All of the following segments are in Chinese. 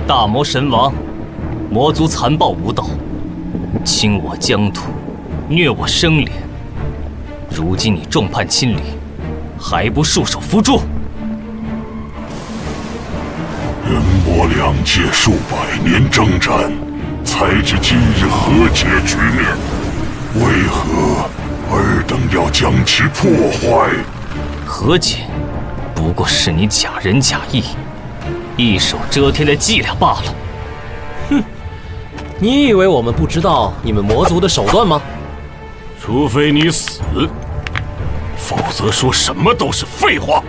大魔神王，魔族残暴无道，侵我疆土，虐我生灵。如今你众叛亲离，还不束手伏诛？人魔两界数百年征战，才知今日和解局面，为何尔等要将其破坏？和解，不过是你假仁假义，一手遮天的伎俩罢了。哼，你以为我们不知道你们魔族的手段吗？除非你死，否则说什么都是废话。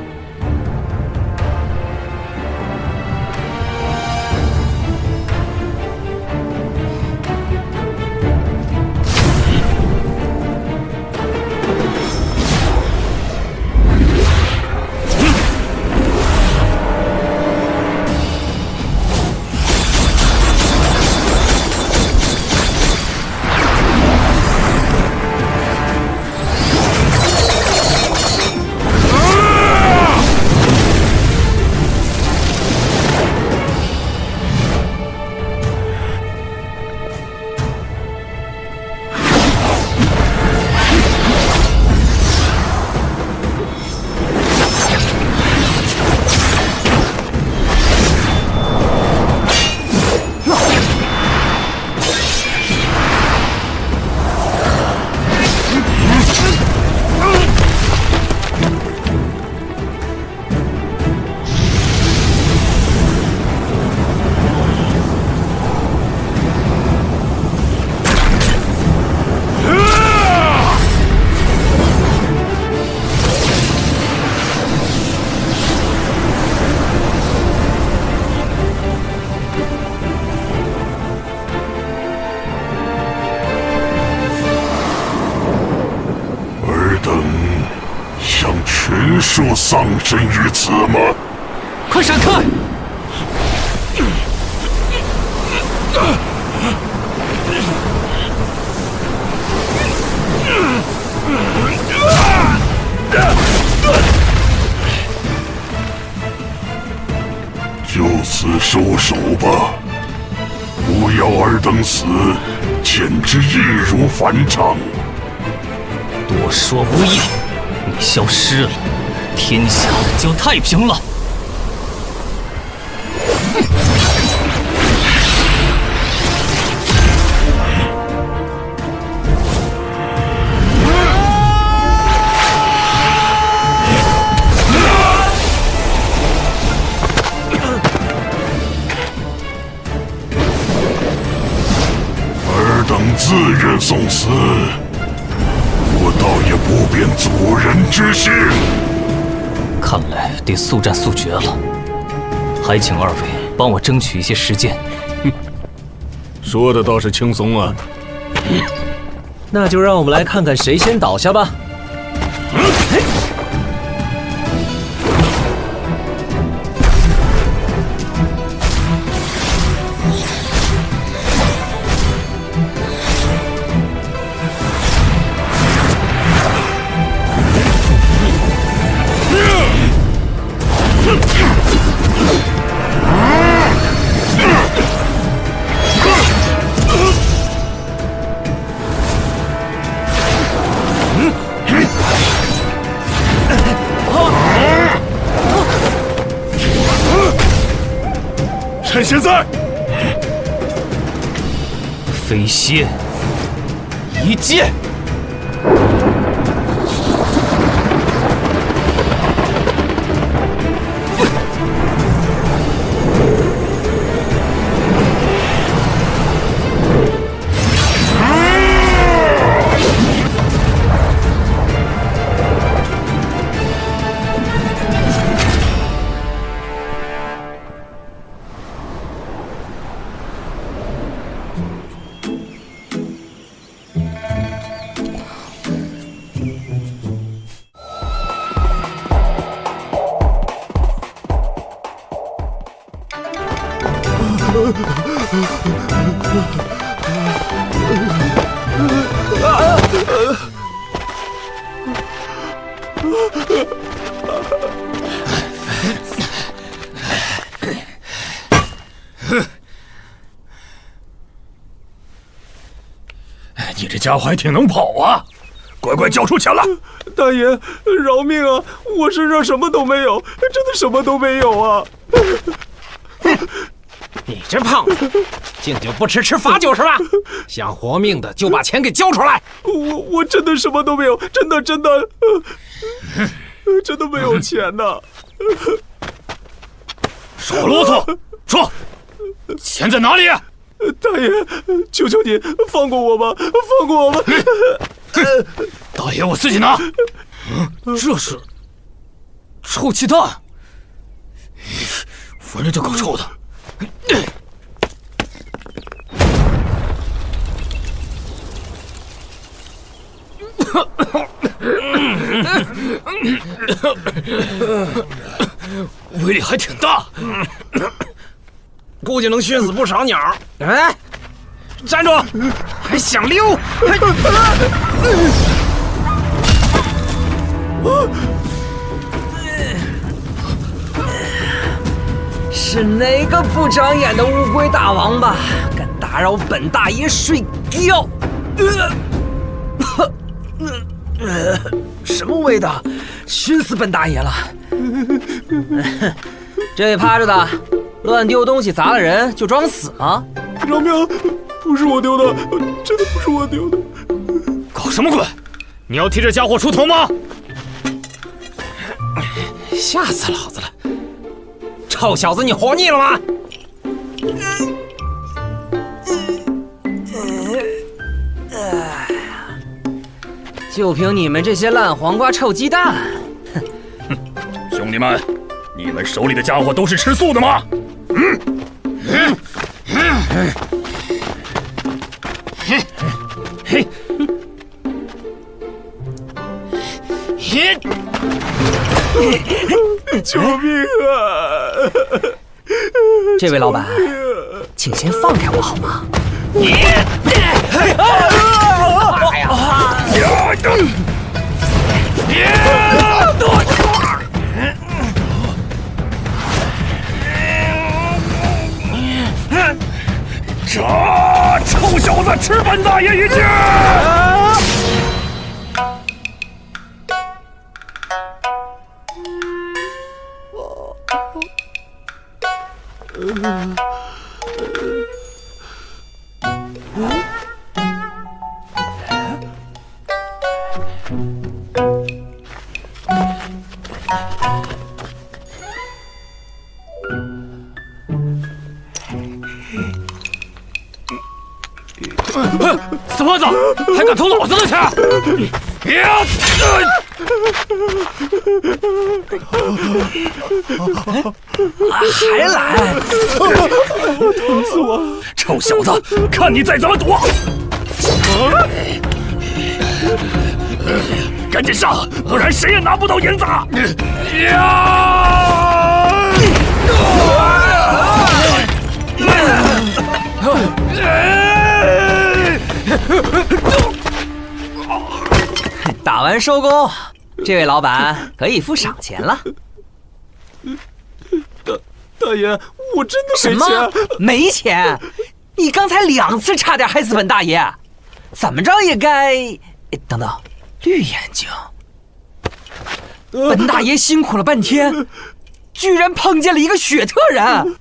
全数丧生于此吗？快闪开！就此收手吧，不要尔等死，简直易如反掌。多说无益，你消失了，天下就太平了。尔等自愿送死，我倒也不便阻人之心。看来得速战速决了，还请二位帮我争取一些时间。说的倒是轻松啊。那就让我们来看看谁先倒下吧。趁现在，飞蝎一剑。家伙还挺能跑啊！乖乖交出钱来！大爷，饶命啊！我身上什么都没有，真的什么都没有啊！你这胖子，敬酒不吃吃罚酒是吧？想活命的就把钱给交出来！我真的什么都没有，真的真的没有钱呐！少啰嗦，说，钱在哪里？大爷，求求你放过我吧，放过我吧！大爷，我自己拿。这是臭鸡蛋，闻着就够臭的。威力还挺大，估计能熏死不少鸟。哎，站住！还想溜？是哪个不长眼的乌龟大王八敢打扰本大爷睡觉？什么味道？熏死本大爷了！这位趴着的，乱丢东西砸了人就装死吗？饶命！不是我丢的，真的不是我丢的。搞什么鬼？你要替这家伙出头吗？吓死老子了！臭小子，你活腻了吗？就凭你们这些烂黄瓜、臭鸡蛋！兄弟们，你们手里的家伙都是吃素的吗？救命啊！这位老板，请先放开我好吗？臭小子，吃本大爷一剑！死胖子，还敢偷老子的钱！还来！疼死我了！臭小子，看你再怎么躲！赶紧上，不然谁也拿不到银子！打完收工，这位老板可以付赏钱了。大爷，我真的什么？没钱！没钱？你刚才2次差点害死本大爷，怎么着也该……等等，绿眼睛。本大爷辛苦了半天，居然碰见了一个雪特人！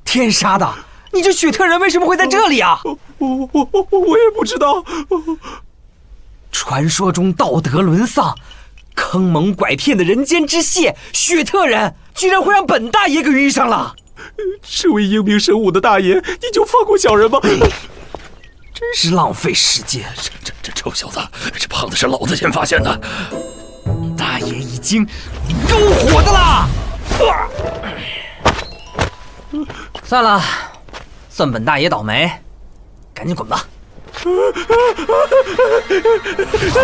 天杀的！你这雪特人为什么会在这里啊？我也不知道。传说中道德沦丧、坑蒙拐骗的人间之蟹雪特人，居然会让本大爷给遇上了。这位英明神武的大爷，你就放过小人吧！真是浪费时间。这臭小子，这胖子是老子先发现的。大爷已经够火的了。算了，算本大爷倒霉，赶紧滚吧。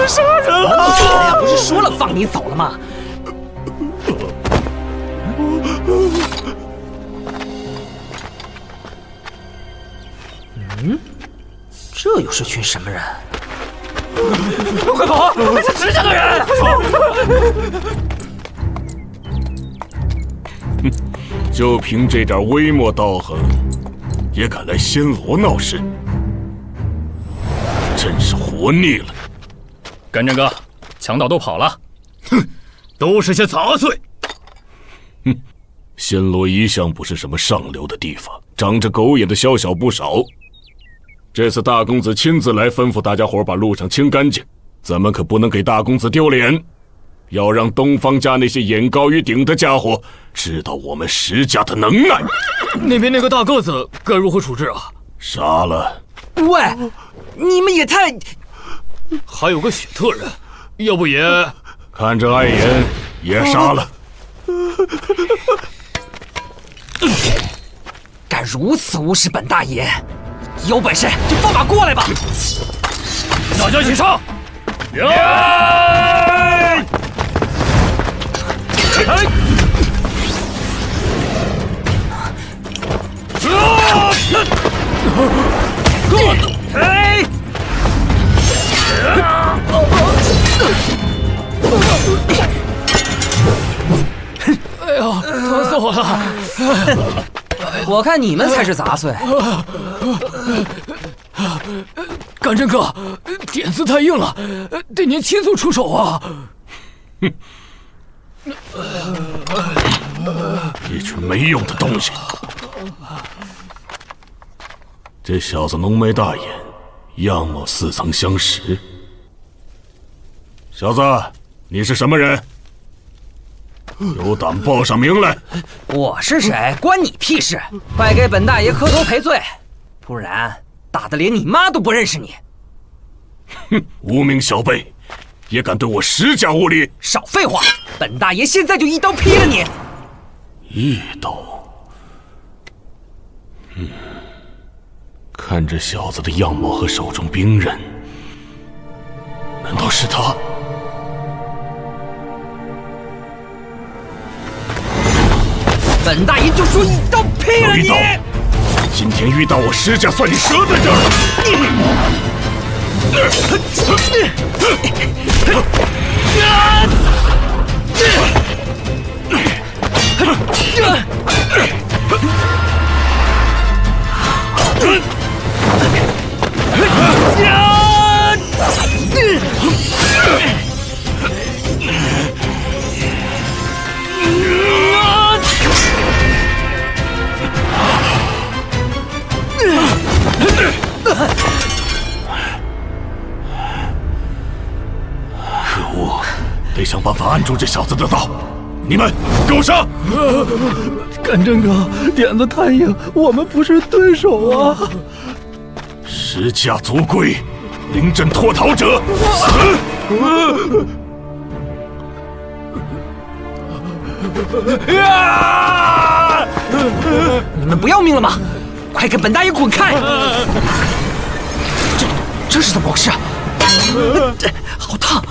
杀人了！哎呀，不是说了放你走了吗？这又是群什么人？快跑！是直下的人！就凭这点微末道行，也敢来暹罗闹事？真是活腻了。干正哥，强盗都跑了。哼，都是些杂碎。暹罗一向不是什么上流的地方，长着狗眼的宵小不少。这次大公子亲自来吩咐大家伙把路上清干净，咱们可不能给大公子丢脸，要让东方家那些眼高于顶的家伙知道我们石家的能耐。那边那个大个子该如何处置啊？杀了。喂，你们也太……还有个雪特人，要不也……看着碍眼，也杀了。敢如此无视本大爷，有本事就放马过来吧！大家一起上！哎呀，疼死我了！我看你们才是杂碎。干正哥，点子太硬了，得您亲自出手啊！一群没用的东西。这小子浓眉大眼，样貌似曾相识。小子，你是什么人？有胆报上名来！我是谁，关你屁事！快给本大爷磕头赔罪，不然打得连你妈都不认识你！哼，无名小辈，也敢对我石家无礼！少废话，本大爷现在就一刀劈了你！一刀？看这小子的样貌和手中兵刃，难道是他？本大爷就说一刀劈了你！今天遇到我石家，算你折在这儿。可恶，得想办法按住这小子的刀。你们给我上！干正哥，点子太硬，我们不是对手啊！石家族规，临阵脱逃者死！你们不要命了吗？快跟本大爷滚开！这是怎么回事？好烫！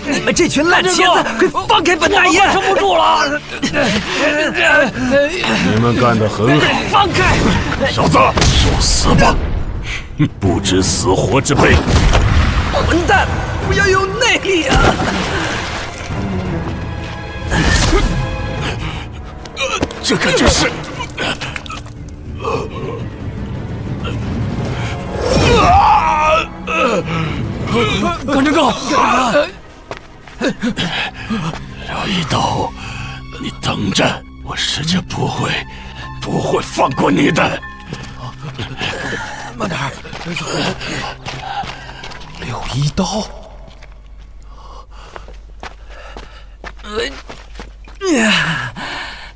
你们这群烂茄子，快放开本大爷！撑不住了！你们干得很好，放开！小子，受死吧！不知死活之辈！混蛋，不要有内力啊！这可真是……干正哥，饶一刀，你等着，我石家不会放过你的。慢点儿。柳一刀，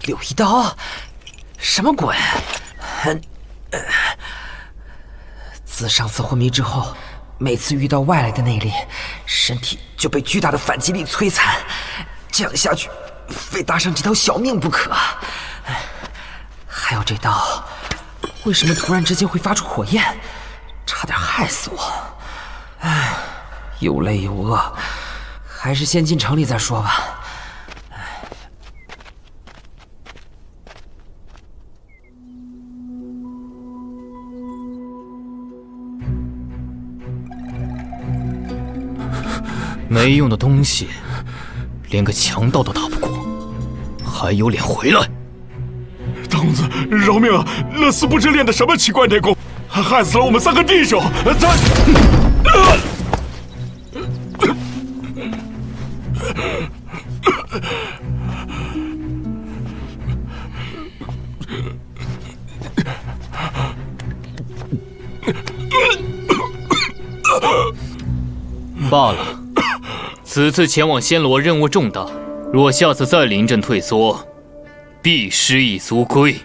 柳一刀，什么鬼？自上次昏迷之后，每次遇到外来的内力，身体就被巨大的反击力摧残，这样下去，非搭上这条小命不可。还有这刀，为什么突然之间会发出火焰？差点害死我！唉，又累又饿，还是先进城里再说吧。没用的东西，连个强盗都打不过，还有脸回来？大公子，饶命啊！那厮不知练的什么奇怪内功，害死了我们3个弟兄。罢了，此次前往暹罗任务重大，若下次再临阵退缩，必失一族规。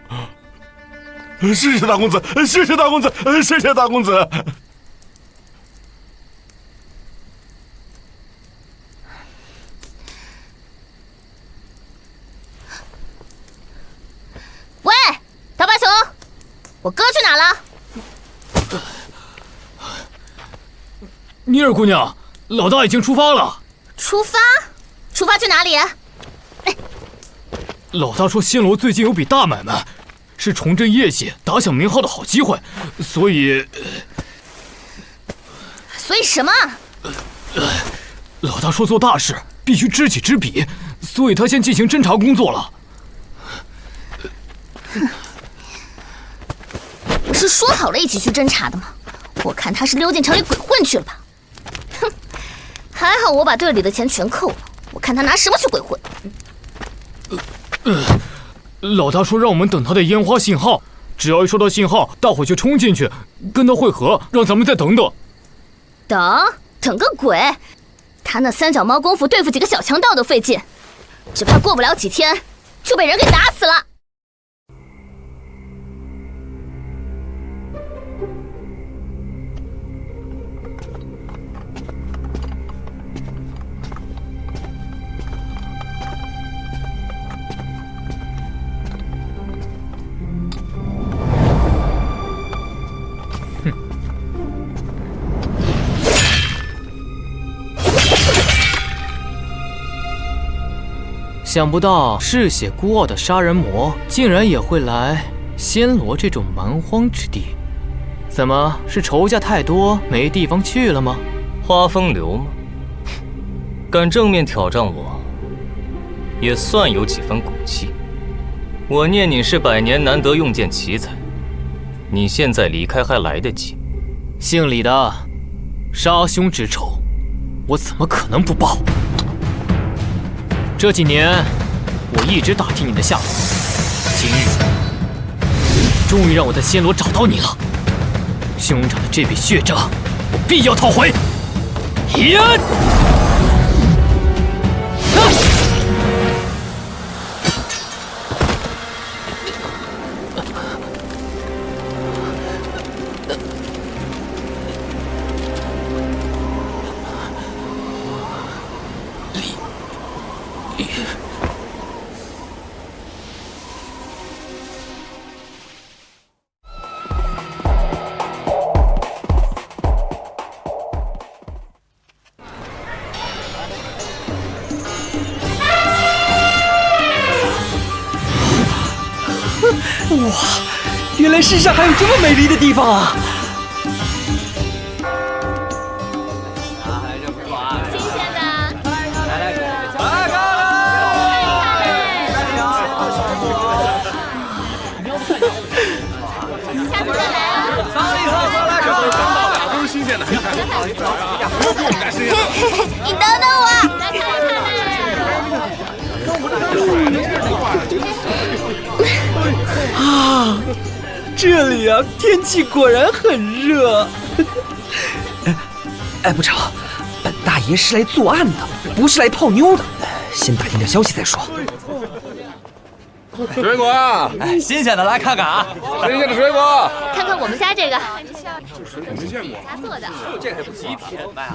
谢谢大公子，谢谢大公子，谢谢大公子。喂，大八熊，我哥去哪了？妮儿姑娘，老大已经出发了。出发？出发去哪里？老大说暹罗最近有笔大买卖，是重振业绩、打响名号的好机会，所以什么？老大说做大事必须知己知彼，所以他先进行侦查工作了。不是说好了一起去侦查的吗？我看他是溜进城里鬼混去了吧。哼，还好我把队里的钱全扣了，我看他拿什么去鬼混。老大说让我们等他的烟花信号，只要一收到信号，大伙就冲进去跟他会合，让咱们再等等。等个鬼！他那3脚猫功夫对付几个小强盗都费劲，只怕过不了几天就被人给打死了。想不到嗜血孤傲的杀人魔竟然也会来暹罗这种蛮荒之地，怎么是仇家太多没地方去了吗？花风流吗？敢正面挑战我，也算有几分骨气。我念你是百年难得用剑奇才，你现在离开还来得及。姓李的，杀兄之仇，我怎么可能不报？这几年，我一直打听你的下落，今日终于让我在暹罗找到你了。兄长的这笔血账，我必要讨回。呀！哇，原来世上还有这么美丽的地方啊！新鲜的，下次再来啊！都是新鲜的。你等等我。啊，这里啊，天气果然很热。哎，不成，本大爷是来作案的，不是来泡妞的。先打听点消息再说。水果啊，哎，新鲜的，来看看啊！新鲜的水果。看看我们家这个，没见过。家做的，这个还不极品卖啊？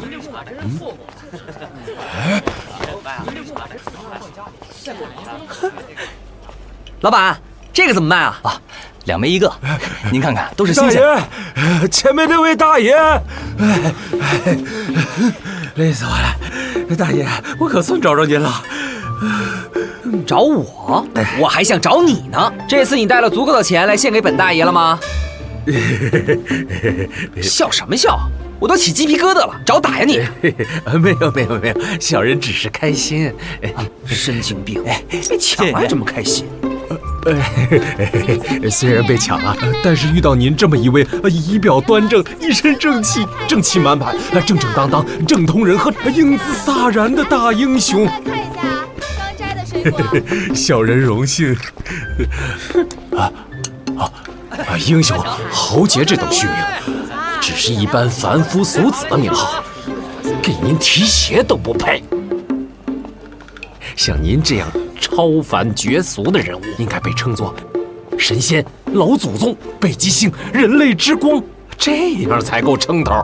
老板，这个怎么卖啊？啊，2枚1个，您看看，都是新鲜的。大爷，前面那位大爷，累死我了！大爷，我可算找着您了。找我？我还想找你呢。这次你带了足够的钱来献给本大爷了吗？笑什么笑？我都起鸡皮疙瘩了，找打呀你！没有，小人只是开心。神经病！别抢还这么开心。虽然被抢了，但是遇到您这么一位仪表端正、一身正气、正气满满、正正当当、正统人和英姿飒然的大英雄，看一下刚摘的水果。小人荣幸。英雄豪杰这等虚名，只是一般凡夫俗子的名号，给您提鞋都不配。像您这样超凡绝俗的人物，应该被称作神仙、老祖宗、北极星、人类之光，这样才够称头。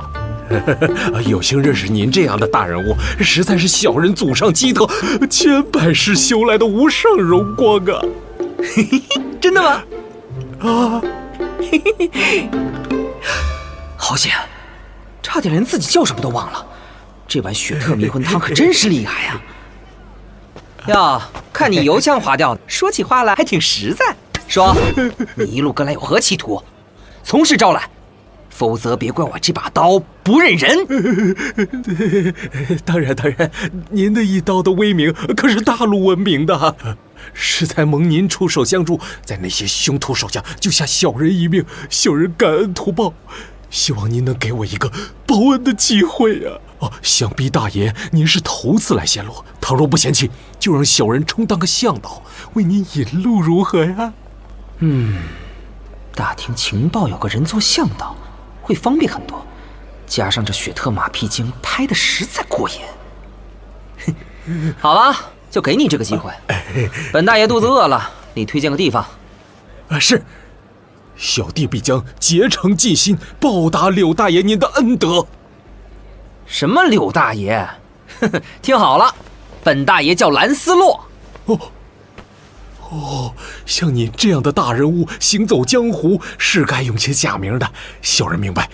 有幸认识您这样的大人物，实在是小人祖上积德千百世修来的无上荣光啊！真的吗？啊！好险，差点连自己叫什么都忘了。这碗雪特迷魂汤可真是厉害呀！哟，看你油腔滑调的，说起话来还挺实在。说，你一路跟来有何企图？从实招来，否则别怪我这把刀不认人。当然，您的一刀的威名可是大陆闻名的，实在蒙您出手相助，在那些凶徒手下救下小人一命，小人感恩图报。希望您能给我一个报恩的机会呀！想必大爷您是头次来暹罗，倘若不嫌弃，就让小人充当个向导，为您引路，如何呀？打听情报有个人做向导，会方便很多。加上这雪特马屁精拍的实在过瘾。好吧，就给你这个机会。本大爷肚子饿了，你推荐个地方。是。小弟必将竭诚尽心报答柳大爷您的恩德。什么柳大爷？听好了，本大爷叫兰斯洛。像您这样的大人物行走江湖，是该用些假名的。小人明白。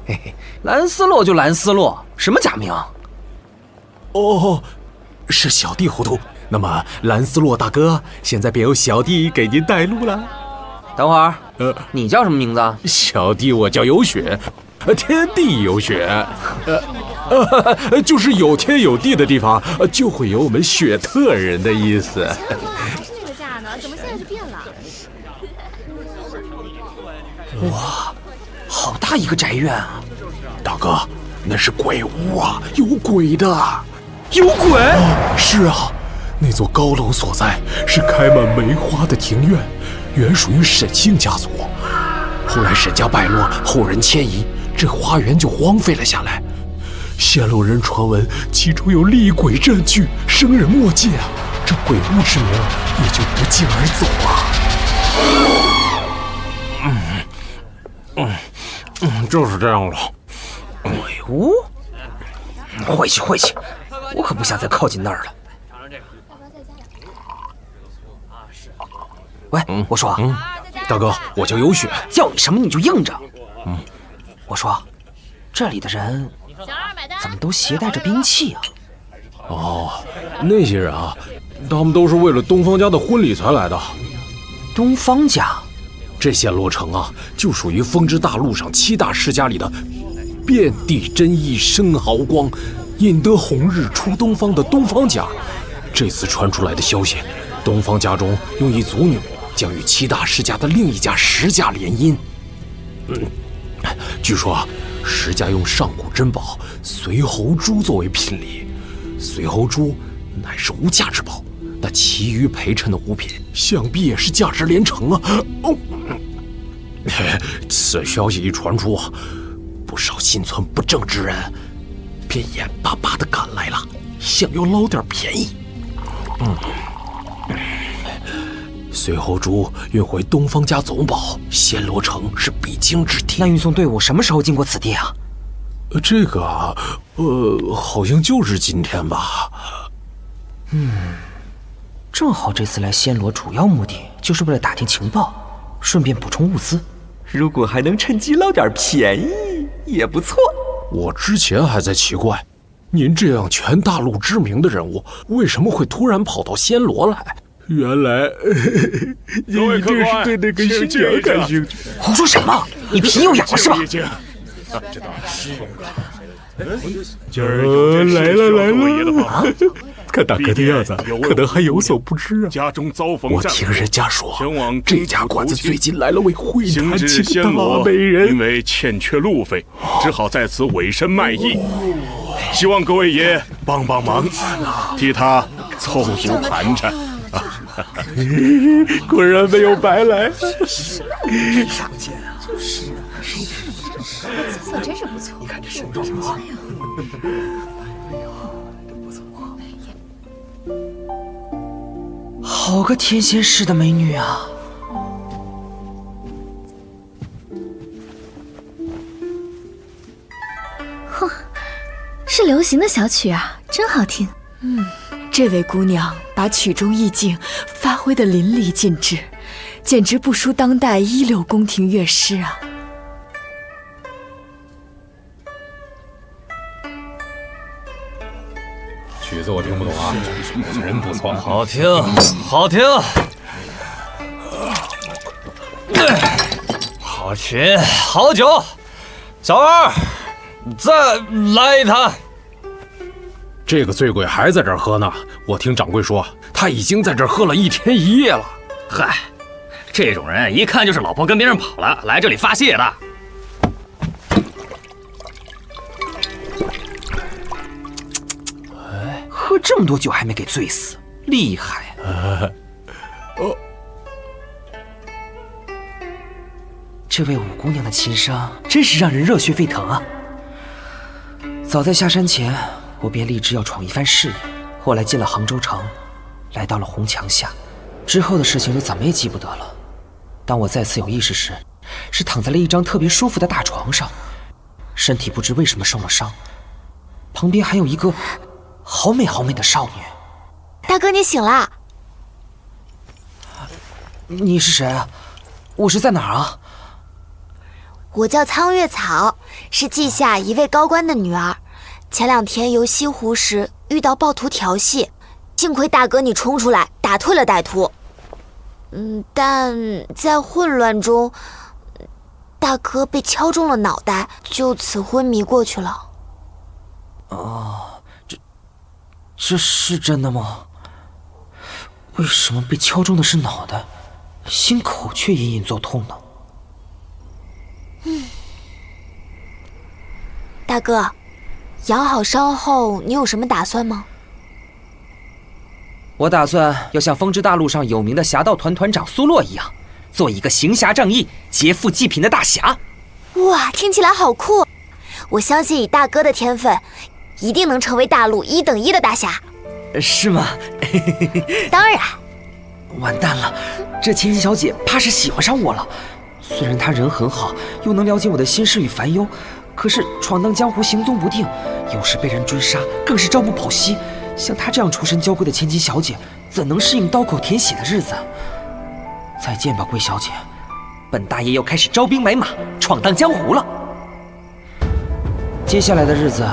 嘿嘿，兰斯洛就兰斯洛，什么假名？是小弟糊涂。那么兰斯洛大哥，现在便由小弟给您带路了。等会儿，你叫什么名字？小弟我叫有雪，天地有雪，就是有天有地的地方，就会有我们雪特人的意思。是这个价呢，怎么现在就变了？哇，好大一个宅院啊！大哥，那是鬼屋啊，有鬼的。有鬼？是啊，那座高楼所在是开满梅花的庭院。原属于沈姓家族，后来沈家败落，后人迁移，这花园就荒废了下来。暹罗人传闻其中有厉鬼占据，生人莫近啊，这鬼屋之名也就不胫而走了。就是这样了。鬼屋？晦气，我可不想再靠近那儿了。喂，我说，大哥，我叫有雪，叫你什么你就应着。我说，这里的人怎么都携带着兵器啊？那些人啊，他们都是为了东方家的婚礼才来的。东方家？这暹罗城啊，就属于风之大陆上7大世家里的遍地真意生豪光，引得红日出东方的东方家。这次传出来的消息，东方家中用一族女将与7大世家的另一家10家联姻。据说10家用上古珍宝随侯珠作为聘礼，随侯珠乃是无价之宝，那其余陪衬的物品想必也是价值连城啊！此消息一传出，不少心存不正之人便眼巴巴地赶来了，想要捞点便宜。随侯珠运回东方家总保，暹罗城是必经之地。那运送队伍什么时候经过此地啊？这个啊，好像就是今天吧。正好这次来暹罗主要目的就是为了打听情报，顺便补充物资。如果还能趁机捞点便宜，也不错。我之前还在奇怪，您这样全大陆知名的人物，为什么会突然跑到暹罗来？原来您一定是对那个新娘感兴趣。胡说什么？你皮又痒了是吧？今儿有件事需要各位爷的帮忙。看大哥的样子，可能还有所不知啊。家中遭逢我战听人家说，前往这家馆子最近来了位会行至弹琴的大暹罗，美人，因为欠缺路费，只好在此委身卖艺。希望各位爷帮帮忙，替他凑足盘缠。果然没有白来。色真是不错。你看这手镯多好呀！好个天仙似的美女啊！是流行的小曲啊，真好听。这位姑娘把曲中意境发挥得淋漓尽致，简直不输当代一流宫廷乐师啊！曲子我听不懂啊，人不错，好听，好听。好琴，好酒。小二，再来一坛。这个醉鬼还在这儿喝呢，我听掌柜说，他已经在这儿喝了1天1夜了。嗨，这种人一看就是老婆跟别人跑了，来这里发泄的。喝这么多酒还没给醉死，厉害！这位五姑娘的琴声真是让人热血沸腾啊！早在下山前，我便立志要闯一番事业。后来进了杭州城，来到了红墙下，之后的事情就怎么也记不得了。当我再次有意识时，是躺在了一张特别舒服的大床上，身体不知为什么受了伤，旁边还有一个好美好美的少女。大哥，你醒啦？你是谁啊？我是在哪儿啊？我叫苍月草，是稷下一位高官的女儿。前2天游西湖时遇到暴徒调戏，幸亏大哥你冲出来打退了歹徒。但在混乱中，大哥被敲中了脑袋，就此昏迷过去了。哦，这是真的吗？为什么被敲中的是脑袋，心口却隐隐作痛呢？大哥，养好伤后，你有什么打算吗？我打算要像风之大陆上有名的侠盗团团长苏洛一样，做一个行侠仗义、劫富济贫的大侠。哇，听起来好酷！我相信以大哥的天分，一定能成为大陆1等1的大侠。是吗？当然。完蛋了，这千金小姐怕是喜欢上我了。虽然她人很好，又能了解我的心事与烦忧，可是闯荡江湖行踪不定，有时被人追杀，更是朝不保夕。像她这样出身娇贵的千金小姐，怎能适应刀口舔血的日子？再见吧，贵小姐，本大爷要开始招兵买马，闯荡江湖了。接下来的日子，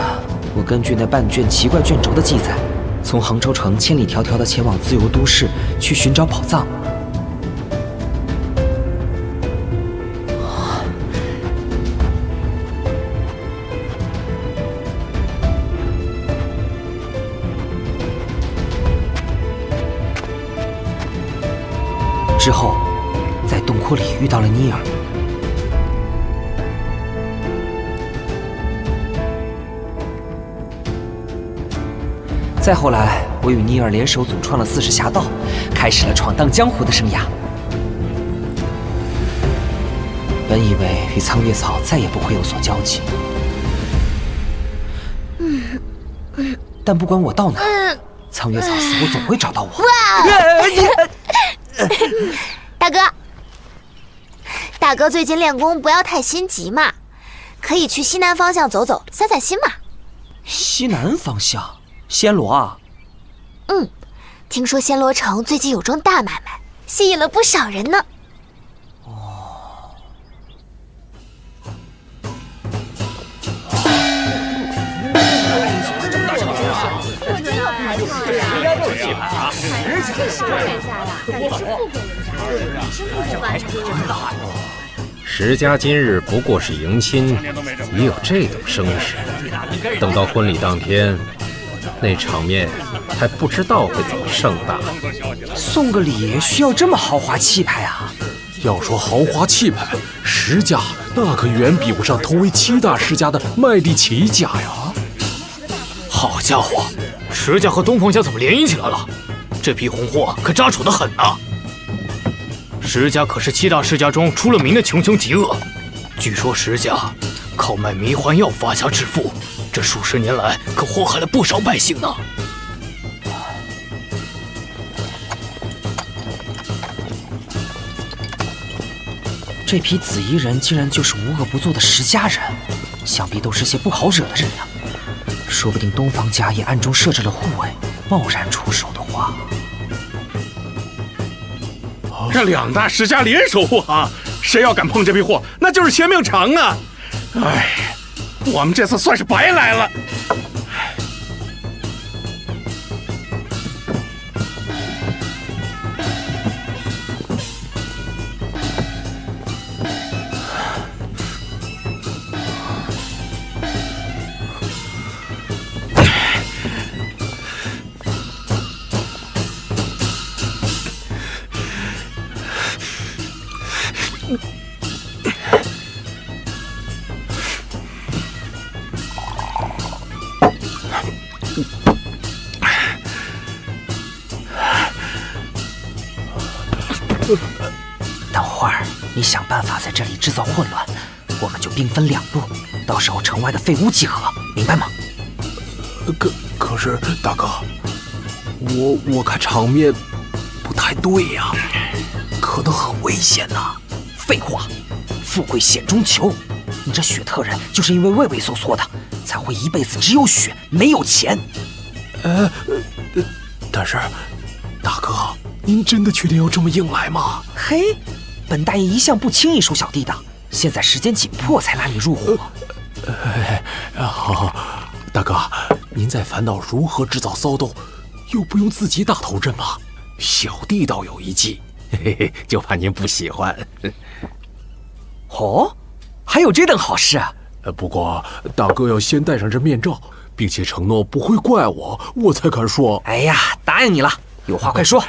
我根据那半卷奇怪卷轴的记载，从杭州城千里迢迢地前往自由都市去寻找宝藏。之后，在洞窟里遇到了尼尔。再后来，我与尼尔联手组创了4世侠盗，开始了闯荡江湖的生涯。本以为与苍月草再也不会有所交集，但不管我到哪，苍月草似乎总会找到我。大哥最近练功不要太心急嘛，可以去西南方向走走，散散心嘛。西南方向，暹罗啊？听说暹罗城最近有桩大买卖，吸引了不少人呢。石家今日不过是迎亲，也有这等声势。等到婚礼当天，那场面还不知道会怎么盛大。送个礼需要这么豪华气派啊？要说豪华气派，石家那可远比不上同为7大世家的麦地奇家呀。好家伙，石家和东方家怎么联姻起来了？这批红货可扎手得很啊！石家可是7大世家中出了名的穷凶极恶，据说石家靠卖迷幻药发家致富，这数十年来可祸害了不少百姓呢。这批紫衣人竟然就是无恶不作的石家人，想必都是些不好惹的人呀。说不定东方家也暗中设置了护卫，贸然出手的话，这2大世家联手护航，谁要敢碰这批货，那就是嫌命长啊！哎，我们这次算是白来了。等会儿你想办法在这里制造混乱，我们就兵分2路，到时候城外的废屋集合，明白吗？可是大哥，我看场面不太对呀，可能很危险呐。废话，富贵险中求。你这雪特人就是因为畏畏缩缩的，才会一辈子只有雪没有钱。但是大哥，您真的确定要这么硬来吗？嘿，本大爷一向不轻易收小弟的，现在时间紧迫才拉你入伙。好，大哥，您在烦恼如何制造骚动，又不用自己打头阵吗？小弟倒有一计，就怕您不喜欢。哦，还有这等好事啊！不过大哥要先戴上这面罩，并且承诺不会怪我，我才敢说。哎呀，答应你了，有话快说。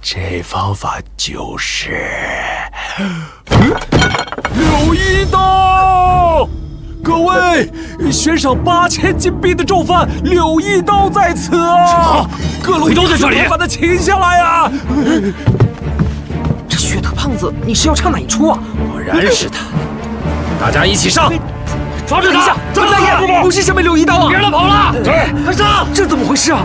这方法就是柳一刀。各位，悬赏8000金币的重犯柳一刀在此啊！各路都在这里，把他擒下来啊！这雪特胖子，你是要唱哪一出啊？果然是他，大家一起上！抓住他！本大爷，不是什么柳一刀啊！别让他跑了！快上！这怎么回事啊？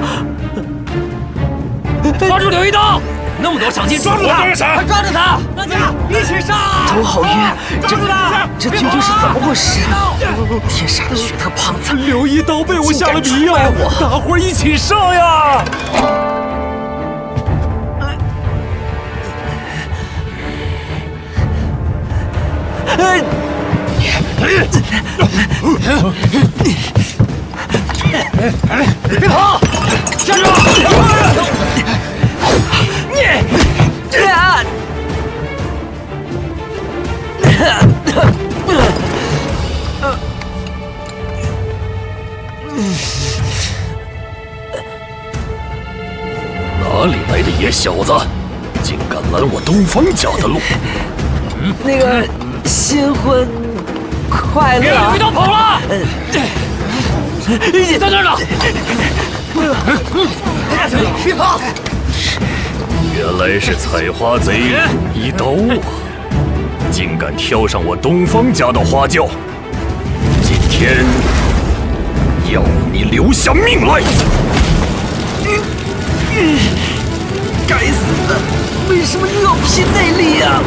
抓住柳一刀！那么多赏金，抓住他！快抓住他！大家一起上！头好晕，抓住他！这究竟是怎么回事？天杀的雪特胖子！柳一刀被我下了迷药，大伙儿一起上呀！别跑！下去！哪里来的野小子，竟敢拦我东方家的路？那个新婚快乐！别让柳一刀跑了！你在那儿呢！别跑！原来是采花贼一刀啊！竟敢挑上我东方家的花轿，今天要你留下命来！该死的，为什么又要拼内力呀？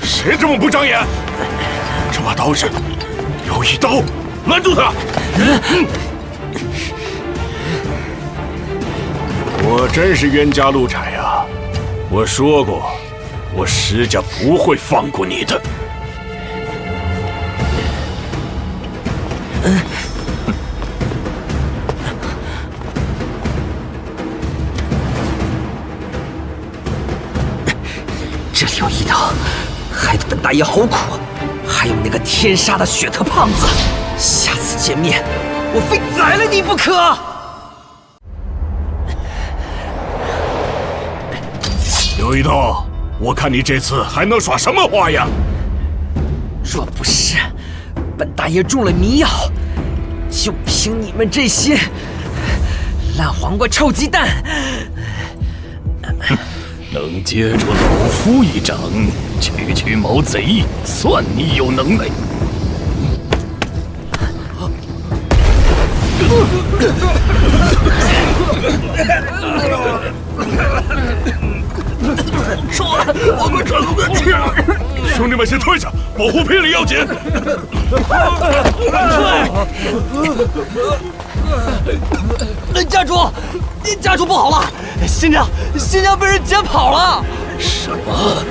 谁这么不长眼？这把刀是有一刀，拦住他！我真是冤家路窄呀！我说过，我石家不会放过你的。这里有一刀，害得本大爷好苦。还有那个天杀的雪特胖子，下次见面，我非宰了你不可！刘一刀，我看你这次还能耍什么花样？若不是本大爷中了迷药，就凭你们这些烂黄瓜、臭鸡蛋，能接住老夫一掌，区毛贼，算你有能耐。说，我们喘口气儿。兄弟们，先退下，保护聘礼要紧。家主，家主不好了，新娘被人劫跑了。什么？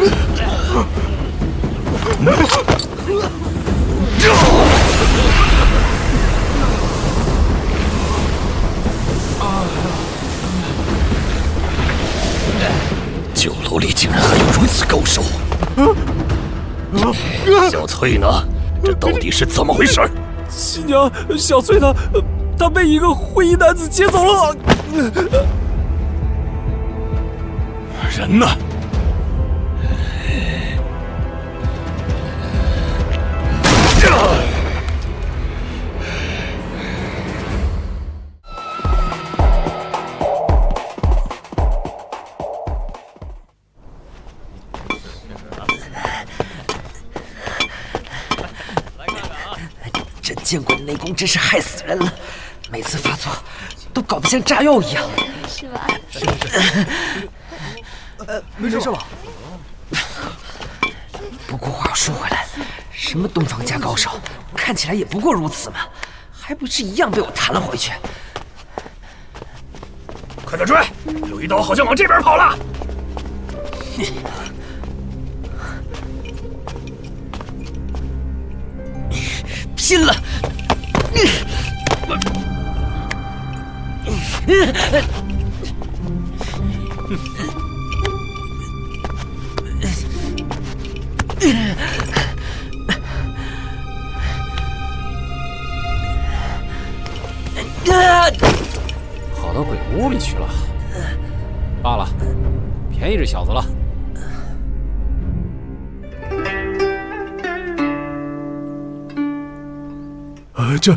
酒楼里竟然还有如此高手！小翠呢？这到底是怎么回事？新娘，小翠她被一个灰衣男子劫走了。人呢？这见鬼的内功真是害死人了，每次发作都搞得像炸药一样。是吧？没事吧？不过话又说回来，什么东方家高手，看起来也不过如此嘛，还不是一样被我弹了回去？快点追！有一刀好像往这边跑了。拼了！跑到鬼屋里去了。罢了，便宜这小子了。这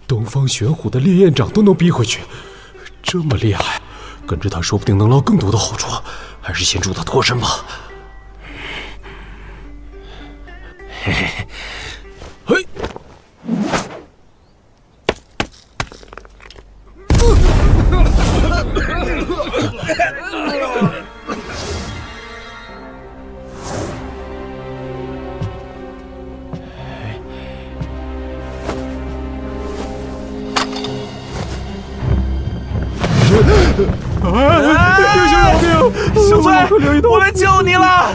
东方玄虎的烈焰掌都能逼回去，这么厉害，跟着他说不定能捞更多的好处。还是先助他脱身吧。嘿嘿嘿，英雄饶命！小翠，我来救你了！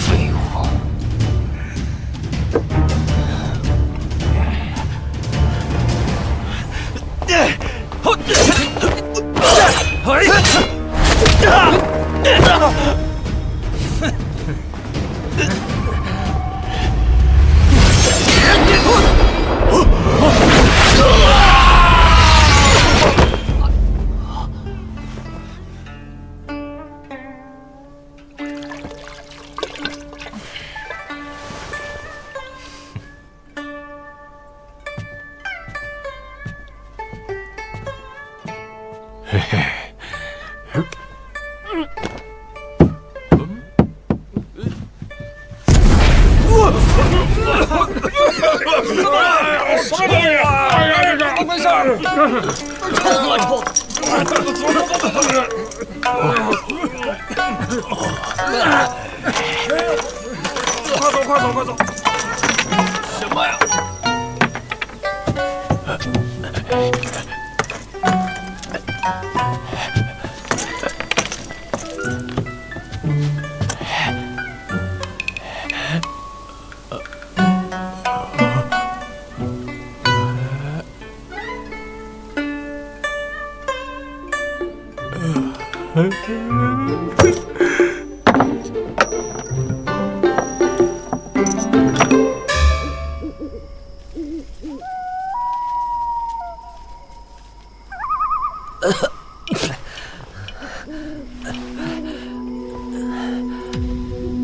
废物！嘿嘿。什么东西？哎呀，怎么回事？臭死了，臭！快走！什么呀？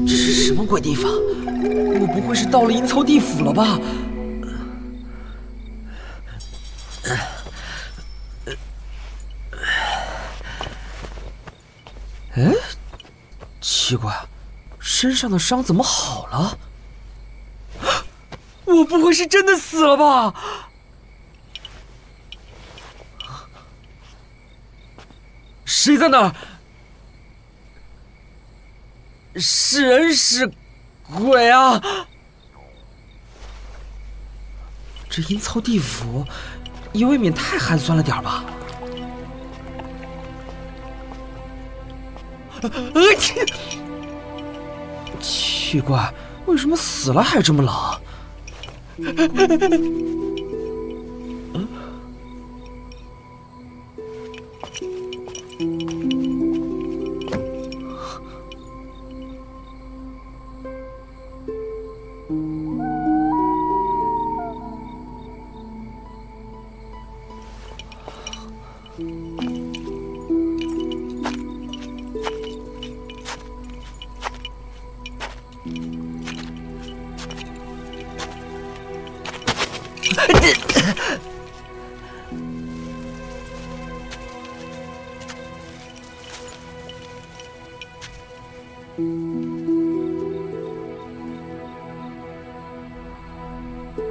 这是什么鬼地方？我不会是到了阴曹地府了吧？哎，奇怪，身上的伤怎么好了？我不会是真的死了吧？谁在那儿？是人是鬼啊？这阴曹地府也未免太寒酸了点吧？奇怪，为什么死了还这么冷？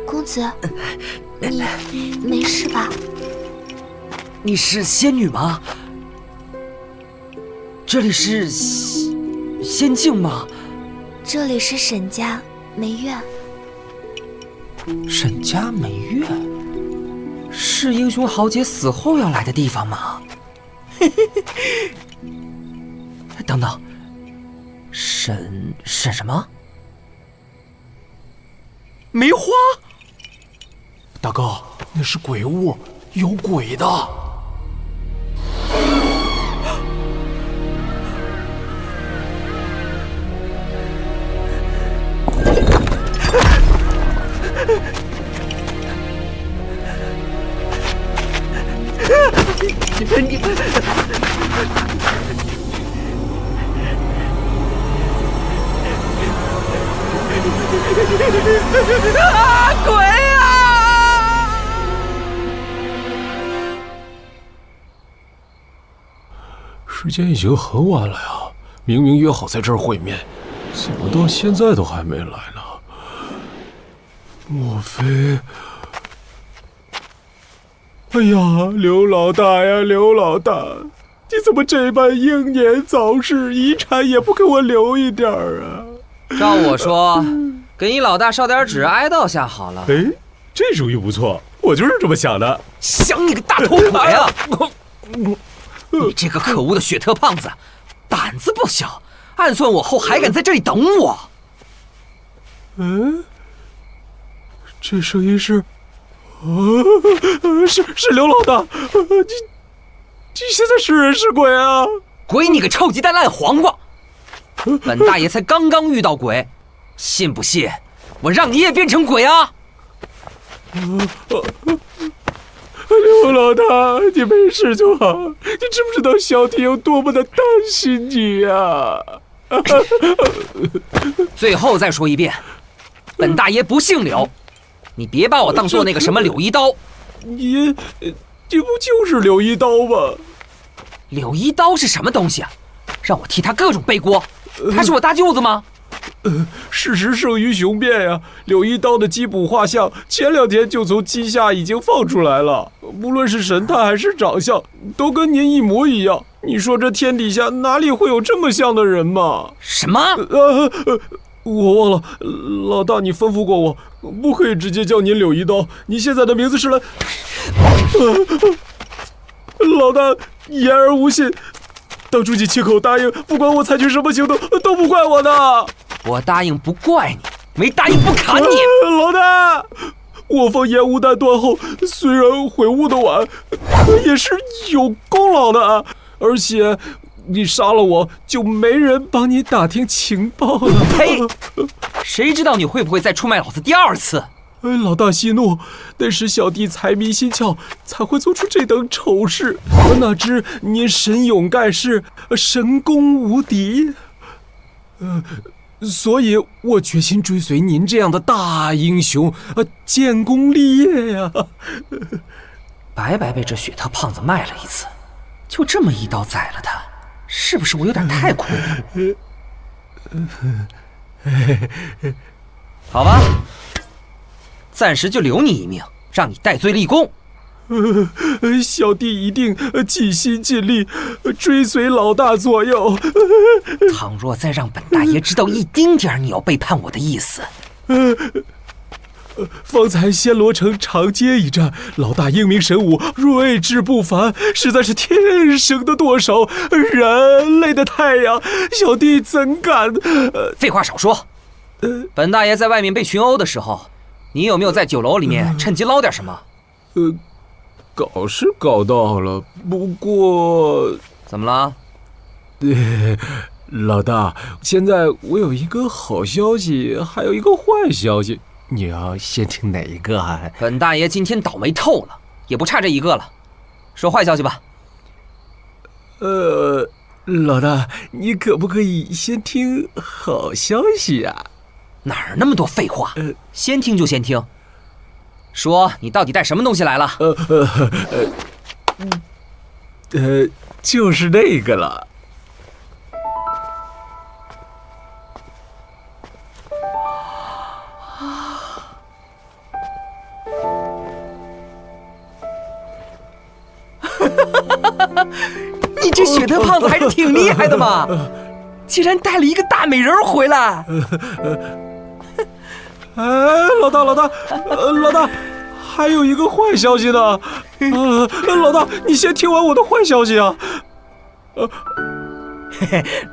公子，你没事吧？你是仙女吗？这里是仙境吗？这里是沈家梅院。沈家梅院是英雄豪杰死后要来的地方吗？等等，沈什么？梅花？大哥，那是鬼屋，有鬼的。鬼啊！时间已经很晚了呀，明明约好在这儿会面，怎么到现在都还没来呢？莫非……哎呀，刘老大呀，刘老大，你怎么这般英年早逝，遗产也不给我留一点啊？照我说，给你老大烧点纸哀悼下好了。哎，这主意不错，我就是这么想的。想你个大头鬼啊！你这个可恶的雪特胖子，胆子不小，暗算我后还敢在这里等我。嗯，这声音是，是刘老大，你现在是人是鬼啊？鬼你个臭鸡蛋烂黄瓜！本大爷才刚刚遇到鬼，信不信我让你也变成鬼啊？刘老大，你没事就好，你知不知道小弟有多么的担心你呀？最后再说一遍，本大爷不姓柳，你别把我当做那个什么柳一刀。你不就是柳一刀吗？柳一刀是什么东西啊？让我替他各种背锅？他是我大舅子吗？事实胜于雄辩呀！柳一刀的击捕画像，前2天就从鸡下已经放出来了，无论是神态还是长相，都跟您一模一样。你说这天底下哪里会有这么像的人嘛？什么？我忘了，老大，你吩咐过我，不可以直接叫您柳一刀。你现在的名字是来……老大言而无信，当初你亲口答应，不管我采取什么行动，都不怪我的。我答应不怪你，没答应不砍你。老大，我方烟雾弹断后，虽然悔悟的晚，可也是有功劳的啊。而且你杀了我，就没人帮你打听情报了。呸！谁知道你会不会再出卖老子第2次？老大息怒，那时小弟财迷心窍，才会做出这等丑事。哪知您神勇盖世，神功无敌。所以我决心追随您这样的大英雄，建功立业呀。白白被这雪特胖子卖了一次，就这么一刀宰了他，是不是我有点太亏了？好吧，暂时就留你一命，让你戴罪立功。小弟一定尽心尽力追随老大左右。倘若再让本大爷知道一丁点你要背叛我的意思，方才暹罗城长街一战，老大英明神武，睿智不凡，实在是天生的舵手，人类的太阳，小弟怎敢……废话少说。本大爷在外面被群殴的时候，你有没有在酒楼里面趁机捞点什么？搞是搞到了，不过……怎么了？老大，现在我有一个好消息，还有一个坏消息，你要先听哪一个啊？本大爷今天倒霉透了，也不差这一个了。说坏消息吧。老大，你可不可以先听好消息啊？哪儿那么多废话？先听就先听。说你到底带什么东西来了？就是那个了。你这雪特胖子还是挺厉害的嘛，竟然带了一个大美人回来。老大，还有一个坏消息呢。老大，你先听完我的坏消息啊。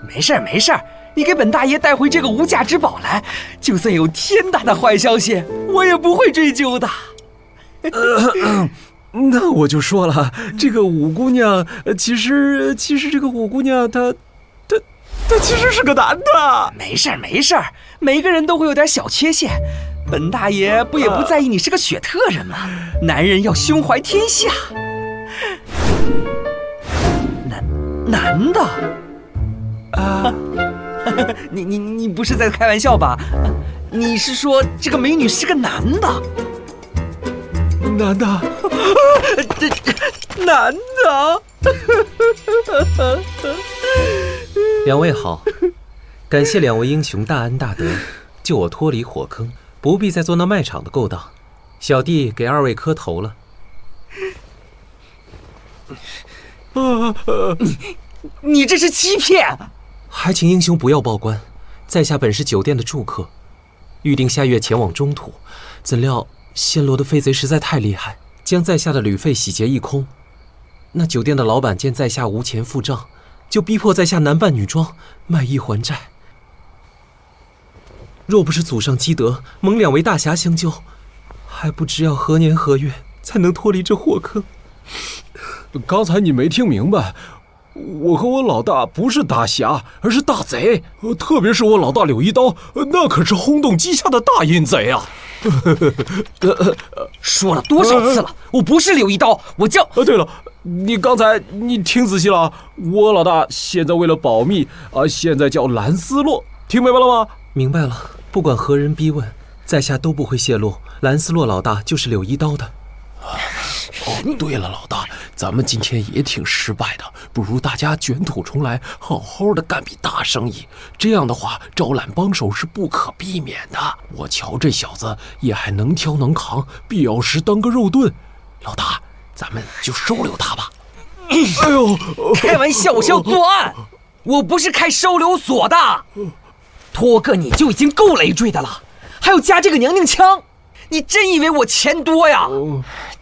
没事儿，你给本大爷带回这个无价之宝来，就算有天大的坏消息，我也不会追究的。那我就说了，这个五姑娘，其实这个五姑娘她其实是个男的。没事儿，每个人都会有点小缺陷，本大爷不也不在意你是个雪特人吗？男人要胸怀天下。男的？啊？你不是在开玩笑吧？你是说这个美女是个男的？男的？男的？两位好，感谢两位英雄大恩大德，救我脱离火坑，不必再做那卖场的勾当。小弟给2位磕头了。你这是欺骗！还请英雄不要报官，在下本是酒店的住客，预定下月前往中土，怎料暹罗的飞贼实在太厉害，将在下的旅费洗劫一空。那酒店的老板见在下无钱付账，就逼迫在下男扮女装卖艺还债。若不是祖上积德，蒙两位大侠相救，还不知要何年何月才能脱离这祸坑。刚才你没听明白，我和我老大不是大侠，而是大贼。特别是我老大柳一刀，那可是轰动鸡下的大阴贼啊！说了多少次了，我不是柳一刀，我叫……对了，你刚才你听仔细了，我老大现在为了保密现在叫兰斯洛，听明白了吗？明白了，不管何人逼问，在下都不会泄露兰斯洛老大就是柳一刀的。对了，老大，咱们今天也挺失败的，不如大家卷土重来，好好的干笔大生意。这样的话，招揽帮手是不可避免的。我瞧这小子也还能挑能扛，必要时当个肉盾。老大，咱们就收留他吧。哎呦，开玩笑，我是要作案，我不是开收留所的。多个你就已经够累赘的了，还要加这个娘娘腔，你真以为我钱多呀？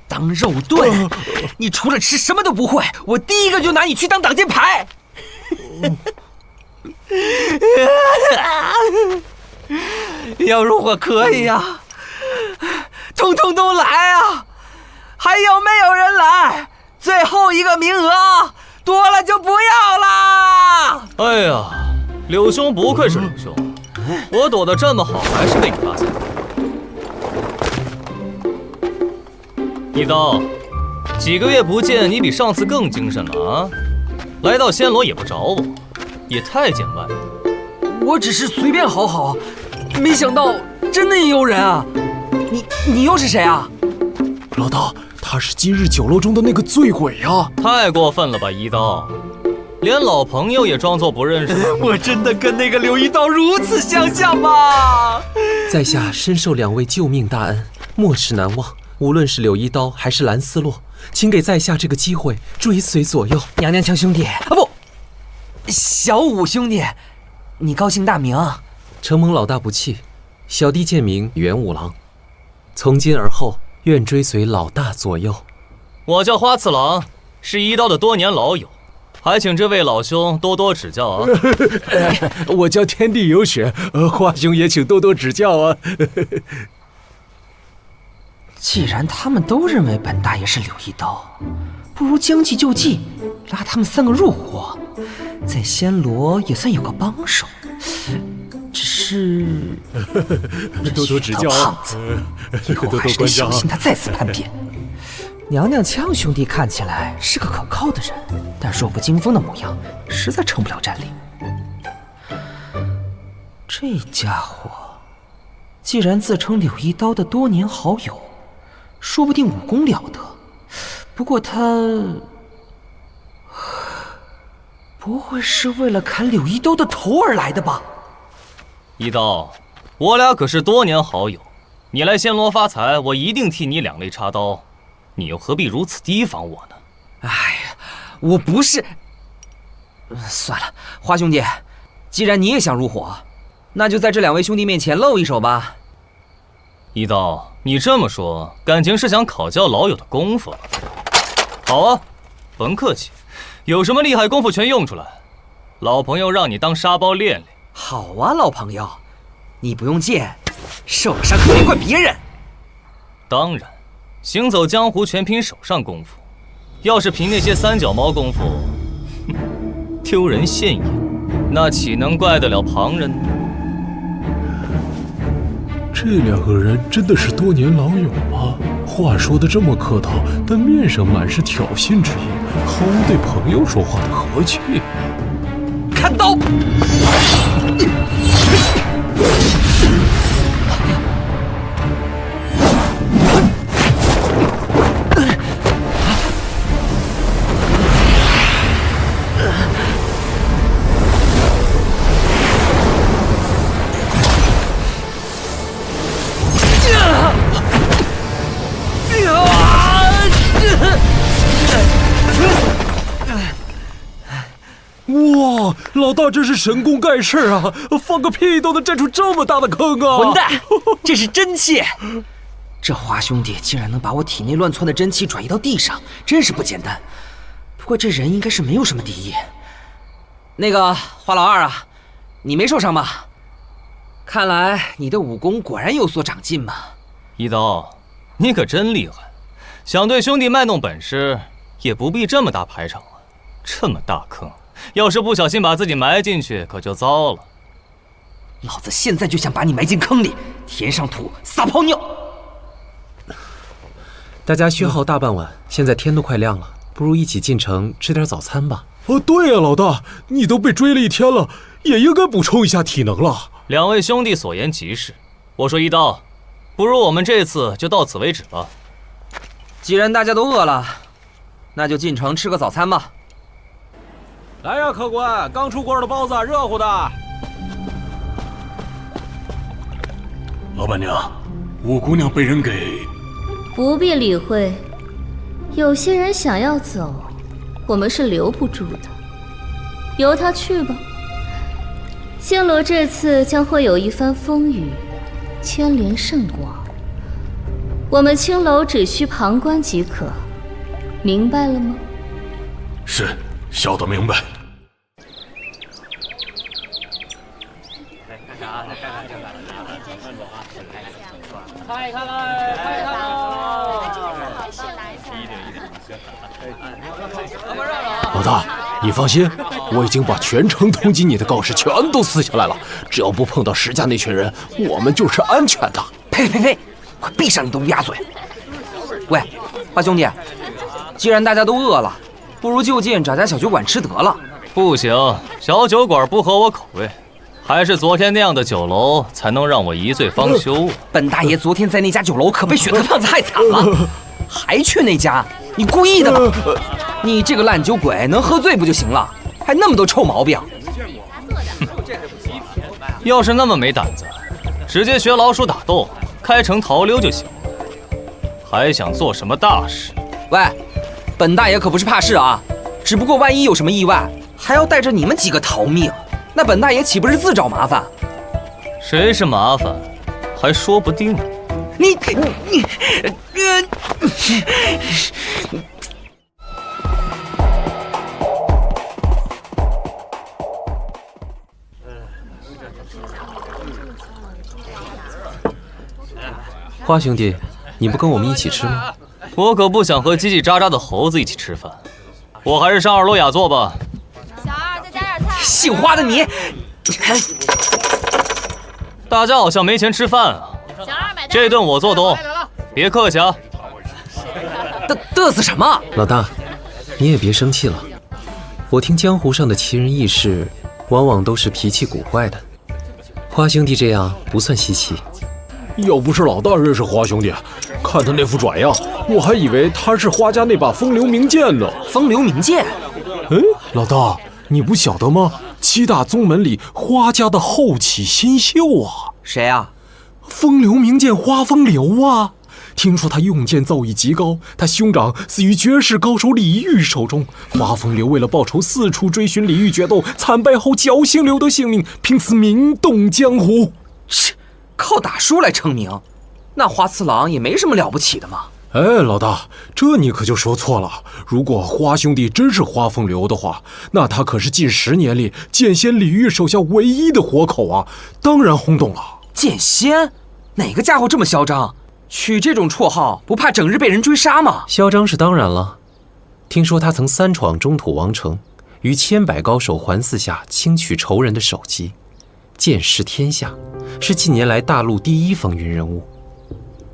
当肉盾，你除了吃什么都不会，我第一个就拿你去当挡箭牌。要如果可以啊，通通都来啊！还有没有人来？最后一个名额，多了就不要啦！哎呀，柳兄不愧是柳兄，我躲得这么好，还是被你发现了。一刀，几个月不见，你比上次更精神了啊！来到暹罗也不找我，也太见外了。我只是随便好好，没想到真的也有人啊！你又是谁啊？老大，他是今日酒楼中的那个醉鬼啊！太过分了吧，一刀，连老朋友也装作不认识。我真的跟那个柳一刀如此相像吗？在下深受两位救命大恩，莫齿难忘。无论是柳一刀还是蓝丝洛，请给在下这个机会追随左右。娘娘腔兄弟啊，不，小五兄弟，你高姓大名？承蒙老大不弃，小弟贱名元五郎，从今而后愿追随老大左右。我叫花次郎，是一刀的多年老友，还请这位老兄多多指教啊。我叫天地有雪，花兄也请多多指教啊。既然他们都认为本大爷是柳一刀，不如将计就计，拉他们三个入伙，在暹罗也算有个帮手。只是多多指教胖子，以后还是得小心他再次叛变。娘娘腔兄弟看起来是个可靠的人，但弱不禁风的模样，实在成不了战力。这家伙既然自称柳一刀的多年好友，说不定武功了得，不过他不会是为了砍柳一刀的头而来的吧？一刀，我俩可是多年好友，你来暹罗发财，我一定替你两肋插刀，你又何必如此提防我呢？哎呀，我不是……算了，花兄弟，既然你也想入伙，那就在这两位兄弟面前露一手吧。一刀，你这么说，感情是想考教老友的功夫了。好啊，甭客气，有什么厉害功夫全用出来。老朋友让你当沙包练练。好啊，老朋友，你不用剑，受了伤可别怪别人。当然，行走江湖全凭手上功夫，要是凭那些三脚猫功夫，丢人现眼，那岂能怪得了旁人呢？这两个人真的是多年老友吗？话说的这么客套，但面上满是挑衅之意，毫无对朋友说话的和气。看刀！哇，老大真是神功盖世啊！放个屁都能占出这么大的坑啊！混蛋，这是真气！这花兄弟竟然能把我体内乱窜的真气转移到地上，真是不简单。不过这人应该是没有什么敌意。那个花老二啊，你没受伤吧？看来你的武功果然有所长进嘛。一刀，你可真厉害，想对兄弟卖弄本事，也不必这么大排场啊！这么大坑，要是不小心把自己埋进去，可就糟了。老子现在就想把你埋进坑里，填上土，撒泡尿。大家薛耗大半晚，现在天都快亮了，不如一起进城吃点早餐吧。哦，对呀，老大，你都被追了一天了，也应该补充一下体能了。两位兄弟所言极是，我说一刀，不如我们这次就到此为止吧。既然大家都饿了，那就进城吃个早餐吧。来呀，客官，刚出锅的包子，热乎的。老板娘，五姑娘被人给……不必理会，有些人想要走，我们是留不住的，由他去吧。暹罗这次将会有一番风雨，牵连甚广，我们青楼只需旁观即可，明白了吗？是，小的明白。快看了，快看喽！老大，你放心，我已经把全城通缉你的告示全都撕下来了。只要不碰到石家那群人，我们就是安全的。呸呸呸！快闭上你的乌鸦嘴！喂，花兄弟，既然大家都饿了，不如就近找家小酒馆吃得了。不行，小酒馆不合我口味。还是昨天那样的酒楼才能让我一醉方休。本大爷昨天在那家酒楼可被雪特胖子害惨了，还去那家？你故意的吧？你这个烂酒鬼，能喝醉不就行了？还那么多臭毛病。要是那么没胆子，直接学老鼠打斗，开城逃溜就行了。还想做什么大事？喂，本大爷可不是怕事啊，只不过万一有什么意外，还要带着你们几个逃命。那本大爷岂不是自找麻烦？谁是麻烦，还说不定。花兄弟，你不跟我们一起吃吗？我可不想和叽叽喳喳的猴子一起吃饭，我还是上2楼雅座吧。姓花的你，大家好像没钱吃饭啊！这顿我做东，别客气啊！嘚瑟什么？老大，你也别生气了。我听江湖上的奇人异事，往往都是脾气古怪的。花兄弟这样不算稀奇。要不是老大认识花兄弟，看他那副拽样，我还以为他是花家那把风流名剑呢。风流名剑？老大，你不晓得吗？7大宗门里花家的后起新秀啊。谁啊？风流名剑花风流啊。听说他用剑造诣极高，他兄长死于绝世高手李煜手中。花风流为了报仇，四处追寻李煜决斗，惨败后侥幸留得性命，凭此名动江湖。靠打输来成名，那花次郎也没什么了不起的嘛。哎，老大，这你可就说错了。如果花兄弟真是花风流的话，那他可是近10年里剑仙李煜手下唯一的活口啊，当然轰动了。剑仙？哪个家伙这么嚣张？取这种绰号，不怕整日被人追杀吗？嚣张是当然了。听说他曾3闯中土王城，于千百高手环伺下轻取仇人的首级，剑视天下，是近年来大陆第1风云人物。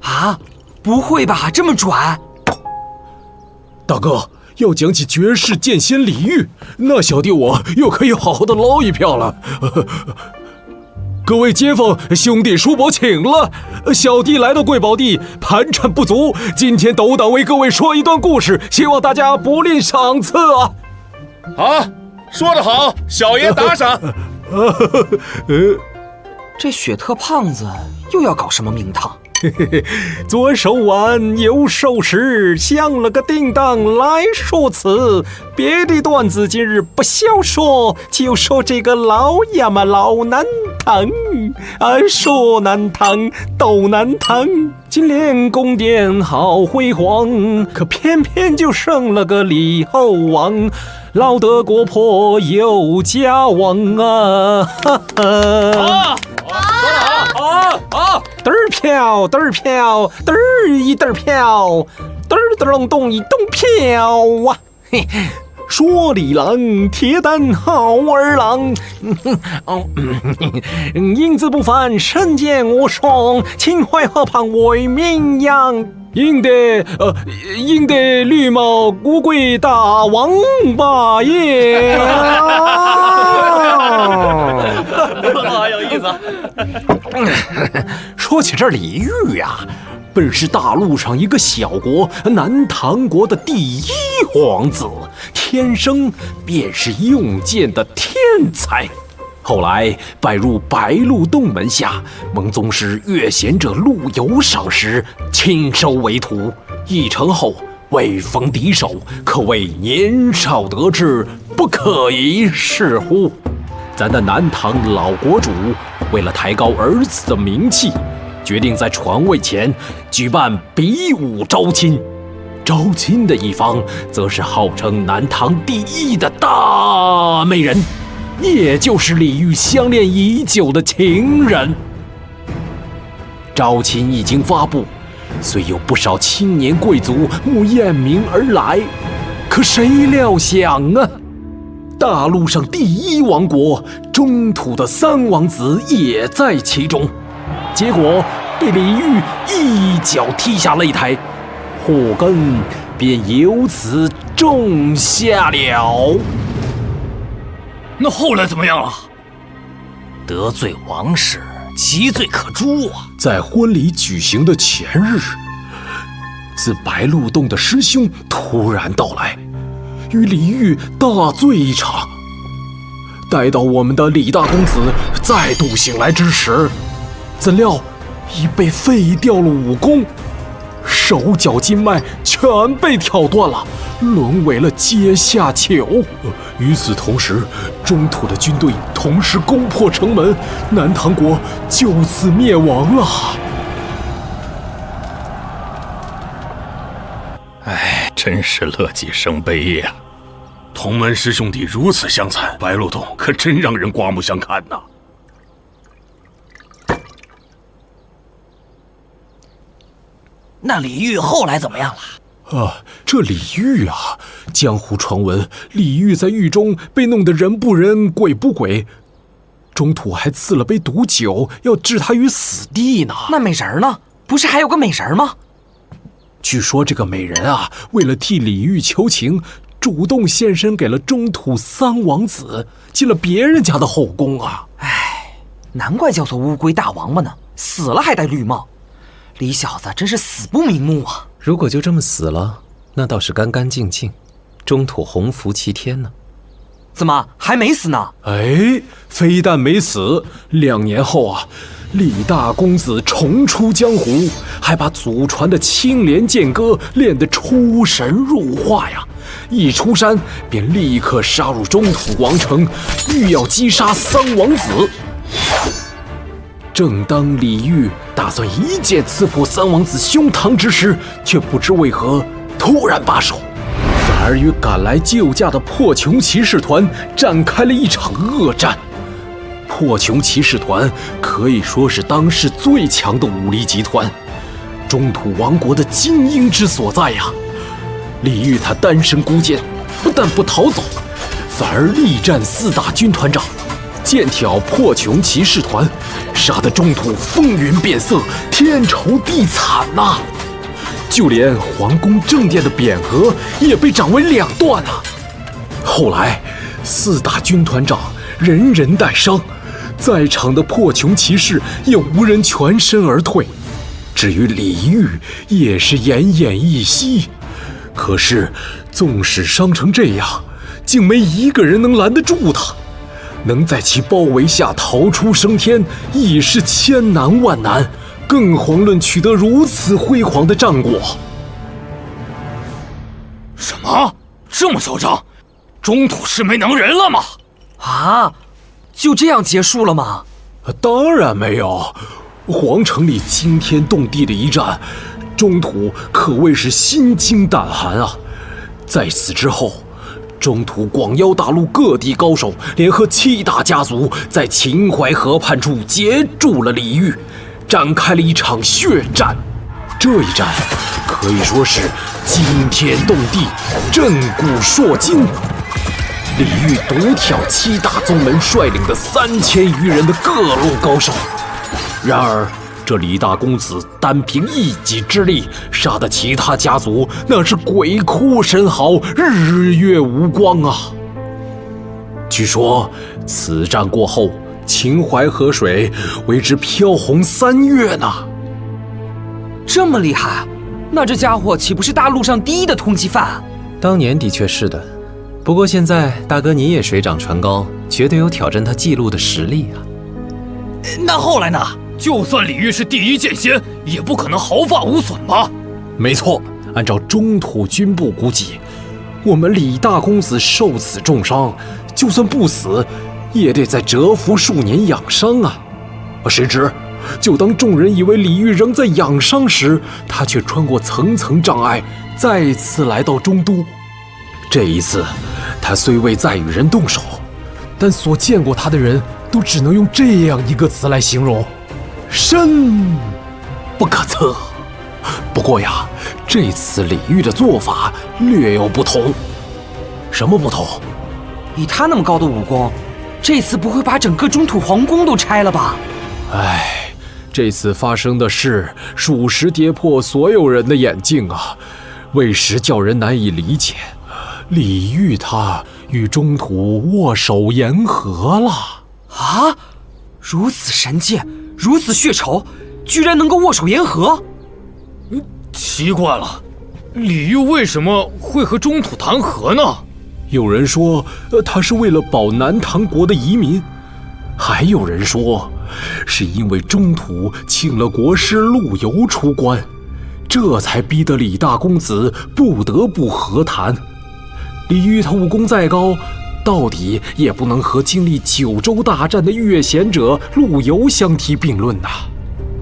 啊？不会吧，这么拽？大哥，要讲起绝世剑仙李煜，那小弟我又可以好好的捞一票了。各位街坊兄弟叔伯请了，小弟来到贵宝地，盘缠不足，今天斗胆为各位说一段故事，希望大家不吝赏赐啊。好，说得好，小爷打赏。这雪特胖子又要搞什么名堂？左手腕，右手食，像了个叮当来说辞。别的段子今日不消说，就说这个老爷们老难当说难当，斗难当。金莲宫殿好辉煌，可偏偏就生了个李后王。老德国破有家亡啊！哈哈。好，嘚儿飘，嘚儿飘，嘚儿一嘚儿飘，嘚儿嘚隆咚一咚飘啊！嘿，说李郎铁胆好儿郎，英姿不凡，身健我爽，秦淮河畔为名扬。赢得绿帽乌龟大王八爷。有意思。说起这李煜呀，本是大陆上一个小国南唐国的第1皇子，天生便是用剑的天才。后来拜入白鹿洞门下，蒙宗师越贤者陆游赏识，亲收为徒。一成后，未逢敌手，可谓年少得志，不可一世乎。咱的南唐老国主为了抬高儿子的名气，决定在传位前举办比武招亲。招亲的一方，则是号称南唐第一的大美人，也就是李煜相恋已久的情人。招亲一经发布，虽有不少青年贵族慕艳名而来，可谁料想啊，大陆上第一王国中土的三王子也在其中，结果被李煜一脚踢下擂台，祸根便由此种下了。那后来怎么样了？得罪王室，其罪可诛啊！在婚礼举行的前日，自白鹿洞的师兄突然到来，与李煜大醉一场。待到我们的李大公子再度醒来之时，怎料已被废掉了武功，手脚筋脉全被挑断了，沦为了阶下囚。与此同时，中土的军队同时攻破城门，南唐国就此灭亡了。哎，真是乐极生悲呀！同门师兄弟如此相残，白鹿洞可真让人刮目相看呐。那李煜后来怎么样了？这李煜啊，江湖传闻李煜在狱中被弄得人不人鬼不鬼，中土还赐了杯毒酒，要置他于死地呢。那美人呢？不是还有个美人吗？据说这个美人啊，为了替李煜求情，主动献身给了中土三王子，进了别人家的后宫啊。唉，难怪叫做乌龟大王八呢，死了还戴绿帽。李小子真是死不瞑目啊！如果就这么死了，那倒是干干净净，中土洪福齐天呢。怎么还没死呢？哎，非但没死，2年后啊，李大公子重出江湖，还把祖传的青莲剑歌练得出神入化呀！一出山便立刻杀入中土王城，欲要击杀三王子。正当李煜打算一剑刺破三王子胸膛之时，却不知为何突然罢手，反而与赶来救驾的破琼骑士团展开了一场恶战。破琼骑士团可以说是当世最强的武力集团，中土王国的精英之所在呀。李煜他单身孤剑，不但不逃走，反而力战4大军团长，剑挑破琼骑士团，杀得中土风云变色，天仇地惨呐！就连皇宫正殿的匾额也被斩为2段啊！后来4大军团长人人带伤，在场的破琼骑士也无人全身而退。至于李煜，也是奄奄一息。可是纵使伤成这样，竟没一个人能拦得住他。能在其包围下逃出升天，已是千难万难，更遑论取得如此辉煌的战果。什么？这么嚣张？中土是没能人了吗？啊，就这样结束了吗？当然没有，皇城里惊天动地的一战，中土可谓是心惊胆寒啊！在此之后，中土广邀大陆各地高手，联合7大家族，在秦淮河畔处截住了李煜，展开了一场血战。这一战可以说是惊天动地，震古烁今。李煜独挑7大宗门率领的3000余人的各路高手，然而这李大公子单凭一己之力，杀得其他家族那是鬼哭神嚎，日月无光啊！据说此战过后，秦淮河水为之飘红3月呢。这么厉害，那这家伙岂不是大陆上第一的通缉犯？当年的确是的，不过现在大哥你也水涨船高，绝对有挑战他记录的实力啊。那后来呢？就算李煜是第一剑仙，也不可能毫发无损吧？没错，按照中土军部估计，我们李大公子受此重伤，就算不死，也得再蛰伏数年养伤啊！谁知，就当众人以为李煜仍在养伤时，他却穿过层层障碍，再次来到中都。这一次，他虽未再与人动手，但所见过他的人都只能用这样一个词来形容：深不可测。不过呀，这次李煜的做法略有不同。什么不同？以他那么高的武功，这次不会把整个中土皇宫都拆了吧？唉，这次发生的事，属实跌破所有人的眼镜啊，为时叫人难以理解。李煜他与中土握手言和了啊！如此神剑，如此血仇，居然能够握手言和？奇怪了，李煜为什么会和中土谈和呢？有人说，他是为了保南唐国的遗民，还有人说，是因为中土请了国师陆游出关，这才逼得李大公子不得不和谈。李煜他武功再高，到底也不能和经历九州大战的越贤者陆游相提并论呐。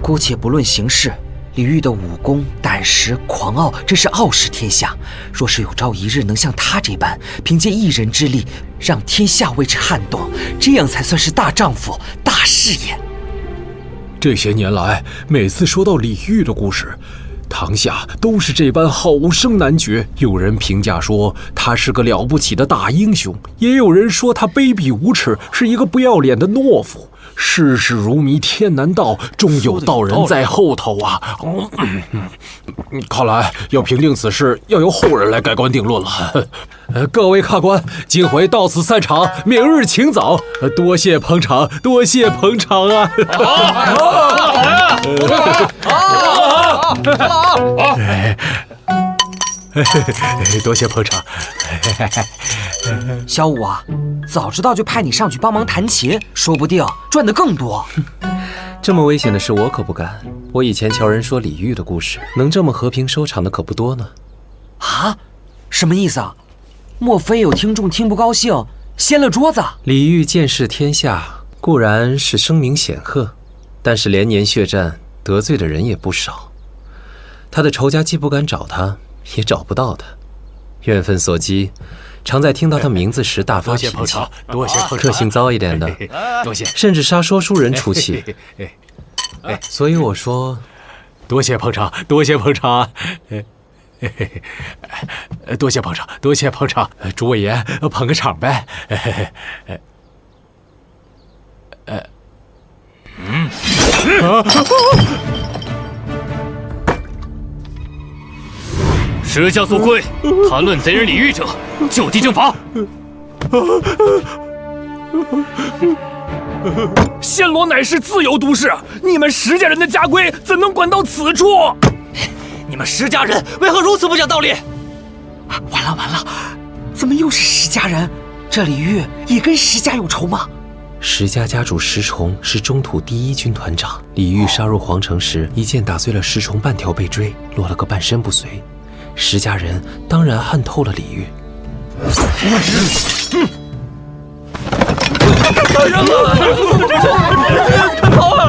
姑且不论形势，李煜的武功、胆识、狂傲，真是傲视天下。若是有朝一日能像他这般，凭借一人之力，让天下为之撼动，这样才算是大丈夫、大事业。这些年来，每次说到李煜的故事，堂下都是这般好声难绝。有人评价说他是个了不起的大英雄，也有人说他卑鄙无耻，是一个不要脸的懦夫。世事如迷，天难道，终有道人在后头啊！看来要评定此事，要由后人来盖棺定论了。各位客官，今回到此散场，明日请早。多谢捧场，多谢捧场啊！多谢捧场。小五啊，早知道就派你上去帮忙弹琴，说不定赚得更多。这么危险的事我可不敢。我以前瞧人说李煜的故事，能这么和平收场的可不多呢。啊？什么意思啊？莫非有听众听不高兴，掀了桌子？李煜见识天下，固然是声名显赫，但是连年血战，得罪的人也不少。他的仇家既不敢找他，也找不到他。怨愤所激，常在听到他名字时大发脾气，多谢捧场，个性糟一点的，多谢，甚至杀说书人出气。所以我说，多谢捧场，多谢捧场。多谢捧场，多谢捧场。诸位爷，捧个场呗。石下速归，谈论贼人李煜者，就地正法。暹罗乃是自由都市，你们石家人的家规怎能管到此处？你们石家人为何如此不讲道理？完了完了，怎么又是石家人？这李煜也跟石家有仇吗？石家家主石崇是中土第一军团长，李煜杀入皇城时，一剑打碎了石崇半条背椎，落了个半身不遂。石家人当然恨透了李煜。大人跑啊！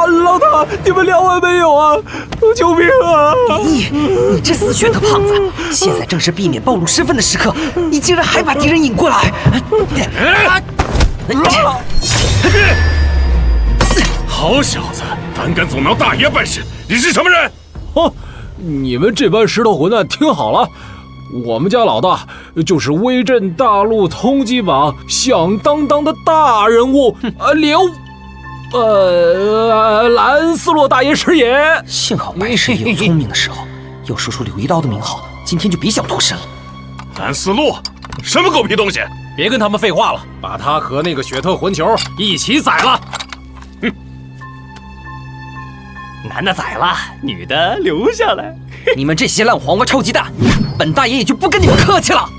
老大，你们两位没有啊？救命啊！你这死血的胖子，现在正是避免暴露身份的时刻，你竟然还把敌人引过来！好小子，胆敢阻挠大爷办事，你是什么人？你们这帮石头混蛋，听好了。我们家老大就是威震大陆通缉榜响当当的大人物刘蓝斯洛大爷是也。幸好白师爷有聪明的时候，要说出柳一刀的名号，今天就别想脱身了。蓝斯洛，什么狗屁东西！别跟他们废话了，把他和那个雪特混球一起宰了。哼，男的宰了，女的留下来。你们这些烂黄瓜臭鸡蛋，本大爷也就不跟你们客气了。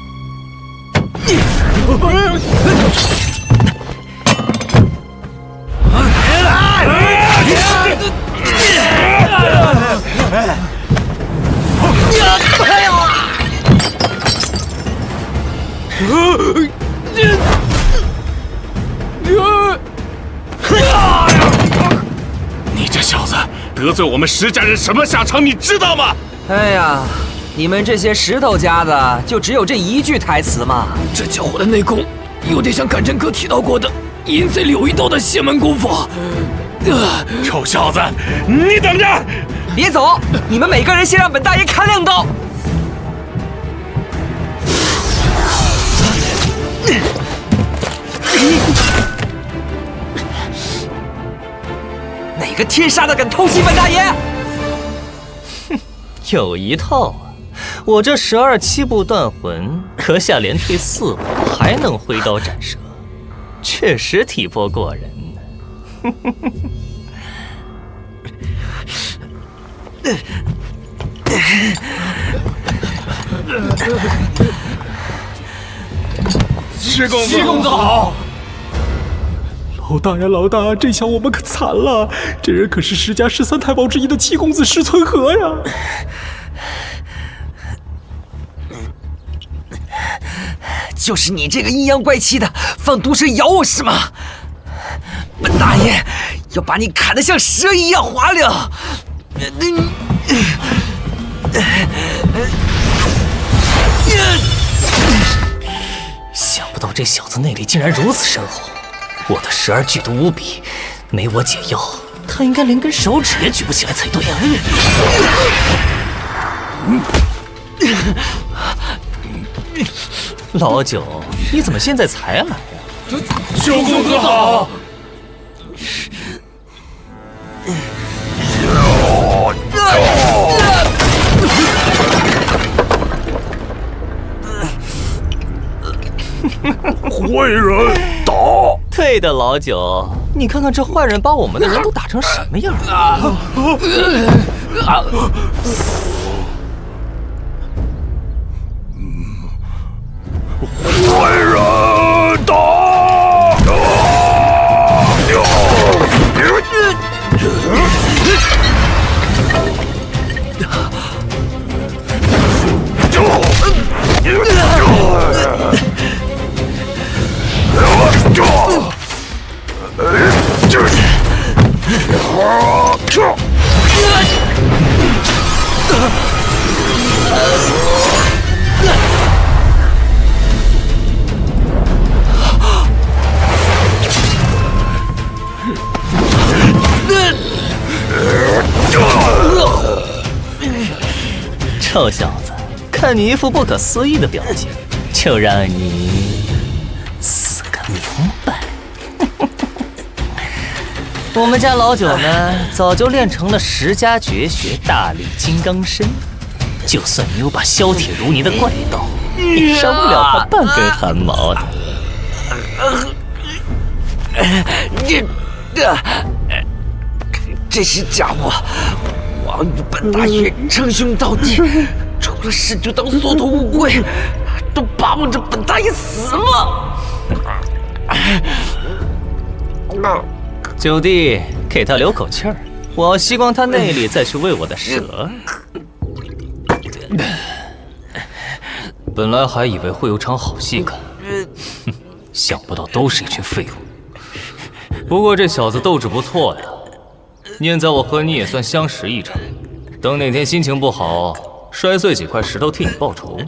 你这小子得罪我们石家人什么下场，你知道吗？哎呀，你们这些石头家的就只有这一句台词吗？这家伙的内功有点像赶针哥提到过的淫贼柳一刀的邪门功夫。臭小子，你等着！别走，你们每个人先让本大爷砍2刀。哪个天杀的敢偷袭本大爷？哼，有一套啊！我这12七步断魂，阁下连退4步还能挥刀斩蛇，确实体魄过人呢。七公子好。老大呀，老大，这下我们可惨了！这人可是石家13太保之一的七公子石存和呀！就是你这个阴阳怪气的，放毒蛇咬我是吗？本大爷要把你砍得像蛇一样滑溜！想不到这小子内力竟然如此深厚，我的12剧毒无比，没我解药，他应该连根手指也举不起来才对啊！老九，你怎么现在才来呀？九公子好。坏人打！对的，老九，你看看这坏人把我们的人都打成什么样了！坏人打！臭小子，看你一副不可思议的表情，就让你死个明白。我们家老九呢，早就练成了10家绝学大力金刚身，就算你有把削铁如泥的怪刀，也伤不了他半根汗毛的。这些家伙枉与本大爷称兄道弟，除了事就当缩头乌龟，都巴望着本大爷死吗？九弟，给他留口气儿，我要吸光他内力，再去喂我的蛇。本来还以为会有场好戏看，想不到都是一群废物。不过这小子斗志不错呀，念在我和你也算相识一场，等哪天心情不好，摔碎几块石头替你报仇。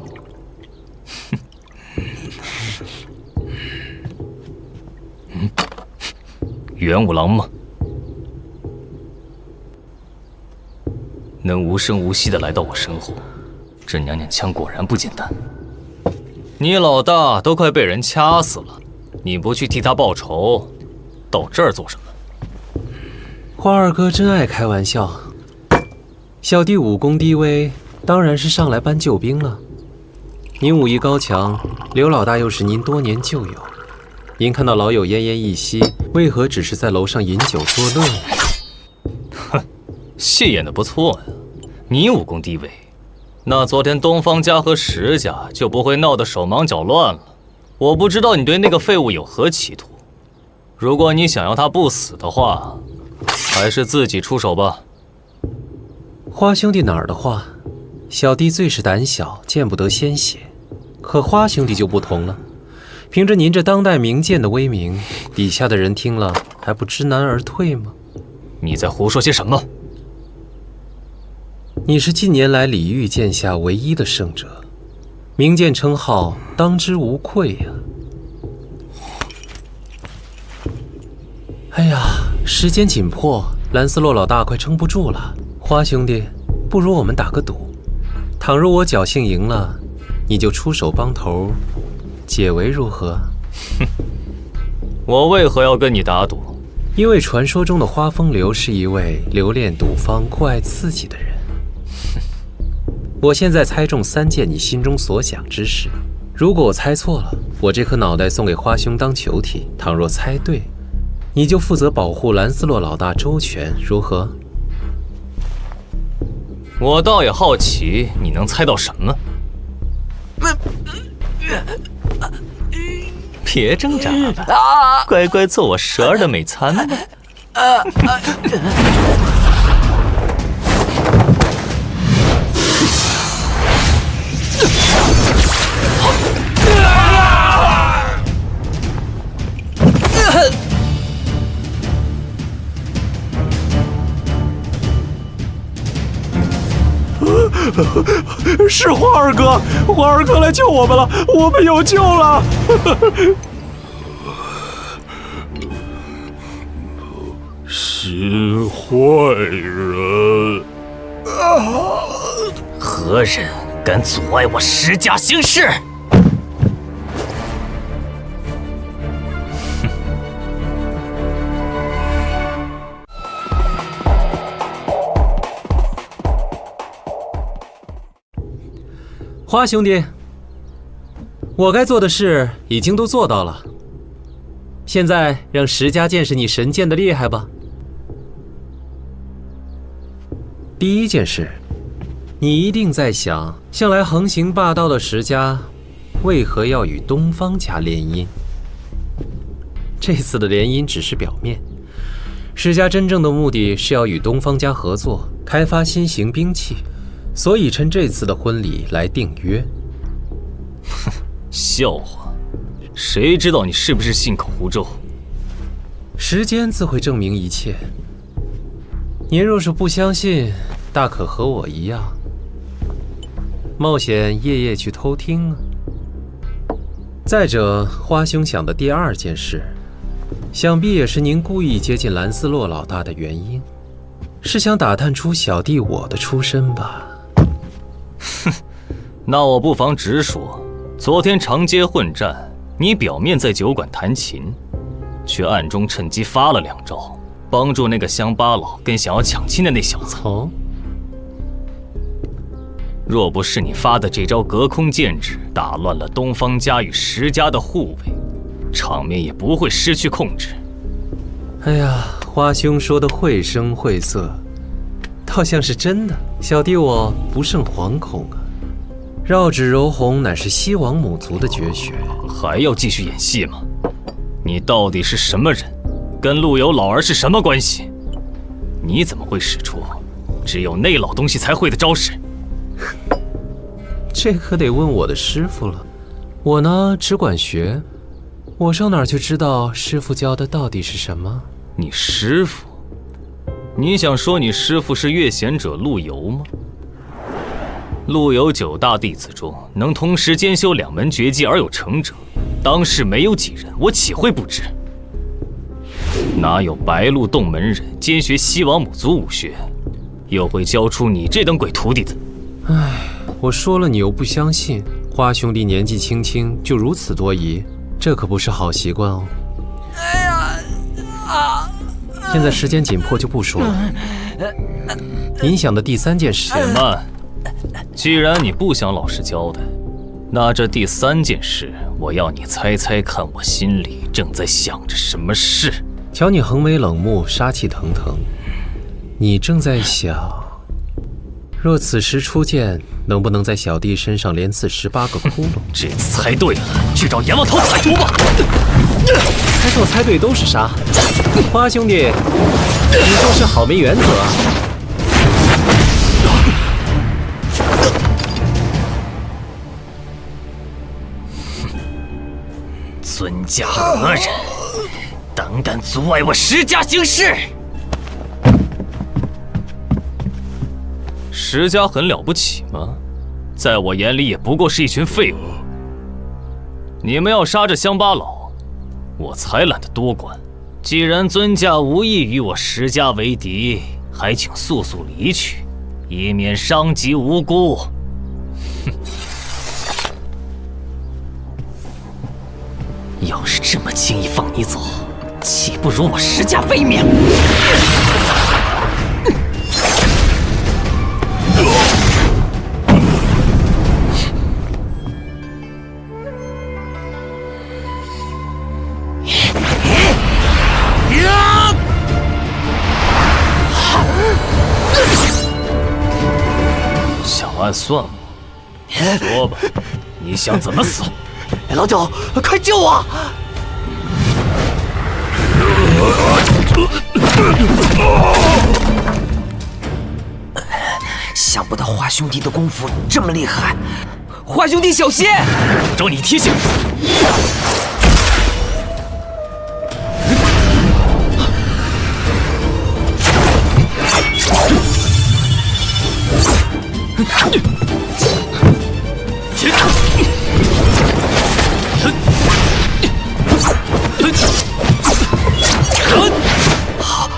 元武郎吗？能无声无息地来到我身后，这娘娘腔果然不简单。你老大都快被人掐死了，你不去替他报仇，到这儿做什么？花二哥真爱开玩笑。小弟武功低微，当然是上来搬救兵了。您武艺高强，刘老大又是您多年旧友，您看到老友奄奄一息，为何只是在楼上饮酒作乐呢？哼，戏演得不错呀。你武功低微，那昨天东方家和石家就不会闹得手忙脚乱了。我不知道你对那个废物有何企图，如果你想要他不死的话，还是自己出手吧。花兄弟哪儿的话，小弟最是胆小，见不得鲜血。可花兄弟就不同了，凭着您这当代名剑的威名，底下的人听了还不知难而退吗？你在胡说些什么？你是近年来李煜剑下唯一的胜者，名剑称号当之无愧呀。哎呀，时间紧迫，兰斯洛老大快撑不住了。花兄弟，不如我们打个赌，倘若我侥幸赢了，你就出手帮头，解围如何？哼，我为何要跟你打赌？因为传说中的花风流是一位留恋赌方、酷爱刺激的人。我现在猜中3件你心中所想之事，如果我猜错了，我这颗脑袋送给花兄当球体；倘若猜对，你就负责保护兰斯洛老大周全，如何？我倒也好奇，你能猜到什么？别挣扎了，乖乖做我蛇儿的美餐吧。是花二哥，花二哥来救我们了，我们有救了！是坏人！何人敢阻碍我石家行事？花兄弟，我该做的事已经都做到了，现在让石家见识你神剑的厉害吧。第一件事，你一定在想，向来横行霸道的石家，为何要与东方家联姻？这次的联姻只是表面，石家真正的目的是要与东方家合作，开发新型兵器。所以趁这次的婚礼来订约。哼，笑话！谁知道你是不是信口胡诌？时间自会证明一切。您若是不相信，大可和我一样，冒险夜夜去偷听啊。再者，花兄想的第2件事，想必也是您故意接近兰斯洛老大的原因，是想打探出小弟我的出身吧？哼，那我不妨直说，昨天长街混战，你表面在酒馆弹琴，却暗中趁机发了2招，帮助那个乡巴佬跟想要抢亲的那小子。哦，若不是你发的这招隔空剑指打乱了东方家与石家的护卫，场面也不会失去控制。哎呀，花兄说的绘声绘色，倒像是真的。小弟我不胜惶恐啊！绕指柔红乃是西王母族的绝学，还要继续演戏吗？你到底是什么人？跟陆游老儿是什么关系？你怎么会使出只有那老东西才会的招式？这可得问我的师傅了。我呢，只管学，我上哪儿去知道师傅教的到底是什么？你师傅？你想说你师父是越贤者陆游吗？陆游9大弟子中，能同时兼修2门绝技而有成者，当世没有几人，我岂会不知？哪有白鹿洞门人兼学西王母族武学，又会教出你这等鬼徒弟的？唉，我说了你又不相信。花兄弟年纪轻轻就如此多疑，这可不是好习惯哦。哎呀，现在时间紧迫，就不说了。您想的第3件事，且慢。既然你不想老实交代，那这第3件事，我要你猜猜看，我心里正在想着什么事。瞧你横眉冷目，杀气腾腾，你正在想，若此时出剑，能不能在小弟身上连刺18个窟窿？这次猜对了，去找阎王头彩图吧。还是我猜对都是杀。花兄弟，你做事好没原则啊！尊家何人？胆敢阻碍我石家行事！石家很了不起吗？在我眼里也不过是一群废物。你们要杀这乡巴佬，我才懒得多管。既然尊驾无意与我石家为敌，还请速速离去，以免伤及无辜。哼！要是这么轻易放你走，岂不辱我石家威名？想暗算我？说吧，你想怎么死？老九，快救我！想不到花兄弟的功夫这么厉害，花兄弟小心！找你提醒。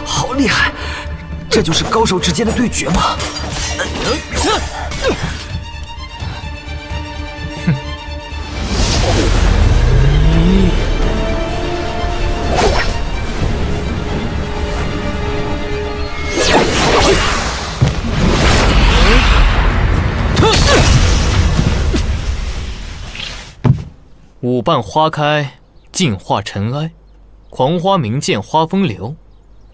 好厉害！这就是高手之间的对决吗？舞伴花开，尽化尘埃，狂花明剑花风流，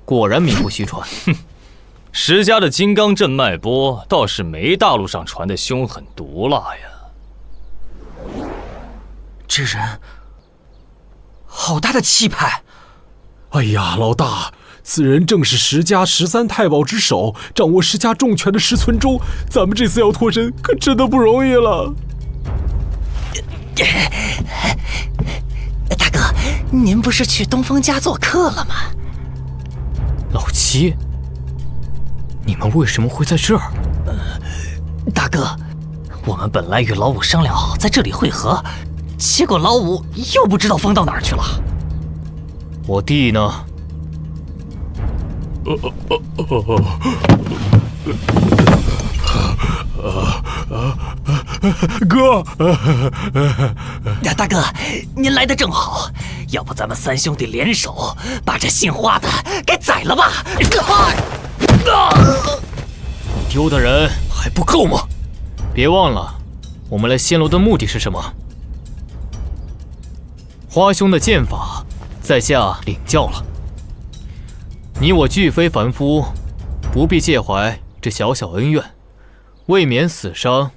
果然名不虚传。哼，石家的金刚镇脉波倒是没大陆上传的凶狠毒辣呀。这人好大的气派！哎呀，老大，此人正是石家13太保之首，掌握石家重权的石存周。咱们这次要脱身，可真的不容易了。大哥，您不是去东风家做客了吗？老七，你们为什么会在这儿？大哥，我们本来与老五商量好在这里会合，结果老五又不知道疯到哪儿去了。我弟呢？哥，大哥，您来的正好，要不咱们3兄弟联手把这姓花的给宰了吧？丢的人还不够吗？别忘了，我们来仙罗的目的是什么？花兄的剑法，在下领教了。你我俱非凡夫，不必介怀这小小恩怨，为免死伤，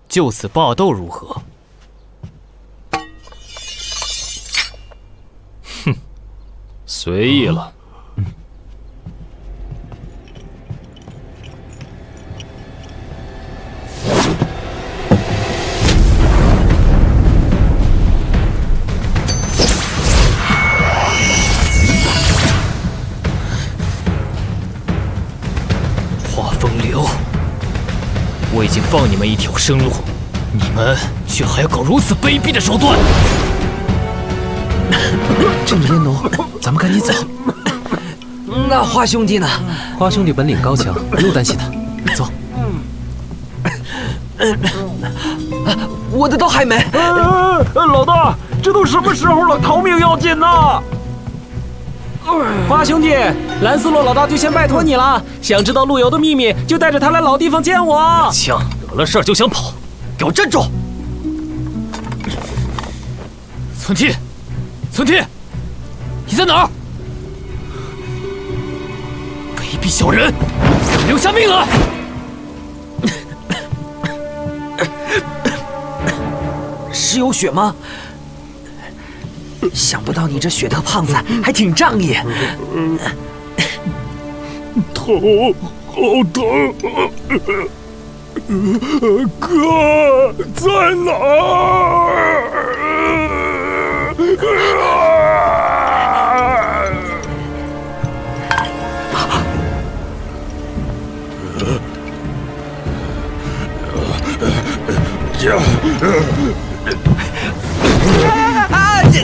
就此罢斗如何？哼，随意了。花风流，我已经放你们一条生路，你们却还要搞如此卑鄙的手段！这么烟浓，咱们赶紧走。那花兄弟呢？花兄弟本领高强，不用担心他。走。我的刀还没。老大，这都什么时候了，逃命要紧呐！花兄弟，兰斯洛老大就先拜托你了。想知道陆游的秘密，就带着他来老地方见我。枪，惹了事儿就想跑，给我站住！存天，存天，你在哪儿？卑鄙小人，给我留下命来！是有血吗？想不到你这血特胖子还挺仗义。头好疼，哥在哪儿？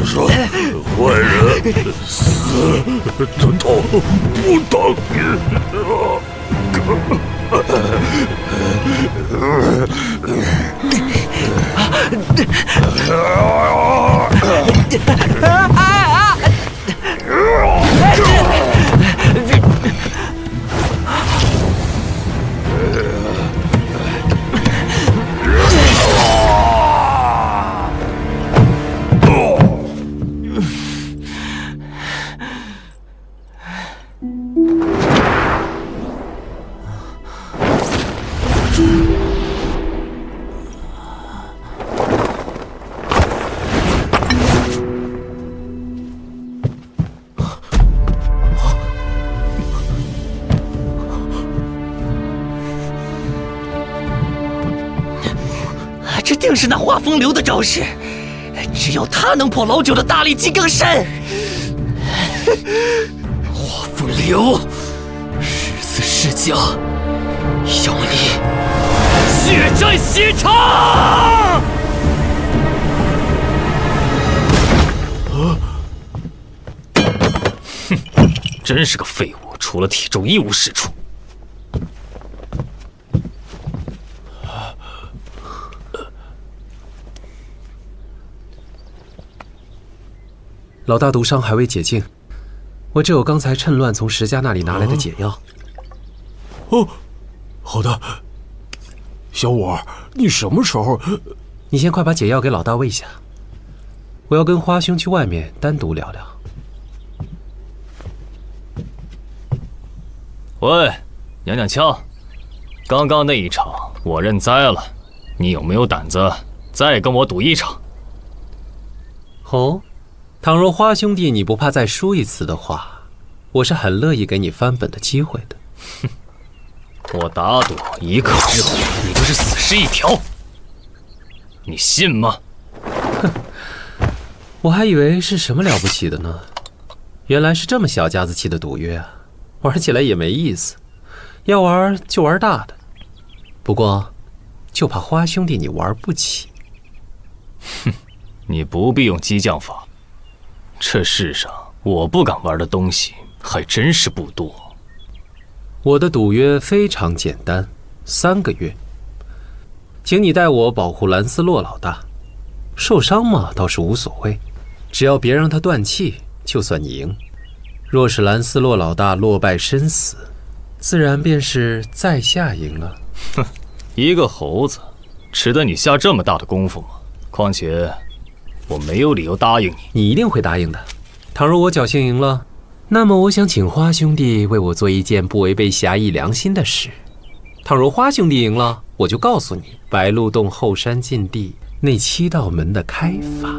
说坏人死，疼痛不等于。这定是那画风流的招式，只有他能破老九的大力金刚身。画风流，誓死誓将要你血债血偿！哼，真是个废物，除了体重一无是处。老大毒伤还未解禁，我只有刚才趁乱从石家那里拿来的解药。哦，好的。小五，你什么时候？你先快把解药给老大喂下，我要跟花兄去外面单独聊聊。喂，娘娘腔，刚刚那一场我认栽了，你有没有胆子再跟我赌一场？哦。倘若花兄弟你不怕再输一次的话，我是很乐意给你翻本的机会的。哼，我打赌1刻之后你就是死尸一条，你信吗？哼，我还以为是什么了不起的呢，原来是这么小家子气的赌约啊，玩起来也没意思。要玩就玩大的，不过就怕花兄弟你玩不起。哼，你不必用激将法。这世上我不敢玩的东西还真是不多。我的赌约非常简单，3个月，请你代我保护兰斯洛老大。受伤嘛倒是无所谓，只要别让他断气，就算你赢。若是兰斯洛老大落败身死，自然便是在下赢了。哼，一个猴子，值得你下这么大的功夫吗？况且我没有理由答应你。你一定会答应的。倘若我侥幸赢了，那么我想请花兄弟为我做一件不违背侠义良心的事。倘若花兄弟赢了，我就告诉你白鹿洞后山禁地那7道门的开法。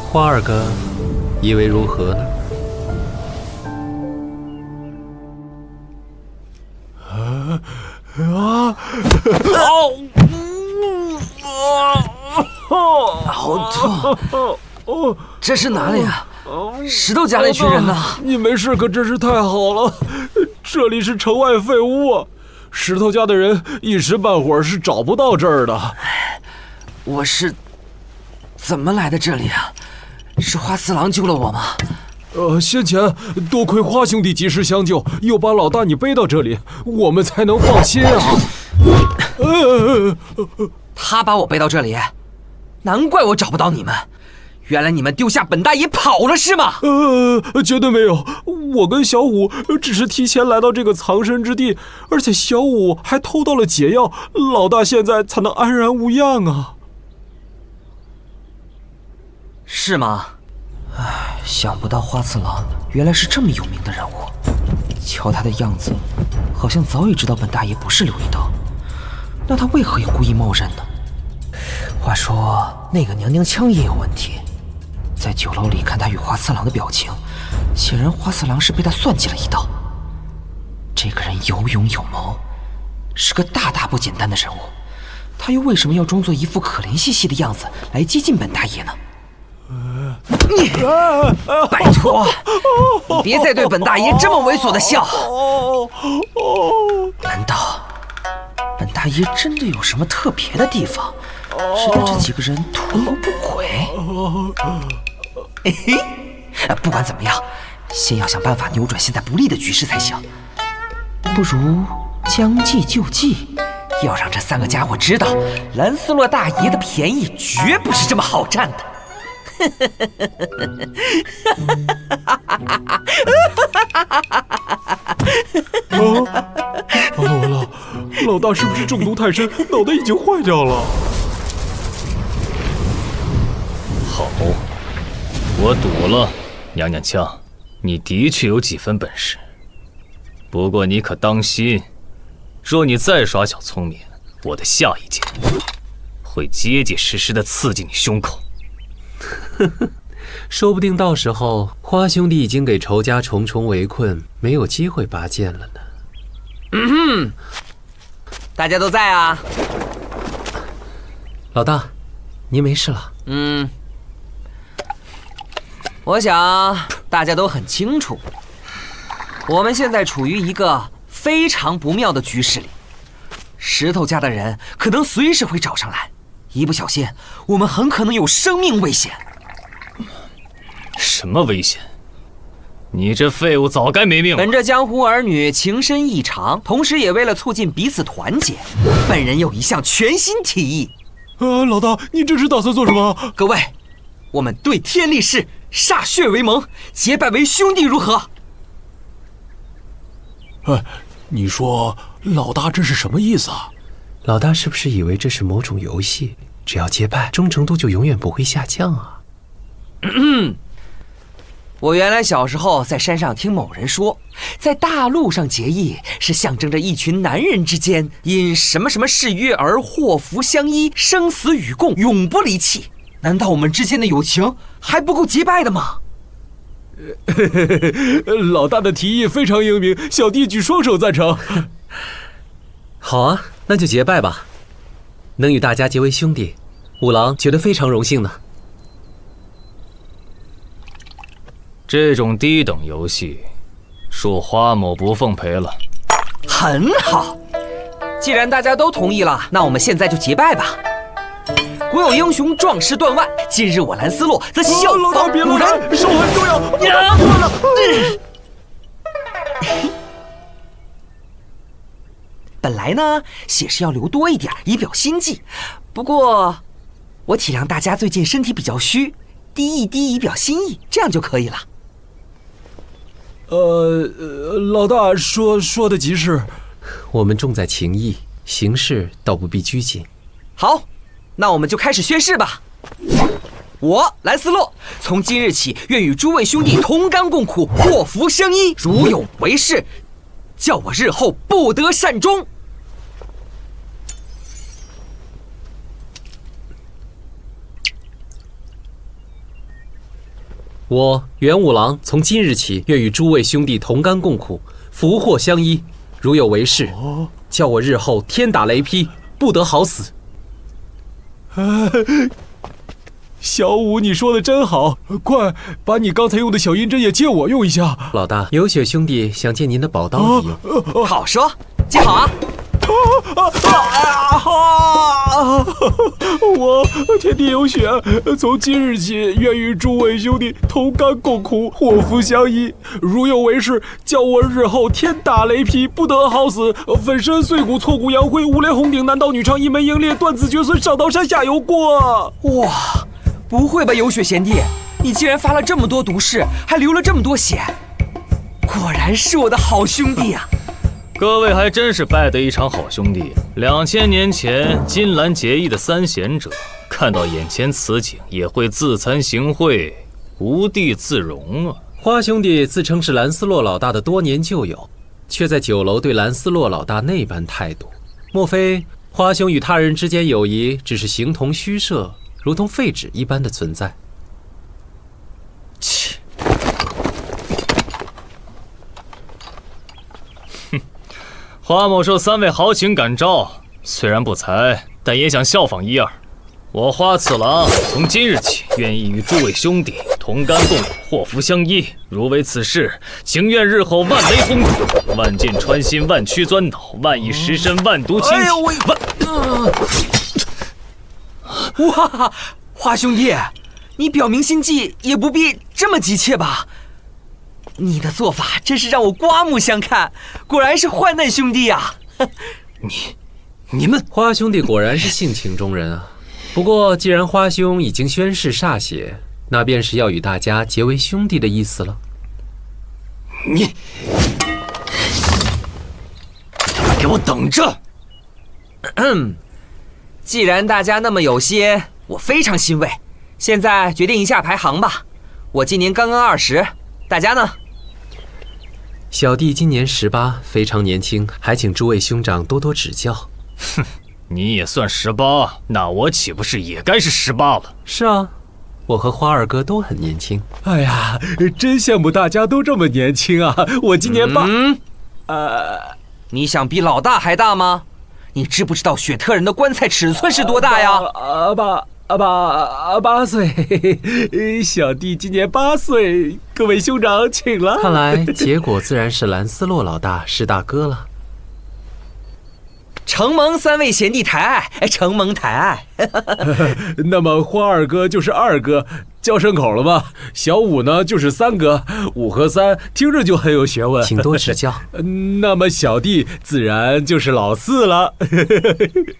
花二哥，以为如何呢？好痛！这是哪里啊？石头家那群人呢？你没事可真是太好了。这里是城外废屋啊，石头家的人一时半会儿是找不到这儿的。我是怎么来的这里啊？是花四郎救了我吗？先前多亏花兄弟及时相救，又把老大你背到这里，我们才能放心啊。他把我背到这里，难怪我找不到你们。原来你们丢下本大爷跑了是吗？绝对没有，我跟小五只是提前来到这个藏身之地，而且小五还偷到了解药，老大现在才能安然无恙啊。是吗？想不到花次郎原来是这么有名的人物。瞧他的样子，好像早已知道本大爷不是刘一刀，那他为何要故意冒认呢？话说那个娘娘腔也有问题，在酒楼里看他与花次郎的表情，显然花次郎是被他算计了一道。这个人有勇有谋，是个大不简单的人物，他又为什么要装作一副可怜兮兮的样子来接近本大爷呢？拜托，你别再对本大爷这么猥琐的笑。难道本大爷真的有什么特别的地方，使得这几个人图谋不轨？不管怎么样，先要想办法扭转现在不利的局势才行。不如将计就计，要让这3个家伙知道，兰斯洛大爷的便宜绝不是这么好占的。完了，老大是不是中毒太深，脑袋已经坏掉了？好，我赌了，娘娘腔，你的确有几分本事。不过你可当心，若你再耍小聪明，我的下一剑会结结实实地刺进你胸口。说不定到时候花兄弟已经给仇家重重围困，没有机会拔剑了呢。大家都在啊。老大，您没事了？我想大家都很清楚，我们现在处于一个非常不妙的局势里，石头家的人可能随时会找上来，一不小心我们很可能有生命危险。什么危险？你这废物早该没命了。本着江湖儿女情深意长，同时也为了促进彼此团结，本人有一项全新提议。老大，你这是打算做什么？各位，我们对天立誓，歃血为盟，结拜为兄弟，如何？你说老大这是什么意思啊？老大是不是以为这是某种游戏？只要结拜，忠诚度就永远不会下降啊？我原来小时候在山上听某人说，在大陆上结义是象征着一群男人之间因什么什么誓约而祸福相依，生死与共，永不离弃。难道我们之间的友情还不够结拜的吗？老大的提议非常英明，小弟举双手赞成。好啊，那就结拜吧。能与大家结为兄弟，五郎觉得非常荣幸呢。这种低等游戏，恕花某不奉陪了。很好，既然大家都同意了，那我们现在就结拜吧。古有英雄壮士断腕，今日我兰斯洛则效仿古人，手很重要。本来呢，血是要留多一点，以表心迹。不过，我体谅大家最近身体比较虚，滴一滴以表心意，这样就可以了。老大说的极是，我们重在情义，行事倒不必拘谨。好，那我们就开始宣誓吧。我兰斯洛从今日起愿与诸位兄弟同甘共苦，祸福相依，如有违誓，叫我日后不得善终。我袁五郎从今日起愿与诸位兄弟同甘共苦，福祸相依，如有违誓，叫我日后天打雷劈，不得好死。小五，你说的真好，快把你刚才用的小阴针也借我用一下。老大，有雪兄弟想借您的宝刀一用。好说，借好啊。我天地有血，从今日起愿与诸位兄弟同甘共苦，祸福相依。如有为事，叫我日后天打雷劈，不得好死，粉身碎骨，挫骨扬灰，五雷轰顶，男盗女娼，一门英烈，断子绝孙，上刀山下油锅。哇，不会吧，有血贤弟，你竟然发了这么多毒誓，还流了这么多血，果然是我的好兄弟啊！各位还真是拜得一场好兄弟。2000年前金兰结义的三贤者，看到眼前此景，也会自惭形秽，无地自容啊。花兄弟自称是兰斯洛老大的多年旧友，却在酒楼对兰斯洛老大那般态度。莫非花兄与他人之间友谊只是形同虚设，如同废纸一般的存在？切！花某受3位豪情感召，虽然不才，但也想效仿一二。我花次郎从今日起，愿意与诸位兄弟同甘共苦，祸福相依。如为此事，情愿日后万雷轰顶，万箭穿心，万曲钻脑，万蚁蚀身，万毒侵体。哇，花兄弟，你表明心迹也不必这么急切吧？你的做法真是让我刮目相看，果然是患难兄弟啊！你们花兄弟果然是性情中人啊。不过既然花兄已经宣誓歃血，那便是要与大家结为兄弟的意思了。你给我等着！既然大家那么有心，我非常欣慰。现在决定一下排行吧。我今年刚刚20，大家呢？小弟今年18，非常年轻，还请诸位兄长多多指教。哼，你也算18，那我岂不是也该是18了？是啊，我和花二哥都很年轻。哎呀，真羡慕大家都这么年轻啊！我今年8，你想比老大还大吗？你知不知道雪特人的棺材尺寸是多大呀？8岁，小弟今年8岁，各位兄长请了。看来结果自然是兰斯洛老大是大哥了。承蒙3位贤弟抬爱，承蒙抬爱。那么花二哥就是2哥，叫顺口了吗？小五呢就是3哥，5和3听着就很有学问，请多指教。那么小弟自然就是老4了。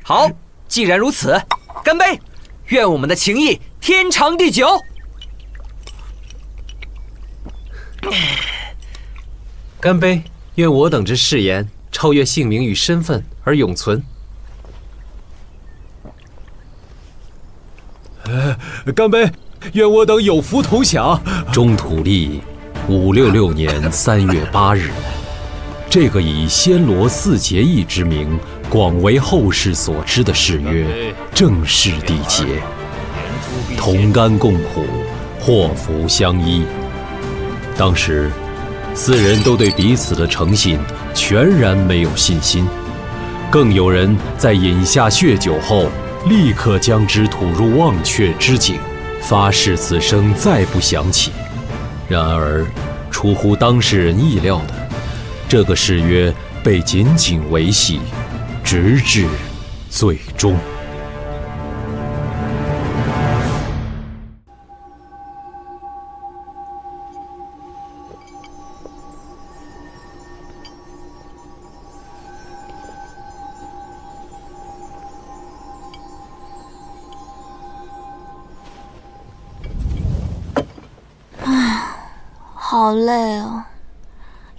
好，既然如此，干杯！愿我们的情谊天长地久。干杯！愿我等之誓言超越姓名与身份而永存。干杯！愿我等有福同享。中土历566年3月8日，这个以暹罗4结义之名广为后世所知的誓约正式缔结，同甘共苦，祸福相依。当时4人都对彼此的诚信全然没有信心，更有人在饮下血酒后，立刻将之吐入忘却之井，发誓此生再不想起。然而，出乎当事人意料的，这个誓约被紧紧维系，直至最终。好累啊！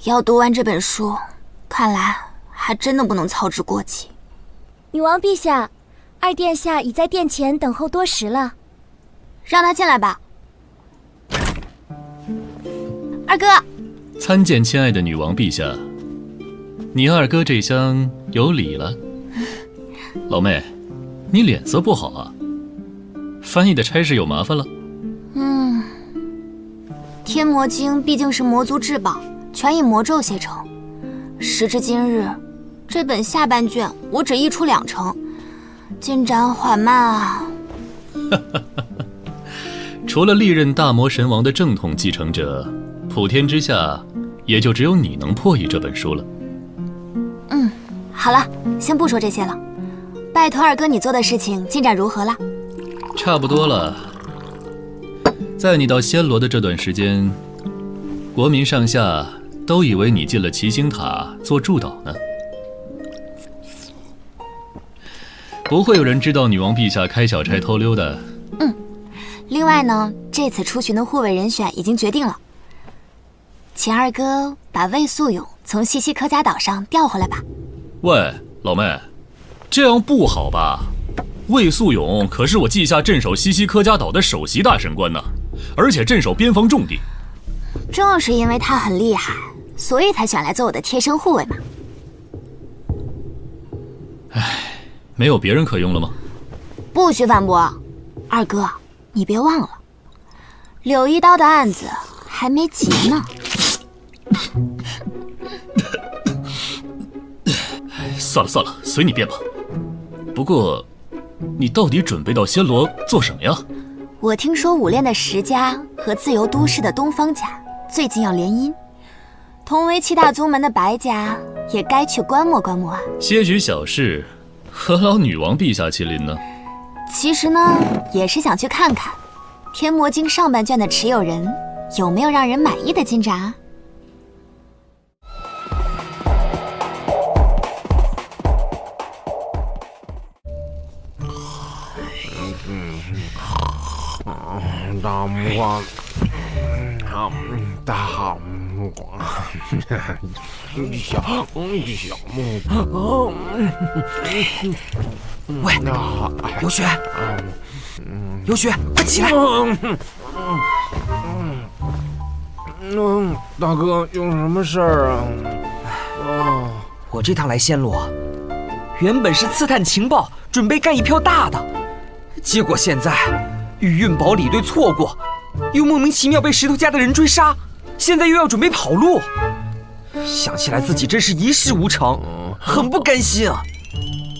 要读完这本书，看来还真的不能操之过急。女王陛下，二殿下已在殿前等候多时了，让他进来吧。二哥，参见亲爱的女王陛下，你二哥这厢有礼了。老妹，你脸色不好啊？翻译的差事有麻烦了？天魔经毕竟是魔族至宝，全以魔咒写成。时至今日，这本下半卷我只译出2成，进展缓慢啊。除了历任大魔神王的正统继承者，普天之下也就只有你能破译这本书了。好了，先不说这些了。拜托二哥你做的事情进展如何了？差不多了。在你到暹罗的这段时间，国民上下都以为你进了七星塔做助导呢。不会有人知道女王陛下开小差偷溜的。另外呢，这次出巡的护卫人选已经决定了，请二哥把魏素永从西西科加岛上调回来吧。喂，老妹，这样不好吧？魏素永可是我稷下镇守西西科加岛的首席大神官呢，而且镇守边防重地。正是因为他很厉害，所以才选来做我的贴身护卫嘛。没有别人可用了吗？不许反驳，二哥，你别忘了，柳一刀的案子还没结呢。算了算了，随你便吧。不过，你到底准备到暹罗做什么呀？我听说武炼的石家和自由都市的东方家最近要联姻，同为七大宗门的白家也该去观摩观摩啊。些许小事，何劳女王陛下亲临呢？其实呢，也是想去看看《天魔经》上半卷的持有人有没有让人满意的进展啊。大木瓜，大木瓜，小木瓜。喂，有雪，有雪，快起来！大哥，有什么事儿啊？我这趟来暹罗，原本是刺探情报，准备干一票大的，结果现在玉运堡李队错过，又莫名其妙被石头家的人追杀，现在又要准备跑路，想起来自己真是一事无成，很不甘心啊！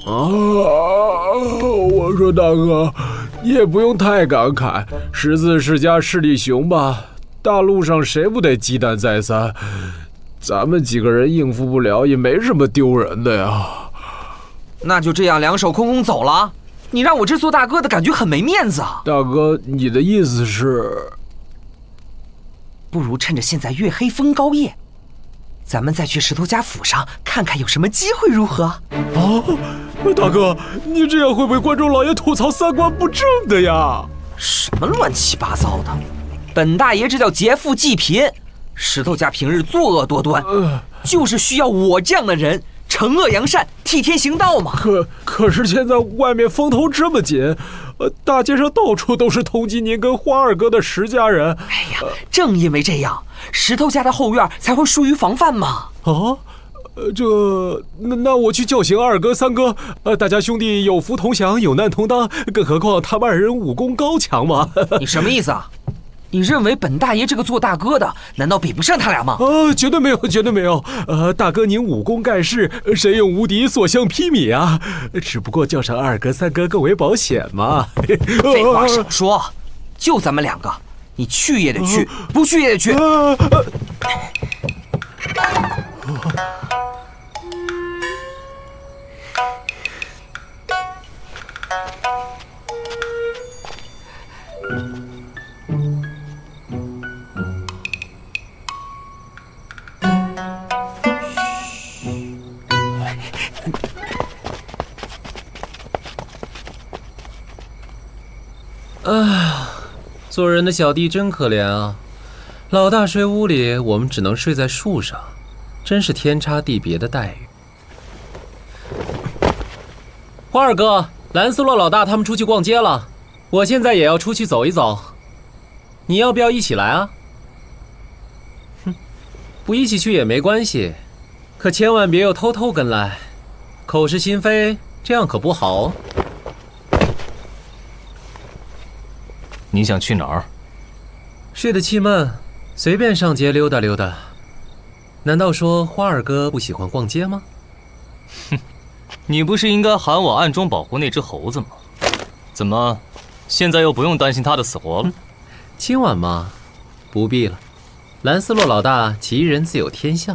我说大哥，你也不用太感慨，十字世家势力雄吧，大陆上谁不得忌惮再三？咱们几个人应付不了，也没什么丢人的呀。那就这样两手空空走了？你让我这做大哥的感觉很没面子啊！大哥，你的意思是？不如趁着现在月黑风高夜，咱们再去石头家府上看看有什么机会，如何？大哥，你这样会被观众老爷吐槽三观不正的呀？什么乱七八糟的！本大爷这叫劫富济贫，石头家平日作恶多端，就是需要我这样的人惩恶扬善，替天行道嘛。可是现在外面风头这么紧，大街上到处都是通缉您跟花二哥的石家人。哎呀，正因为这样，石头家的后院才会疏于防范嘛。那我去叫醒二哥三哥，大家兄弟有福同享，有难同当，更何况他们二人武功高强嘛。你什么意思啊？你认为本大爷这个做大哥的，难道比不上他俩吗？绝对没有，绝对没有。大哥您武功盖世，神勇无敌，所向披靡啊！只不过叫上二哥三哥更为保险嘛。废话少说，就咱们两个，你去也得去，不去也得去。做人的小弟真可怜啊！老大睡屋里，我们只能睡在树上，真是天差地别的待遇。花二哥，兰斯洛老大他们出去逛街了，我现在也要出去走一走，你要不要一起来啊？不一起去也没关系，可千万别又偷偷跟来，口是心非，这样可不好哦。你想去哪儿？睡得气闷，随便上街溜达溜达。难道说花二哥不喜欢逛街吗？哼，你不是应该喊我暗中保护那只猴子吗？怎么，现在又不用担心他的死活了？今晚嘛，不必了。兰斯洛老大吉人自有天相。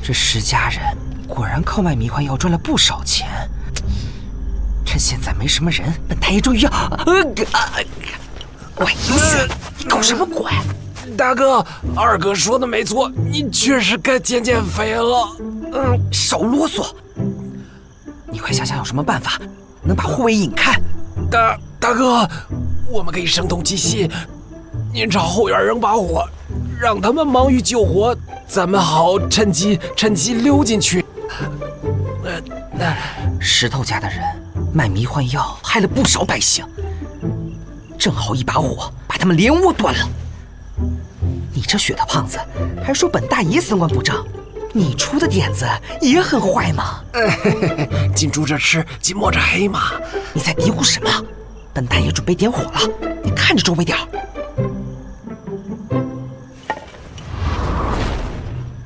这石家人果然靠卖迷幻药赚了不少钱。趁现在没什么人，本太爷终于要……喂，有血！你搞什么鬼？大哥，二哥说的没错，你确实该减减肥了。少啰嗦！你快想想有什么办法能把护卫引开。大哥，我们可以声东击西，您朝后院扔把火，让他们忙于救火，咱们好趁机溜进去。石头家的人卖迷幻药，害了不少百姓，正好一把火把他们连窝端了。你这血的胖子还说本大爷三观不正，你出的点子也很坏嘛。近朱者赤，近墨者黑嘛。你在嘀咕什么？本大爷准备点火了，你看着周围点。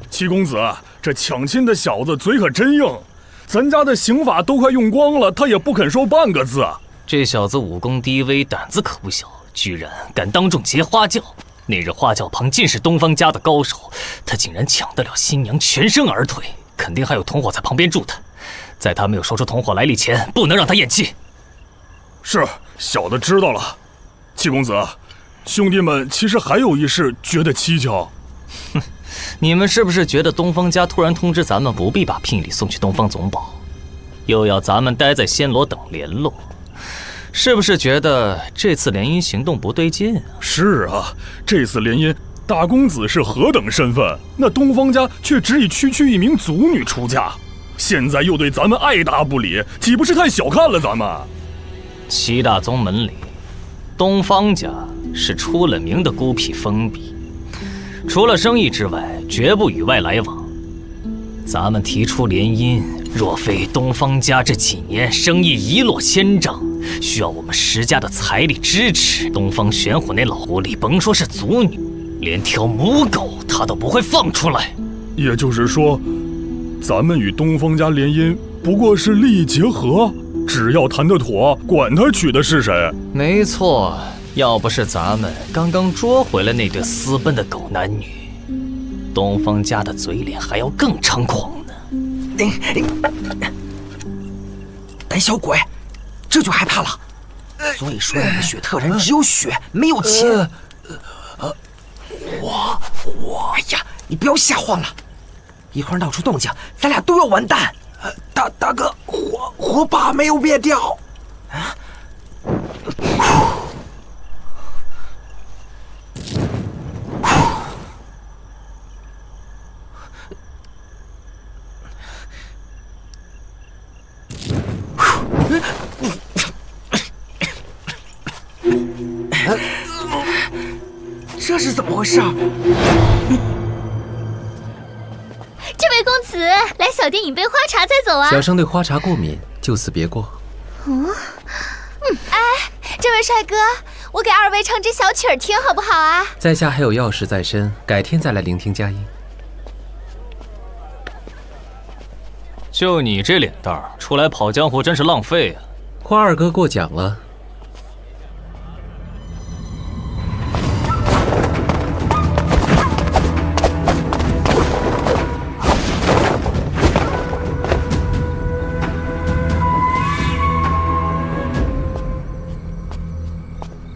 七公子，这抢亲的小子嘴可真硬，咱家的刑法都快用光了，他也不肯说半个字。这小子武功低微，胆子可不小，居然敢当众劫花轿。那日花轿旁尽是东方家的高手，他竟然抢得了新娘，全身而退，肯定还有同伙在旁边助他。在他没有说出同伙来历前，不能让他咽气。是，小的知道了。七公子，兄弟们其实还有一事觉得蹊跷。哼，你们是不是觉得东方家突然通知咱们不必把聘礼送去东方总堡，又要咱们待在暹罗等联络？是不是觉得这次联姻行动不对劲啊？是啊，这次联姻，大公子是何等身份，那东方家却只以区一名族女出嫁，现在又对咱们爱答不理，岂不是太小看了咱们？七大宗门里，东方家是出了名的孤僻封闭，除了生意之外，绝不与外来往。咱们提出联姻，若非东方家这几年生意一落千丈，需要我们石家的财力支持，东方玄虎那老狐狸，甭说是族女，连条母狗他都不会放出来。也就是说，咱们与东方家联姻不过是利益结合，只要谈得妥，管他娶的是谁。没错，要不是咱们刚刚捉回了那对私奔的狗男女，东方家的嘴脸还要更猖狂呢。胆小鬼，这就害怕了。所以说你们雪特人只有血没有钱。哎呀，你不要瞎晃了，一会儿闹出动静，咱俩都要完蛋。大哥，火把没有灭掉。这是怎么回事？这位公子，来小店饮杯花茶再走啊！小生对花茶过敏，就此别过。哎，这位帅哥，我给二位唱支小曲儿听好不好啊？在下还有要事在身，改天再来聆听佳音。就你这脸蛋儿，出来跑江湖真是浪费啊！花二哥过奖了。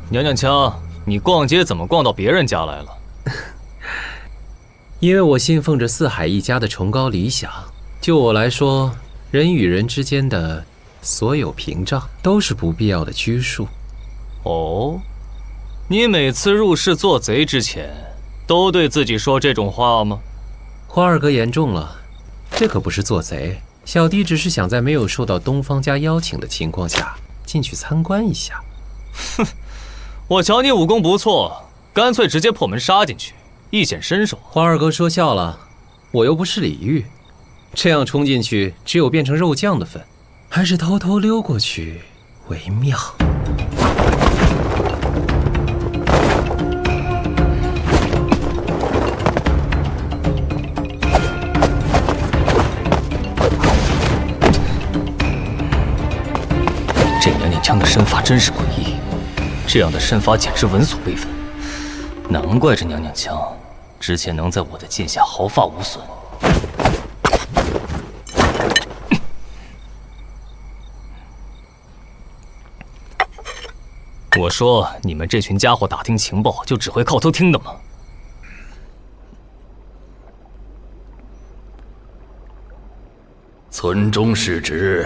娘娘腔，你逛街怎么逛到别人家来了？因为我信奉着四海一家的崇高理想。就我来说，人与人之间的所有屏障都是不必要的拘束。哦，你每次入室做贼之前，都对自己说这种话吗？花二哥言重了，这可不是做贼，小弟只是想在没有受到东方家邀请的情况下进去参观一下。哼，我瞧你武功不错，干脆直接破门杀进去，一显身手。花二哥说笑了，我又不是李煜，这样冲进去只有变成肉酱的份，还是偷偷溜过去为妙。这娘娘腔的身法真是诡异，这样的身法简直闻所未闻。难怪这娘娘腔之前能在我的剑下毫发无损。我说你们这群家伙打听情报就只会靠偷听的吗？村中失职，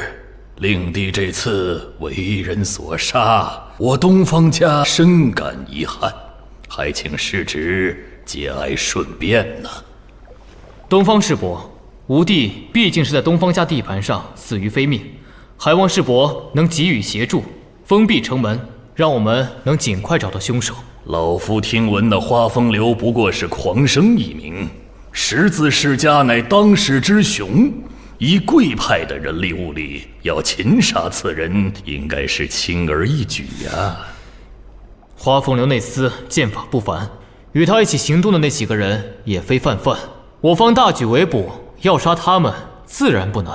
令弟这次为人所杀，我东方家深感遗憾，还请失职节哀顺变呢。东方世伯，吾弟毕竟是在东方家地盘上死于非命，还望世伯能给予协助，封闭城门，让我们能尽快找到凶手。老夫听闻那花风流不过是狂生一名，十字世家乃当世之雄，以贵派的人力物力，要擒杀此人，应该是轻而易举呀。花风流那厮剑法不凡，与他一起行动的那几个人也非泛泛。我方大举围捕，要杀他们自然不难，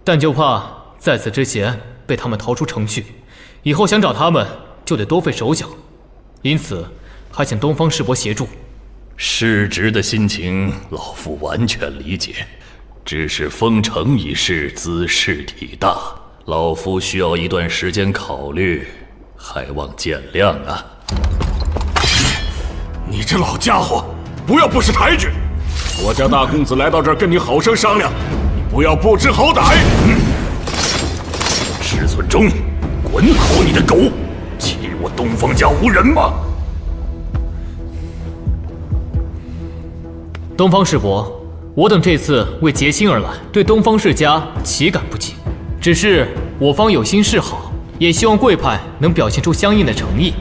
但就怕在此之前被他们逃出城去，以后想找他们就得多费手脚，因此还请东方世伯协助。失职的心情，老夫完全理解。只是封城一事兹事体大，老夫需要一段时间考虑，还望见谅啊。你这老家伙，不要不识抬举！我家大公子来到这儿跟你好生商量，你不要不知好歹。石村中，滚好你的狗！欺我东方家无人吗？东方世伯，我等这次为结亲而来，对东方世家岂敢不敬？只是我方有心示好，也希望贵派能表现出相应的诚意，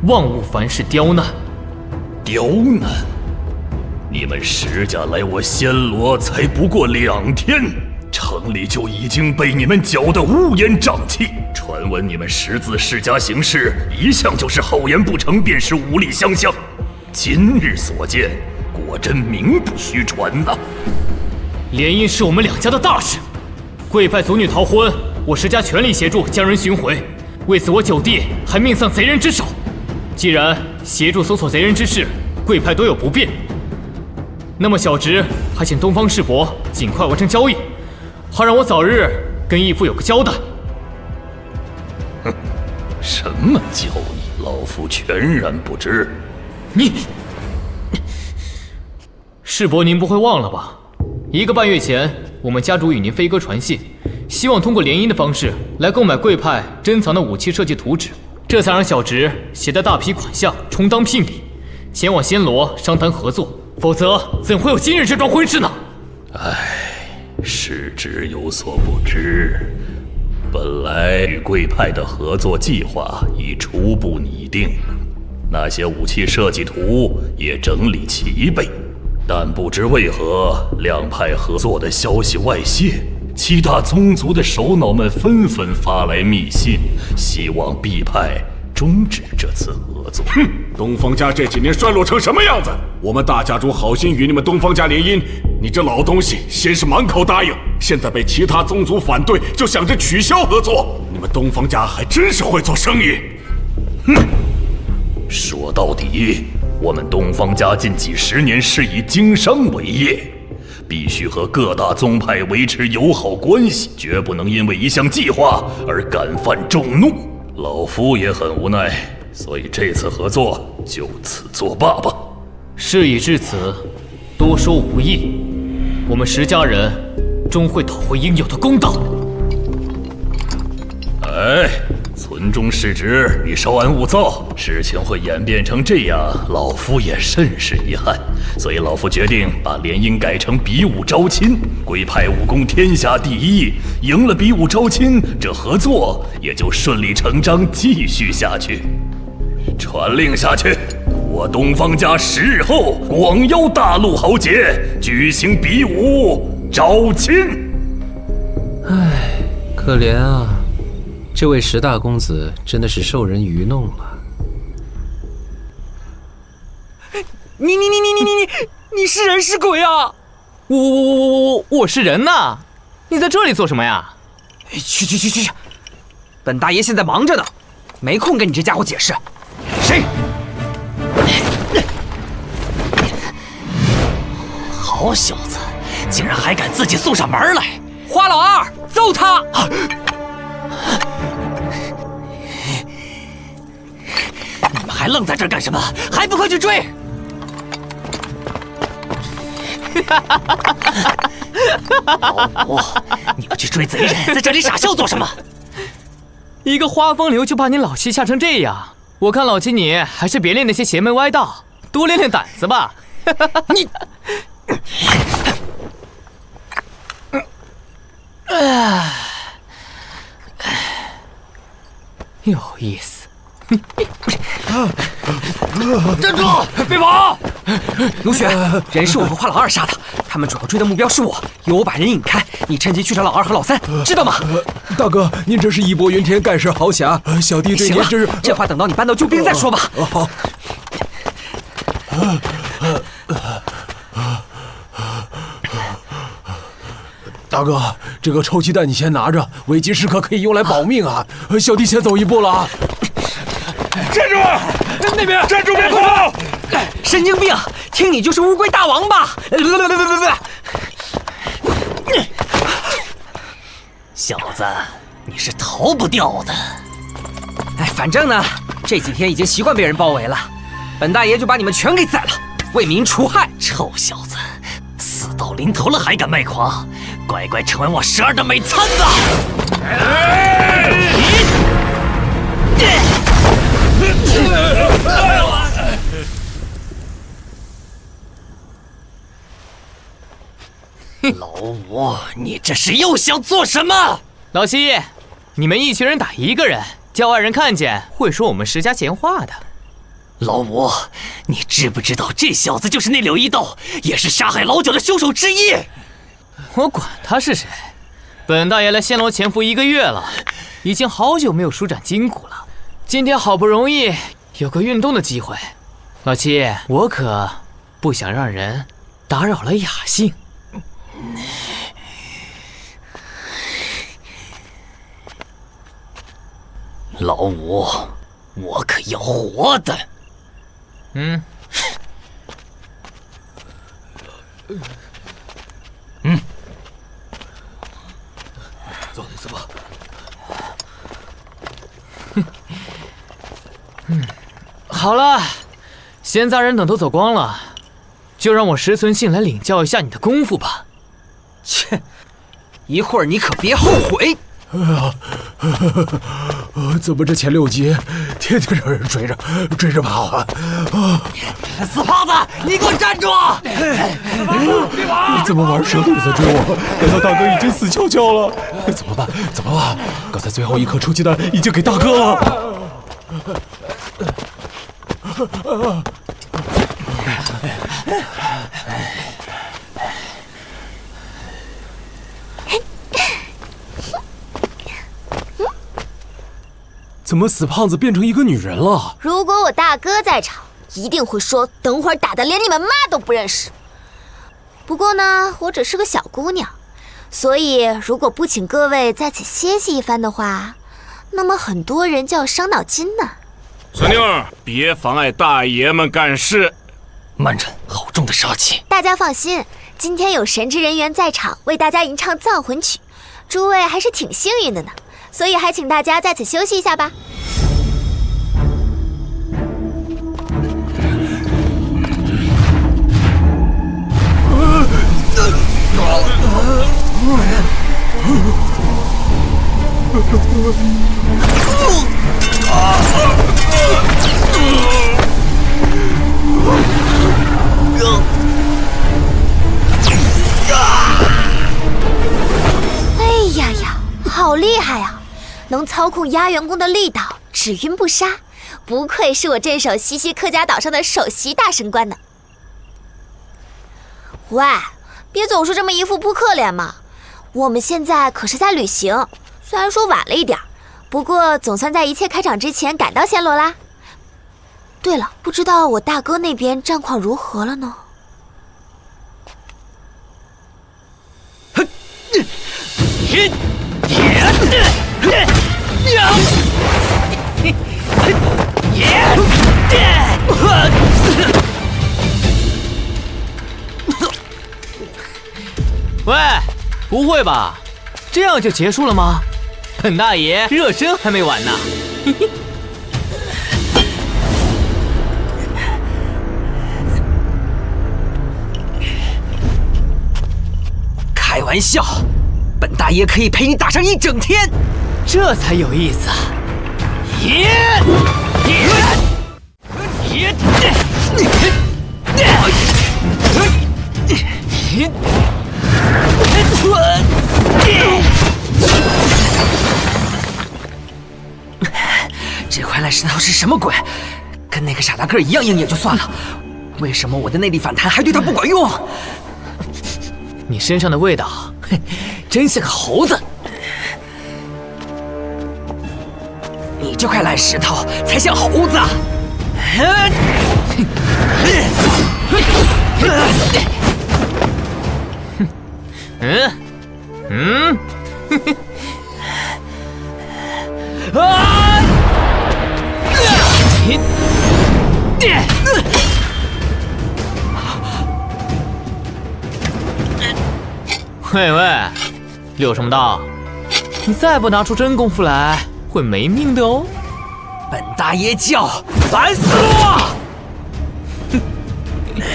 万勿凡事刁难。刁难？你们石家来我暹罗才不过2天，城里就已经被你们搅得乌烟瘴气。传闻你们十字世家行事一向就是厚颜不成，便是武力相向。今日所见，果真名不虚传呐！联姻是我们两家的大事，贵派族女逃婚，我石家全力协助将人寻回。为此，我九弟还命丧贼人之手。既然协助搜索贼人之事，贵派都有不便，那么小侄还请东方世伯尽快完成交易，好让我早日跟义父有个交代。哼，什么交易？老夫全然不知。你，世伯您不会忘了吧？1个半月前，我们家主与您飞鸽传信，希望通过联姻的方式来购买贵派珍藏的武器设计图纸，这才让小侄携带大批款项充当聘礼，前往暹罗商谈合作，否则怎会有今日这桩婚事呢？失职有所不知，本来与贵派的合作计划已初步拟定，那些武器设计图也整理齐备，但不知为何两派合作的消息外泄，七大宗族的首脑们纷纷发来密信，希望 B 派终止这次合作。哼，东方家这几年衰落成什么样子？我们大家主好心与你们东方家联姻，你这老东西先是满口答应，现在被其他宗族反对，就想着取消合作。你们东方家还真是会做生意。哼，说到底，我们东方家近几十年是以经商为业，必须和各大宗派维持友好关系，绝不能因为一项计划而敢犯众怒。老夫也很无奈，所以这次合作就此作罢吧。事已至此，多说无益。我们石家人终会讨回应有的公道。村中失职，你稍安勿躁，事情会演变成这样，老夫也甚是遗憾。所以老夫决定把联姻改成比武招亲，贵派武功天下第一，赢了比武招亲，这合作也就顺理成章继续下去。传令下去，我东方家10日后广邀大陆豪杰举行比武招亲。可怜啊，这位石大公子真的是受人愚弄了。你是人是鬼啊？我是人呐！你在这里做什么呀？去！本大爷现在忙着呢，没空跟你这家伙解释。谁？好小子，竟然还敢自己送上门来！花老二，揍他！你们还愣在这儿干什么？还不快去追！老五，你们去追贼人，在这里傻笑做什么？一个花风流就把你老七吓成这样，我看老七你还是别练那些邪门歪道，多练练胆子吧。你，有意思。站住！别跑！卢雪，人是我和花老二杀的，他们主要追的目标是我，由我把人引开，你趁机去找老二和老三，知道吗？大哥，您这是义薄云天，盖世豪侠，小弟对您真是……这话等到你搬到救兵再说吧。好。大哥，这个臭鸡蛋你先拿着，危急时刻可以用来保命啊！小弟先走一步了啊！站住！那边站住，别跑！神经病，听你就是乌龟大王吧？小子，你是逃不掉的。哎，反正呢，这几天已经习惯被人包围了，本大爷就把你们全给宰了，为民除害。臭小子，死到临头了还敢卖狂，乖乖成为我12的美餐吧！老五，你这是又想做什么？老七，你们一群人打一个人，叫外人看见会说我们石家闲话的。老五，你知不知道这小子就是那柳一刀，也是杀害老九的凶手之一？我管他是谁，本大爷来仙罗潜伏1个月了，已经好久没有舒展筋骨了。今天好不容易有个运动的机会，老七，我可不想让人打扰了雅兴。老五，我可要活的。走吧。好了，闲杂人等都走光了，就让我石存信来领教一下你的功夫吧。切，一会儿你可别后悔。怎么这前6集天天让人追着跑啊！死胖子，你给我站住！别跑！怎么玩蛇都在追我？难道大哥已经死翘翘了？怎么办？刚才最后一颗臭鸡蛋已经给大哥了。怎么死胖子变成一个女人了？如果我大哥在场，一定会说等会儿打的连你们妈都不认识。不过呢，我只是个小姑娘，所以如果不请各位在此歇息一番的话，那么很多人就要伤脑筋呢。小妞儿，别妨碍大爷们干事。慢着，好重的杀气！大家放心，今天有神职人员在场为大家吟唱葬魂曲，诸位还是挺幸运的呢。所以还请大家在此休息一下吧。哎呀呀，好厉害呀！能操控压员功的力道，只晕不杀，不愧是我镇守西溪客家岛上的首席大神官呢。喂，别总是这么一副扑克脸嘛！我们现在可是在旅行，虽然说晚了一点，不过总算在一切开场之前赶到暹罗啦。对了，不知道我大哥那边战况如何了呢？不会吧？这样就结束了吗？本大爷热身还没完呢。开玩笑，本大爷可以陪你打上一整天，这才有意思。这块烂石头是什么鬼？跟那个傻大个一样硬也就算了，为什么我的内力反弹还对他不管用？你身上的味道，真像个猴子。你这块烂石头才像猴子。喂喂，溜什么道？你再不拿出真功夫来，会没命的哦！本大爷叫烦死我！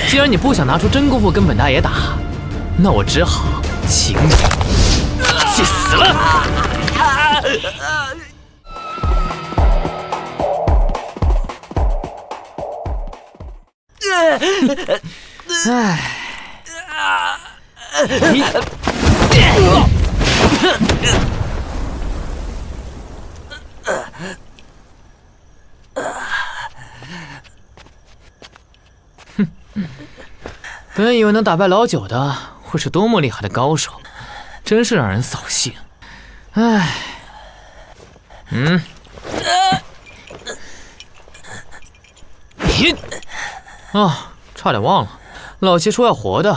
既然你不想拿出真功夫跟本大爷打，那我只好请你去死了！本以为能打败老九的会是多么厉害的高手，真是让人扫兴。唉，啊，差点忘了，老七说要活的。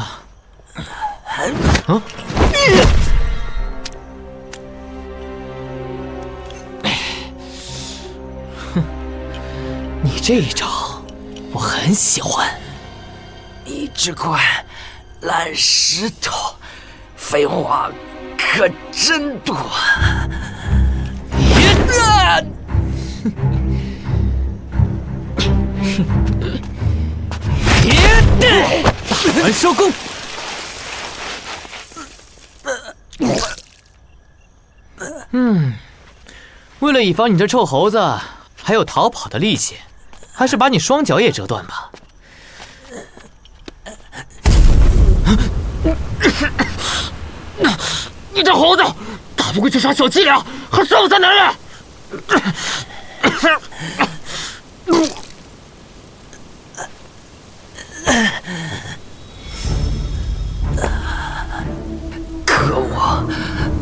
你这一招我很喜欢。你这块烂石头，废话可真多。打完收工。为了以防你这臭猴子还有逃跑的力气，还是把你双脚也折断吧。你这猴子，打不过就耍小伎俩，还算不算男人？可恶，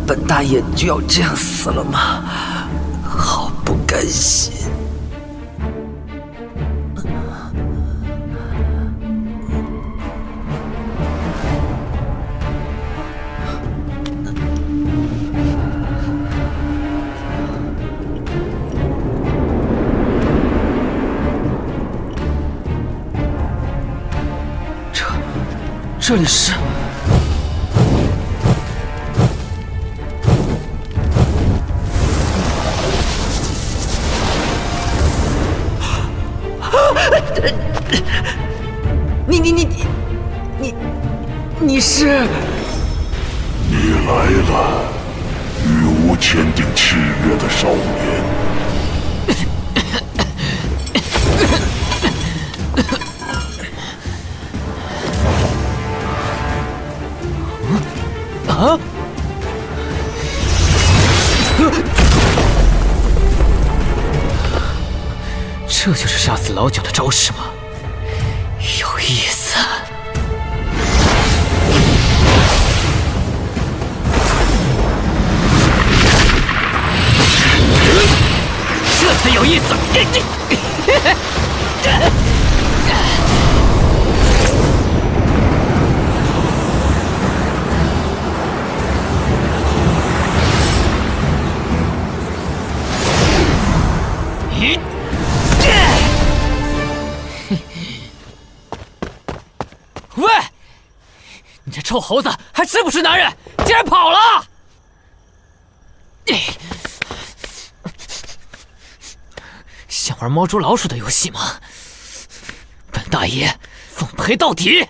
本大爷就要这样死了吗？好不甘心。这里是……你是？你来了，与吾签订契约的少年。啊！这就是杀死老九的招式吗？有意思。这才有意思。喂，你这臭猴子还是不是男人？叫竟然跑了！想玩猫捉老鼠的游戏吗？本大爷奉陪到底！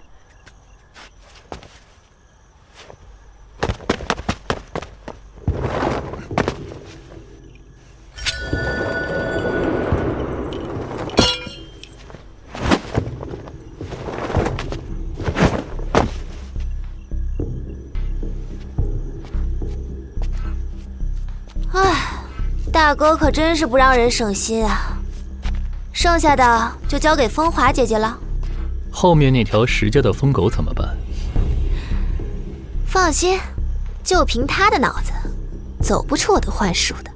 大哥可真是不让人省心啊！剩下的就交给风华姐姐了。后面那条石家的疯狗怎么办？放心，就凭他的脑子，走不出我的幻术的。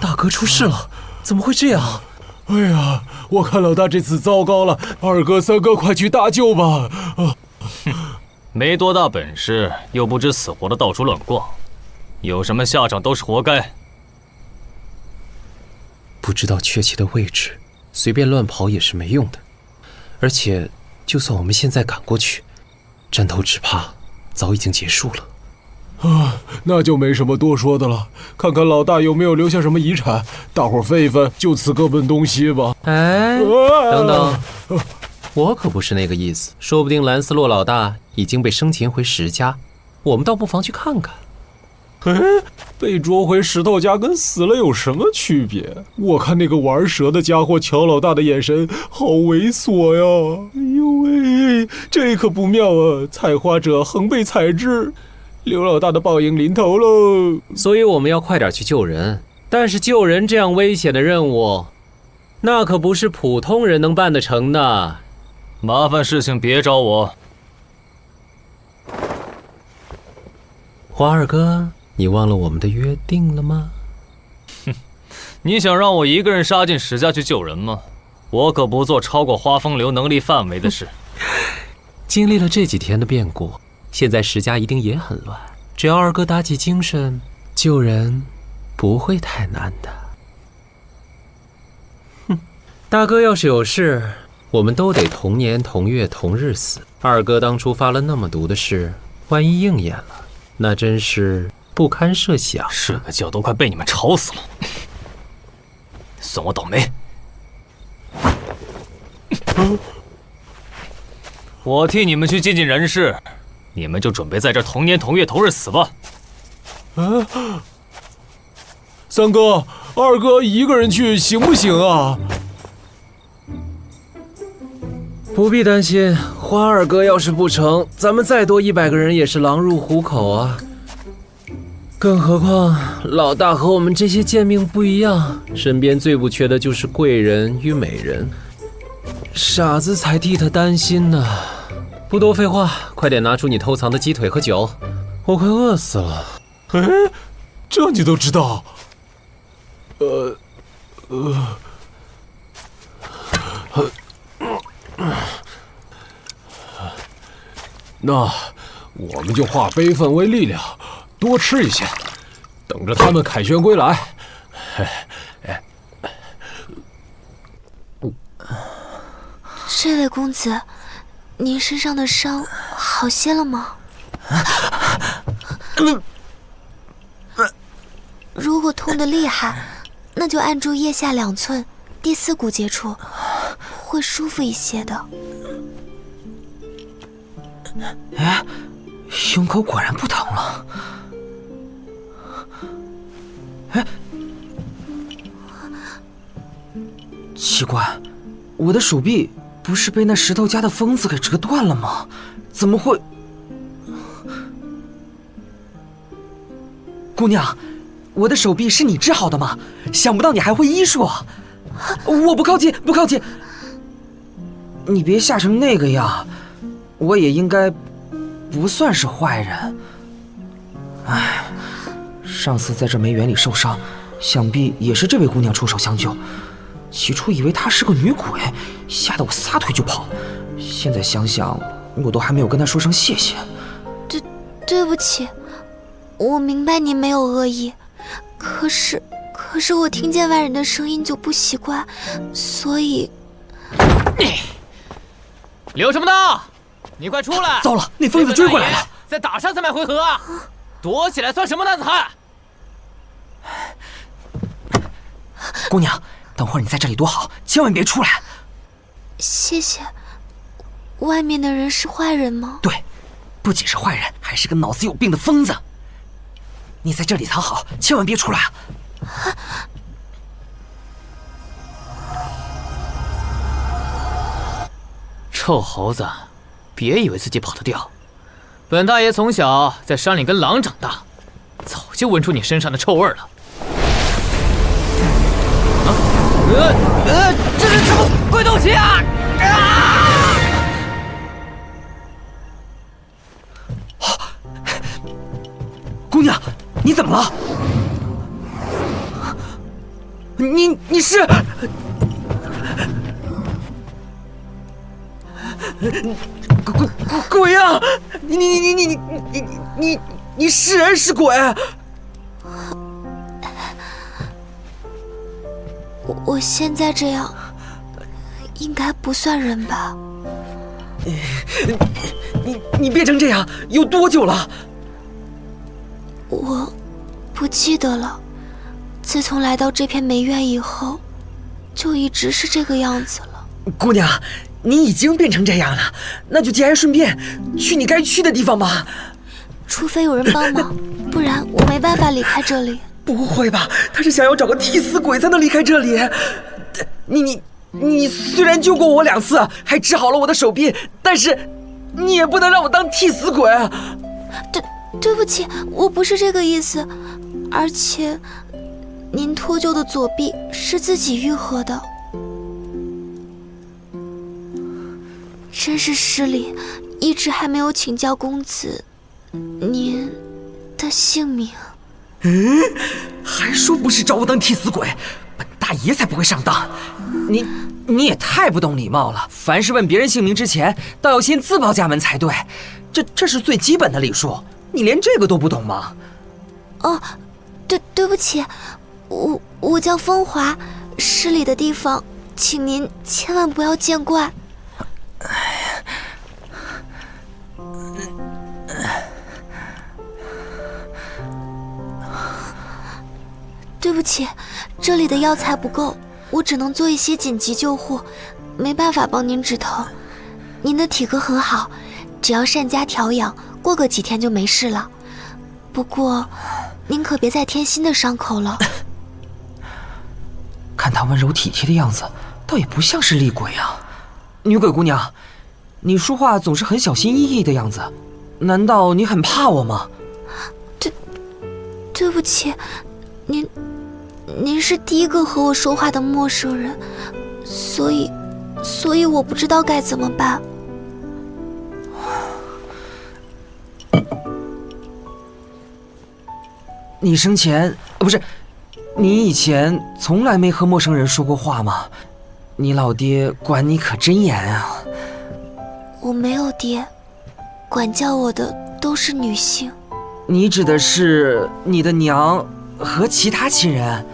大哥出事了，怎么会这样？哎呀，我看老大这次糟糕了，二哥、三哥，快去搭救吧！没多大本事，又不知死活的到处乱逛，有什么下场都是活该。不知道确切的位置，随便乱跑也是没用的。而且，就算我们现在赶过去，战斗只怕早已经结束了。那就没什么多说的了。看看老大有没有留下什么遗产，大伙分一分，就此各奔东西吧。哎，等等，我可不是那个意思。说不定兰斯洛老大已经被生擒回石家，我们倒不妨去看看。被捉回石头家跟死了有什么区别？我看那个玩蛇的家伙瞧老大的眼神好猥琐呀！哎呦喂，这可不妙啊！采花者恒被采之，刘老大的报应临头喽。所以我们要快点去救人。但是救人这样危险的任务，那可不是普通人能办得成的。麻烦事情别找我。花二哥，你忘了我们的约定了吗？你想让我一个人杀进石家去救人吗？我可不做超过花风流能力范围的事。经历了这几天的变故，现在石家一定也很乱。只要二哥打起精神，救人不会太难的。大哥要是有事，我们都得同年同月同日死。二哥当初发了那么毒的誓，万一应验了，那真是不堪设想。睡个觉都快被你们吵死了，算我倒霉。我替你们去尽尽人事，你们就准备在这同年同月同日死吧。三哥、二哥一个人去行不行啊？不必担心，花二哥要是不成，咱们再多100个人也是狼入虎口啊。更何况老大和我们这些贱命不一样，身边最不缺的就是贵人与美人，傻子才替他担心呢。不多废话，快点拿出你偷藏的鸡腿和酒，我快饿死了。这你都知道？那我们就化悲愤为力量，多吃一些，等着他们凯旋归来。这位公子，您身上的伤好些了吗？如果痛得厉害，那就按住腋下2寸第4骨节处，会舒服一些的。哎，胸口果然不疼了。哎，奇怪，我的手臂不是被那石头家的疯子给折断了吗？怎么会？姑娘，我的手臂是你治好的吗？想不到你还会医术啊！我不靠近，不靠近！你别吓成那个样。我也应该不算是坏人。唉，上次在这梅园里受伤，想必也是这位姑娘出手相救。起初以为她是个女鬼，吓得我撒腿就跑。现在想想，我都还没有跟她说声谢谢。对不起，我明白你没有恶意，可是我听见外人的声音就不习惯，所以……留什么刀？你快出来！糟了，那疯子追过来了！再打上3百回合啊！躲起来算什么男子汉？姑娘，等会儿你在这里躲好，千万别出来。谢谢。外面的人是坏人吗？对，不仅是坏人，还是个脑子有病的疯子。你在这里藏好，千万别出来啊！臭猴子，别以为自己跑得掉。本大爷从小在山里跟狼长大，早就闻出你身上的臭味了。这是什么鬼东西啊！姑娘，你怎么了？你是？鬼啊！你是人是鬼？我现在这样，应该不算人吧？你变成这样有多久了？我不记得了。自从来到这片梅院以后，就一直是这个样子了。姑娘，你已经变成这样了，那就节哀顺变，去你该去的地方吧。除非有人帮忙，不然我没办法离开这里。不会吧？他是想要找个替死鬼才能离开这里？你虽然救过我2次，还治好了我的手臂，但是你也不能让我当替死鬼。对不起，我不是这个意思。而且，您脱臼的左臂是自己愈合的，真是失礼，一直还没有请教公子您的姓名。还说不是找我当替死鬼，本大爷才不会上当。你也太不懂礼貌了，凡是问别人姓名之前，倒要先自报家门才对，这是最基本的礼数，你连这个都不懂吗？哦，对不起，我叫风华，失礼的地方，请您千万不要见怪。对不起，这里的药材不够，我只能做一些紧急救护，没办法帮您止疼。您的体格很好，只要善加调养，过个几天就没事了。不过，您可别再添新的伤口了。看他温柔体贴的样子，倒也不像是厉鬼啊。女鬼姑娘，你说话总是很小心翼翼的样子，难道你很怕我吗？对不起，您是第一个和我说话的陌生人，所以我不知道该怎么办。你生前不是，你以前从来没和陌生人说过话吗？你老爹管你可真严啊。我没有爹，管教我的都是女性。你指的是你的娘和其他亲人？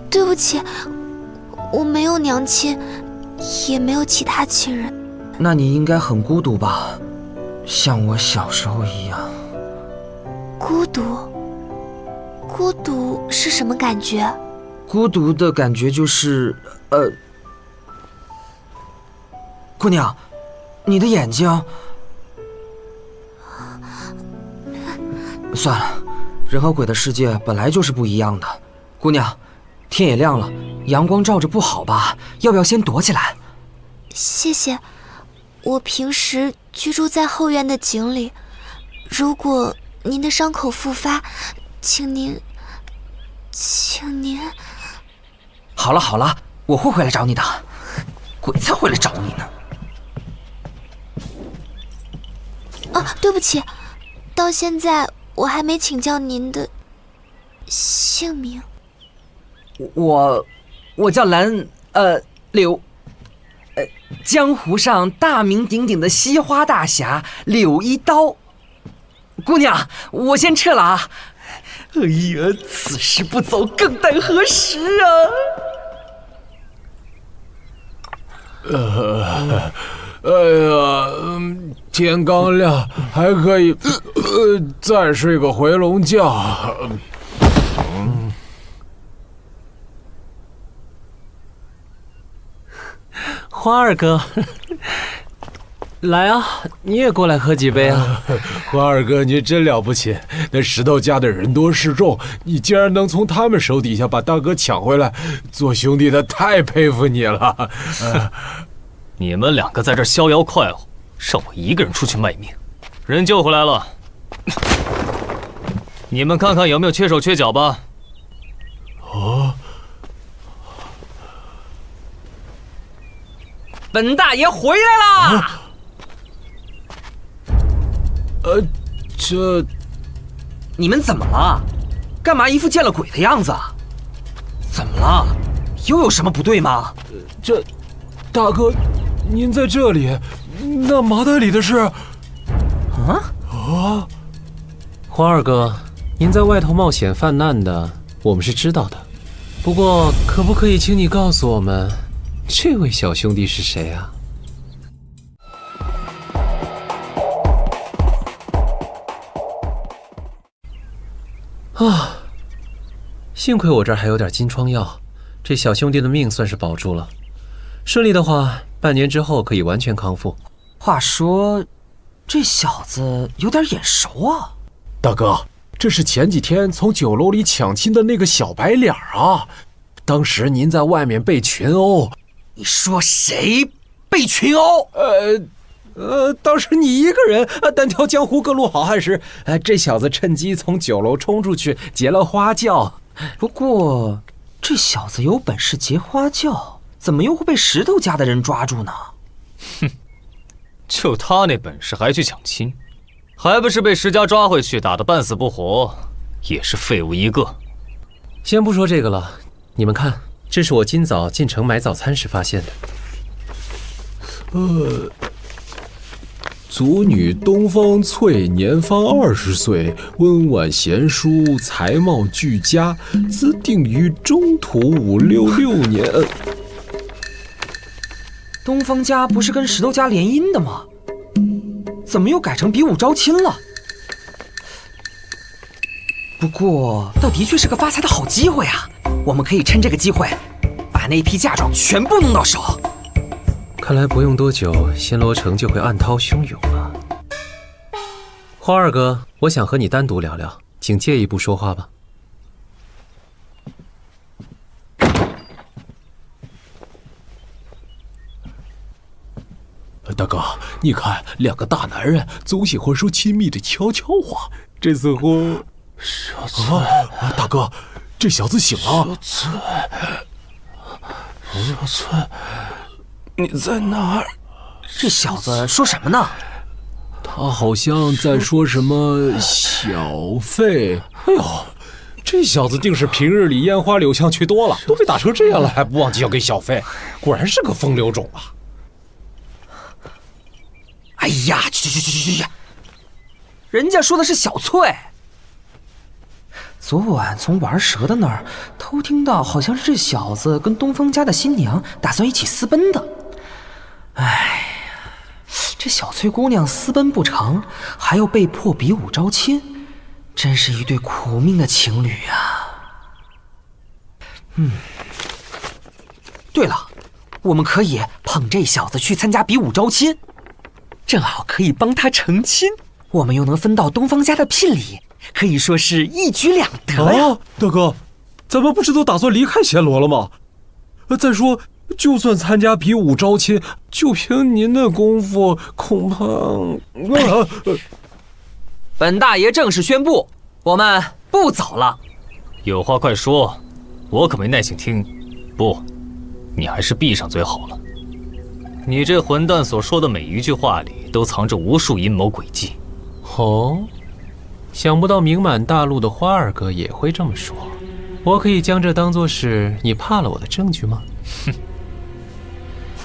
对不起，我没有娘亲，也没有其他亲人。那你应该很孤独吧，像我小时候一样。孤独是什么感觉？孤独的感觉就是姑娘，你的眼睛……算了，人和鬼的世界本来就是不一样的。姑娘，天也亮了，阳光照着不好吧？要不要先躲起来？谢谢，我平时居住在后院的井里，如果您的伤口复发，请您……好了，我会回来找你的，鬼才会来找你呢。对不起，到现在我还没请教您的姓名。我叫柳，江湖上大名鼎鼎的西花大侠柳一刀。姑娘，我先撤了啊！哎呀，此时不走，更待何时啊？天刚亮还可以，再睡个回笼觉。花二哥，来啊，你也过来喝几杯啊！花二哥，你真了不起！那石头家的人多势众，你竟然能从他们手底下把大哥抢回来，做兄弟的太佩服你了。你们两个在这逍遥快活，让我一个人出去卖命。人救回来了，你们看看有没有缺手缺脚吧。哦。本大爷回来啦！你们怎么了？干嘛一副见了鬼的样子？怎么了？又有什么不对吗？大哥，您在这里，那麻袋里的是？花二哥，您在外头冒险犯难的，我们是知道的。不过，可不可以请你告诉我们？这位小兄弟是谁啊？幸亏我这儿还有点金疮药，这小兄弟的命算是保住了。顺利的话，半年之后可以完全康复。话说，这小子有点眼熟啊！大哥，这是前几天从酒楼里抢亲的那个小白脸啊！当时您在外面被群殴。你说谁被群殴？当时你一个人单挑江湖各路好汉时，这小子趁机从酒楼冲出去劫了花轿。不过，这小子有本事劫花轿，怎么又会被石头家的人抓住呢？哼，就他那本事还去抢亲，还不是被石家抓回去打得半死不活，也是废物一个。先不说这个了，你们看。这是我今早进城买早餐时发现的。族女东方翠，年方20岁，温婉贤淑，才貌俱佳，自定于中土566年。东方家不是跟石头家联姻的吗？怎么又改成比武招亲了？不过，倒的确是个发财的好机会啊！我们可以趁这个机会，把那批嫁妆全部弄到手。看来不用多久，暹罗城就会暗涛汹涌了。花二哥，我想和你单独聊聊，请借一步说话吧。大哥，你看，两个大男人总喜欢说亲密的悄悄话，这似乎……小翠，大哥，这小子醒了。小翠，你在哪儿？这小子说什么呢？他好像在说什么小费。哎呦，这小子定是平日里烟花柳巷去多了，都被打成这样了，还不忘记要给小费，果然是个风流种啊！哎呀，去！人家说的是小翠。昨晚从玩蛇的那儿偷听到，好像是这小子跟东方家的新娘打算一起私奔的。哎呀，这小翠姑娘私奔不成，还要被迫比武招亲，真是一对苦命的情侣啊。对了，我们可以捧这小子去参加比武招亲，正好可以帮他成亲，我们又能分到东方家的聘礼。可以说是一举两得呀！大哥，咱们不是都打算离开暹罗了吗？再说，就算参加比武招亲，就凭您的功夫，恐怕……本大爷正式宣布，我们不走了。有话快说，我可没耐心听。不，你还是闭上嘴好了。你这混蛋所说的每一句话里，都藏着无数阴谋诡计。哦。想不到名满大陆的花二哥也会这么说，我可以将这当作是你怕了我的证据吗？哼，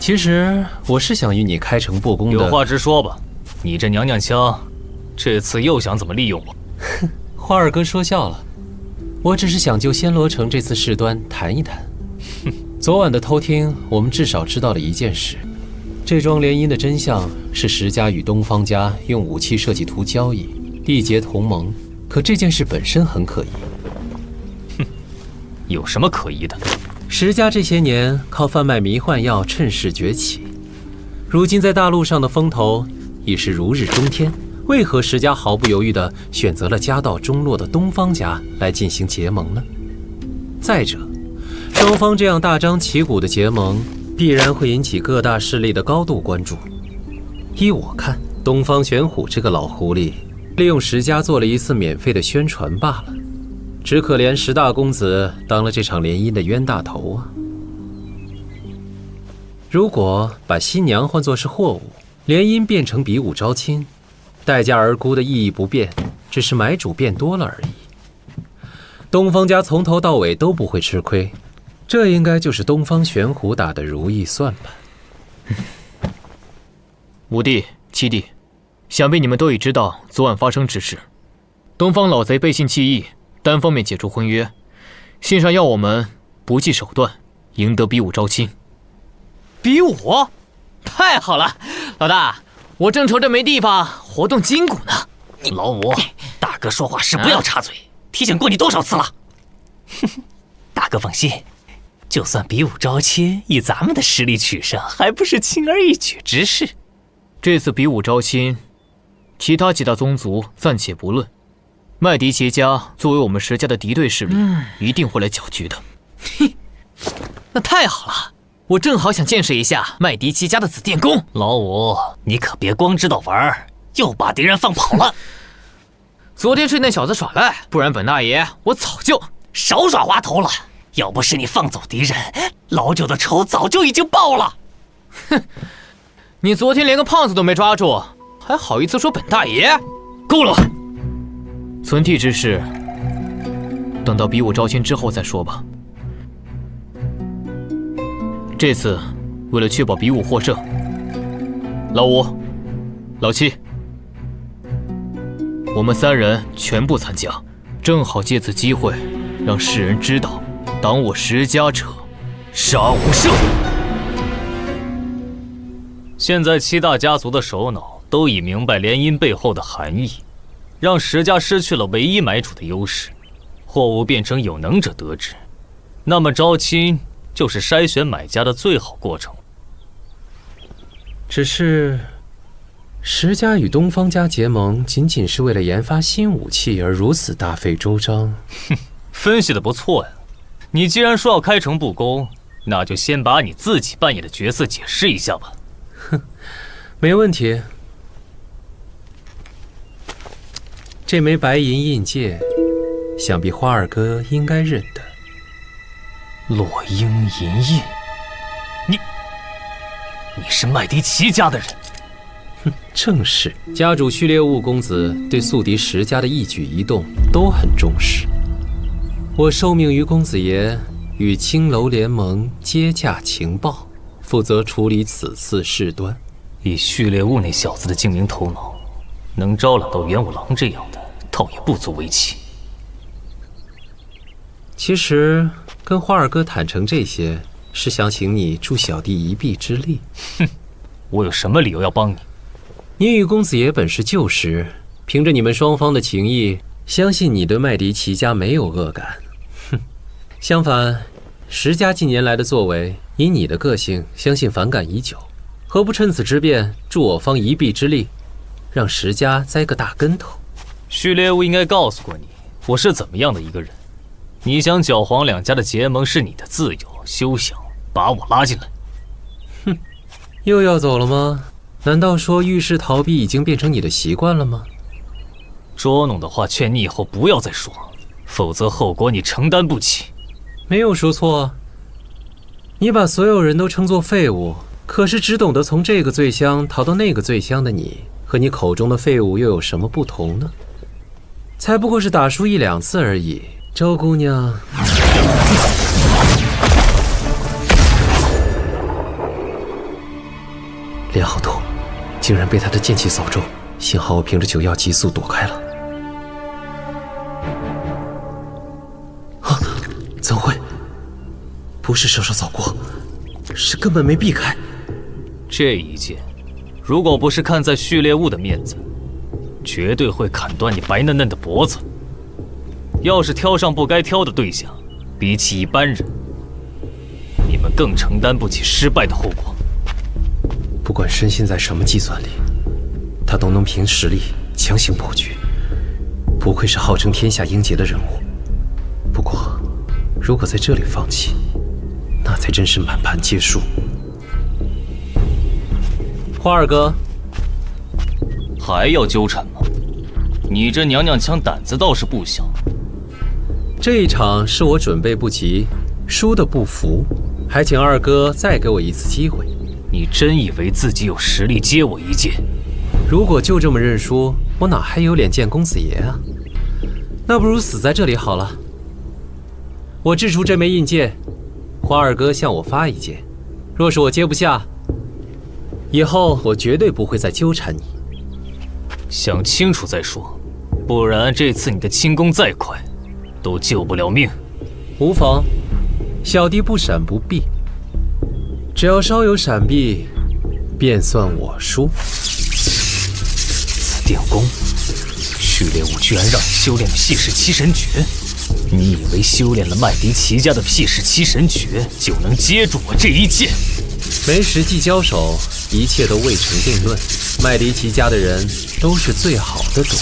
其实我是想与你开诚布公的。有话直说吧，你这娘娘腔，这次又想怎么利用我？哼，花二哥说笑了，我只是想就暹罗城这次事端谈一谈。哼，昨晚的偷听，我们至少知道了一件事，这桩联姻的真相是石家与东方家用武器设计图交易，缔结同盟。可这件事本身很可疑。哼，有什么可疑的？石家这些年靠贩卖迷幻药趁势崛起，如今在大陆上的风头已是如日中天。为何石家毫不犹豫地选择了家道中落的东方家来进行结盟呢？再者，双方这样大张旗鼓的结盟，必然会引起各大势力的高度关注。依我看，东方玄虎这个老狐狸，利用石家做了一次免费的宣传罢了。只可怜石大公子当了这场联姻的冤大头啊！如果把新娘换作是货物，联姻变成比武招亲，待价而沽的意义不变，只是买主变多了而已。东方家从头到尾都不会吃亏，这应该就是东方玄虎打的如意算盘。五弟、七弟，想必你们都已知道昨晚发生之事。东方老贼背信弃义，单方面解除婚约，信上要我们不计手段，赢得比武招亲。比武？太好了，老大，我正愁着没地方活动筋骨呢。老五，大哥说话是不要插嘴，提醒过你多少次了？大哥放心，就算比武招亲，以咱们的实力取胜，还不是轻而易举之事。这次比武招亲，其他几大宗族暂且不论，麦迪奇家作为我们石家的敌对势力，一定会来搅局的。那太好了，我正好想见识一下麦迪奇家的紫电弓。老五，你可别光知道玩，又把敌人放跑了。昨天是那小子耍赖，不然本大爷我早就少耍滑头了。要不是你放走敌人，老九的仇早就已经报了。哼，你昨天连个胖子都没抓住，还好意思说本大爷？够了！存替之事，等到比武招亲之后再说吧。这次为了确保比武获胜，老五、老七，我们三人全部参加，正好借此机会让世人知道，挡我石家者，杀无赦。现在七大家族的首脑都已明白联姻背后的含义，让石家失去了唯一买主的优势，货物变成有能者得之，那么招亲就是筛选买家的最好过程。只是石家与东方家结盟，仅仅是为了研发新武器而如此大费周章。哼，分析的不错呀。你既然说要开诚布公，那就先把你自己扮演的角色解释一下吧。哼，没问题。这枚白银印戒，想必花二哥应该认得。落英银印，你是麦迪奇家的人？哼，正是。家主序列物公子对宿敌石家的一举一动都很重视。我受命于公子爷，与青楼联盟接洽情报，负责处理此次事端。以序列物那小子的精明头脑，能招揽到元武郎这样的，倒也不足为奇。其实跟花二哥坦诚这些，是想请你助小弟一臂之力。哼，我有什么理由要帮你？你与公子爷本是旧识，凭着你们双方的情谊，相信你对麦迪奇家没有恶感。哼，相反，石家近年来的作为，以你的个性，相信反感已久。何不趁此之便，助我方一臂之力，让石家栽个大跟头？序列物应该告诉过你，我是怎么样的一个人。你想搅黄两家的结盟是你的自由，休想把我拉进来。哼，又要走了吗？难道说遇事逃避已经变成你的习惯了吗？捉弄的话，劝你以后不要再说，否则后果你承担不起。没有说错。你把所有人都称作废物，可是只懂得从这个醉乡逃到那个醉乡的你，和你口中的废物又有什么不同呢？才不过是打输1、2次而已。周姑娘，连好痛，竟然被他的剑气扫中，幸好我凭着酒药急速躲开了。啊，怎会？不是手手扫过，是根本没避开。这一剑，如果不是看在序列物的面子，绝对会砍断你白嫩嫩的脖子。要是挑上不该挑的对象，比起一般人，你们更承担不起失败的后果。不管深陷在什么计算里，他都能凭实力强行破局，不愧是号称天下英杰的人物。不过，如果在这里放弃，那才真是满盘皆输。花二哥，还要纠缠吗？你这娘娘腔胆子倒是不小。这一场是我准备不及，输的不服，还请二哥再给我一次机会。你真以为自己有实力接我一剑？如果就这么认输，我哪还有脸见公子爷啊？那不如死在这里好了。我掷出这枚印剑，花二哥向我发一剑，若是我接不下，以后我绝对不会再纠缠你。想清楚再说，不然这次你的轻功再快，都救不了命。无妨，小弟不闪不避，只要稍有闪避，便算我输。此电功，序列物居然让你修炼辟世七神诀，你以为修炼了麦迪奇家的辟世七神诀就能接住我这一剑？没实际交手，一切都未成定论。麦迪奇家的人都是最好的赌徒。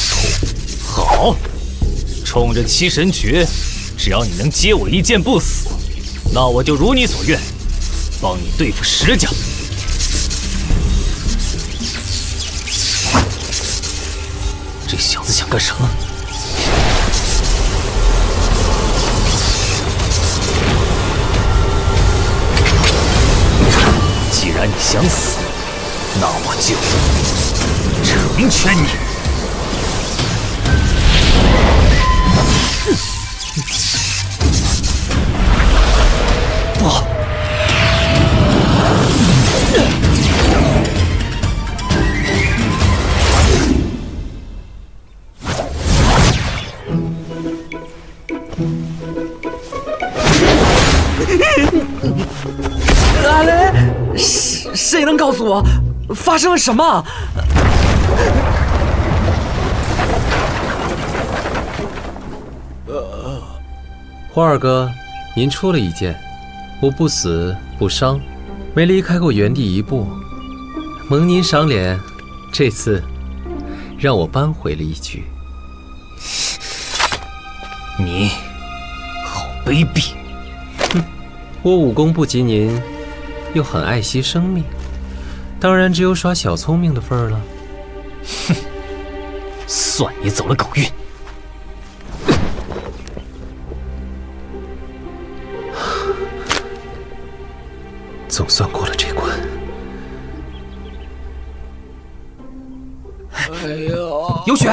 好，冲着七神诀，只要你能接我一剑不死，那我就如你所愿，帮你对付石家。这小子想干什么？既然你想死，那我就成全你。不好！阿雷，谁能告诉我发生了什么？花二哥，您出了一剑，我不死不伤，没离开过原地一步，蒙您赏脸，这次让我扳回了一局。你好卑鄙！哼，我武功不及您，又很爱惜生命，当然只有耍小聪明的份儿了。哼，算你走了狗运。总算过了这关。哎呦，有雪！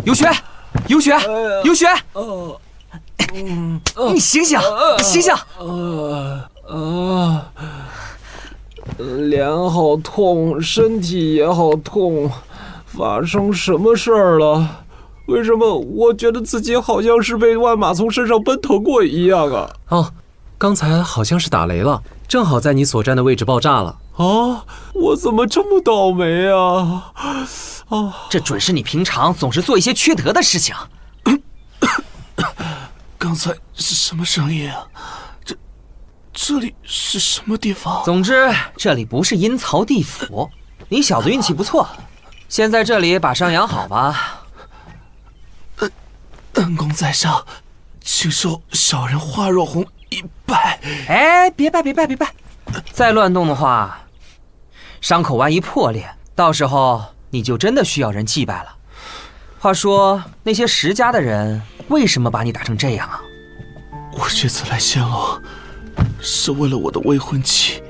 有雪！有雪！有雪！你醒醒！你醒醒！脸好痛，身体也好痛，发生什么事儿了？为什么我觉得自己好像是被万马从身上奔腾过一样啊？哦，刚才好像是打雷了，正好在你所站的位置爆炸了。啊！我怎么这么倒霉啊？这准是你平常总是做一些缺德的事情。刚才是什么声音啊？这里是什么地方？总之，这里不是阴曹地府。你小子运气不错，先在这里把伤养好吧。恩公在上，请受小人花若红一拜。哎，别拜，再乱动的话，伤口万一破裂，到时候你就真的需要人祭拜了。话说，那些石家的人为什么把你打成这样啊？我这次来仙楼，是为了我的未婚妻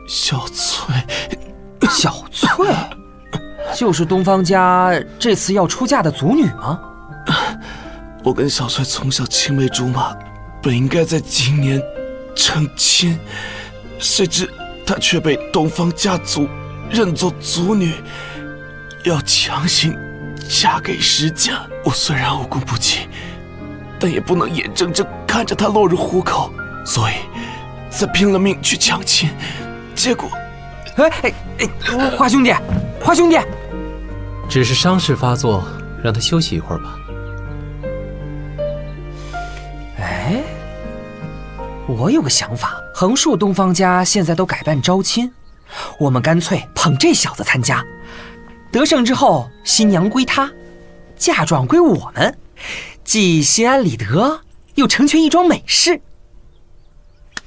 小翠。小翠，就是东方家这次要出嫁的族女吗？我跟小翠从小青梅竹马，本应该在今年成亲，谁知她却被东方家族认作族女，要强行嫁给石家。我虽然武功不济，但也不能眼睁睁看着她落入虎口，所以才拼了命去抢亲，结果……华兄弟，华兄弟，只是伤势发作，让他休息一会儿吧。哎，我有个想法，横竖东方家现在都改办招亲，我们干脆捧这小子参加，得胜之后新娘归他，嫁妆归我们，既心安理得，又成全一桩美事。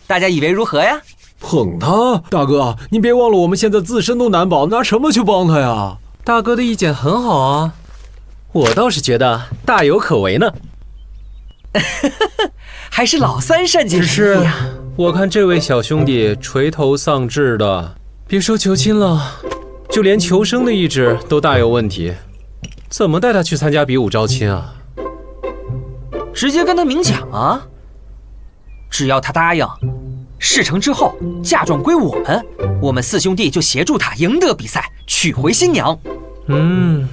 大家以为如何呀？捧他，大哥，你别忘了我们现在自身都难保，拿什么去帮他呀？大哥的意见很好啊，我倒是觉得大有可为呢。还是老三善解人意呀。我看这位小兄弟垂头丧志的，别说求亲了，就连求生的意志都大有问题，怎么带他去参加比武招亲啊？直接跟他明讲啊，只要他答应，事成之后嫁妆归我们，我们四兄弟就协助他赢得比赛，娶回新娘。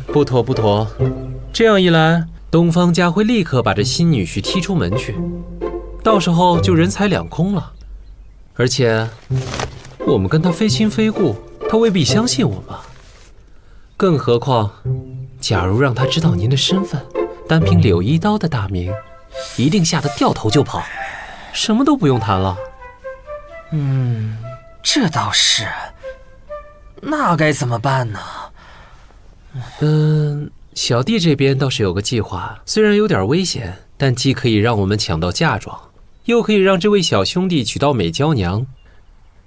不妥不妥，这样一来，东方家会立刻把这新女婿踢出门去，到时候就人财两空了。而且，我们跟他非亲非故，他未必相信我们。更何况，假如让他知道您的身份，单凭柳一刀的大名，一定吓得掉头就跑，什么都不用谈了。这倒是，那该怎么办呢？小弟这边倒是有个计划，虽然有点危险，但既可以让我们抢到嫁妆，又可以让这位小兄弟娶到美娇娘，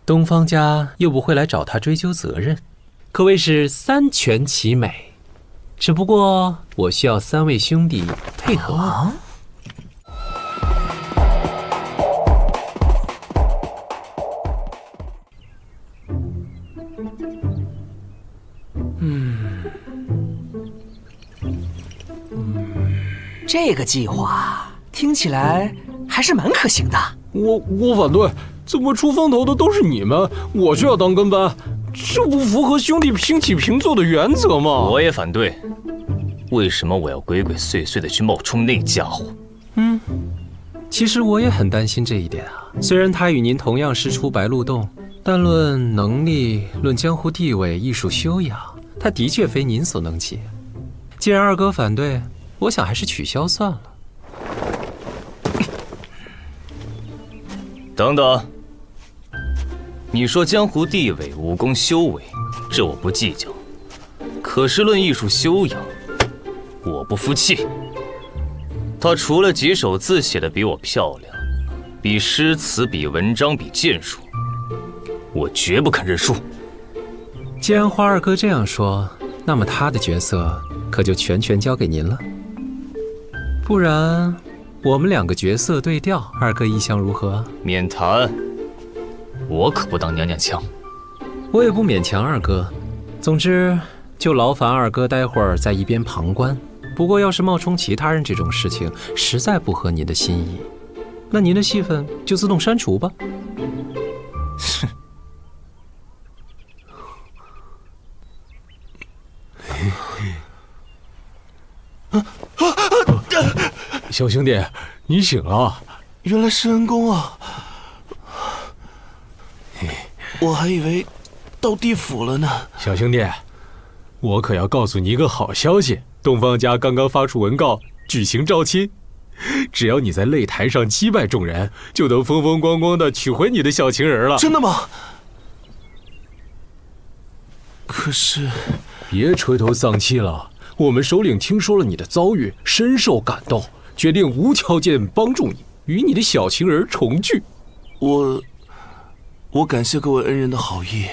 东方家又不会来找他追究责任，可谓是三全其美。只不过我需要3位兄弟配合我。这个计划听起来还是蛮可行的。我反对，怎么出风头的都是你们，我就要当跟班，这不符合兄弟平起平坐的原则吗？我也反对。为什么我要鬼鬼祟祟的去冒充那家伙？其实我也很担心这一点啊。虽然他与您同样师出白鹿洞，但论能力、论江湖地位、艺术修养，他的确非您所能及。既然二哥反对，我想还是取消算了。等等，你说江湖地位、武功修为，这我不计较。可是论艺术修养，我不服气。他除了几首字写的比我漂亮，比诗词、比文章、比剑术，我绝不肯认输。既然花二哥这样说，那么他的角色可就全权交给您了。不然，我们2个角色对调，二哥意向如何？免谈，我可不当娘娘腔。我也不勉强二哥。总之，就劳烦二哥待会儿在一边旁观。不过，要是冒充其他人这种事情，实在不合您的心意，那您的戏份就自动删除吧。小兄弟，你醒了！原来是恩公啊！我还以为到地府了呢。小兄弟，我可要告诉你一个好消息，东方家刚刚发出文告，举行招亲。只要你在擂台上击败众人，就能风风光光的娶回你的小情人了。真的吗？可是……别垂头丧气了，我们首领听说了你的遭遇，深受感动，决定无条件帮助你，与你的小情人重聚。我感谢各位恩人的好意，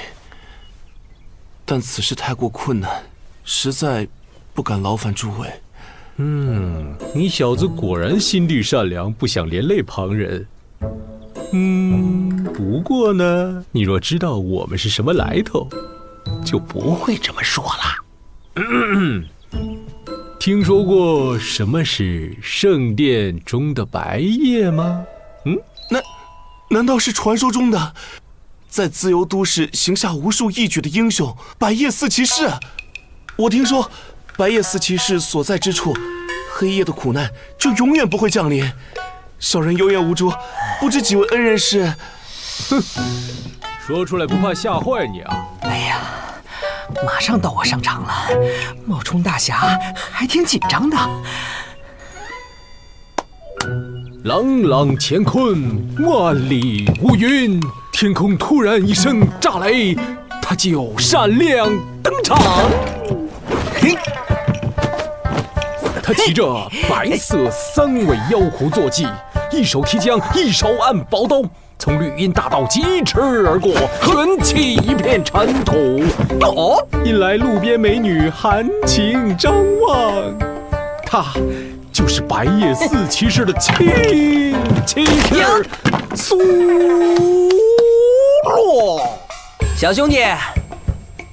但此事太过困难，实在不敢劳烦诸位。你小子果然心地善良，不想连累旁人。不过呢，你若知道我们是什么来头，就不会这么说了。听说过什么是圣殿中的白夜吗？难道是传说中的在自由都市行下无数义举的英雄白夜四骑士？我听说白夜四骑士所在之处，黑夜的苦难就永远不会降临。小人有眼无珠，不知几位恩人是……哼，说出来不怕吓坏你啊？哎呀，马上到我上场了，冒充大侠还挺紧张的。朗朗乾坤，万里无云。天空突然一声炸雷，他就闪亮登场。嘿，他骑着白色3尾妖狐坐骑，一手提枪，一手按宝刀，从绿荫大道疾驰而过，卷起一片尘土。哦，引来路边美女含情张望。他就是白夜4骑士的亲骑士苏洛。小兄弟，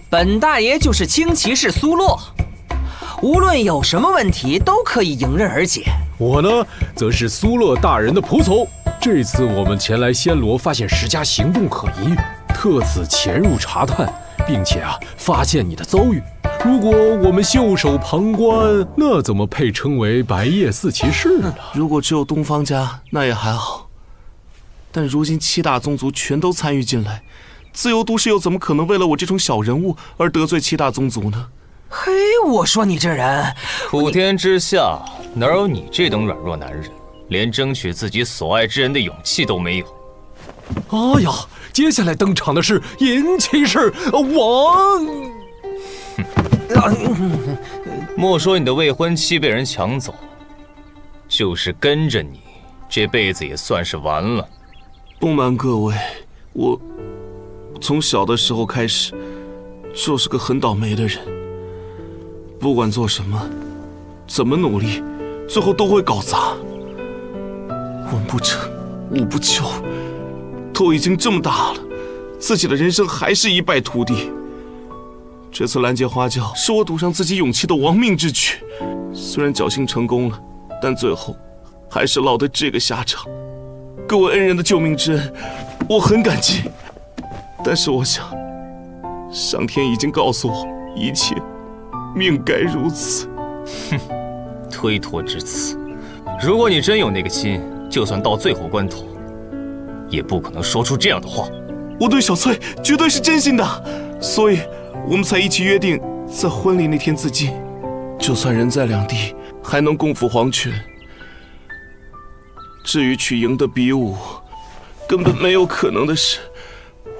本大爷就是轻骑士苏洛，无论有什么问题都可以迎刃而解。我呢，则是苏洛大人的仆从。这次我们前来暹罗，发现石家行动可疑，特此潜入查探，并且发现你的遭遇。如果我们袖手旁观，那怎么配称为白夜4骑士呢？如果只有东方家，那也还好。但如今7大宗族全都参与进来，自由都市又怎么可能为了我这种小人物而得罪7大宗族呢？嘿，我说你这人，普天之下哪有你这等软弱男人，连争取自己所爱之人的勇气都没有？哎呀，接下来登场的是银骑士王。莫说你的未婚妻被人抢走，就是跟着你，这辈子也算是完了。不瞒各位，我从小的时候开始就是个很倒霉的人，不管做什么，怎么努力，最后都会搞砸。文不成，武不就，都已经这么大了，自己的人生还是一败涂地。这次拦截花轿是我赌上自己勇气的亡命之举，虽然侥幸成功了，但最后还是落得这个下场。各位恩人的救命之恩，我很感激。但是我想，上天已经告诉我，一切命该如此。哼，推脱之词。如果你真有那个心，就算到最后关头，也不可能说出这样的话。我对小翠绝对是真心的，所以我们才一起约定在婚礼那天自尽。就算人在两地，还能共赴黄泉。至于去赢得比武，根本没有可能的事，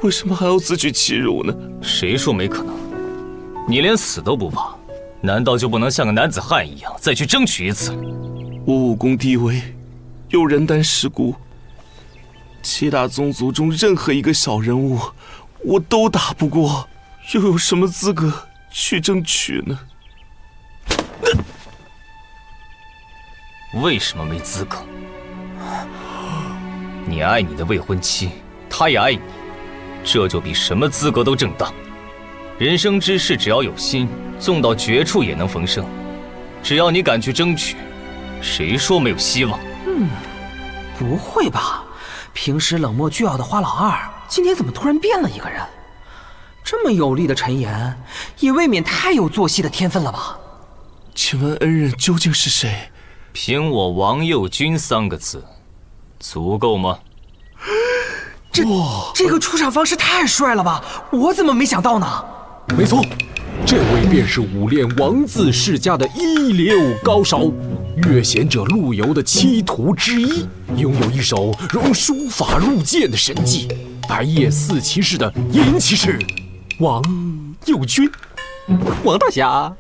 为什么还要自取其辱呢？谁说没可能？你连死都不怕，难道就不能像个男子汉一样再去争取一次？我武功低微，又人单势孤，7大宗族中任何一个小人物，我都打不过，又有什么资格去争取呢？为什么没资格？你爱你的未婚妻，她也爱你，这就比什么资格都正当。人生之事，只要有心，纵到绝处也能逢生。只要你敢去争取，谁说没有希望？不会吧？平时冷漠倨傲的花老二，今天怎么突然变了一个人？这么有力的谗言，也未免太有做戏的天分了吧？请问恩人究竟是谁？凭我王右军3个字，足够吗？这个出场方式太帅了吧！我怎么没想到呢？没错，这位便是武练王字世家的一流高手，越贤者陆游的7徒之一，拥有一手融书法入剑的神技，白夜4骑士的银骑士王右军。王大侠，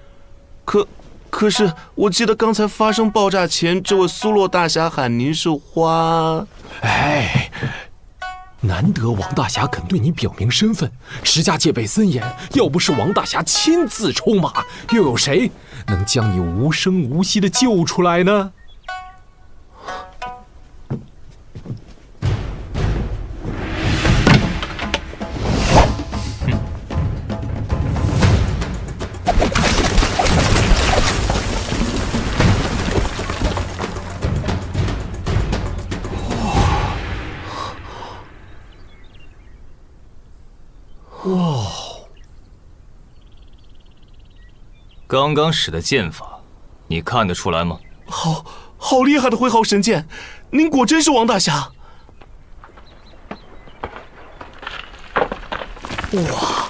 可是我记得刚才发生爆炸前，这位苏洛大侠喊您是花。哎，难得王大侠肯对你表明身份，石家戒备森严，要不是王大侠亲自出马，又有谁能将你无声无息地救出来呢？哇！刚刚使的剑法，你看得出来吗？好厉害的挥毫神剑！您果真是王大侠？哇，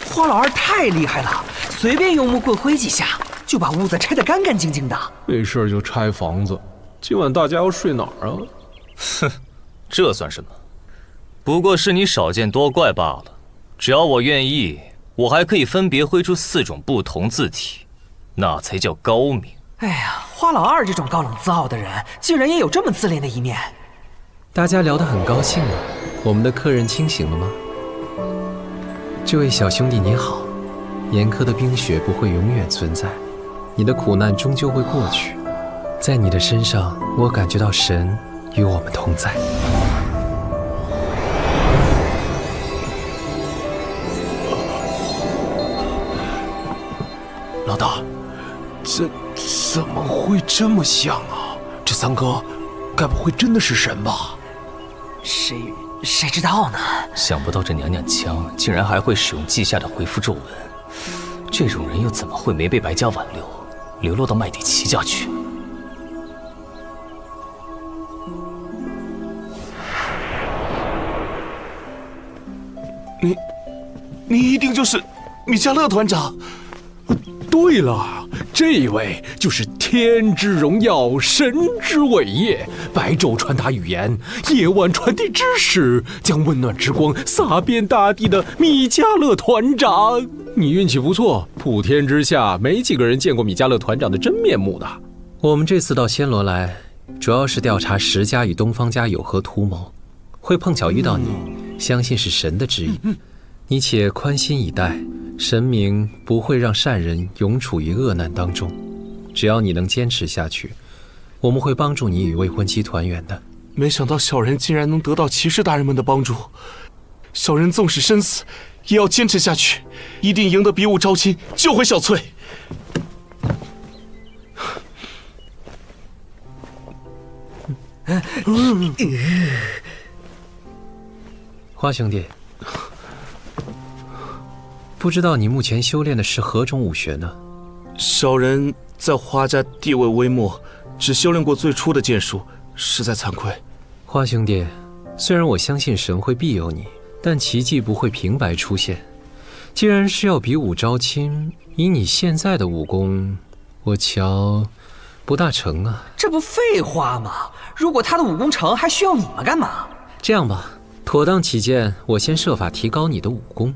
花老二太厉害了，随便用木棍挥几下，就把屋子拆得干干净净的。没事就拆房子，今晚大家要睡哪儿啊？哼，这算什么？不过是你少见多怪罢了。只要我愿意，我还可以分别挥出4种不同字体，那才叫高明。哎呀，花老二这种高冷自傲的人，竟然也有这么自恋的一面。大家聊得很高兴了，我们的客人清醒了吗？这位小兄弟你好，严苛的冰雪不会永远存在，你的苦难终究会过去。在你的身上，我感觉到神与我们同在。老大，这怎么会这么像啊？这三哥，该不会真的是神吧？谁知道呢？想不到这娘娘腔竟然还会使用稷下的回复咒文，这种人又怎么会没被白家挽留，流落到麦迪奇家去？你一定就是米迦勒团长。对了，这位就是天之荣耀，神之伟业，白昼传达语言，夜晚传递知识，将温暖之光洒遍大地的米迦勒团长。你运气不错，普天之下没几个人见过米迦勒团长的真面目的。我们这次到暹罗来，主要是调查石家与东方家有何图谋，会碰巧遇到你，相信是神的旨意。你且宽心以待，神明不会让善人永处于恶难当中。只要你能坚持下去，我们会帮助你与未婚妻团圆的。没想到小人竟然能得到骑士大人们的帮助，小人纵使身死，也要坚持下去，一定赢得比武招亲，救回小翠。花兄弟，不知道你目前修炼的是何种武学呢？小人在花家地位微末，只修炼过最初的剑术，实在惭愧。花兄弟，虽然我相信神会庇佑你，但奇迹不会平白出现。既然是要比武招亲，以你现在的武功，我瞧不大成啊。这不废话吗？如果他的武功成，还需要你们干嘛？这样吧，妥当起见，我先设法提高你的武功。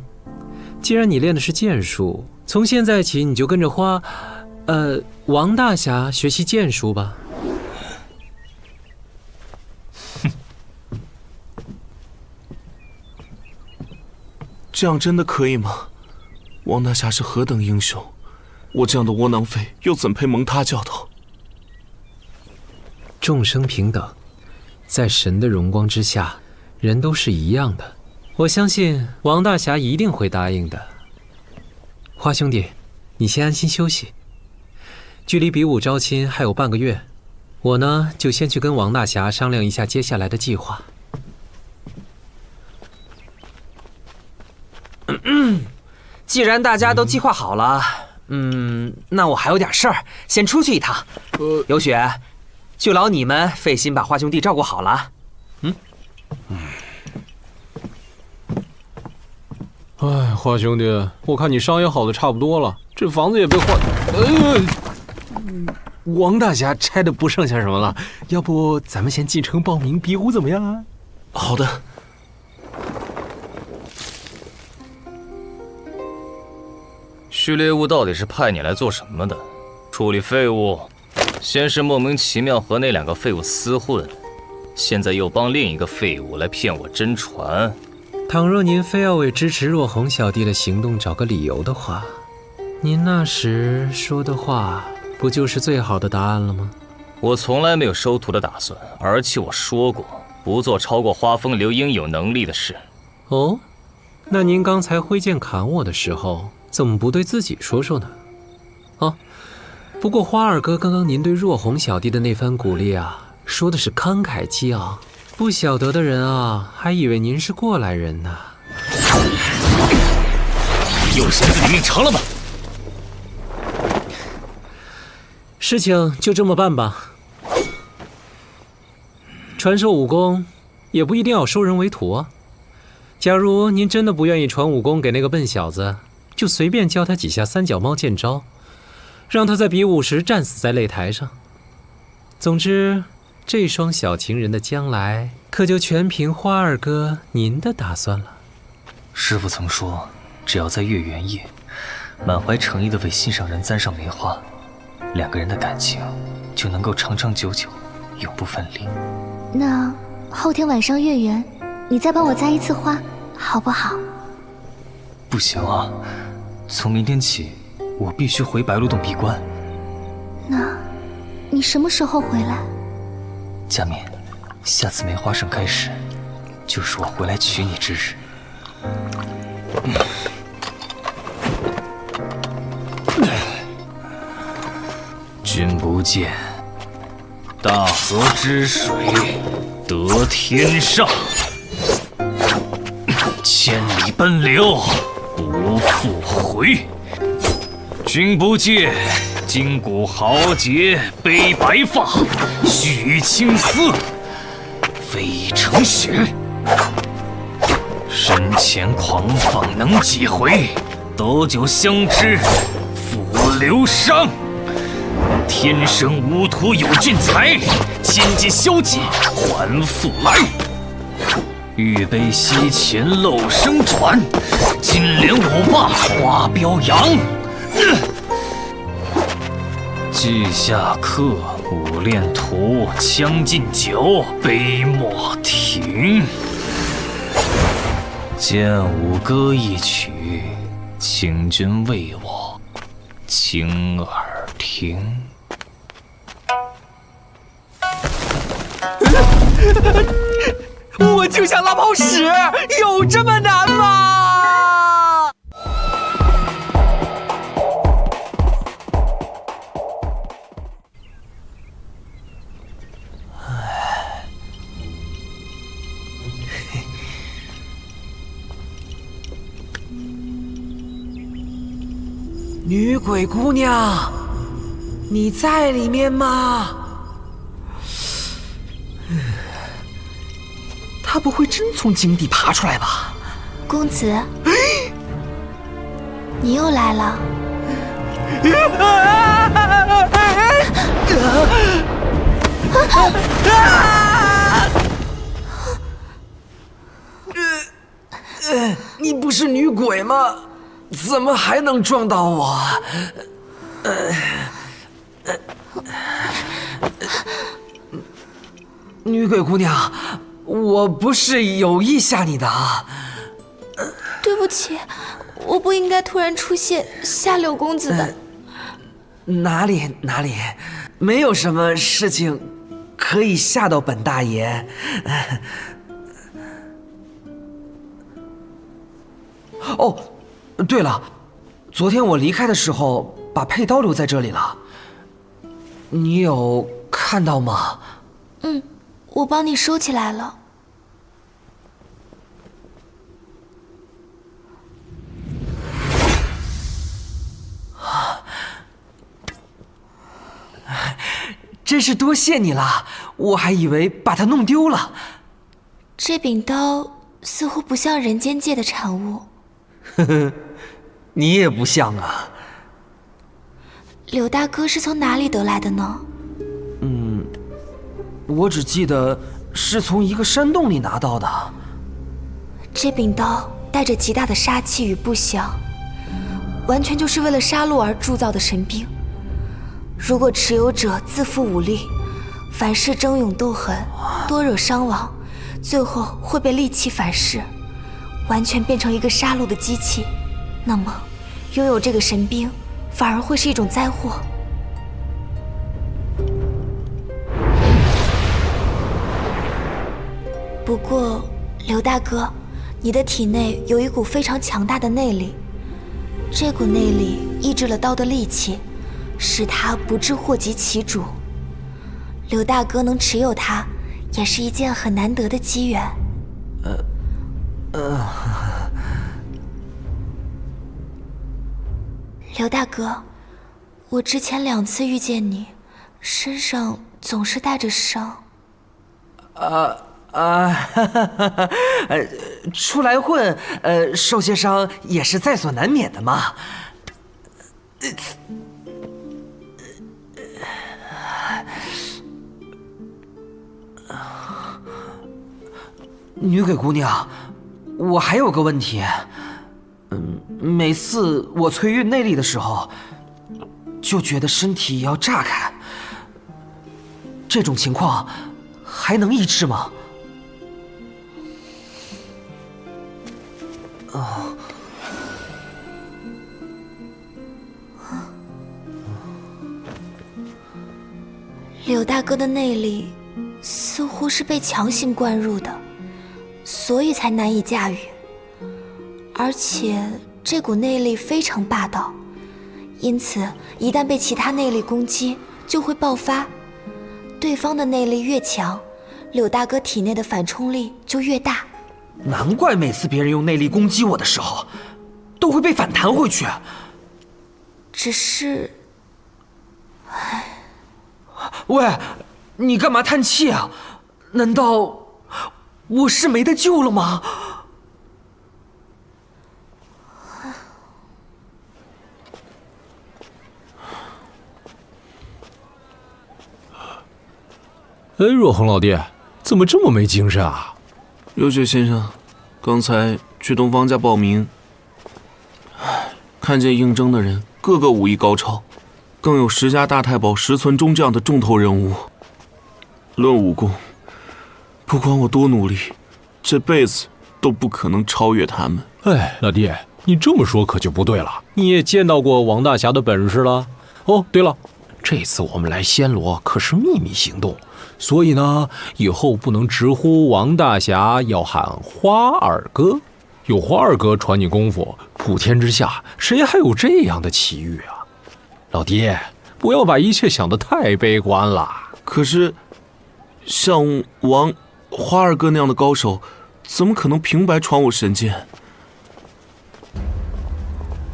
既然你练的是剑术，从现在起你就跟着王大侠学习剑术吧。这样真的可以吗？王大侠是何等英雄，我这样的窝囊废又怎配蒙他教导？众生平等，在神的荣光之下，人都是一样的。我相信王大侠一定会答应的。花兄弟，你先安心休息。距离比武招亲还有半个月，我呢就先去跟王大侠商量一下接下来的计划。既然大家都计划好了，那我还有点事儿，先出去一趟。有雪，就劳你们费心把花兄弟照顾好了。哎，花兄弟，我看你伤也好的差不多了，这房子也被换。王大侠拆的不剩下什么了，要不咱们先进城报名比武怎么样啊？好的。序列物到底是派你来做什么的？处理废物。先是莫名其妙和那2个废物厮混，现在又帮另一个废物来骗我真传。倘若您非要为支持若红小弟的行动找个理由的话，您那时说的话不就是最好的答案了吗？我从来没有收徒的打算，而且我说过不做超过花风流应有能力的事。哦，那您刚才挥剑砍我的时候，怎么不对自己说说呢？哦，不过花二哥刚刚您对若红小弟的那番鼓励啊，说的是慷慨激昂，不晓得的人啊，还以为您是过来人呢。有神子，你命长了吧？事情就这么办吧。传授武功，也不一定要收人为徒啊。假如您真的不愿意传武功给那个笨小子，就随便教他几下三脚猫剑招，让他在比武时战死在擂台上。总之，这双小情人的将来可就全凭花二哥您的打算了。师父曾说，只要在月圆夜，满怀诚意地为心上人簪上梅花，两个人的感情就能够长长久久，永不分离。那后天晚上月圆，你再帮我簪一次花，好不好？不行啊，从明天起，我必须回白鹿洞闭关。那，你什么时候回来？佳敏，下次梅花盛开时，就是我回来娶你之日。君不见，大河之水得天上，千里奔流不复回。君不见，筋骨豪杰悲白发，须臾青丝飞成雪。身前狂放能几回？斗酒相知付流觞。天生无徒有俊才，千金消尽还复来。玉杯西前漏声转，金莲舞罢花飘扬。稷下客，舞练图，将进酒，杯莫停。剑舞歌一曲，请君为我倾耳听。我就想拉泡屎，有这么难吗？女鬼姑娘，你在里面吗？他不会真从井底爬出来吧？公子，你又来了。你不是女鬼吗？怎么还能撞到我？女鬼姑娘，我不是有意吓你的啊。对不起，我不应该突然出现吓柳公子的。哪里，没有什么事情可以吓到本大爷。哦，对了，昨天我离开的时候把佩刀留在这里了，你有看到吗？嗯，我帮你收起来了。真是多谢你了，我还以为把它弄丢了。这柄刀似乎不像人间界的产物。呵呵，你也不像啊。柳大哥是从哪里得来的呢？我只记得是从一个山洞里拿到的。这柄刀带着极大的杀气与不祥，完全就是为了杀戮而铸造的神兵。如果持有者自负武力，凡事争勇斗狠，多惹伤亡，最后会被戾气反噬，完全变成一个杀戮的机器，那么拥有这个神兵反而会是一种灾祸。不过，刘大哥，你的体内有一股非常强大的内力，这股内力抑制了刀的戾气，使它不致祸及其主。刘大哥能持有它，也是一件很难得的机缘。刘大哥，我之前2次遇见你，身上总是带着伤。出来混，受些伤也是在所难免的嘛。女鬼姑娘，我还有个问题。每次我催运内力的时候，就觉得身体要炸开。这种情况还能医治吗？柳大哥的内力似乎是被强行灌入的，所以才难以驾驭。而且这股内力非常霸道，因此一旦被其他内力攻击，就会爆发。对方的内力越强，柳大哥体内的反冲力就越大。难怪每次别人用内力攻击我的时候，都会被反弹回去。只是，喂，你干嘛叹气啊？难道我是没得救了吗？哎，若恒老弟，怎么这么没精神啊？有雪先生，刚才去东方家报名，看见应征的人个个武艺高超，更有10家大太保石存忠这样的重头人物。论武功，不管我多努力，这辈子都不可能超越他们。哎，老弟，你这么说可就不对了。你也见到过王大侠的本事了。哦，对了，这次我们来暹罗可是秘密行动，所以呢，以后不能直呼王大侠，要喊花二哥。有花二哥传你功夫，普天之下谁还有这样的奇遇啊？老弟，不要把一切想得太悲观了。可是，像花二哥那样的高手，怎么可能平白传我神剑？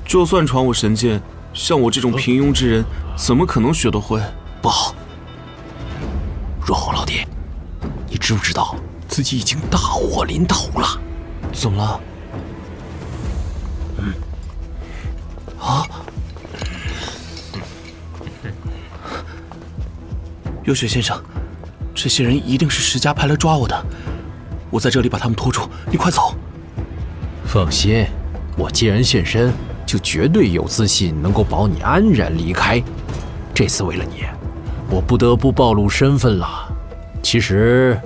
就算传我神剑，像我这种平庸之人，怎么可能学得会？不好，若恒老弟，你知不知道自己已经大祸临头了？怎么了？有雪先生，这些人一定是10家派来抓我的，我在这里把他们拖住，你快走。放心，我既然现身，就绝对有自信能够保你安然离开。这次为了你，我不得不暴露身份了。其实，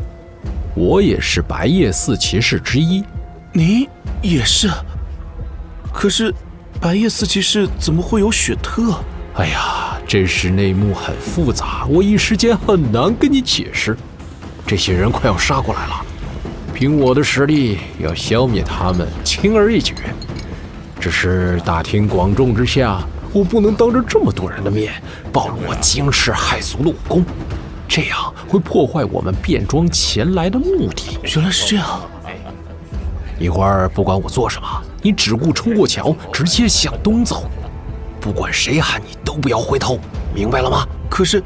我也是白夜4骑士之一。你也是？可是，白夜4骑士怎么会有雪特？哎呀，这事内幕很复杂，我一时间很难跟你解释。这些人快要杀过来了，凭我的实力，要消灭他们轻而易举。只是大庭广众之下，我不能当着这么多人的面暴露我惊世骇俗的武功，这样会破坏我们变装前来的目的。原来是这样。一会儿不管我做什么，你只顾冲过桥，直接向东走。不管谁喊你，都不要回头，明白了吗？可是，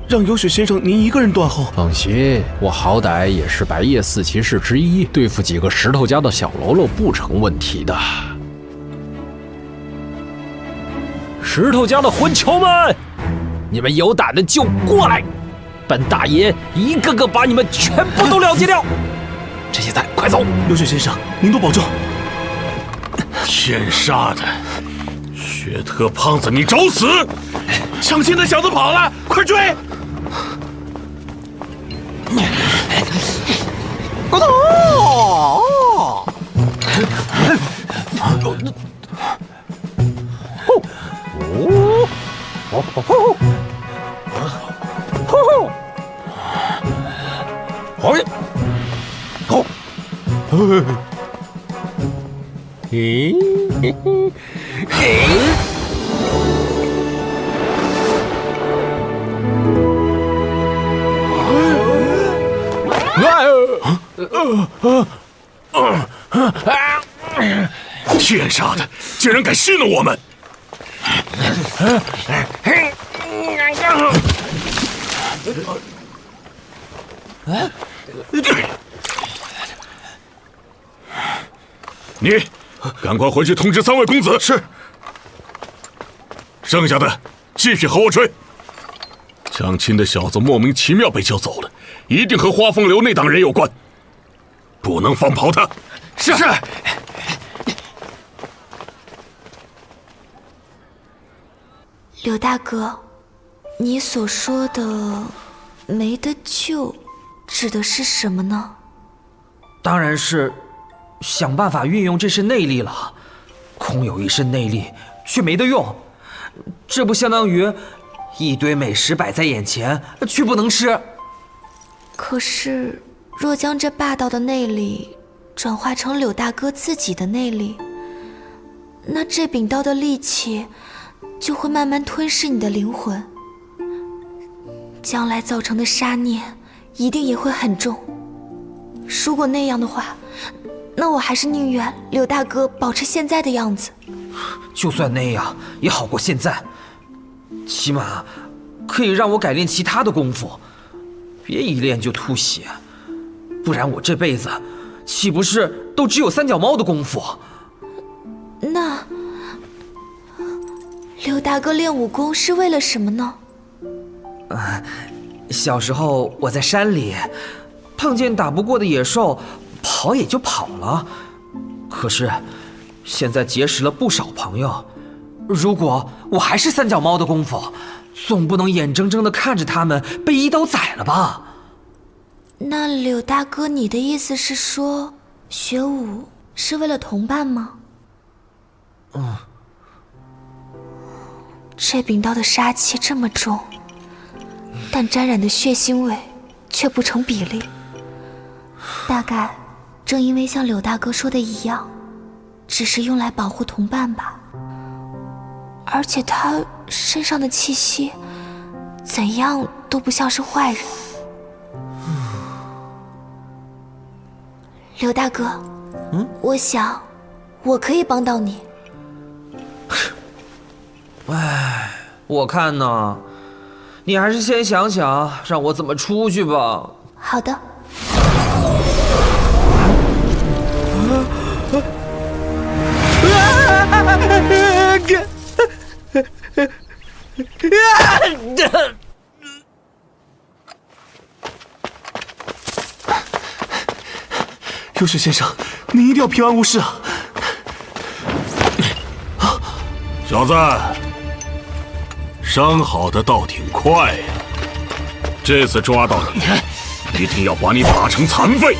让有雪先生您一个人断后。放心，我好歹也是白夜4骑士之一，对付几个石头家的小喽啰不成问题的。石头家的混球们，你们有胆的就过来，本大爷一个个把你们全部都了结掉。这些菜，快走！有雪先生，您多保重。天杀的！雪特胖子，你找死！抢亲的小子跑了，快追！狗头！天杀的，竟然敢戏弄我们！你赶快回去通知3位公子。是。剩下的继续和我追。抢亲的小子莫名其妙被救走了，一定和花风流那党人有关，不能放跑他。是。柳大哥，你所说的没得救，指的是什么呢？当然是想办法运用这身内力了。空有一身内力，却没得用，这不相当于一堆美食摆在眼前，却不能吃？可是，若将这霸道的内力转化成柳大哥自己的内力，那这柄刀的力气就会慢慢吞噬你的灵魂，将来造成的杀孽一定也会很重。如果那样的话，那我还是宁愿柳大哥保持现在的样子。就算那样，也好过现在，起码可以让我改练其他的功夫，别一练就吐血，不然我这辈子岂不是都只有3脚猫的功夫？那柳大哥练武功是为了什么呢？小时候我在山里碰见打不过的野兽，跑也就跑了。可是现在结识了不少朋友，如果我还是3脚猫的功夫，总不能眼睁睁地看着他们被一刀宰了吧？那柳大哥，你的意思是说，学武是为了同伴吗？这柄刀的杀气这么重，但沾染的血腥味却不成比例。大概正因为像柳大哥说的一样，只是用来保护同伴吧。而且他身上的气息，怎样都不像是坏人。柳大哥，我想我可以帮到你。唉，我看呢，你还是先想想让我怎么出去吧。好的。优雪先生，你一定要平安无事啊！小子，伤好的倒挺快呀！这次抓到你，一定要把你打成残废！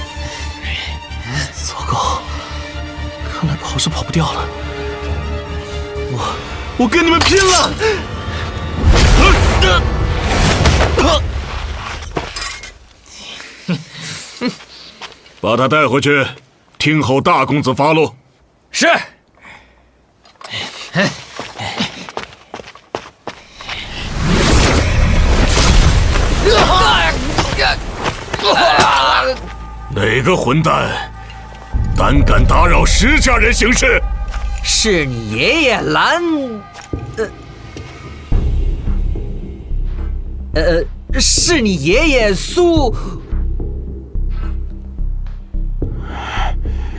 糟糕，看来跑是跑不掉了。我跟你们拼了！把他带回去，听候大公子发落。是。哪个混蛋胆敢打扰石家人行事？是你爷爷蓝，是你爷爷苏，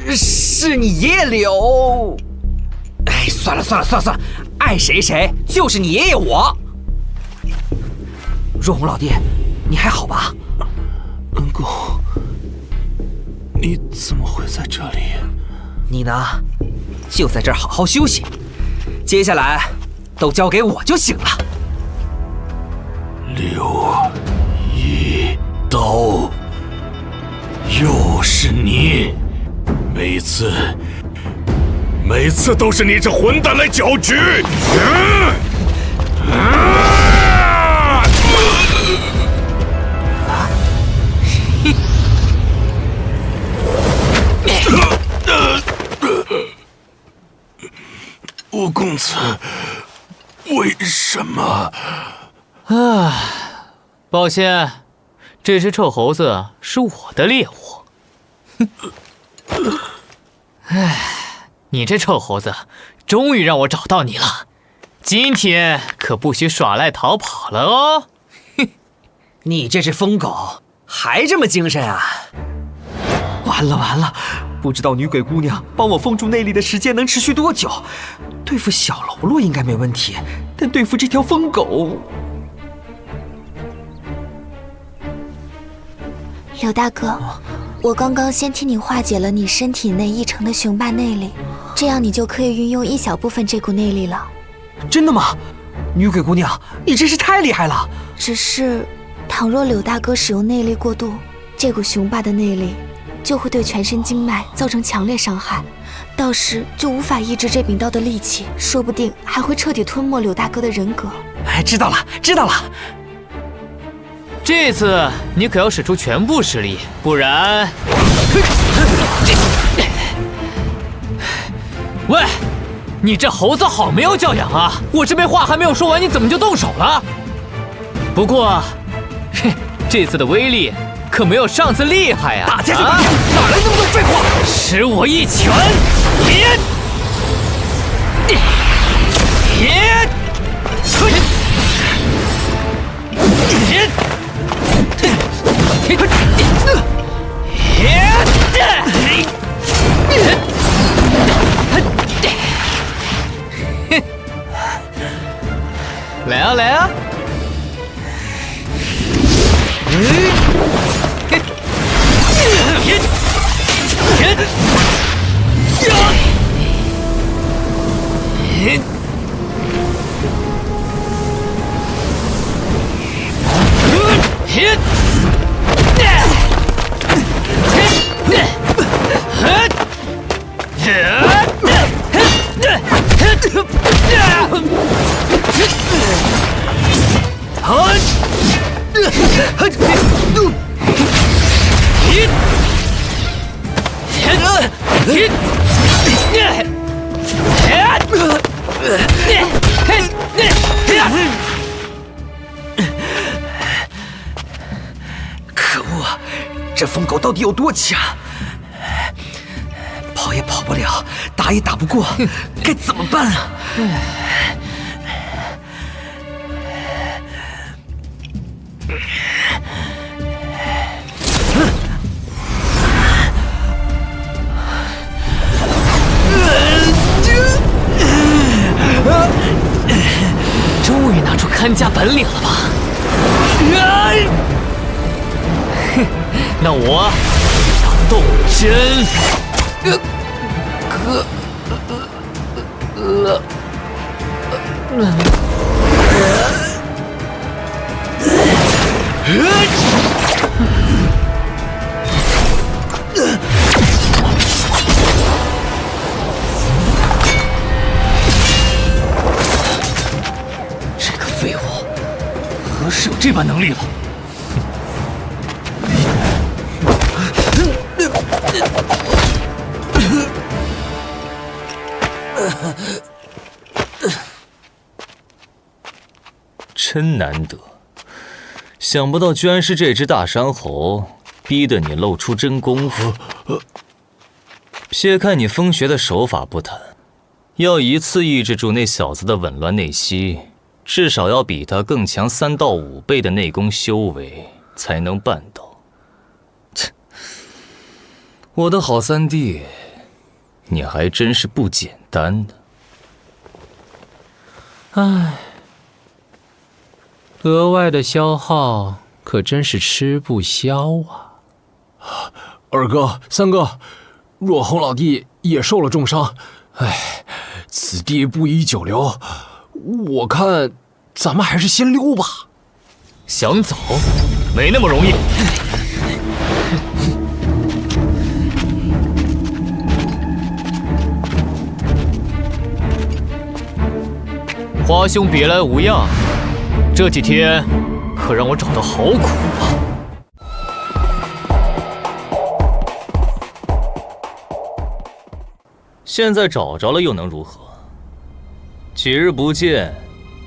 是你爷爷柳。哎，算了，爱谁谁，就是你爷爷我。若红老弟，你还好吧？恩公，你怎么会在这里？你呢，就在这儿好好休息，接下来都交给我就行了。刘一刀，又是你！每次都是你这混蛋来搅局！吴公子，为什么？抱歉，这只臭猴子是我的猎物。你这臭猴子，终于让我找到你了。今天可不许耍赖逃跑了哦！你这只疯狗还这么精神啊？完了，不知道女鬼姑娘帮我封住内力的时间能持续多久。对付小喽啰应该没问题，但对付这条疯狗……柳大哥，我刚刚先替你化解了你身体内1成的雄霸内力，这样你就可以运用一小部分这股内力了。真的吗？女鬼姑娘，你真是太厉害了！只是，倘若柳大哥使用内力过度，这股雄霸的内力就会对全身经脉造成强烈伤害，到时就无法抑制这柄刀的力气，说不定还会彻底吞没柳大哥的人格。哎，知道了，知道了。这次你可要使出全部实力，不然……喂，你这猴子好没有教养啊！我这边话还没有说完，你怎么就动手了？不过，这次的威力可没有上次厉害啊！打架就打架，哪来那么多废话？使我一拳！来啊来啊！可恶，这疯狗到底有多强？跑也跑不了，打也打不过，该怎么办啊？终于拿出看家本领了吧？那我要动真。这个废物，何时有这般能力了？真难得，想不到居然是这只大山猴逼得你露出真功夫。撇开你风穴的手法不谈，要一次抑制住那小子的紊乱内息，至少要比他更强3到5倍的内功修为才能办到。切，我的好三弟，你还真是不简单的。唉，额外的消耗可真是吃不消啊！二哥、三哥，若红老弟也受了重伤，唉，此地不宜久留，我看咱们还是先溜吧。想走，没那么容易。花兄别来无恙，这几天可让我找的好苦啊！现在找着了又能如何？几日不见，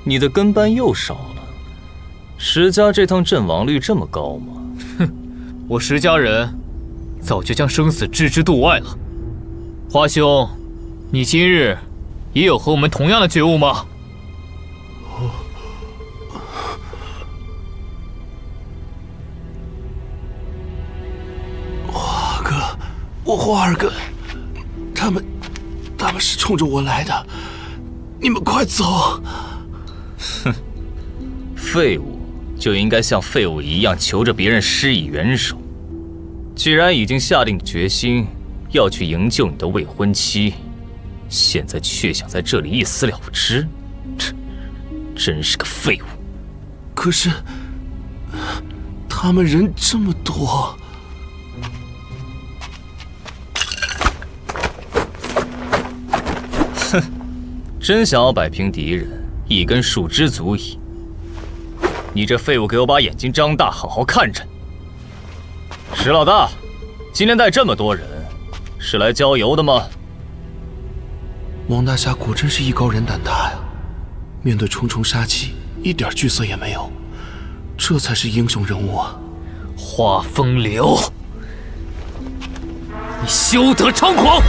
你的跟班又少了。石家这趟阵亡率这么高吗？哼，我石家人早就将生死置之度外了。花兄，你今日也有和我们同样的觉悟吗？华哥，我花二哥，他们是冲着我来的，你们快走！哼，废物就应该像废物一样求着别人施以援手。既然已经下定决心要去营救你的未婚妻，现在却想在这里一死了之，真是个废物。可是，他们人这么多。哼，真想要摆平敌人，一根树枝足矣。你这废物，给我把眼睛张大，好好看着。石老大，今天带这么多人，是来郊游的吗？王大侠果真是艺高人胆大呀，面对重重杀气，一点惧色也没有，这才是英雄人物啊！花风流，你休得猖狂！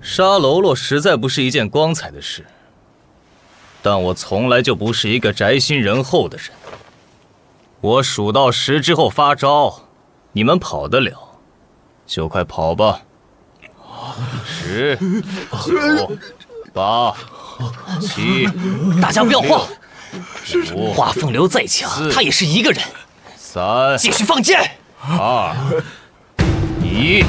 杀喽啰实在不是一件光彩的事，但我从来就不是一个宅心仁厚的人。我数到10之后发招，你们跑得了，就快跑吧。10、9、8、7，大家不要慌。花风流再强，他也是一个人。3，继续放箭。2、1。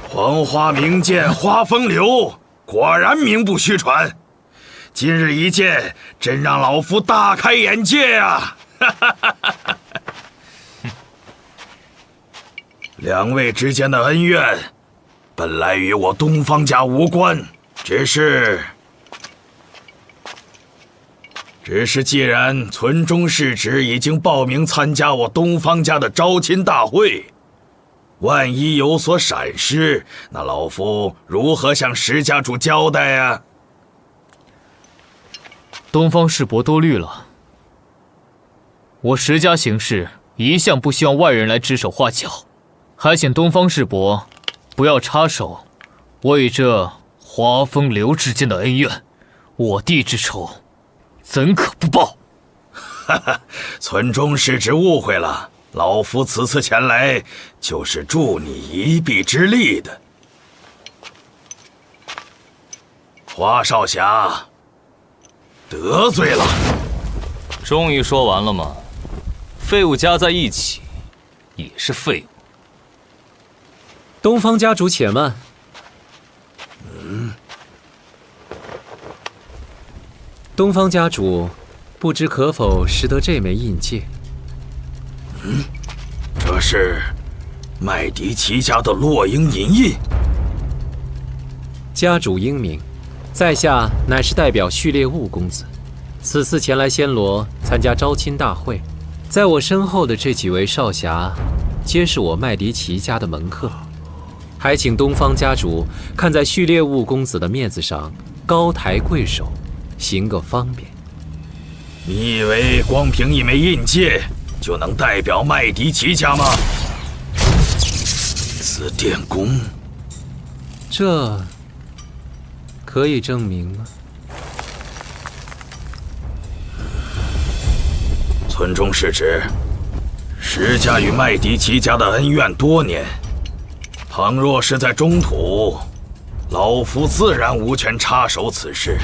黄花名剑花风流，果然名不虚传。今日一见，真让老夫大开眼界啊！两位之间的恩怨，本来与我东方家无关，只是既然村中世侄已经报名参加我东方家的招亲大会，万一有所闪失，那老夫如何向石家主交代啊？东方世伯多虑了，我石家行事一向不希望外人来指手画脚，还请东方世伯不要插手我与这花风流之间的恩怨，我弟之仇怎可不报？哈哈，村中世侄误会了，老夫此次前来就是助你一臂之力的。花少侠得罪了。终于说完了吗？废物加在一起也是废物。东方家主且慢。东方家主，不知可否识得这枚印戒？这是麦迪奇家的落英银印。家主英明，在下乃是代表序列兀公子，此次前来暹罗参加招亲大会，在我身后的这几位少侠，皆是我麦迪奇家的门客，还请东方家主看在序列兀公子的面子上，高抬贵手，行个方便。你以为光凭一枚印戒就能代表麦迪奇家吗？此电弓，这可以证明吗？村中是指石家与麦迪奇家的恩怨多年，倘若是在中土，老夫自然无权插手此事。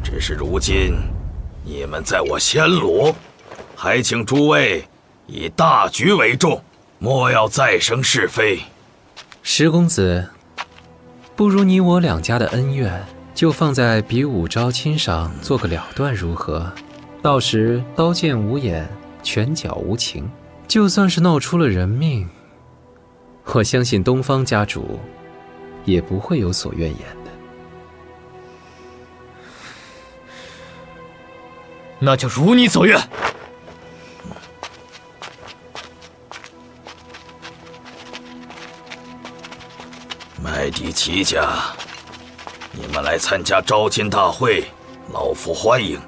只是如今你们在我暹罗，还请诸位以大局为重，莫要再生是非。石公子，不如你我两家的恩怨就放在比武招亲上做个了断如何？到时刀剑无眼，拳脚无情，就算是闹出了人命，我相信东方家主也不会有所怨言的。那就如你所愿。麦迪奇家，你们来参加招亲大会，老夫欢迎。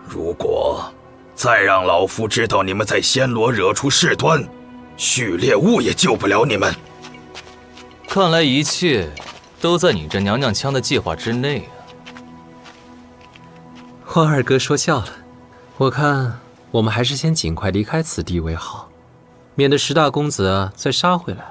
如果再让老夫知道你们在暹罗惹出事端，序列兀也救不了你们。看来一切都在你这娘娘腔的计划之内啊。花二哥说笑了，我看我们还是先尽快离开此地为好，免得石大公子再杀回来。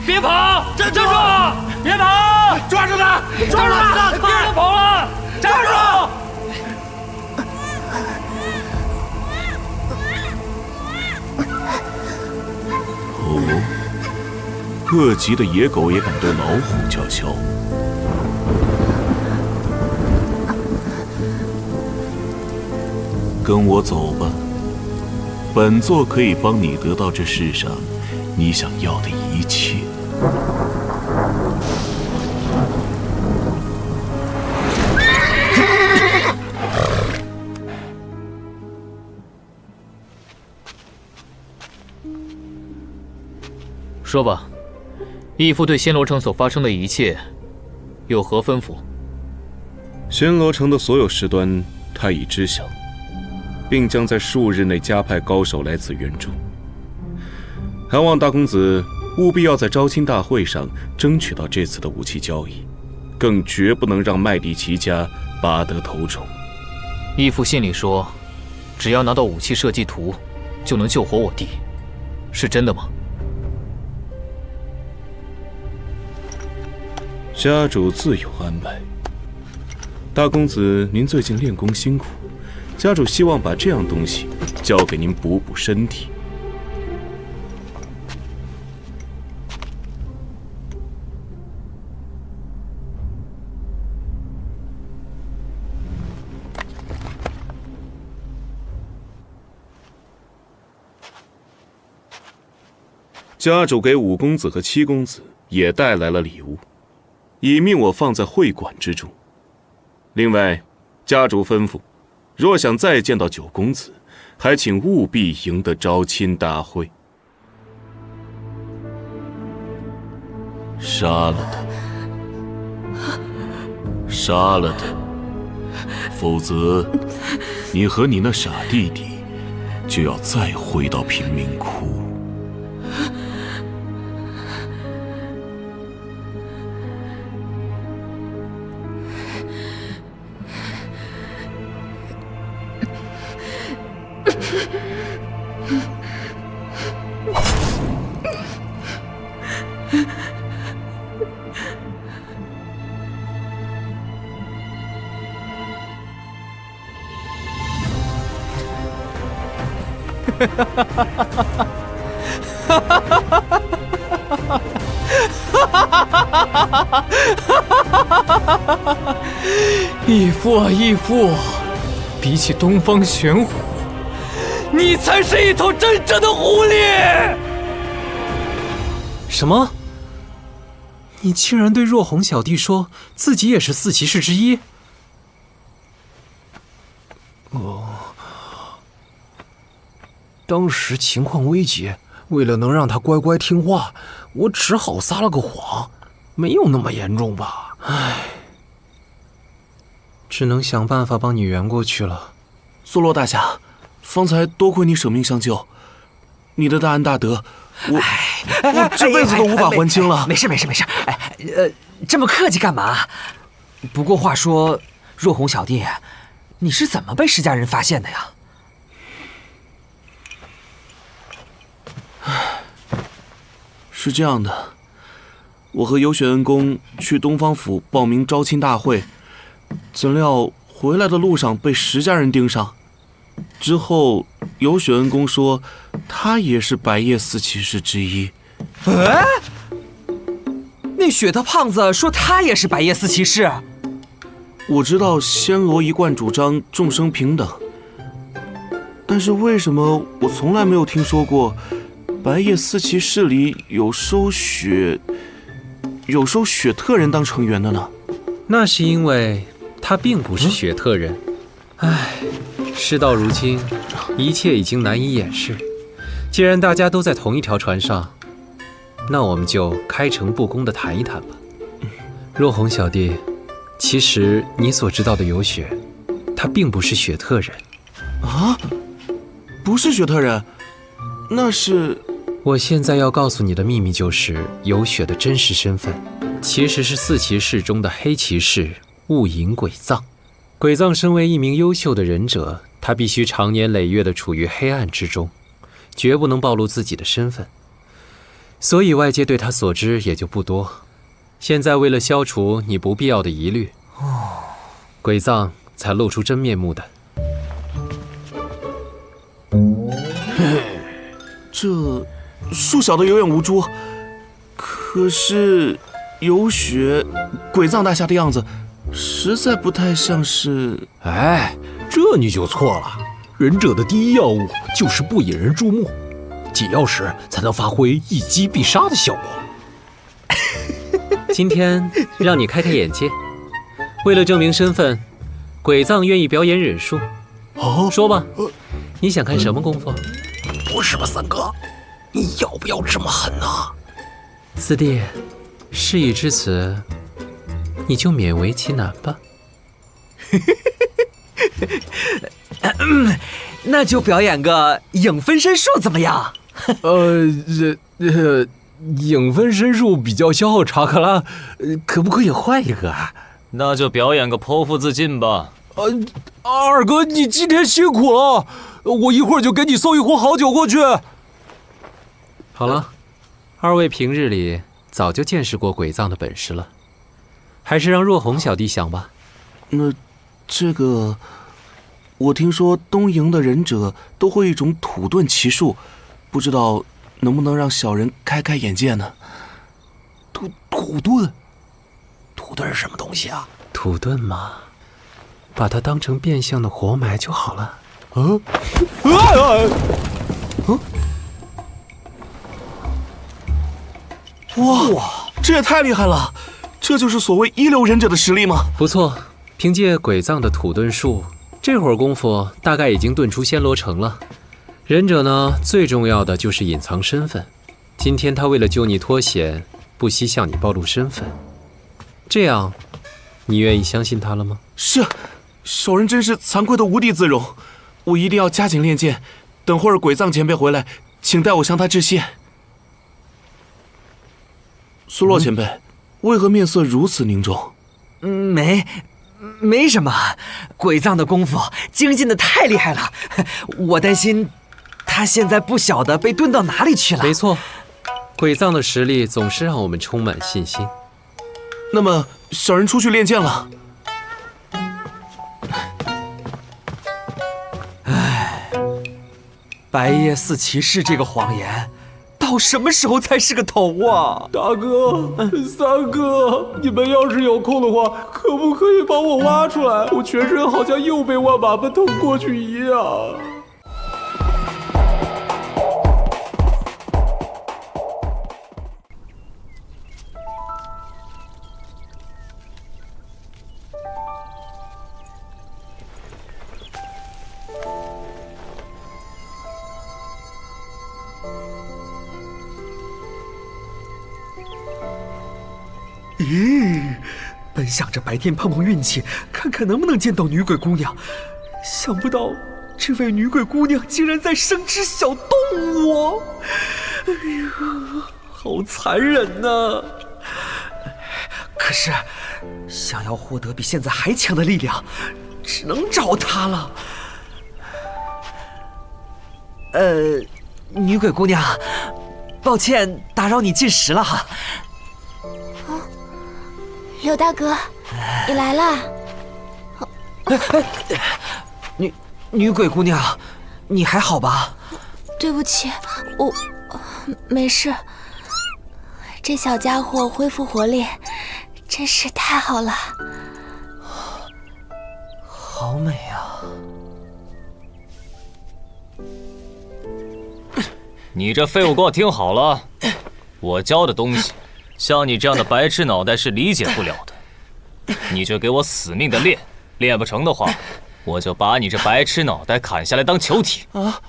别跑！站住！别跑！抓住他！抓住他！别让他跑了！站住！哦，各级的野狗也敢对老虎叫嚣。跟我走吧，本座可以帮你得到这世上你想要的一切。说吧，义父对暹罗城所发生的一切有何吩咐？暹罗城的所有事端，他已知晓，并将在数日内加派高手来此援助。还望大公子务必要在招亲大会上争取到这次的武器交易，更绝不能让麦迪奇家拔得头筹。义父信里说，只要拿到武器设计图，就能救活我弟，是真的吗？家主自有安排。大公子，您最近练功辛苦，家主希望把这样东西交给您补补身体。家主给5公子和7公子也带来了礼物，已命我放在会馆之中。另外，家主吩咐，若想再见到9公子，还请务必赢得招亲大会。杀了他，杀了他，否则，你和你那傻弟弟就要再回到贫民窟。义父啊，义父！比起东方玄虎，你才是一头真正的狐狸！什么？你竟然对若红小弟说自己也是四骑士之一？当时情况危急，为了能让他乖乖听话，我只好撒了个谎，没有那么严重吧？唉，只能想办法帮你圆过去了。梭罗大侠，方才多亏你舍命相救，你的大恩大德，我这辈子都无法还清了。没事。这么客气干嘛？不过话说，若红小弟，你是怎么被石家人发现的呀？是这样的，我和有雪恩公去东方府报名招亲大会，怎料回来的路上被石家人盯上。之后，有雪恩公说他也是白夜四骑士之一。哎，那雪特胖子说他也是白夜四骑士。我知道暹罗一贯主张众生平等，但是为什么我从来没有听说过白夜四骑士里有收雪特人当成员的呢？那是因为他并不是雪特人。唉，事到如今，一切已经难以掩饰。既然大家都在同一条船上，那我们就开诚布公地谈一谈吧。若红小弟，其实你所知道的有雪，他并不是雪特人。啊？不是雪特人？那是……我现在要告诉你的秘密就是有雪的真实身份，其实是四骑士中的黑骑士雾隐鬼藏。鬼藏身为一名优秀的忍者，他必须长年累月地处于黑暗之中，绝不能暴露自己的身份，所以外界对他所知也就不多。现在为了消除你不必要的疑虑，鬼藏才露出真面目的。这恕小的有眼无珠，可是有雪鬼藏大侠的样子实在不太像是……哎，这你就错了。忍者的第一要务就是不引人注目，紧要时才能发挥一击必杀的效果。今天让你开开眼界，为了证明身份，鬼藏愿意表演忍术。说吧，你想看什么功夫？不是吧，三哥，你要不要这么狠啊？四弟，事已至此，你就勉为其难吧。那就表演个影分身术怎么样？影分身术比较消耗查克拉，可不可以换一个啊？那就表演个剖腹自尽吧。二哥，你今天辛苦了，我一会儿就给你送一壶好酒过去。好了，二位平日里早就见识过鬼藏的本事了，还是让若红小弟想吧。那这个，我听说东瀛的忍者都会一种土遁奇术，不知道能不能让小人开开眼界呢？土遁是什么东西啊？土遁嘛，把它当成变相的活埋就好了。哇，这也太厉害了！这就是所谓一流忍者的实力吗？不错，凭借鬼藏的土遁术，这会儿功夫大概已经遁出暹罗城了。忍者呢，最重要的就是隐藏身份。今天他为了救你脱险，不惜向你暴露身份。这样，你愿意相信他了吗？是，小人真是惭愧的无地自容，我一定要加紧练剑。等会儿鬼藏前辈回来，请代我向他致谢。苏洛前辈，为何面色如此凝重？没什么，鬼藏的功夫精进的太厉害了，我担心他现在不晓得被遁到哪里去了。没错，鬼藏的实力总是让我们充满信心。那么，小人出去练剑了。白夜四骑士这个谎言，到什么时候才是个头啊？大哥、三哥，你们要是有空的话，可不可以帮我挖出来？我全身好像又被万马奔腾过去一样。咦，本想着白天碰碰运气，看看能不能见到女鬼姑娘，想不到这位女鬼姑娘竟然在生吃小动物，哎呀，好残忍呐！可是，想要获得比现在还强的力量，只能找她了。女鬼姑娘，抱歉打扰你进食了哈。刘大哥，你来了。女鬼姑娘，你还好吧？对不起，我没事。这小家伙恢复活力，真是太好了。好美啊！你这废物，给我听好了，我教的东西。像你这样的白痴脑袋是理解不了的，你就给我死命的练，练不成的话，我就把你这白痴脑袋砍下来当球体。啊！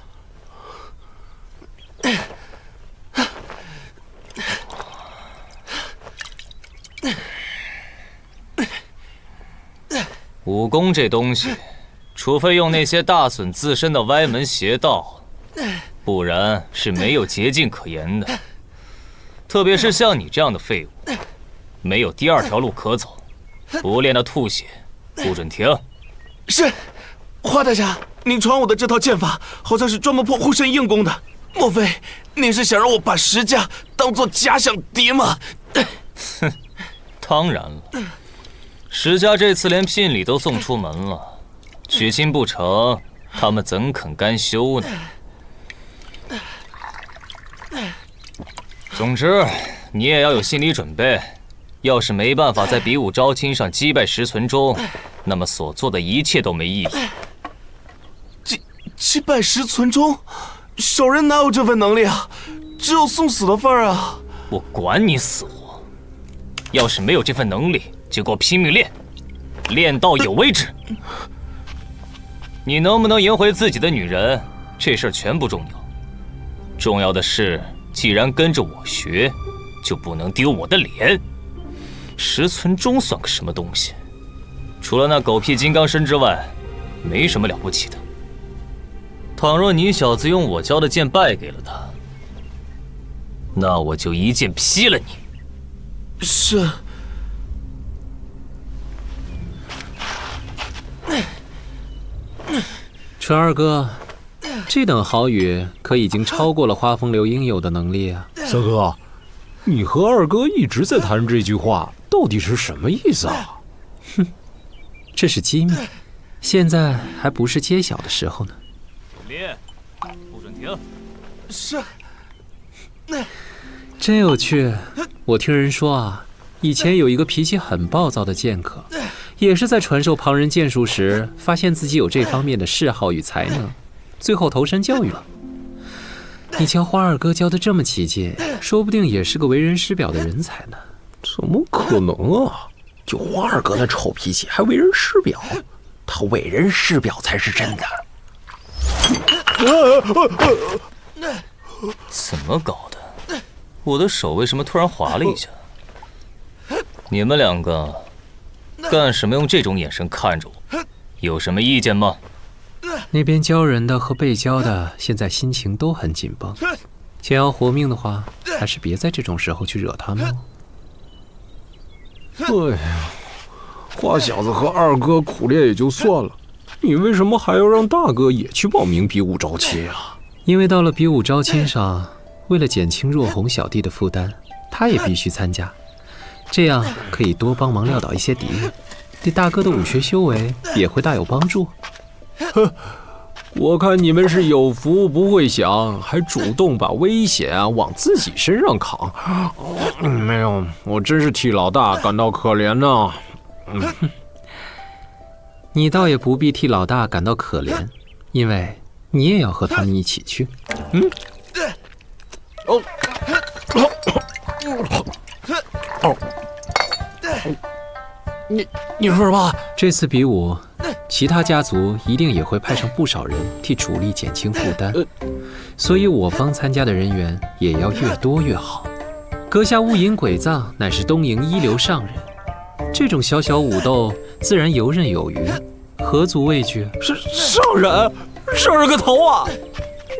武功这东西，除非用那些大损自身的歪门邪道，不然是没有捷径可言的。特别是像你这样的废物，没有第二条路可走，不练到吐血，不准停。是，华大侠，您传我的这套剑法，好像是专门破护身硬功的，莫非您是想让我把石家当做假想敌吗？哼，当然了，石家这次连聘礼都送出门了，娶亲不成，他们怎肯甘休呢？总之，你也要有心理准备。要是没办法在比武招亲上击败石存忠，那么所做的一切都没意义。击败石存忠，小人哪有这份能力啊？只有送死的份儿啊！我管你死活，要是没有这份能力，就给我拼命练，练到有为止。你能不能赢回自己的女人，这事儿全不重要，重要的是。既然跟着我学，就不能丢我的脸。石存忠算个什么东西？除了那狗屁金刚身之外，没什么了不起的。倘若你小子用我教的剑败给了他，那我就一剑劈了你。是。纯二哥。这等好语可已经超过了花风流应有的能力啊！三哥，你和二哥一直在谈这句话，到底是什么意思啊？哼，这是机密，现在还不是揭晓的时候呢。练，不准停。是。真有趣，我听人说啊，以前有一个脾气很暴躁的剑客，也是在传授旁人剑术时，发现自己有这方面的嗜好与才能。最后投身教育了。你瞧花二哥教的这么起劲，说不定也是个为人师表的人才呢。怎么可能啊？就花二哥那臭脾气，还为人师表？他为人师表才是真的。怎么搞的？我的手为什么突然滑了一下？你们两个干什么用这种眼神看着我？有什么意见吗？那边教人的和被教的现在心情都很紧绷，想要活命的话，还是别在这种时候去惹他们哦。哎呀，花小子和二哥苦练也就算了，你为什么还要让大哥也去报名比武招亲啊？因为到了比武招亲上，为了减轻若红小弟的负担，他也必须参加，这样可以多帮忙撂倒一些敌人，对大哥的武学修为也会大有帮助。我看你们是有福不会享，还主动把危险往自己身上扛。没有，我真是替老大感到可怜呐。你倒也不必替老大感到可怜，因为你也要和他们一起去。你说什么？这次比武，其他家族一定也会派上不少人替主力减轻负担，所以我方参加的人员也要越多越好。阁下乌银鬼藏乃是东瀛一流上人，这种小小武斗自然游刃有余，何足畏惧？上人个头啊！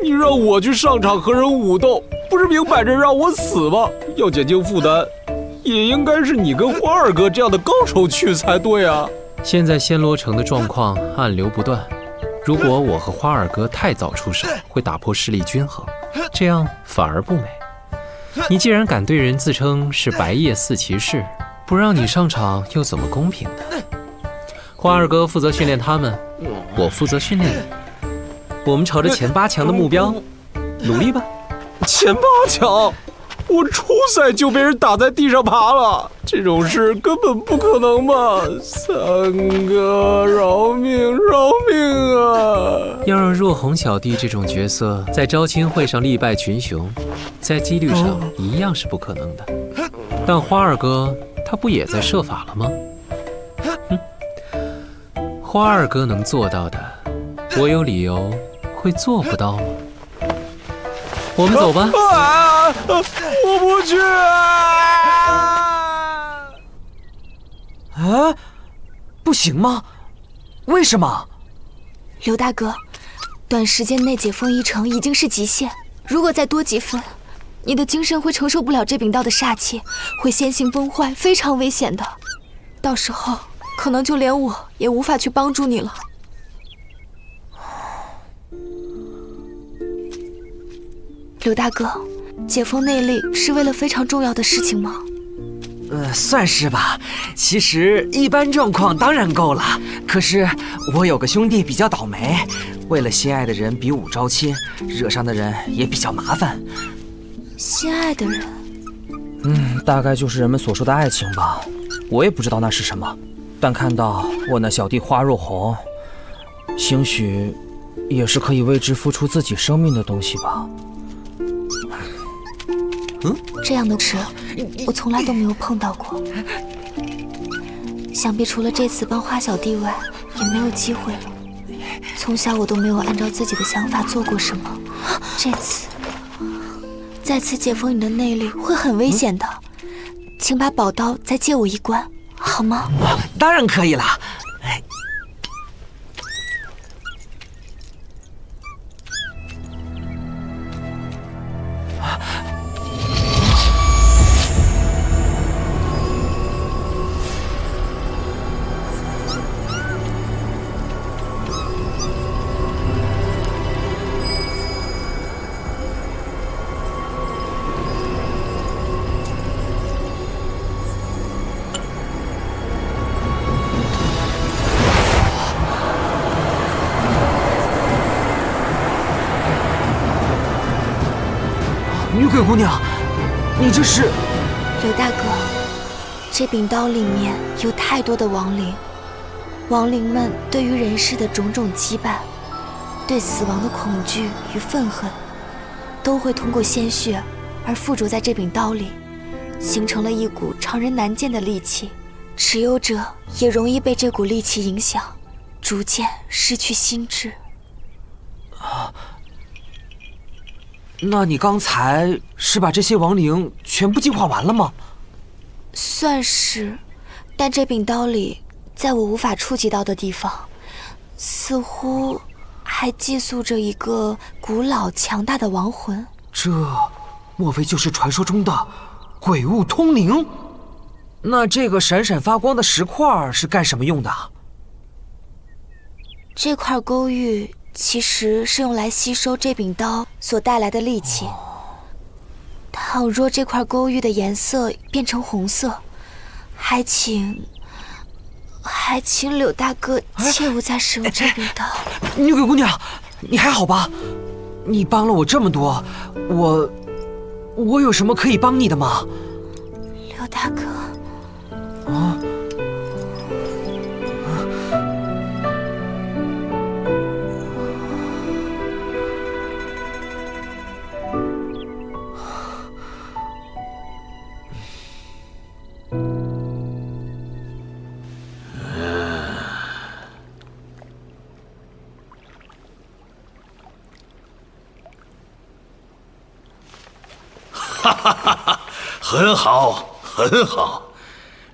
你让我去上场和人武斗，不是明摆着让我死吗？要减轻负担，也应该是你跟花二哥这样的高手去才对啊！现在暹罗城的状况暗流不断，如果我和花二哥太早出手，会打破势力均衡，这样反而不美。你既然敢对人自称是白夜四骑士，不让你上场又怎么公平呢？花二哥负责训练他们，我负责训练你。我们朝着前8强的目标努力吧。前8强，我初赛就被人打在地上爬了，这种事根本不可能吧？三哥，饶命啊！要让若红小弟这种角色在招亲会上力败群雄，在几率上一样是不可能的。但花二哥他不也在设法了吗？花二哥能做到的，我有理由会做不到吗？我们走吧。我不去不行吗？为什么？刘大哥，短时间内解封1城已经是极限，如果再多几分，你的精神会承受不了这柄刀的煞气，会先行崩坏，非常危险的。到时候可能就连我也无法去帮助你了。刘大哥，解封内力是为了非常重要的事情吗？算是吧。其实一般状况当然够了，可是我有个兄弟比较倒霉，为了心爱的人比武招亲，惹上的人也比较麻烦。心爱的人？大概就是人们所说的爱情吧。我也不知道那是什么，但看到我那小弟花若红，兴许也是可以为之付出自己生命的东西吧。这样的事我从来都没有碰到过，想必除了这次帮花小弟外，也没有机会了。从小我都没有按照自己的想法做过什么，这次再次解封你的内力会很危险的，请把宝刀再借我一关，好吗？当然可以了。女鬼姑娘，你这是……刘大哥，这柄刀里面有太多的亡灵，亡灵们对于人世的种种羁绊，对死亡的恐惧与愤恨，都会通过鲜血而附着在这柄刀里，形成了一股常人难见的戾气。持有者也容易被这股戾气影响，逐渐失去心智。那你刚才是把这些亡灵全部净化完了吗？算是，但这柄刀里，在我无法触及到的地方，似乎还寄宿着一个古老强大的亡魂。这，莫非就是传说中的鬼物通灵？那这个闪闪发光的石块是干什么用的？这块勾玉其实是用来吸收这柄刀所带来的戾气。倘若这块勾玉的颜色变成红色，还请柳大哥切勿再使用这柄刀。女鬼姑娘，你还好吧？你帮了我这么多，我有什么可以帮你的吗？刘大哥。啊？哈哈哈哈，很好，很好。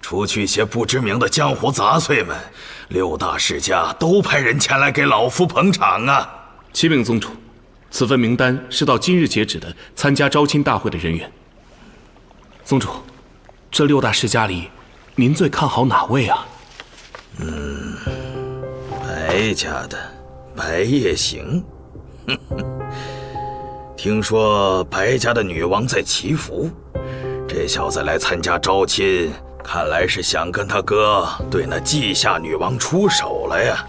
除去些不知名的江湖杂碎们，6大世家都派人前来给老夫捧场啊！启禀宗主，此份名单是到今日截止的参加招亲大会的人员。宗主，这6大世家里，您最看好哪位啊？白家的白夜行，哼哼。听说白家的女王在祈福，这小子来参加招亲，看来是想跟他哥对那稷下女王出手了呀！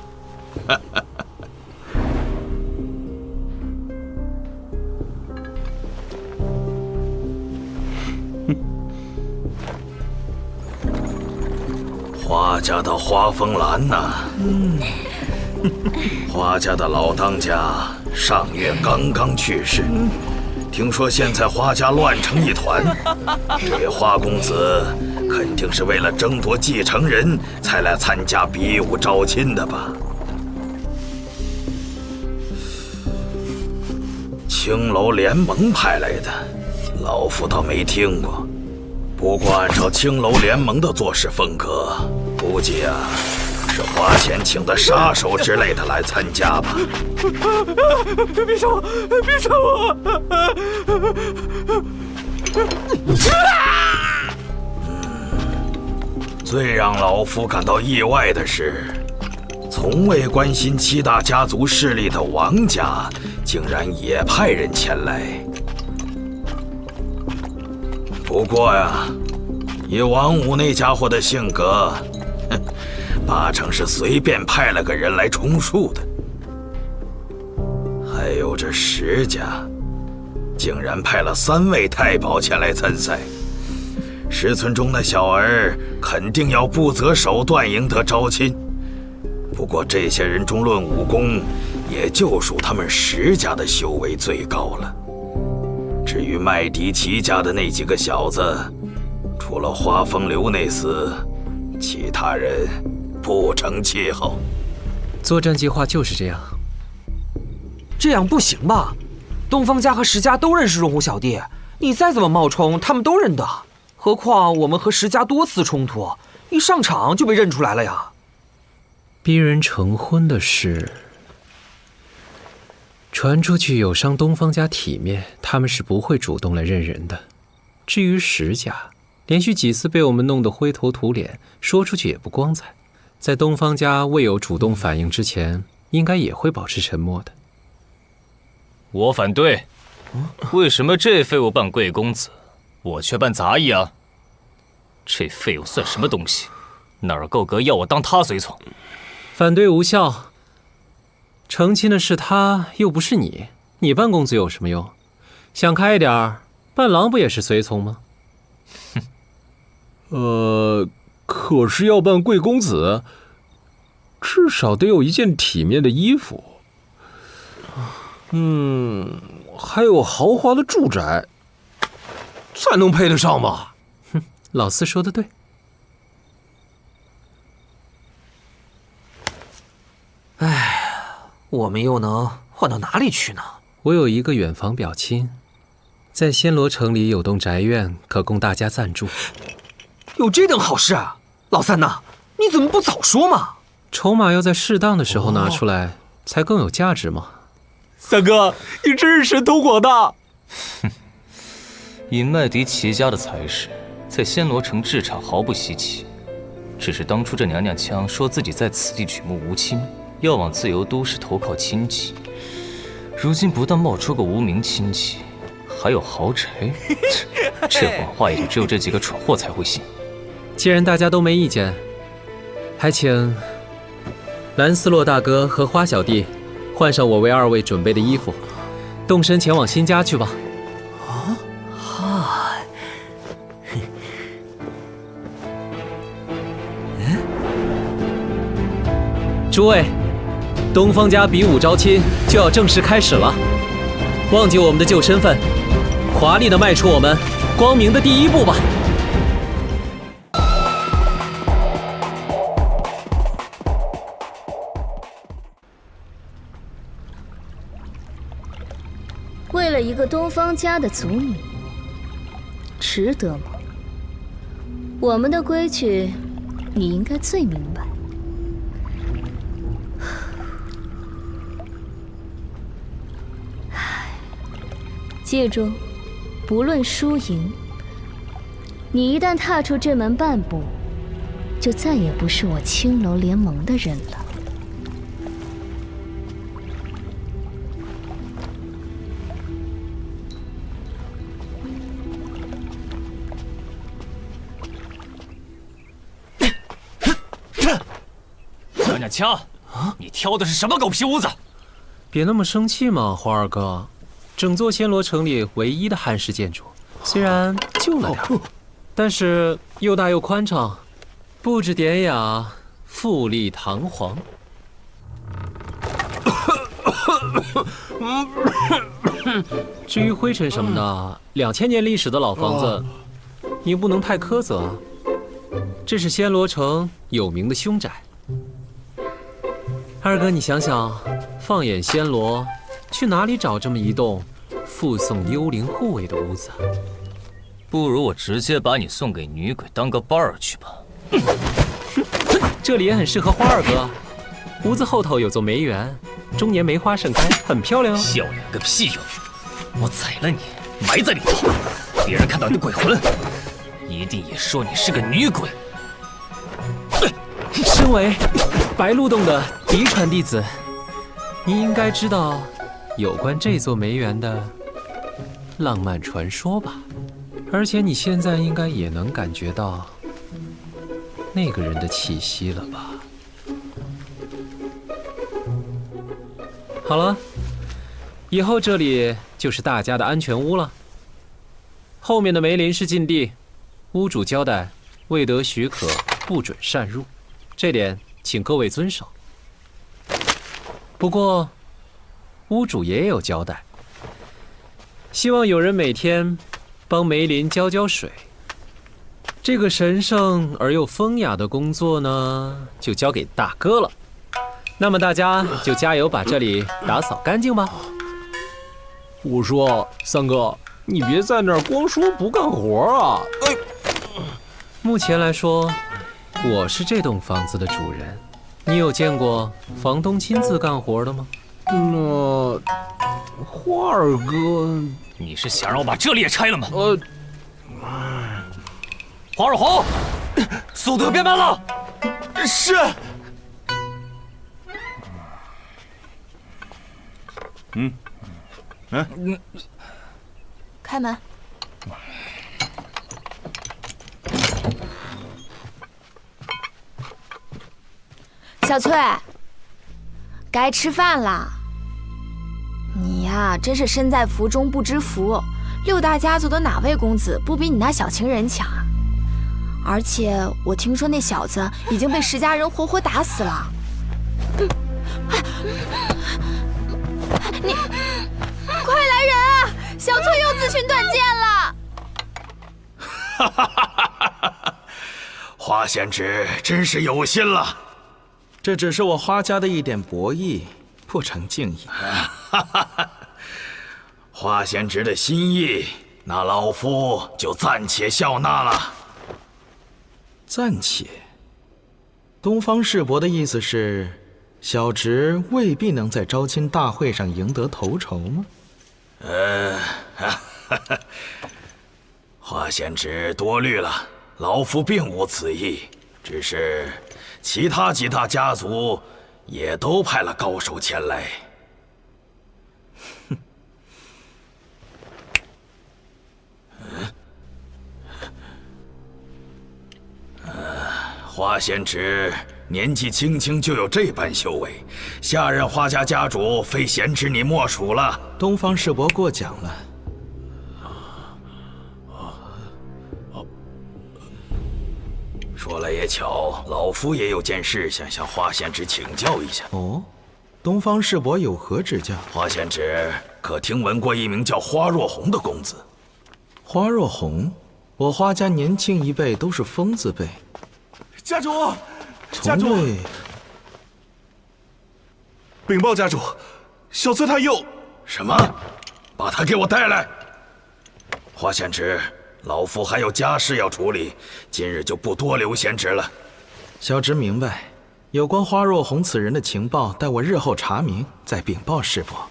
花家的花风兰呐，花家的老当家上月刚刚去世，听说现在花家乱成一团。这位花公子肯定是为了争夺继承人才来参加比武招亲的吧？青楼联盟派来的，老夫倒没听过。不过按照青楼联盟的做事风格，估计啊是花钱请的杀手之类的来参加吧。别杀我！别杀我！最让老夫感到意外的是，从未关心7大家族势力的王家，竟然也派人前来。不过呀，以王五那家伙的性格，八成是随便派了个人来充数的。还有这石家，竟然派了3位太保前来参赛。石村中的小儿肯定要不择手段赢得招亲。不过这些人中论武功，也就属他们石家的修为最高了。至于麦迪奇家的那几个小子，除了花风流那厮，其他人不成气候。作战计划就是这样。这样不行吧？东方家和石家都认识荣虎小弟，你再怎么冒充，他们都认得。何况我们和石家多次冲突，一上场就被认出来了呀。逼人成婚的事传出去有伤东方家体面，他们是不会主动来认人的。至于石家，连续几次被我们弄得灰头土脸，说出去也不光彩。在东方家未有主动反应之前，应该也会保持沉默的。我反对。为什么这废物扮贵公子，我却扮杂役啊？这废物算什么东西？哪儿够格要我当他随从？反对无效。成亲的是他，又不是你，你扮公子有什么用？想开一点，伴郎不也是随从吗？可是要扮贵公子，至少得有一件体面的衣服。还有豪华的住宅，才能配得上吧？哼，老四说的对。唉，我们又能换到哪里去呢？我有一个远房表亲，在暹罗城里有栋宅院，可供大家暂住。有这等好事啊！老三呐，你怎么不早说嘛？筹码要在适当的时候拿出来，才更有价值嘛。三哥，你真是神通广大。哼，以麦迪奇家的才识，在暹罗城置产毫不稀奇。只是当初这娘娘腔说自己在此地举目无亲，要往自由都市投靠亲戚，如今不但冒出个无名亲戚，还有豪宅，这谎话也就只有这几个蠢货才会信。既然大家都没意见，还请蓝斯洛大哥和花小弟换上我为二位准备的衣服，动身前往新家去吧。诸位，东方家比武招亲就要正式开始了。忘记我们的旧身份，华丽的迈出我们光明的第一步吧。为了一个东方家的族女，值得吗？我们的规矩，你应该最明白。记住，不论输赢，你一旦踏出这门半步，就再也不是我青楼联盟的人了。娘娘腔，你挑的是什么狗屁屋子？别那么生气嘛，花二哥。整座暹罗城里唯一的汉式建筑，虽然旧了点，但是又大又宽敞，布置典雅，富丽堂皇。至于灰尘什么的，2000年历史的老房子，你不能太苛责啊。这是暹罗城有名的凶宅。二哥，你想想，放眼暹罗，去哪里找这么一栋附送幽灵护卫的屋子？不如我直接把你送给女鬼当个伴儿去吧。这里也很适合花二哥，屋子后头有座梅园，终年梅花盛开，很漂亮哦。漂亮个屁哟！我宰了你，埋在里头，别人看到你的鬼魂，一定也说你是个女鬼。身为白鹿洞的嫡传弟子，你应该知道有关这座梅园的浪漫传说吧？而且你现在应该也能感觉到那个人的气息了吧？好了，以后这里就是大家的安全屋了。后面的梅林是禁地，屋主交代未得许可不准擅入，这点请各位遵守。不过屋主也有交代，希望有人每天帮梅林浇水。这个神圣而又风雅的工作呢，就交给大哥了。那么大家就加油把这里打扫干净吧。我说三哥，你别在那儿光说不干活啊！目前来说，我是这栋房子的主人。你有见过房东亲自干活的吗？那花二哥，你是想让我把这里也拆了吗？黄若红，速度变慢了。是。开门。小翠，该吃饭了。你呀，真是身在福中不知福。六大家族的哪位公子不比你那小情人强啊？而且我听说那小子已经被石家人活活打死了。你快来人啊！小翠又自寻短见了。哈哈哈哈哈！花仙子真是有心了。这只是我花家的一点薄意，不成敬意。花仙子的心意，那老夫就暂且笑纳了。暂且。东方世伯的意思是，小侄未必能在招亲大会上赢得头筹吗？花仙子多虑了，老夫并无此意，只是其他几大家族也都派了高手前来。花仙子，年纪轻轻就有这般修为，下任花家家主非贤侄你莫属了。东方世伯过奖了。说来也巧，老夫也有件事想向花贤侄请教一下。哦，东方世伯有何指教？花贤侄可听闻过一名叫花若红的公子？花若红，我花家年轻一辈都是疯字辈。家主，家主，禀报家主，小翠她又……什么？把她给我带来！花贤侄，老夫还有家事要处理，今日就不多留贤侄了。小侄明白，有关花若红此人的情报，待我日后查明，再禀报师伯。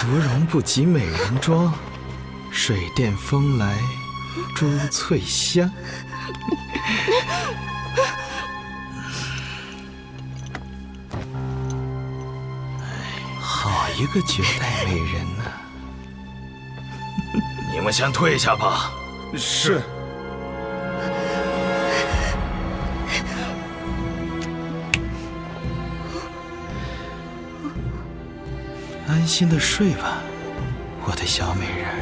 芙蓉不及美人妆，水殿风来珠翠香。好一个绝代美人呐！你们先退下吧。是。安心的睡吧，我的小美人儿。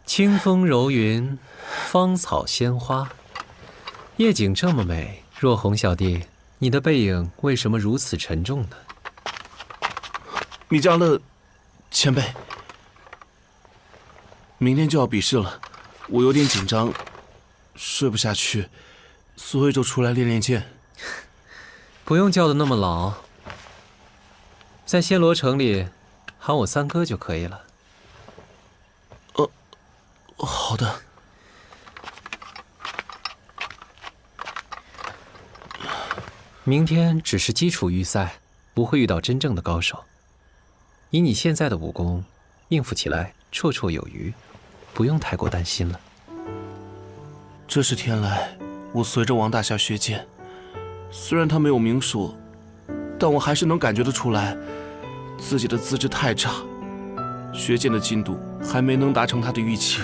清风柔云，芳草鲜花，夜景这么美，若红小弟，你的背影为什么如此沉重呢？米迦勒前辈，明天就要比试了，我有点紧张，睡不下去。所以就出来练练剑。不用叫得那么老，在暹罗城里喊我三哥就可以了。好的。明天只是基础预赛，不会遇到真正的高手。以你现在的武功，应付起来绰绰有余，不用太过担心了。这10天来，我随着王大侠学剑，虽然他没有明说，但我还是能感觉得出来，自己的资质太差，学剑的进度还没能达成他的预期。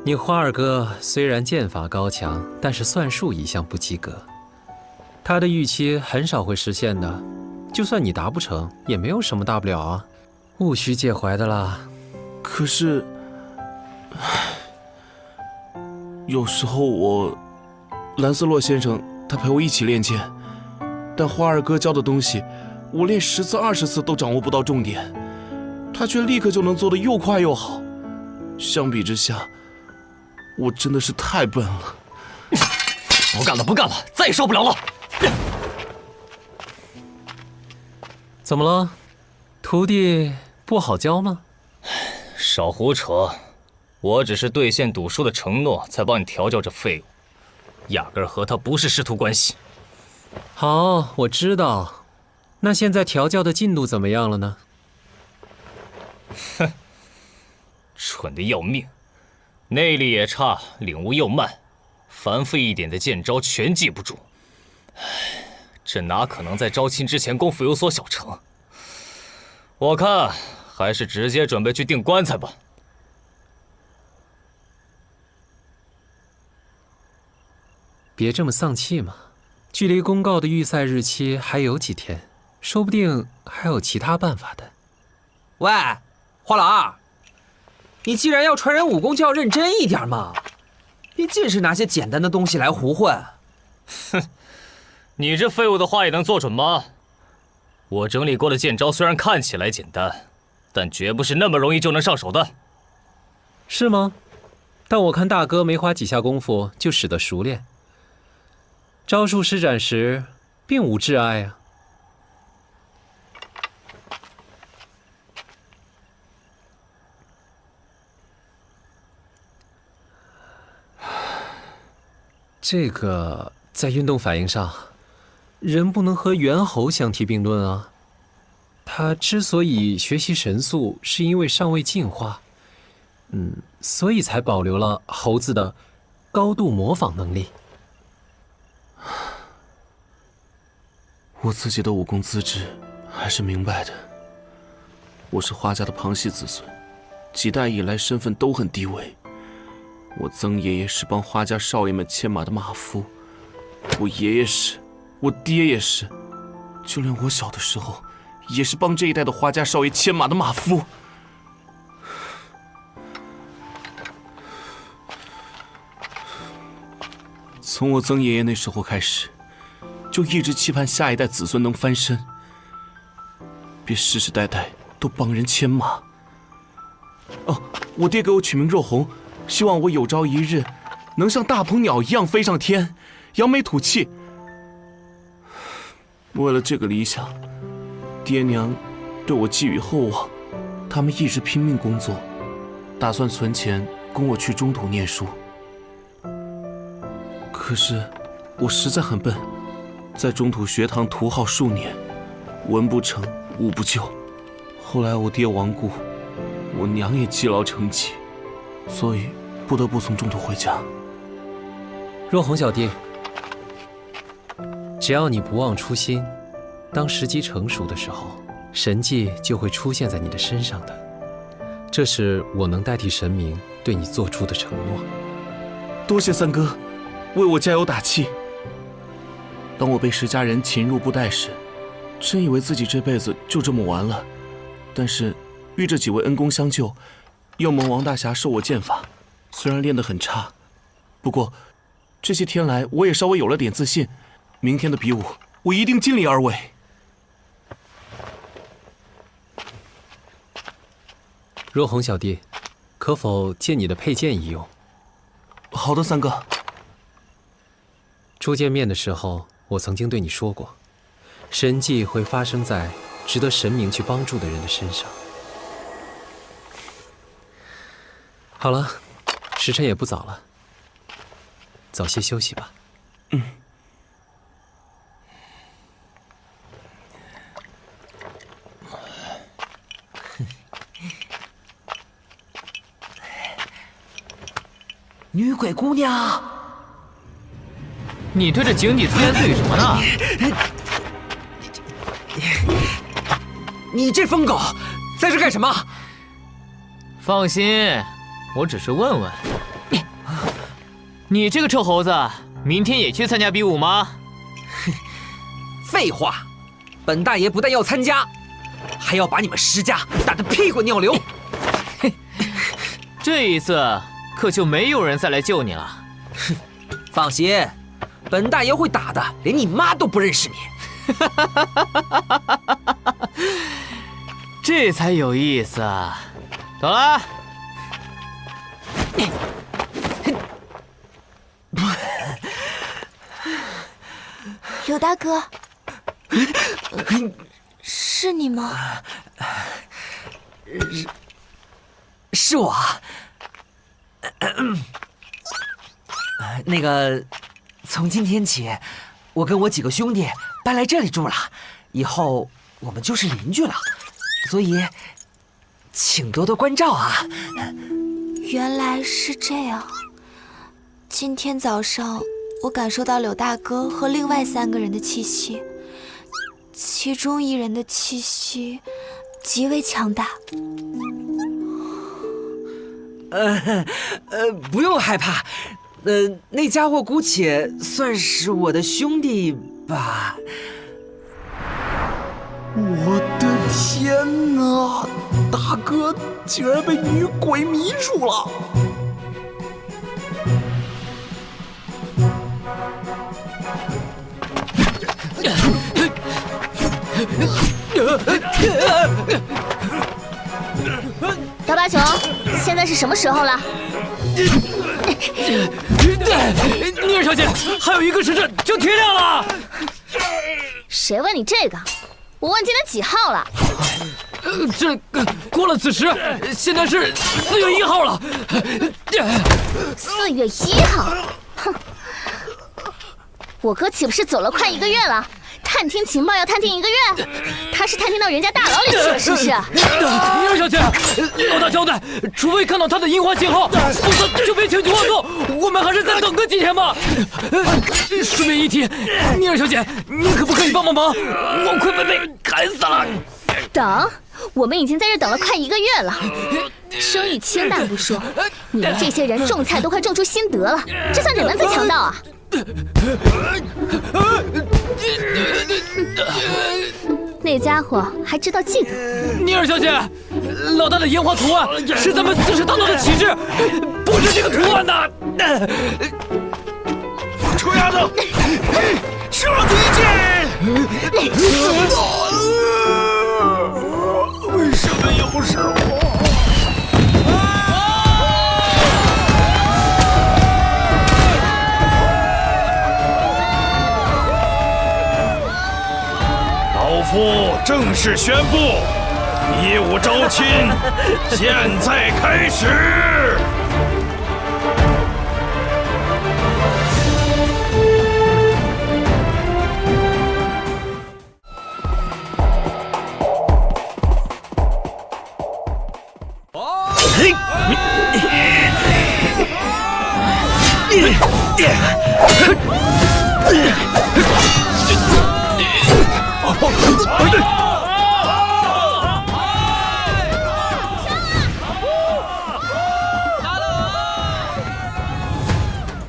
你花二哥虽然剑法高强，但是算术一向不及格，他的预期很少会实现的。就算你达不成，也没有什么大不了啊，毋需介怀的啦。可是，有时候兰斯洛先生他陪我一起练剑，但花二哥教的东西，我练10次20次都掌握不到重点，他却立刻就能做得又快又好。相比之下，我真的是太笨了。不干了，不干了，再也受不了了！怎么了？徒弟不好教吗？少胡扯！我只是兑现赌叔的承诺，才帮你调教这废物，压根儿和他不是师徒关系。好，我知道。那现在调教的进度怎么样了呢？哼，蠢得要命，内力也差，领悟又慢，繁复一点的剑招全记不住。唉，这哪可能在招亲之前功夫有所小成？我看还是直接准备去订棺材吧。别这么丧气嘛，距离公告的预赛日期还有几天，说不定还有其他办法的。喂，花老二，你既然要传人武功，就要认真一点嘛，别尽是拿些简单的东西来胡混。哼，你这废物的话也能做准吗？我整理过的剑招虽然看起来简单，但绝不是那么容易就能上手的。是吗？但我看大哥没花几下功夫就使得熟练，招数施展时并无挚爱啊。这个在运动反应上，人不能和猿猴相提并论啊。他之所以学习神速，是因为尚未进化，所以才保留了猴子的高度模仿能力。我自己的武功资质还是明白的。我是花家的旁系子孙，几代以来身份都很低微。我曾爷爷是帮花家少爷们牵马的马夫，我爷爷是，我爹也是，就连我小的时候，也是帮这一代的花家少爷牵马的马夫。从我曾爷爷那时候开始，就一直期盼下一代子孙能翻身，别世世代代都帮人牵马。哦，我爹给我取名若红，希望我有朝一日能像大鹏鸟一样飞上天，扬眉吐气。为了这个理想，爹娘对我寄予厚望，他们一直拼命工作，打算存钱供我去中土念书。可是我实在很笨，在中土学堂徒号数年，文不成武不就。后来我爹亡故，我娘也积劳成疾，所以不得不从中土回家。若红小弟，只要你不忘初心，当时机成熟的时候，神迹就会出现在你的身上的。这是我能代替神明对你做出的承诺。多谢三哥，为我加油打气。当我被石家人擒入布袋时，真以为自己这辈子就这么完了。但是遇这几位恩公相救，又蒙王大侠授我剑法，虽然练得很差，不过这些天来我也稍微有了点自信。明天的比武，我一定尽力而为。若红小弟，可否借你的佩剑一用？好的，三哥。初见面的时候，我曾经对你说过，神迹会发生在值得神明去帮助的人的身上。好了，时辰也不早了，早些休息吧。女鬼姑娘，你对着井底自言自语什么呢？你这疯狗，在这干什么？放心，我只是问问。你这个臭猴子，明天也去参加比武吗？废话，本大爷不但要参加，还要把你们石家打得屁滚尿流。这一次可就没有人再来救你了。放心，本大爷会打的，连你妈都不认识你。这才有意思。走了。柳大哥，是你吗？是我。那个，从今天起，我跟我几个兄弟搬来这里住了，以后我们就是邻居了，所以请多多关照啊。原来是这样。今天早上我感受到柳大哥和另外3个人的气息，其中一人的气息极为强大。不用害怕，那家伙姑且算是我的兄弟吧。我的天哪，大哥竟然被女鬼迷住了！刀疤熊，现在是什么时候了？聂小姐，还有1个时辰就天亮了。谁问你这个？我问今天几号了？这过了子时，现在是4月1号了。4月1号，哼！我哥岂不是走了快1个月了？探听情报要探听1个月，他是探听到人家大牢里去了，是不是？宁儿小姐，老大交代，除非看到他的樱花信号，否则就别轻举妄动。我们还是再等个几天吧。顺便一提，宁儿小姐，你可不可以帮帮忙？我快被砍死了。等，我们已经在这等了快1个月了，生意清淡不说，你们这些人种菜都快种出心得了，这算哪门子强盗啊？那家伙还知道记得。宁儿小姐，老大的烟花图案是咱们40大盗的旗帜，不是这个图案的。臭丫头，吃我推荐！为什么又是我？老夫正式宣布，比武招亲，现在开始。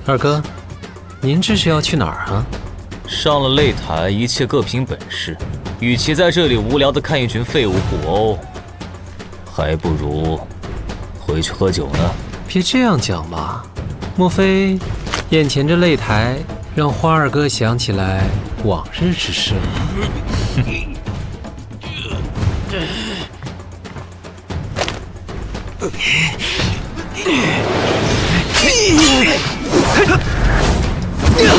二哥，您这是要去哪儿啊？上了擂台，一切各凭本事。与其在这里无聊的看一群废物互殴，还不如回去喝酒呢。别这样讲嘛，莫非眼前这擂台让花二哥想起来往日之事了？哎呀，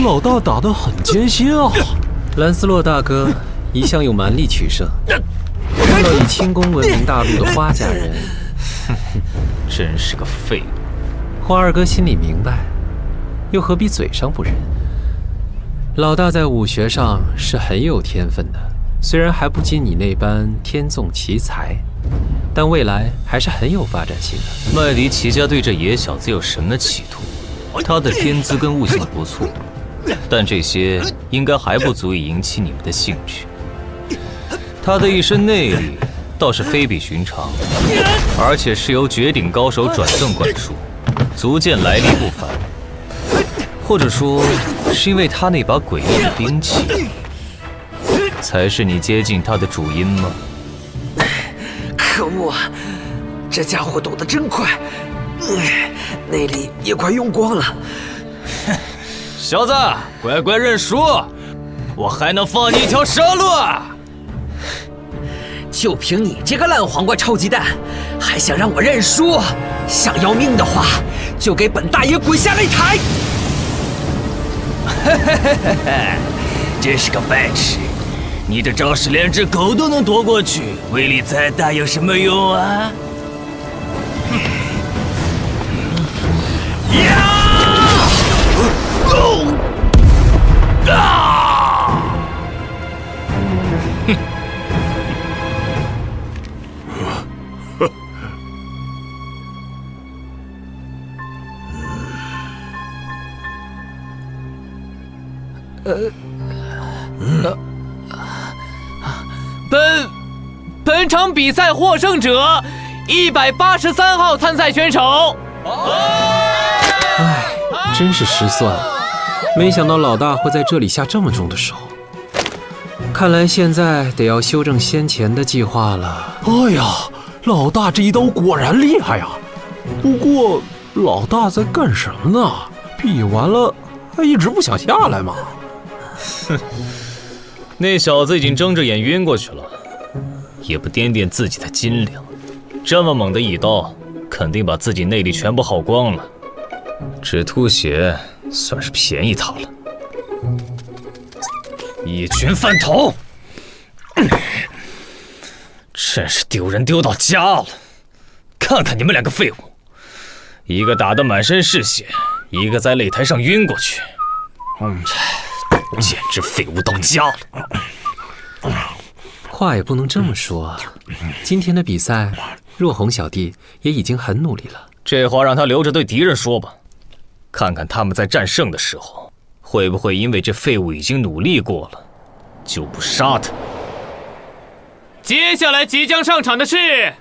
老大打得很艰辛啊！兰斯洛大哥一向用蛮力取胜，看到以轻功闻名大陆的花家人，真是个废物。花二哥心里明白，又何必嘴上不认？老大在武学上是很有天分的，虽然还不及你那般天纵奇才，但未来还是很有发展性的。麦迪奇家对这野小子有什么企图？他的天资跟悟性不错，但这些应该还不足以引起你们的兴趣。他的一身内力倒是非比寻常，而且是由绝顶高手转赠灌输，足见来历不凡。或者说，是因为他那把诡异的兵器，才是你接近他的主因吗？可恶，这家伙抖得真快，内力也快用光了。小子，乖乖认输，我还能放你一条生路。就凭你这个烂黄瓜臭鸡蛋，还想让我认输？想要命的话，就给本大爷滚下擂台！真是个白痴！你的招式连只狗都能夺过去，威力再大有什么用啊？本场比赛获胜者183号参赛选手。唉，真是失算了，没想到老大会在这里下这么重的手。看来现在得要修正先前的计划了。哎呀，老大这一刀果然厉害呀！不过老大在干什么呢？比完了还一直不想下来吗？哼，那小子已经睁着眼晕过去了，也不掂掂自己的斤两，这么猛的一刀，肯定把自己内力全部耗光了。只吐血，算是便宜他了。一群饭桶，真是丢人丢到家了！看看你们两个废物，一个打得满身是血，一个在擂台上晕过去，简直废物到家了。话也不能这么说啊！今天的比赛，若红小弟也已经很努力了。这话让他留着对敌人说吧，看看他们在战胜的时候，会不会因为这废物已经努力过了，就不杀他。接下来即将上场的是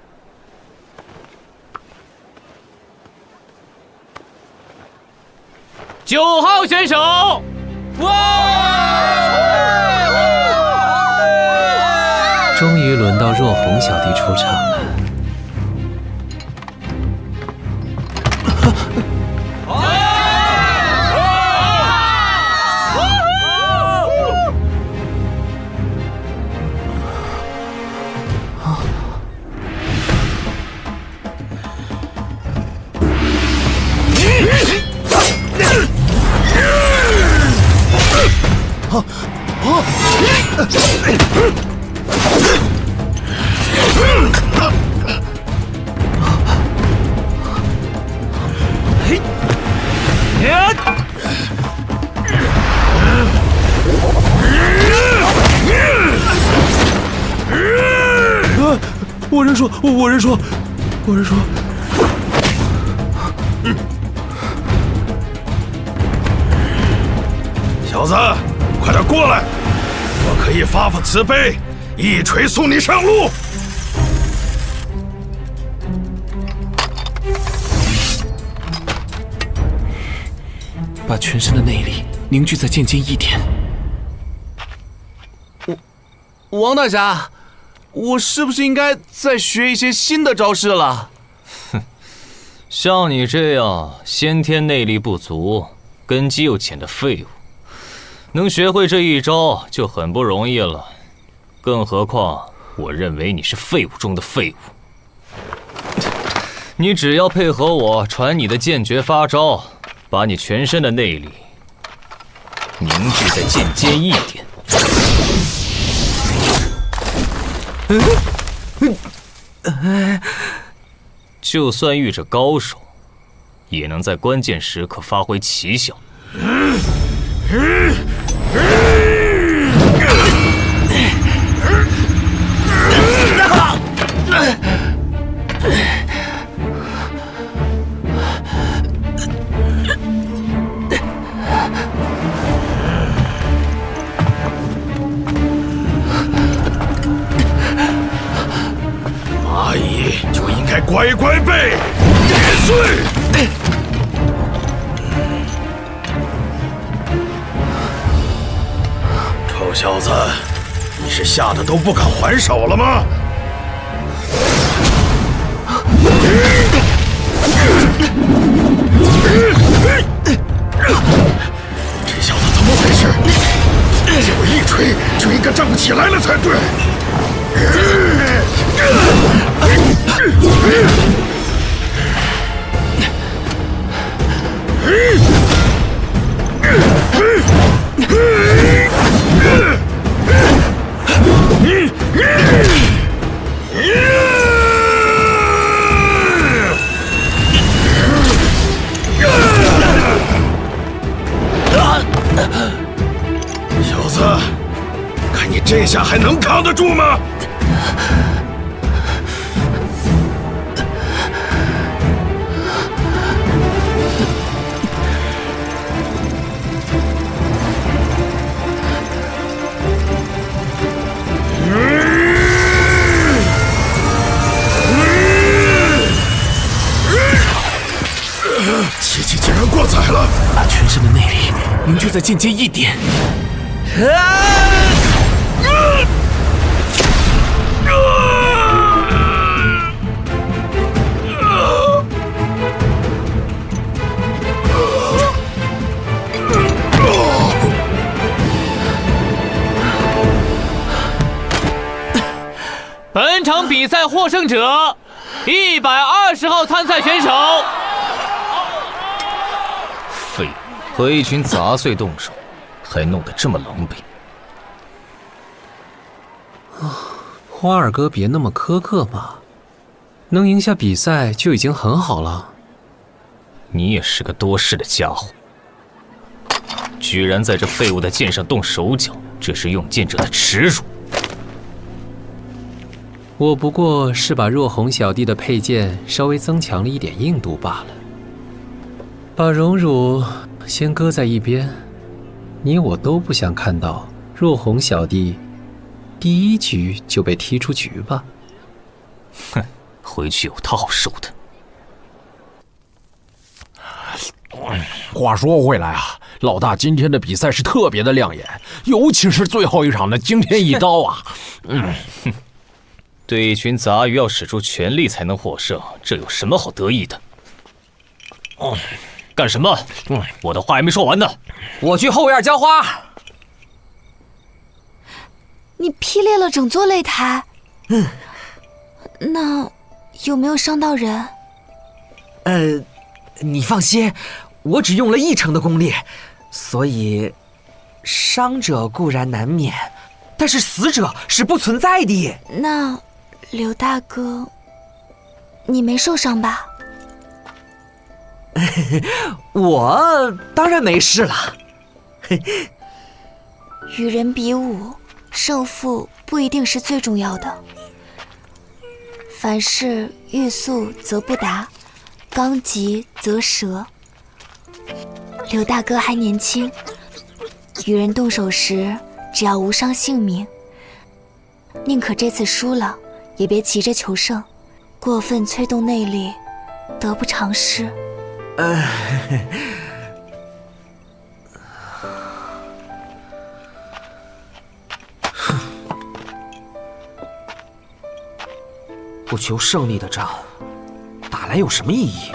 9号选手。终于轮到若红小弟出场了。我认输。小子，快点过来，我可以发慈悲，一锤送你上路。把全身的内力凝聚在剑尖一点。王大侠，我是不是应该再学一些新的招式了？哼，像你这样先天内力不足、根基又浅的废物，能学会这一招就很不容易了。更何况，我认为你是废物中的废物。你只要配合我传你的剑诀发招，把你全身的内力凝聚在剑尖一点。就算遇着高手，也能在关键时刻发挥奇效。蚂蚁就应该乖乖被碾碎。臭小子，你是吓得都不敢还手了吗？这小子怎么回事？结果一锤就应该站不起来了才对。小子，看你这下还能扛得住吗？您就再进阶一点。本场比赛获胜者，120号参赛选手。废物，和一群杂碎动手，还弄得这么狼狈。花二哥别那么苛刻嘛，能赢下比赛就已经很好了。你也是个多事的家伙，居然在这废物的剑上动手脚，这是用剑者的耻辱。我不过是把若红小弟的佩剑稍微增强了一点硬度罢了。把荣辱先搁在一边，你我都不想看到若红小弟第1局就被踢出局吧。哼，回去有套受的。话说回来啊，老大今天的比赛是特别的亮眼，尤其是最后一场的惊天一刀啊！对一群杂鱼要使出全力才能获胜，这有什么好得意的？干什么？我的话还没说完呢。我去后院浇花。你劈裂了整座擂台。那有没有伤到人？你放心，我只用了1成的功力，所以伤者固然难免，但是死者是不存在的。那刘大哥，你没受伤吧？我当然没事了。与人比武，胜负不一定是最重要的。凡事欲速则不达，刚急则折。刘大哥还年轻，与人动手时只要无伤性命，宁可这次输了，也别急着求胜，过分催动内力，得不偿失。不求胜利的仗，打来有什么意义？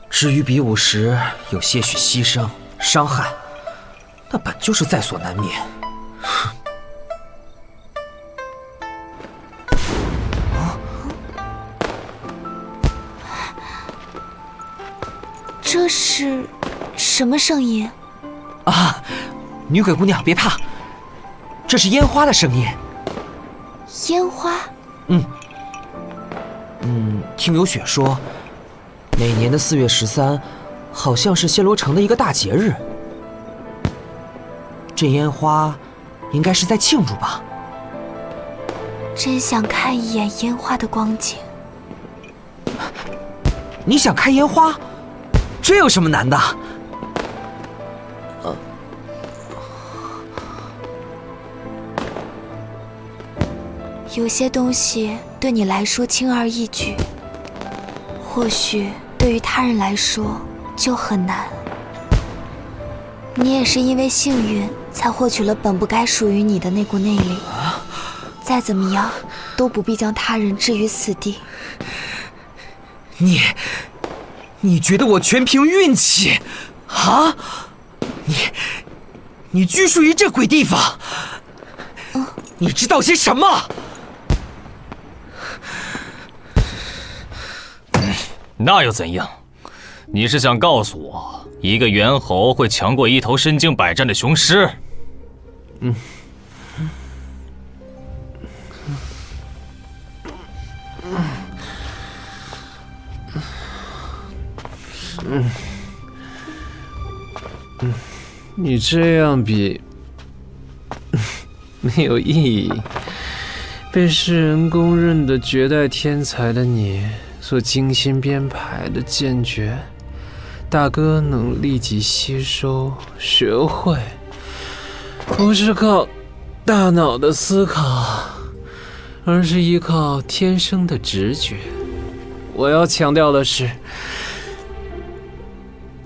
至于比武时有些许牺牲、伤害，那本就是在所难免。这是什么声音？啊，女鬼姑娘别怕，这是烟花的声音。烟花？听有雪说，每年的4月13，好像是暹罗城的一个大节日。这烟花应该是在庆祝吧？真想看一眼烟花的光景。你想看烟花？这有什么难的？有些东西对你来说轻而易举，或许对于他人来说就很难。你也是因为幸运才获取了本不该属于你的那股内力，再怎么样都不必将他人置于死地。你觉得我全凭运气？啊？你居住于这鬼地方？你知道些什么？那又怎样？你是想告诉我，一个猿猴会强过一头身经百战的雄狮？你这样比没有意义。被世人公认的绝代天才的你所精心编排的剑诀，大哥能立即吸收学会，不是靠大脑的思考，而是依靠天生的直觉。我要强调的是，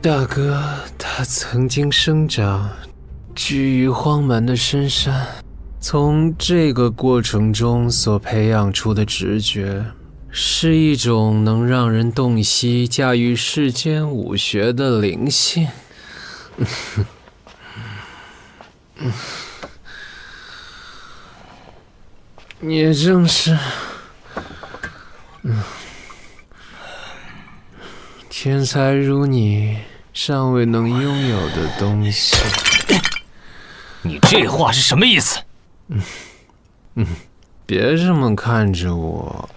大哥他他曾经生长居于荒蛮的深山，从这个过程中所培养出的直觉，是一种能让人洞悉驾驭世间武学的灵性。也正是，天才如你尚未能拥有的东西。你这话是什么意思？别这么看着我，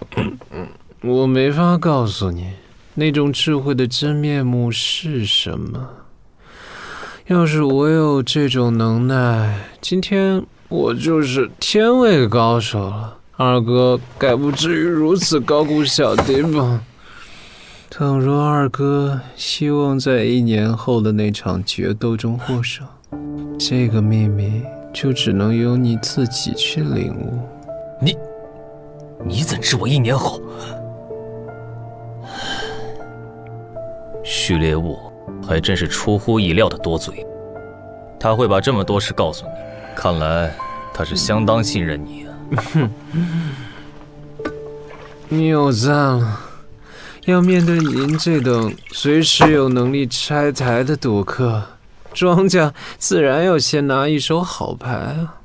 我没法告诉你那种智慧的真面目是什么。要是我有这种能耐，今天我就是天位高手了。二哥该不至于如此高估小弟吧？倘若二哥希望在1年后的那场决斗中获胜，这个秘密就只能由你自己去领悟。你怎知我1年后？序列物还真是出乎意料的多嘴，他会把这么多事告诉你，看来他是相当信任你啊。你有赞了。要面对您这等随时有能力拆台的赌客，庄家自然要先拿一手好牌啊。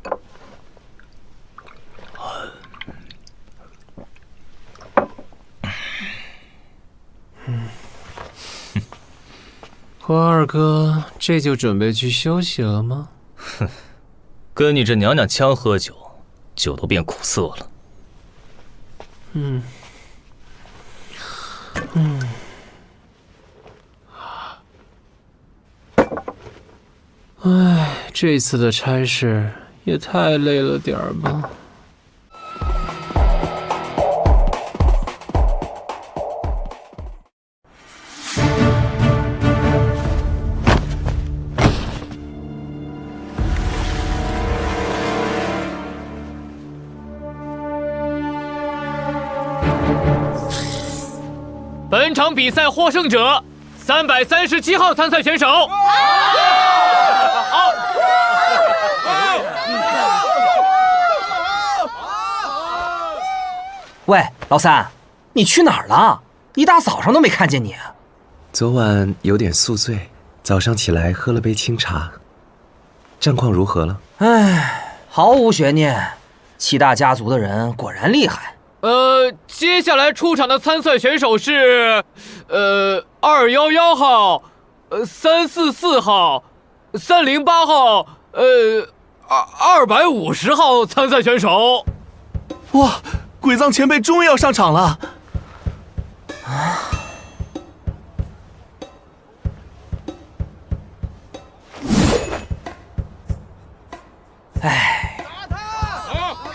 我二哥这就准备去休息了吗？哼，跟你这娘娘腔喝酒，酒都变苦涩了。这次的差事也太累了点儿吧。本场比赛获胜者，337号参赛选手。喂，老三，你去哪儿了？一大早上都没看见你。昨晚有点宿醉，早上起来喝了杯清茶。战况如何了？毫无悬念，7大家族的人果然厉害。接下来出场的参赛选手是，211号，344号，308号，250号参赛选手。哇，鬼藏前辈终于要上场了！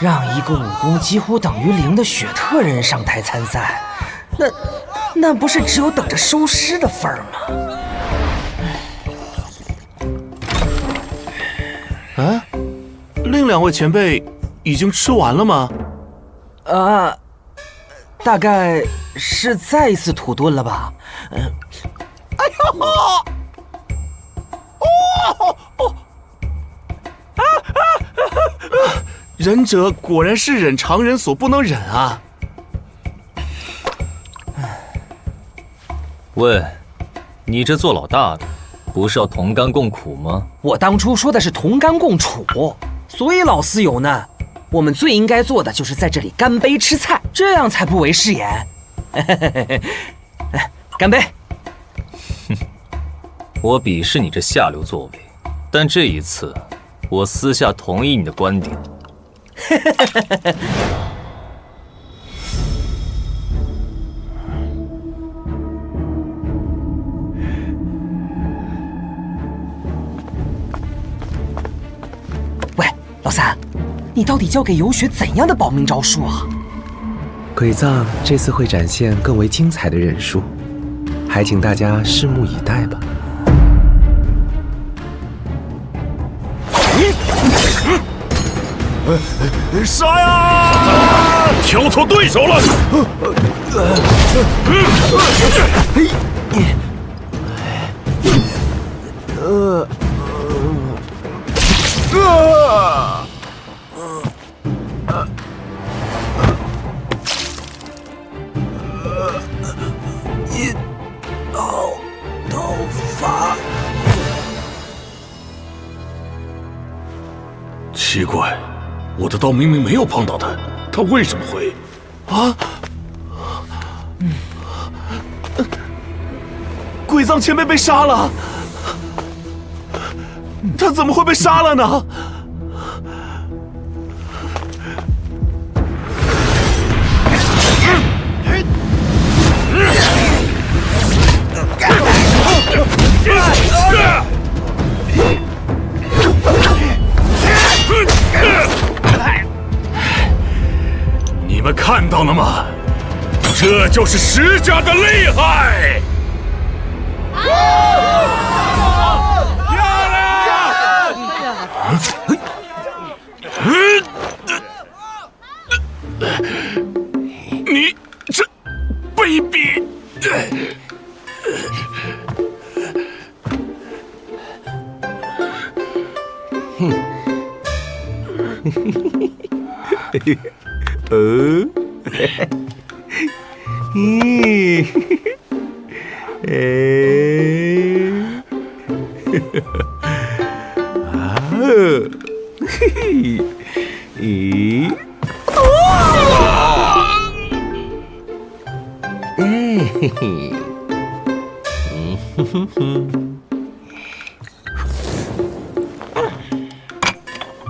让一个武功几乎等于0的雪特人上台参赛，那不是只有等着收尸的份儿吗？另2位前辈已经吃完了吗？大概是再一次土遁了吧。哎呦！忍者果然是忍常人所不能忍啊！喂，你这做老大的，不是要同甘共苦吗？我当初说的是同甘共处，所以老四有难。我们最应该做的就是在这里干杯吃菜，这样才不违誓言。干杯！我鄙视你这下流作为，但这一次，我私下同意你的观点。喂，老三，你到底教给游学怎样的保命招数啊？鬼藏这次会展现更为精彩的忍术，还请大家拭目以待吧。杀呀！挑错对手了！阴道刀法。奇怪，我的刀明明没有碰到他，他为什么会？啊！鬼藏前辈被杀了，他怎么会被杀了呢？你们看到了吗？这就是石家的厉害！你这卑鄙！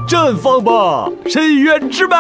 绽放吧，深渊之门！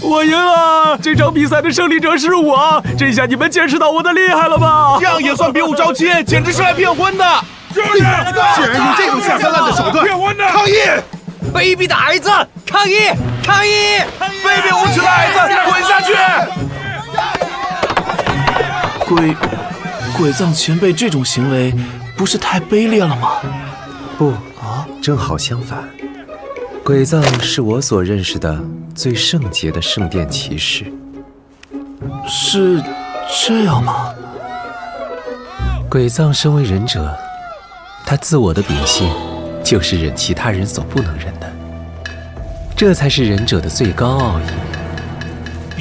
我赢了！这场比赛的胜利者是我。这下你们见识到我的厉害了吧？这样也算比武招亲，简直是来骗婚的！竟然用这种下三滥的手段骗婚的！抗议！卑鄙的矮子！抗议！抗议！卑鄙无耻的矮子，滚下去！鬼藏前辈这种行为，不是太卑劣了吗？不啊，正好相反。鬼藏是我所认识的最圣洁的圣殿骑士。是这样吗？鬼藏身为忍者，他自我的秉性就是忍其他人所不能忍的，这才是忍者的最高奥义。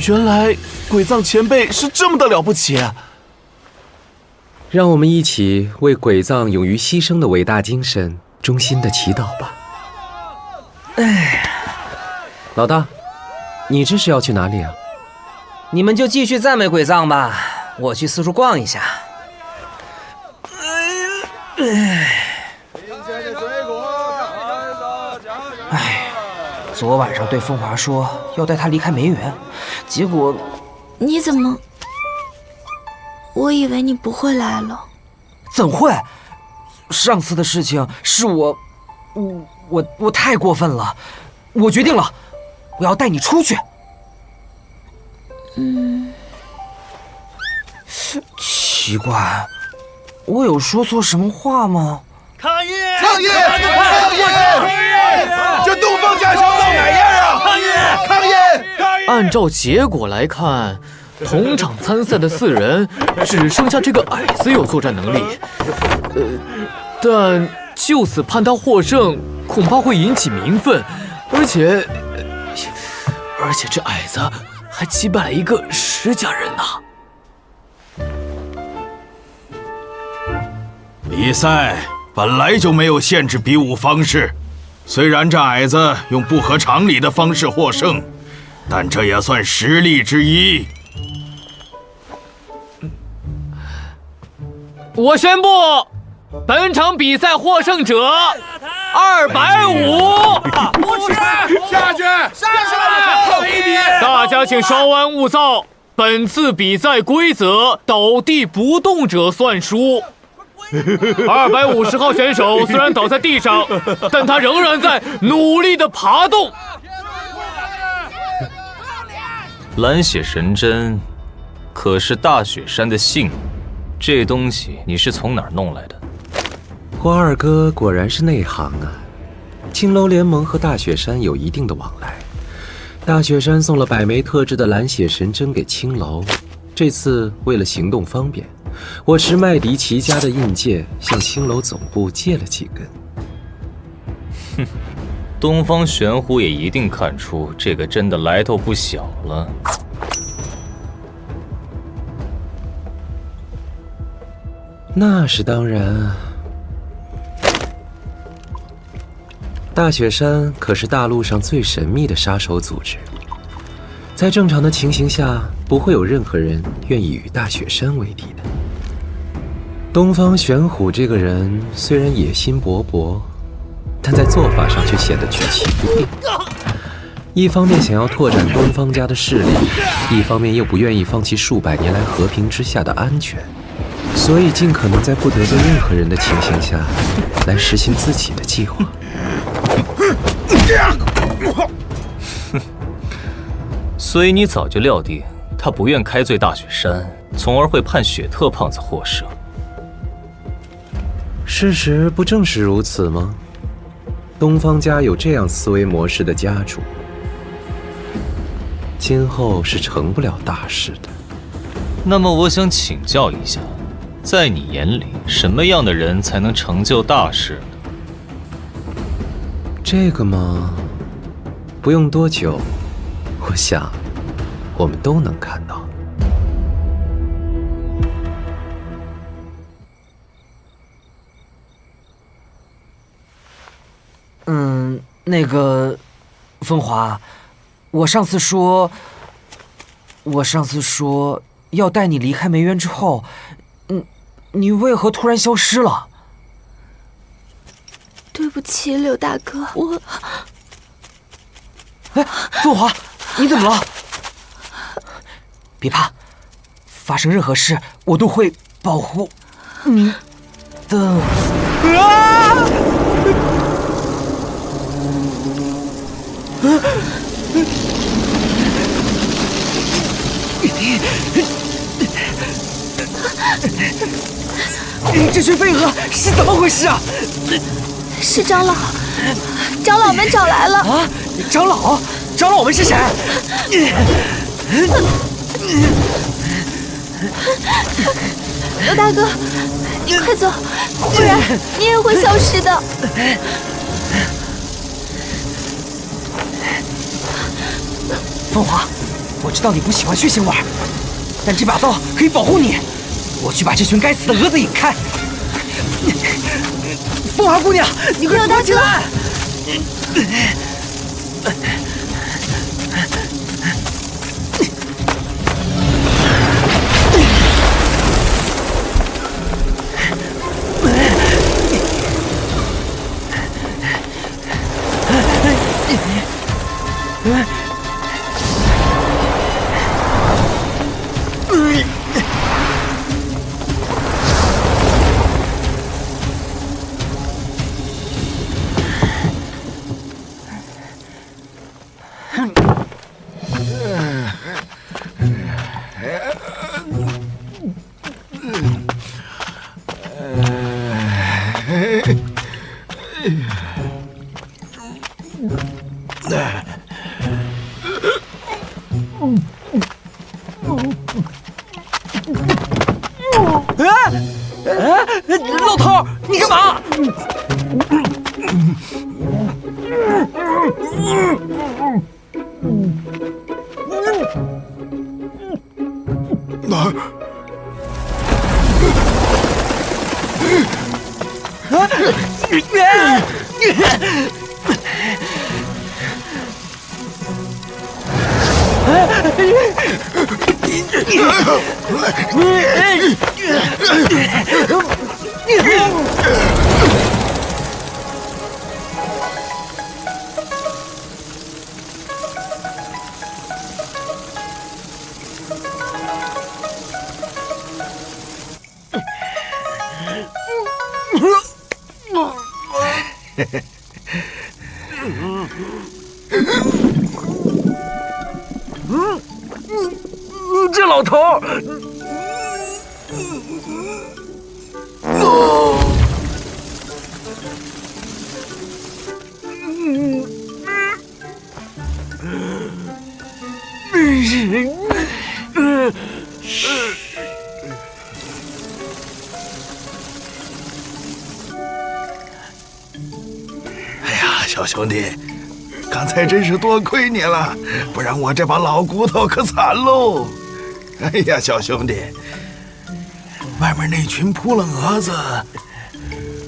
原来鬼藏前辈是这么的了不起。让我们一起为鬼藏勇于牺牲的伟大精神衷心的祈祷吧。老大，你这是要去哪里啊？你们就继续赞美鬼藏吧，我去四处逛一下。昨晚上对风华说要带他离开梅园，结果……你怎么？我以为你不会来了。怎会？上次的事情是我太过分了，我决定了，我要带你出去。奇怪，我有说错什么话吗？抗议！抗议！抗议！这东方家乡闹哪样啊？抗议！抗议！按照结果来看，同场参赛的4人只剩下这个矮子有作战能力。但就此判他获胜，恐怕会引起民愤，而且这矮子还击败了一个石家人呐。比赛本来就没有限制比武方式，虽然这矮子用不合常理的方式获胜，但这也算实力之一。我宣布，本场比赛获胜者250。不是，下去！上去了！大家请稍安勿躁，本次比赛规则：倒地不动者算输。250号选手虽然倒在地上，但他仍然在努力地爬动。蓝血神针可是大雪山的信物，这东西你是从哪儿弄来的？花二哥果然是内行啊！青楼联盟和大雪山有一定的往来，大雪山送了100枚特制的蓝血神针给青楼，这次为了行动方便，我持麦迪奇家的印戒向青楼总部借了几根。哼，东方玄虎也一定看出这个针的来头不小了。那是当然啊。大雪山可是大陆上最神秘的杀手组织，在正常的情形下，不会有任何人愿意与大雪山为敌的。东方玄虎这个人虽然野心勃勃，但在做法上却显得举棋不定。一方面想要拓展东方家的势力，一方面又不愿意放弃数百年来和平之下的安全，所以尽可能在不得罪任何人的情形下，来实行自己的计划。所以你早就料定他不愿开罪大雪山，从而会判雪特胖子获胜。事实不正是如此吗？东方家有这样思维模式的家主，今后是成不了大事的。那么我想请教一下，在你眼里，什么样的人才能成就大事呢？这个嘛，不用多久，我想我们都能看到。那个，风华，我上次说要带你离开梅园之后，你为何突然消失了？对不起，柳大哥，我……哎，风华，你怎么了？别怕，发生任何事我都会保护你的。啊！这群飞蛾是怎么回事啊？是长老，长老们找来了。啊！长老们是谁？刘大哥，你快走，不然你也会消失的。凤凰，我知道你不喜欢血腥味，但这把刀可以保护你。我去把这群该死的蛾子引开。凤凰姑娘，你快躲起来！老头，你干嘛？这老头儿，哎呀，小兄弟，刚才真是多亏你了，不然我这把老骨头可惨喽。哎呀，小兄弟，外面那群扑棱蛾子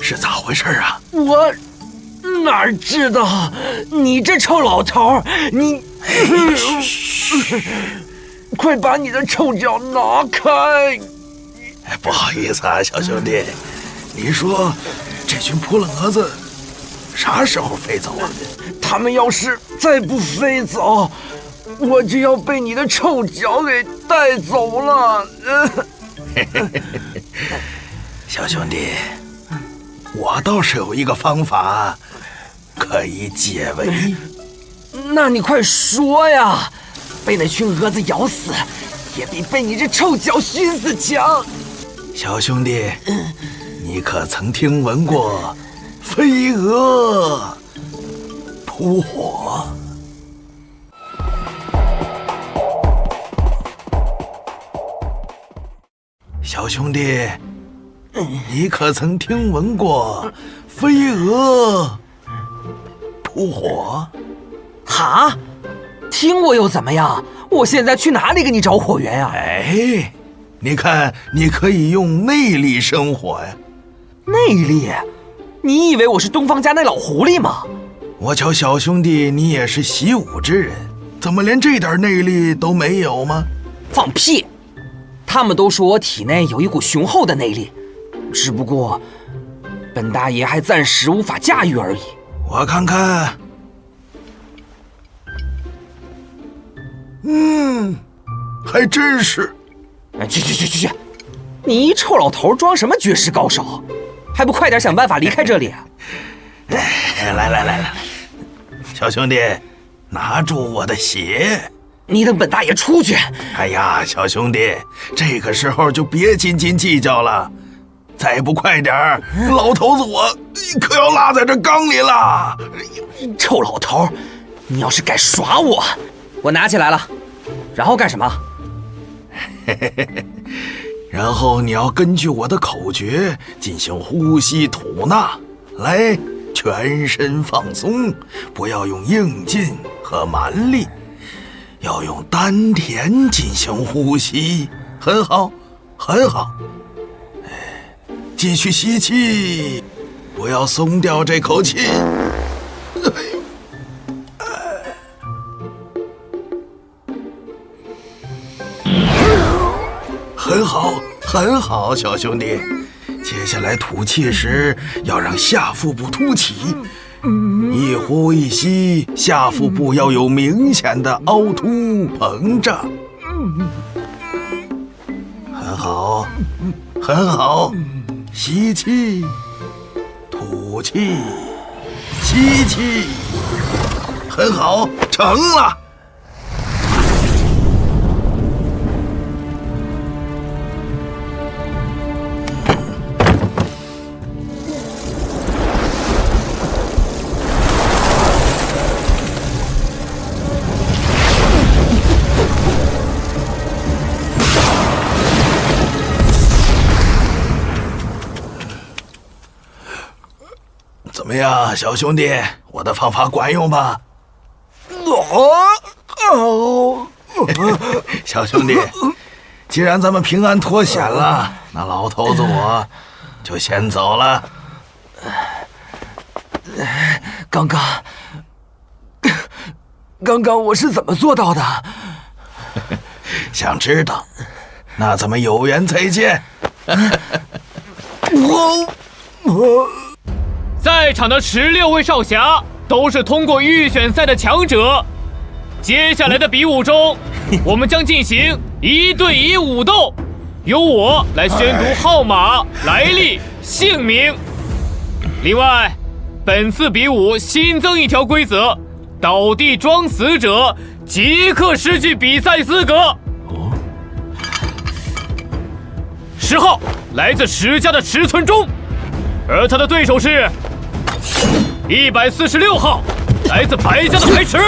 是咋回事啊？我哪知道？你这臭老头儿，你，快把你的臭脚拿开！哎，不好意思啊，小兄弟，你说这群扑棱蛾子啥时候飞走啊？他们要是再不飞走，我就要被你的臭脚给带走了。小兄弟，我倒是有一个方法可以解围。那你快说呀！被那群蛾子咬死，也比被你这臭脚熏死强。小兄弟，你可曾听闻过飞蛾扑火？小兄弟，你可曾听闻过飞蛾扑火？哈？听过又怎么样？我现在去哪里给你找火源呀？哎，你看，你可以用内力生火呀。内力？你以为我是东方家那老狐狸吗？我瞧小兄弟你也是习武之人，怎么连这点内力都没有吗？放屁！他们都说我体内有一股雄厚的内力，只不过本大爷还暂时无法驾驭而已。我看看，还真是。去！你一臭老头装什么绝世高手？还不快点想办法离开这里啊！来，小兄弟，拿住我的鞋。你等本大爷出去。哎呀，小兄弟，这个时候就别斤斤计较了，再不快点儿，老头子我可要落在这缸里了。臭老头，你要是敢耍我，我拿起来了，然后干什么？然后你要根据我的口诀进行呼吸吐纳，来，全身放松，不要用硬劲和蛮力，要用丹田进行呼吸。很好，很好。继续吸气，不要松掉这口气。很好，很好，小兄弟。接下来吐气时要让下腹部凸起，一呼一吸，下腹部要有明显的凹凸膨胀。很好，很好。吸气，吐气，吸气。很好，成了。怎么样，小兄弟，我的方法管用吧？小兄弟，既然咱们平安脱险了，那老头子我就先走了。刚刚我是怎么做到的？想知道？那咱们有缘再见。在场的16位少侠都是通过预选赛的强者，接下来的比武中，我们将进行1对1武斗，由我来宣读号码、来历、姓名。另外，本次比武新增一条规则：倒地装死者即刻失去比赛资格。10号来自石家的石村忠，而他的对手是146号来自白家的白池。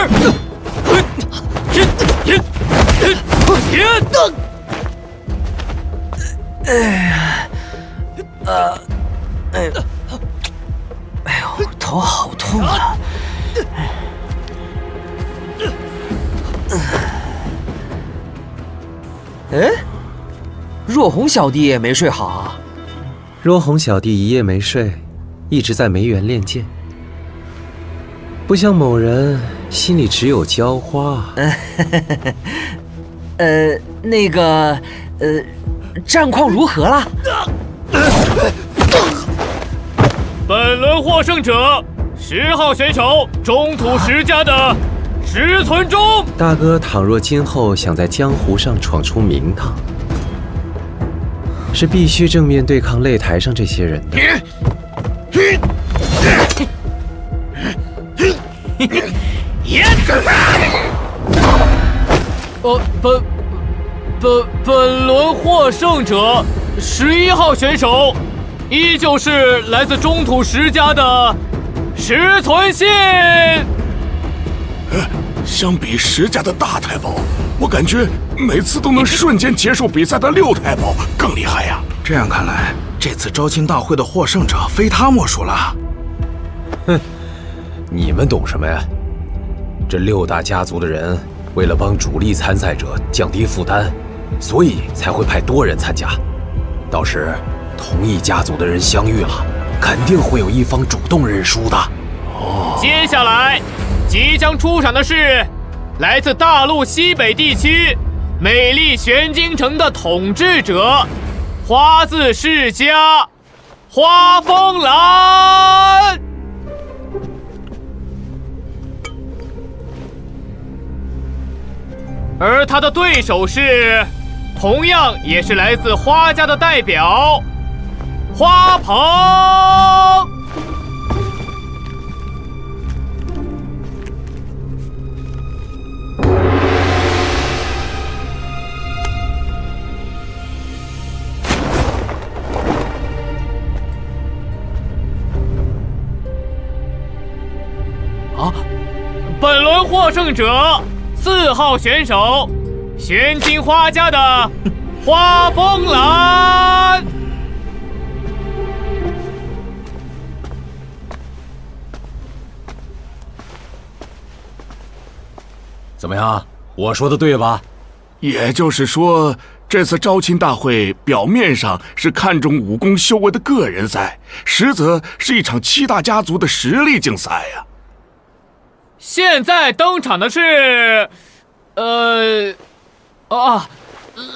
哎呦，头好痛啊！哎，若红小弟也没睡好啊？若红小弟一夜没睡，一直在梅园练剑，不像某人心里只有娇花。战况如何了？本轮获胜者10号选手中土石家的石村忠。大哥，倘若今后想在江湖上闯出名堂，是必须正面对抗擂台上这些人的。本轮获胜者11号选手，依旧是来自中土石家的石存信。相比石家的大太保，我感觉每次都能瞬间结束比赛的6太保更厉害呀。这样看来，这次招亲大会的获胜者非他莫属了。哼，你们懂什么呀？这6大家族的人为了帮主力参赛者降低负担，所以才会派多人参加。到时同一家族的人相遇了，肯定会有一方主动认输的。接下来即将出场的是来自大陆西北地区美丽玄京城的统治者，花字世家花风兰。而他的对手是同样也是来自花家的代表花鹏。本轮获胜者4号选手，玄金花家的花风兰。怎么样？我说的对吧？也就是说，这次招亲大会表面上是看重武功修为的个人赛，实则是一场7大家族的实力竞赛呀。现在登场的是，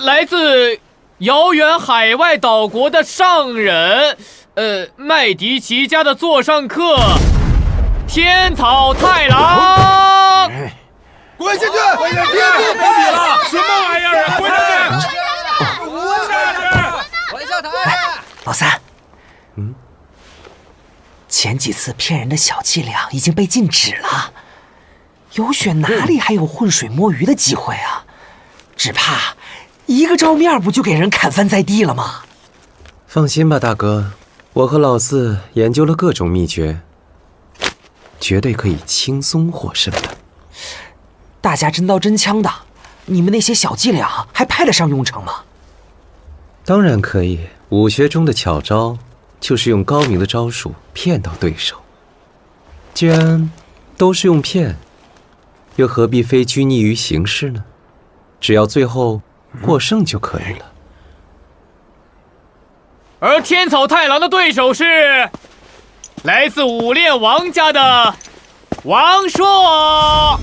来自遥远海外岛国的上人，麦迪奇家的座上客天草太郎。滚下去！滚下去！别比了，什么玩意儿啊！滚下去！滚下台！老三，前几次骗人的小伎俩已经被禁止了。有雪哪里还有浑水摸鱼的机会啊？只怕一个照面不就给人砍翻在地了吗？放心吧，大哥，我和老四研究了各种秘诀，绝对可以轻松获胜的。大家真刀真枪的，你们那些小伎俩还派得上用场吗？当然可以，武学中的巧招就是用高明的招数骗到对手。既然都是用骗，又何必非拘泥于形式呢？只要最后获胜就可以了。而天草太郎的对手是来自武炼王家的王硕。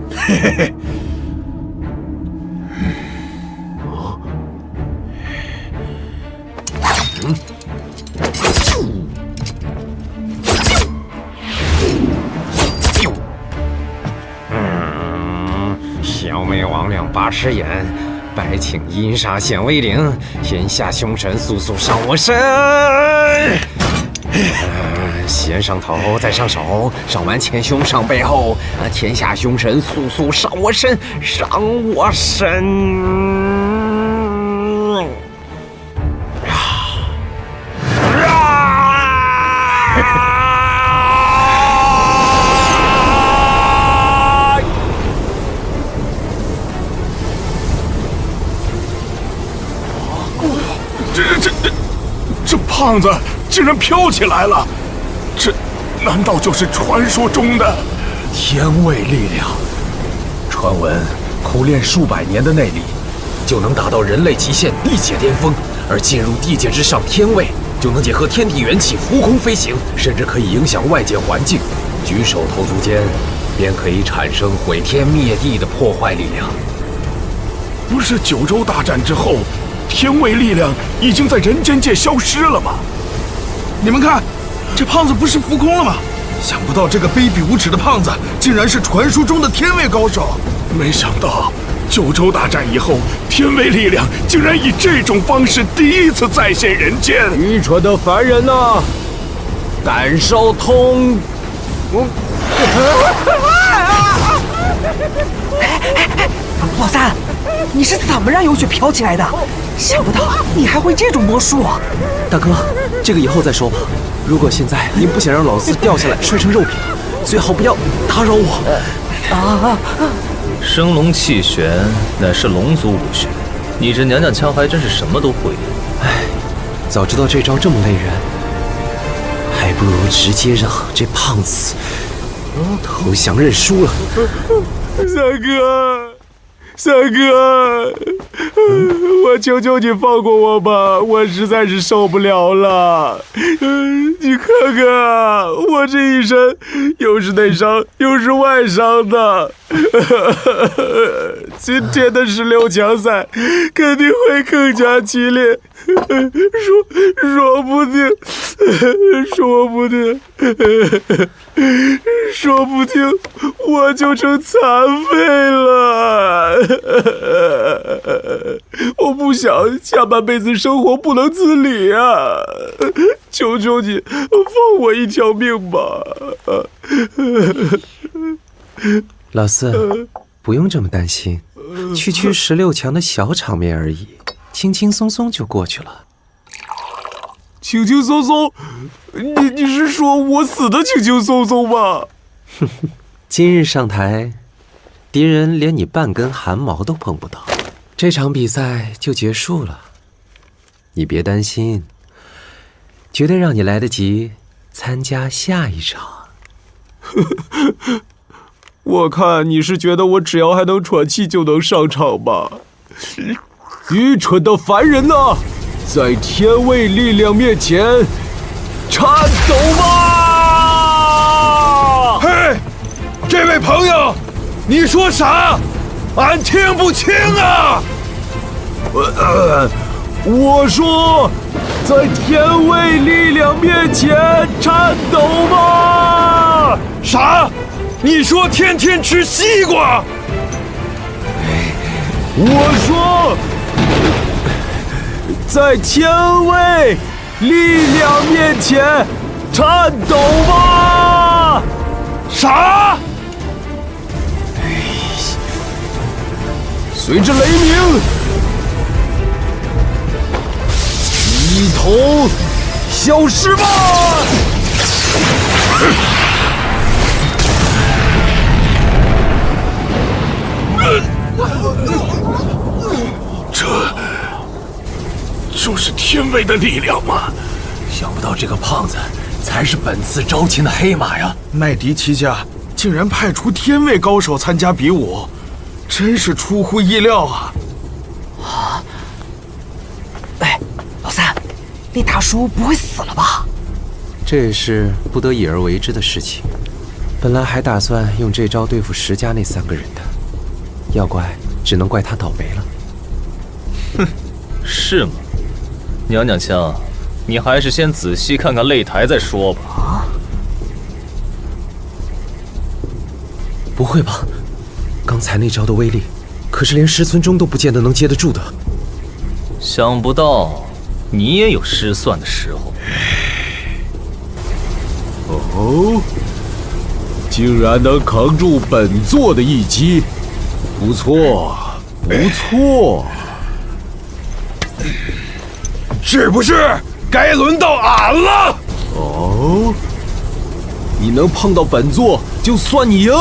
嘿嘿嘿。小妹王亮八尺眼，百顷阴煞显威灵，天下凶神速速上我身！先上头，再上手，上完前胸，上背后，天下凶神速速上我身，上我身！这胖子竟然飘起来了！这难道就是传说中的天位力量？传闻苦练数百年的内力，就能达到人类极限地界巅峰，而进入地界之上天位，就能结合天地元气浮空飞行，甚至可以影响外界环境。举手投足间，便可以产生毁天灭地的破坏力量。不是九州大战之后，天位力量已经在人间界消失了吗？你们看，这胖子不是浮空了吗？想不到这个卑鄙无耻的胖子，竟然是传说中的天位高手。没想到九州大战以后，天位力量竟然以这种方式第一次再现人间。愚蠢的凡人呐，感受痛！老三，你是怎么让有雪飘起来的？想不到你还会这种魔术啊！大哥，这个以后再说吧。如果现在您不想让老四掉下来摔成肉饼，最好不要打扰我。生龙气旋乃是龙族武学，你这娘娘腔还真是什么都会。唉，早知道这招这么累人，还不如直接让这胖子投降认输了。三哥，我求求你放过我吧，我实在是受不了了。你看看我这一身，又是内伤又是外伤的。今天的16强赛肯定会更加激烈，说不定我就成残废了。我不想下半辈子生活不能自理啊！求求你放我一条命吧！老四，不用这么担心，区16强的小场面而已，轻轻松松就过去了。轻轻松松？你是说我死的轻轻松松吗？今日上台，敌人连你半根汗毛都碰不到，这场比赛就结束了。你别担心，绝对让你来得及参加下一场。我看你是觉得我只要还能喘气就能上场吧？愚蠢的凡人呐，在天位力量面前颤抖吧！嘿，这位朋友，你说啥？俺听不清啊！我说，在天位力量面前颤抖吧！啥？你说天天吃西瓜？我说，在天位力量面前颤抖吧！啥？随着雷鸣，一同消失吧！这就是天位的力量吗？想不到这个胖子才是本次招亲的黑马呀！麦迪奇家竟然派出天位高手参加比武，真是出乎意料啊！哎，老三，那大叔不会死了吧？这也是不得已而为之的事情。本来还打算用这招对付石家那3个人的，要怪只能怪他倒霉了。哼，是吗？娘娘腔，你还是先仔细看看擂台再说吧。不会吧？刚才那招的威力可是连石存中都不见得能接得住的。想不到你也有失算的时候。哦，竟然能扛住本座的一击，不错，不错。是不是该轮到俺了？哦，你能碰到本座，就算你赢。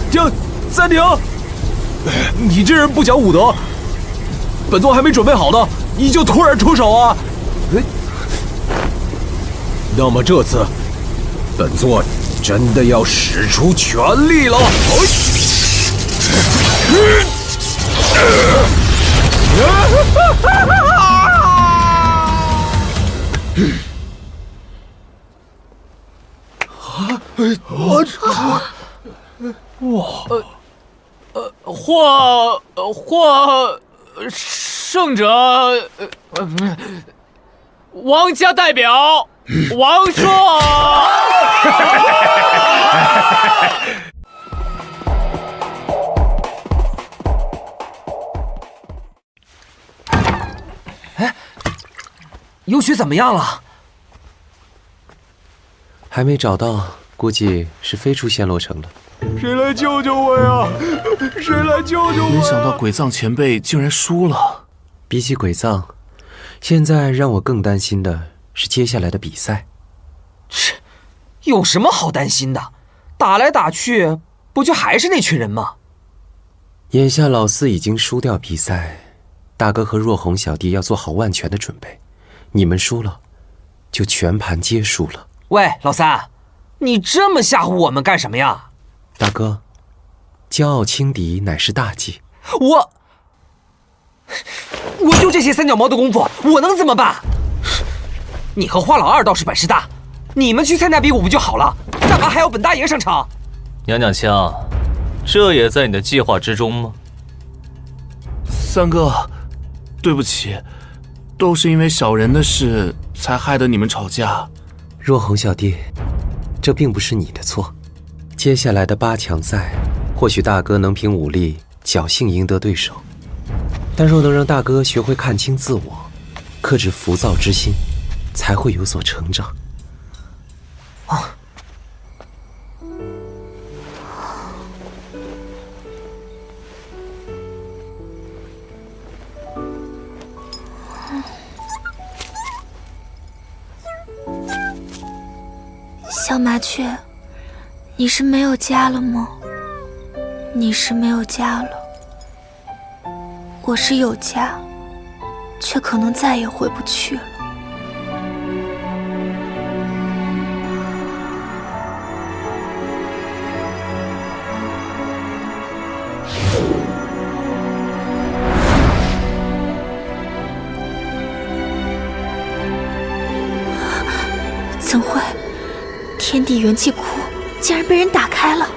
停！暂停！你这人不讲武德，本座还没准备好呢，你就突然出手啊！那么这次，本座真的要使出全力了！或胜者，王家代表王硕。哎，幽许怎么样了？还没找到，估计是飞出暹罗城了。谁来救救我呀！谁来救救我！没想到鬼藏前辈竟然输了。比起鬼藏，现在让我更担心的是接下来的比赛。有什么好担心的？打来打去，不就还是那群人吗？眼下老四已经输掉比赛，大哥和若红小弟要做好万全的准备。你们输了，就全盘皆输了。喂，老三，你这么吓唬我们干什么呀？大哥，骄傲轻敌乃是大忌。我就这些三脚猫的功夫，我能怎么办？你和花老二倒是本事大，你们去参加比武不就好了？干嘛还要本大爷上场？娘娘腔，这也在你的计划之中吗？三哥，对不起，都是因为小人的事才害得你们吵架。若红小弟，这并不是你的错。接下来的8强赛，或许大哥能凭武力侥幸赢得对手，但若能让大哥学会看清自我，克制浮躁之心，才会有所成长。小麻雀，你是没有家了吗？你是没有家了，我是有家，却可能再也回不去了。怎会？天地元气库竟然被人打开了！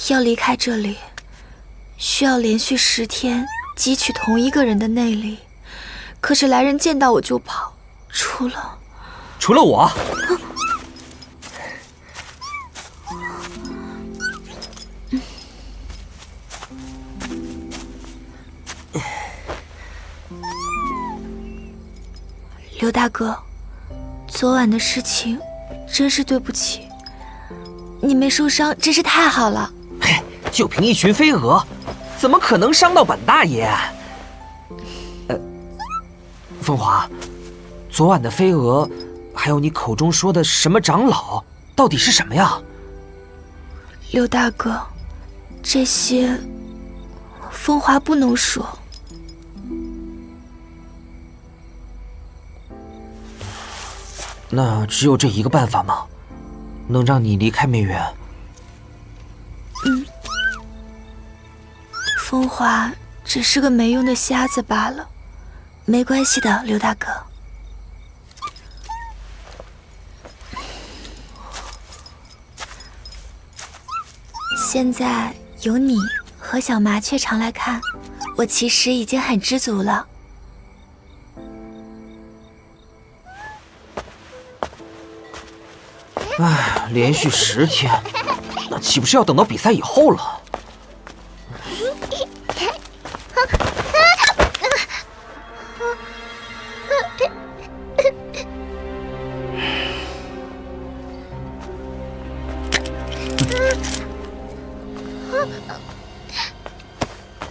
要离开这里，需要连续10天汲取同一个人的内力，可是来人见到我就跑，除了我。刘大哥，昨晚的事情真是对不起，你没受伤真是太好了。嘿，就凭一群飞蛾，怎么可能伤到本大爷？风华，昨晚的飞蛾，还有你口中说的什么长老，到底是什么呀？刘大哥，这些风华不能说。那只有这一个办法吗？能让你离开梅园？风华只是个没用的瞎子罢了，没关系的，刘大哥。现在有你和小麻雀常来看，我其实已经很知足了。唉，连续10天，那岂不是要等到比赛以后了？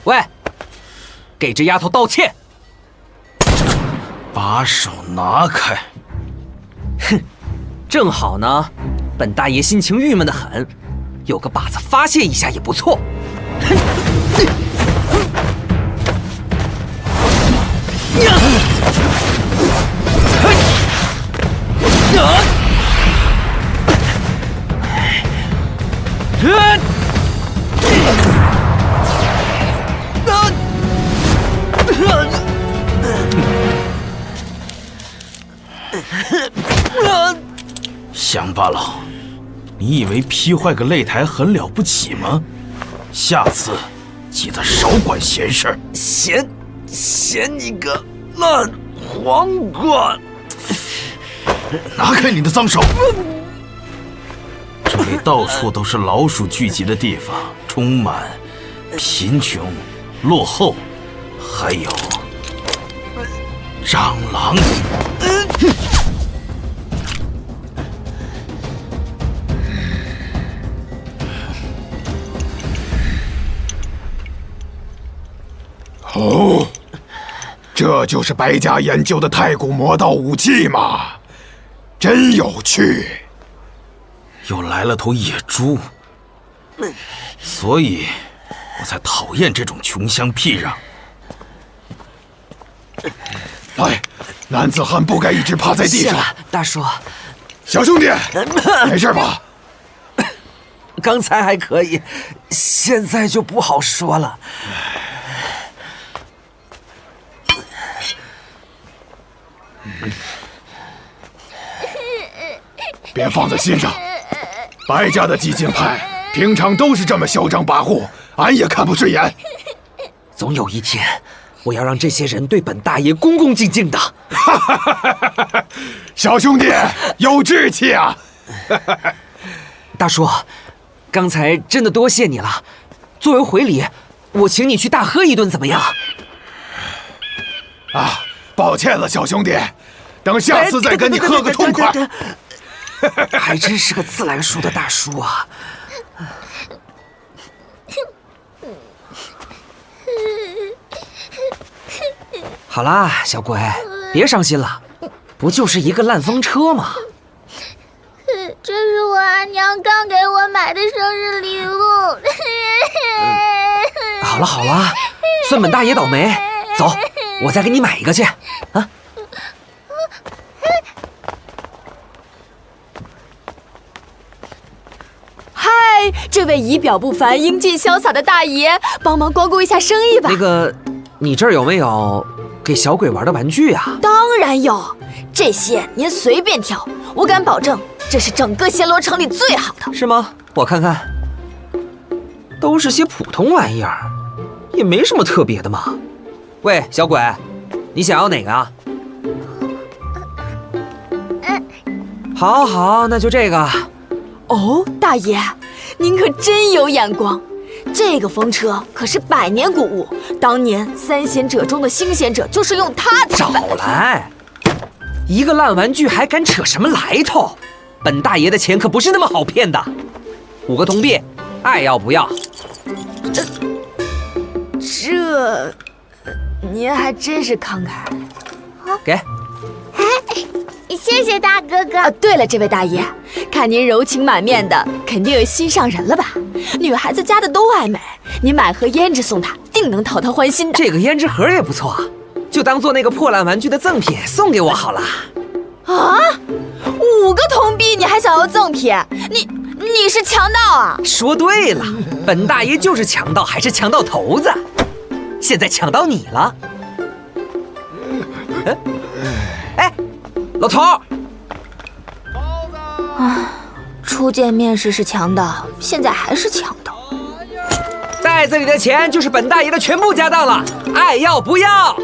喂，给这丫头道歉！把手拿开！哼，正好呢，本大爷心情郁闷得很，有个靶子发泄一下也不错。乡巴佬，你以为劈坏个擂台很了不起吗？下次记得少管闲事儿。嫌你个烂黄瓜！拿开你的脏手！这里到处都是老鼠聚集的地方，充满贫穷、落后，还有蟑螂。哦，这就是白家研究的太古魔道武器嘛，真有趣。又来了头野猪，所以我才讨厌这种穷乡僻壤。哎，男子汉不该一直趴在地上。大叔，小兄弟，没事吧？刚才还可以，现在就不好说了。别放在心上，白家的激进派平常都是这么嚣张跋扈，俺也看不顺眼。总有一天，我要让这些人对本大爷恭恭敬敬的。小兄弟有志气啊！大叔，刚才真的多谢你了。作为回礼，我请你去大喝一顿，怎么样？啊，抱歉了，小兄弟，等下次再跟你喝个痛快。还真是个自来熟的大叔啊！好啦，小鬼，别伤心了，不就是一个烂风车吗？这是我阿娘刚给我买的生日礼物。好了好了，算本大爷倒霉。走，我再给你买一个去。啊！嗨，这位仪表不凡、英俊潇洒的大爷，帮忙光顾一下生意吧。那个，你这儿有没有给小鬼玩的玩具啊？当然有，这些您随便挑，我敢保证，这是整个暹罗城里最好的。是吗？我看看，都是些普通玩意儿，也没什么特别的嘛。喂，小鬼，你想要哪个啊？好好，那就这个。哦，大爷，您可真有眼光。这个风车可是百年古物，当年三贤者中的星贤者就是用它找来。一个烂玩具还敢扯什么来头？本大爷的钱可不是那么好骗的。5个铜币，爱要不要？这，您还真是慷慨。给。谢谢大哥哥。啊，对了，这位大爷，看您柔情满面的，肯定有心上人了吧？女孩子家的都爱美，您买盒胭脂送她，定能讨她欢心的。这个胭脂盒也不错，就当做那个破烂玩具的赠品送给我好了。啊，5个铜币你还想要赠品？你是强盗啊？说对了，本大爷就是强盗，还是强盗头子。现在抢到你了。哎，老头儿！啊，初见面时是强盗，现在还是强盗。袋子里的钱就是本大爷的全部家当了，爱要不要？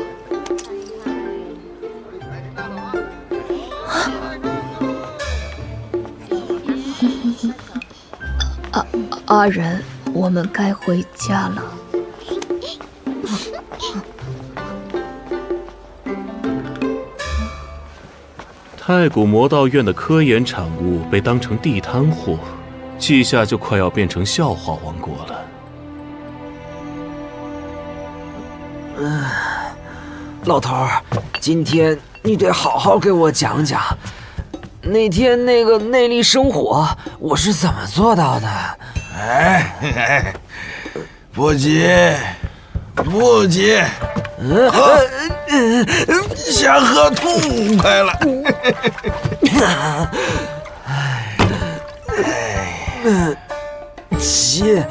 阿仁，我们该回家了。太古魔道院的科研产物被当成地摊货，这下就快要变成笑话王国了。老头儿，今天你得好好给我讲讲，那天那个内力生火，我是怎么做到的？哎，不急，不急，先喝痛快了。急，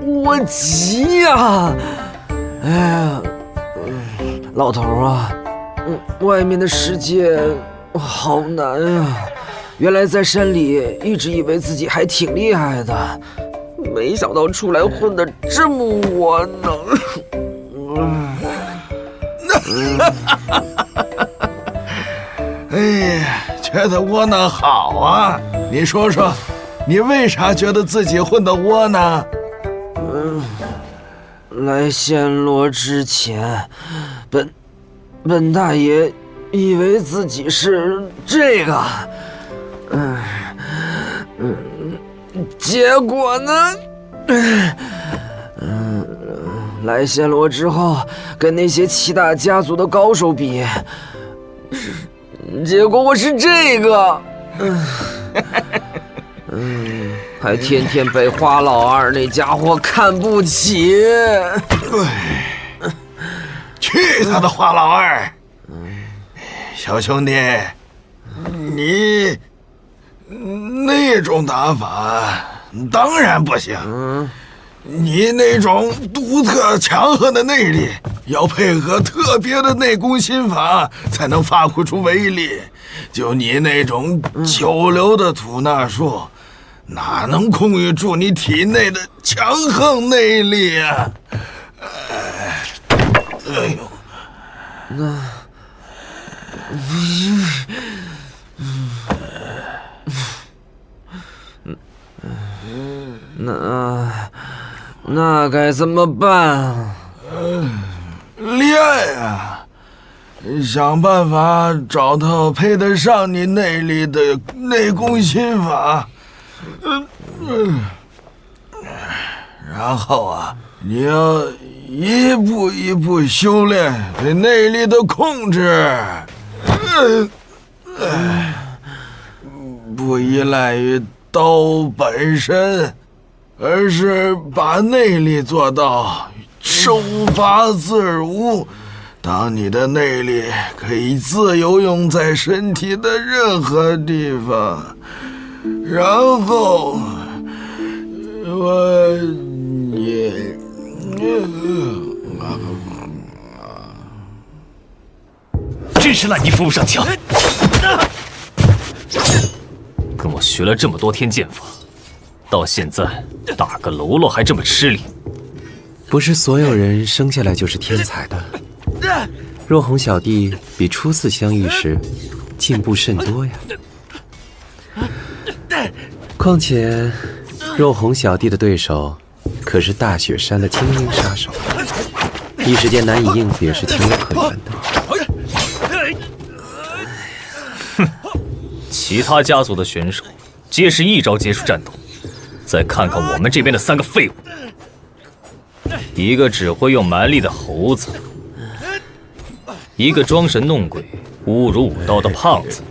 我急呀！哎呀，老头啊，外面的世界好难啊！原来在山里一直以为自己还挺厉害的，没想到出来混得这么窝囊。哎呀，觉得窝囊好啊！你说说，你为啥觉得自己混得窝囊？来暹罗之前，本大爷以为自己是这个，结果呢，来暹罗之后，跟那些七大家族的高手比，结果我是这个，还天天被花老二那家伙看不起。去他的花老二！小兄弟，你那种打法当然不行。你那种独特强横的内力，要配合特别的内功心法才能发挥出威力。就你那种九流的吐纳术，哪能控制住你体内的强横内力啊？哎呦，那该怎么办？练呀！想办法找到配得上你内力的内功心法。然后啊，你要一步一步修炼对内力的控制，不依赖于刀本身，而是把内力做到收发自如。当你的内力可以自由用在身体的任何地方，然后真是烂泥扶不上墙。跟我学了这么多天剑法，到现在打个喽啰还这么吃力。不是所有人生下来就是天才的。若红小弟比初次相遇时进步甚多呀。况且，若红小弟的对手可是大雪山的精英杀手，一时间难以应付也是情有可原的。哼，其他家族的选手皆是一招结束战斗，再看看我们这边的三个废物，一个只会用蛮力的猴子，一个装神弄鬼、侮辱武道的胖子，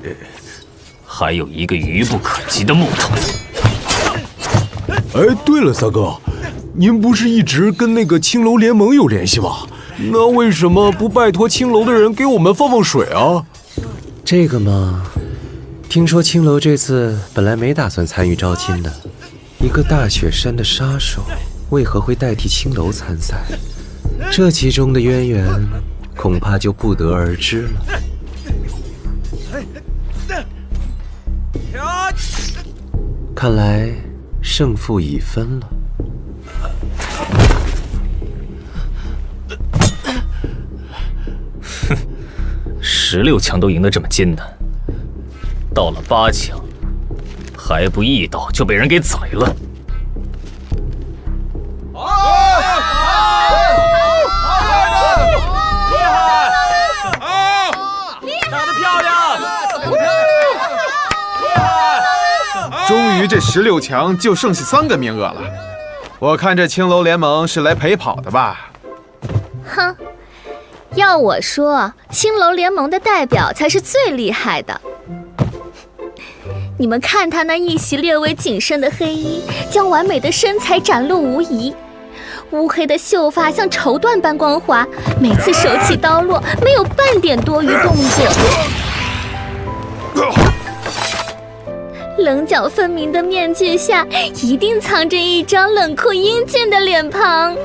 还有一个愚不可及的木头。哎，对了，三哥，您不是一直跟那个青楼联盟有联系吗？那为什么不拜托青楼的人给我们放放水啊？这个嘛，听说青楼这次本来没打算参与招亲的，一个大雪山的杀手为何会代替青楼参赛？这其中的渊源恐怕就不得而知了。看来胜负已分了。哼，16强都赢得这么艰难，到了8强，还不一刀就被人给宰了。打得漂亮！终于这16强就剩下3个名额了，我看这青楼联盟是来陪跑的吧？哼，要我说，青楼联盟的代表才是最厉害的。你们看他那一袭略微紧身的黑衣，将完美的身材展露无遗。乌黑的秀发像绸缎般光滑，每次手起刀落，没有半点多余动作。棱角分明的面具下，一定藏着一张冷酷英俊的脸庞，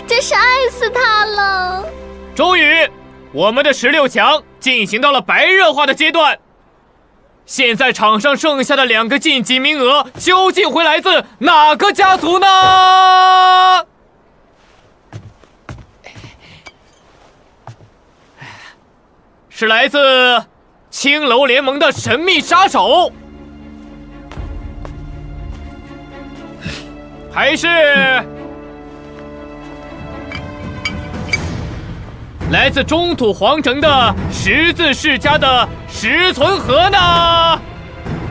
真是爱死他了。终于，我们的16强进行到了白热化的阶段。现在场上剩下的2个晋级名额，究竟会来自哪个家族呢？是来自青楼联盟的神秘杀手，还是来自中土皇城的十字世家的石存和呢？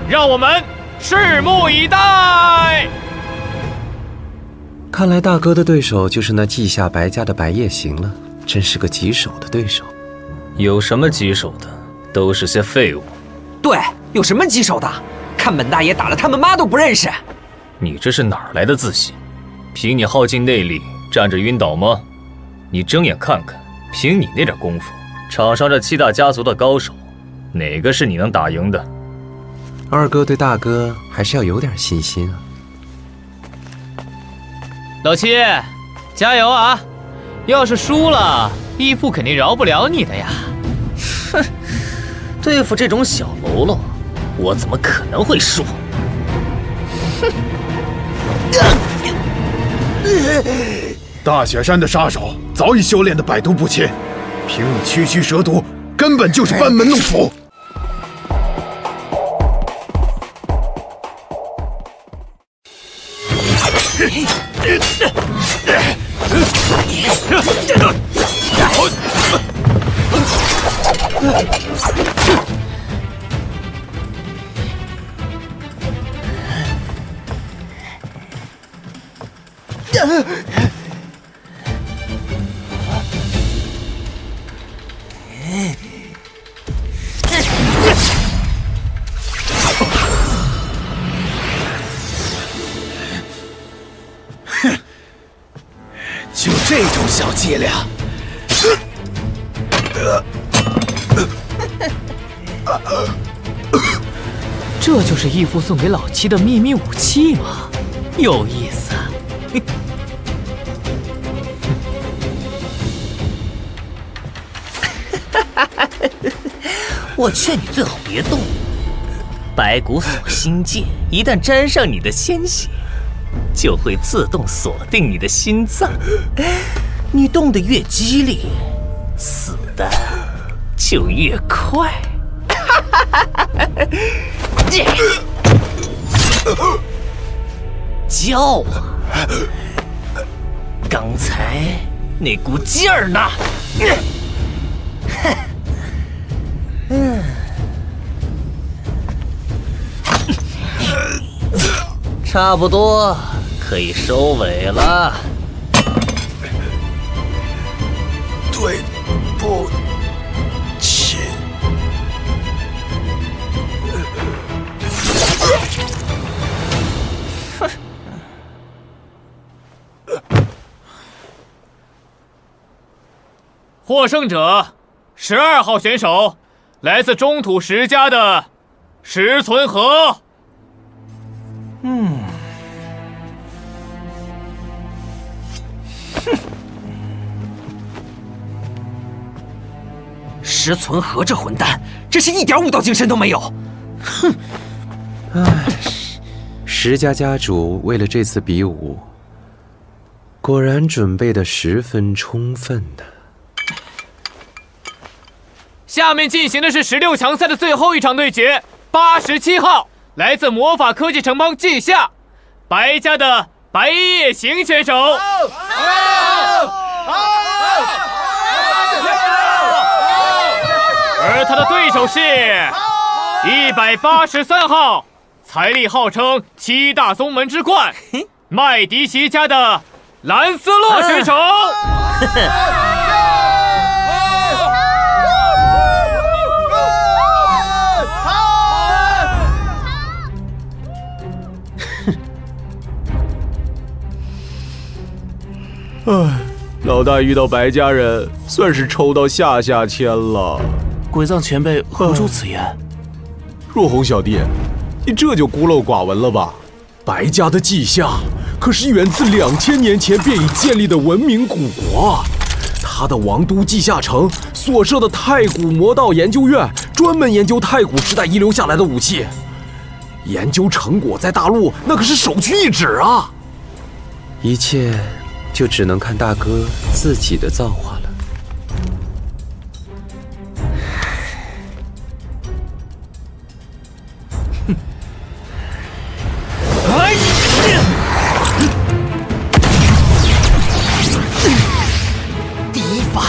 让我们拭目以待。看来大哥的对手就是那稷下白家的白夜行了，真是个棘手的对手。有什么棘手的？都是些废物。对，有什么棘手的？看本大爷打了他们妈都不认识。你这是哪儿来的自信？凭你耗尽内力站着晕倒吗？你睁眼看看，凭你那点功夫，场上这7大家族的高手，哪个是你能打赢的？二哥对大哥还是要有点信心啊。老七，加油啊！要是输了，义父肯定饶不了你的呀。哼，对付这种小喽啰，我怎么可能会输？哼！大雪山的杀手早已修炼得百毒不侵，凭你区区蛇毒，根本就是班门弄斧。就这种小伎俩，这就是义父送给老七的秘密武器吗？有意思。我劝你最好别动。白骨锁心剑一旦沾上你的鲜血，就会自动锁定你的心脏。你动得越激烈，死的就越快。叫啊！刚才那股劲儿呢？差不多可以收尾了。对不起。获胜者，12号选手，来自中土十家的石存和。石存和这混蛋，真是一点武道精神都没有。哼！唉，石家家主为了这次比武，果然准备得十分充分的。下面进行的是16强赛的最后一场对决，87号来自魔法科技城邦季夏，白家的白夜行选手。而他的对手是183号，财力号称7大宗门之冠，麦迪奇家的兰斯洛选手。唉，老大遇到白家人，算是抽到下签了。鬼藏前辈何出此言？若红小弟，你这就孤陋寡闻了吧？白家的稷下可是源自2000年前便已建立的文明古国，他的王都稷下城所设的太古魔道研究院，专门研究太古时代遗留下来的武器，研究成果在大陆那可是首屈一指啊！一切就只能看大哥自己的造化了。第一发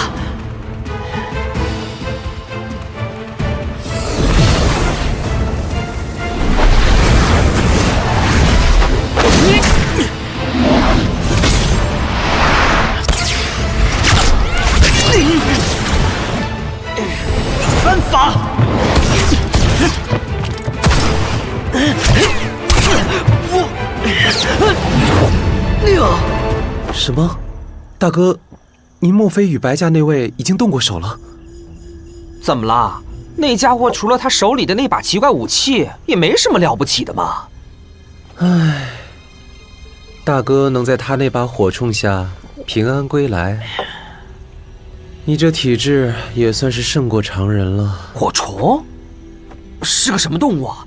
，3发，什么？大哥，您莫非与白家那位已经动过手了？怎么了？那家伙除了他手里的那把奇怪武器，也没什么了不起的嘛。唉，大哥能在他那把火铳下平安归来，你这体质也算是胜过常人了。火虫是个什么动物啊？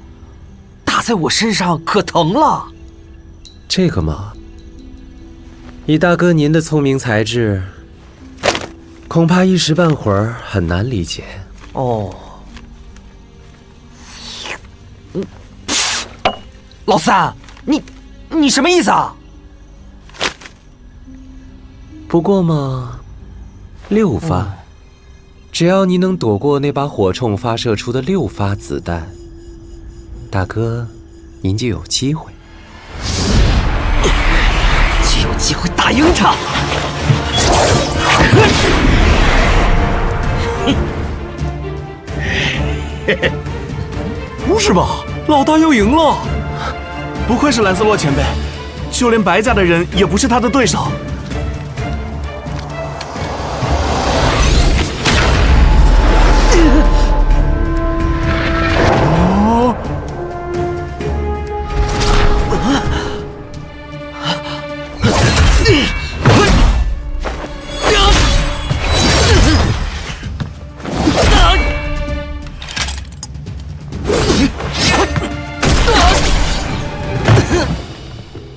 打在我身上可疼了。这个嘛，以大哥您的聪明才智，恐怕一时半会儿很难理解。哦，老三，你什么意思啊？不过嘛，6发，只要你能躲过那把火铳发射出的6发子弹，大哥，您就有机会。就有机会打赢他。不是吧？老大要赢了！不愧是兰斯洛前辈，就连白家的人也不是他的对手。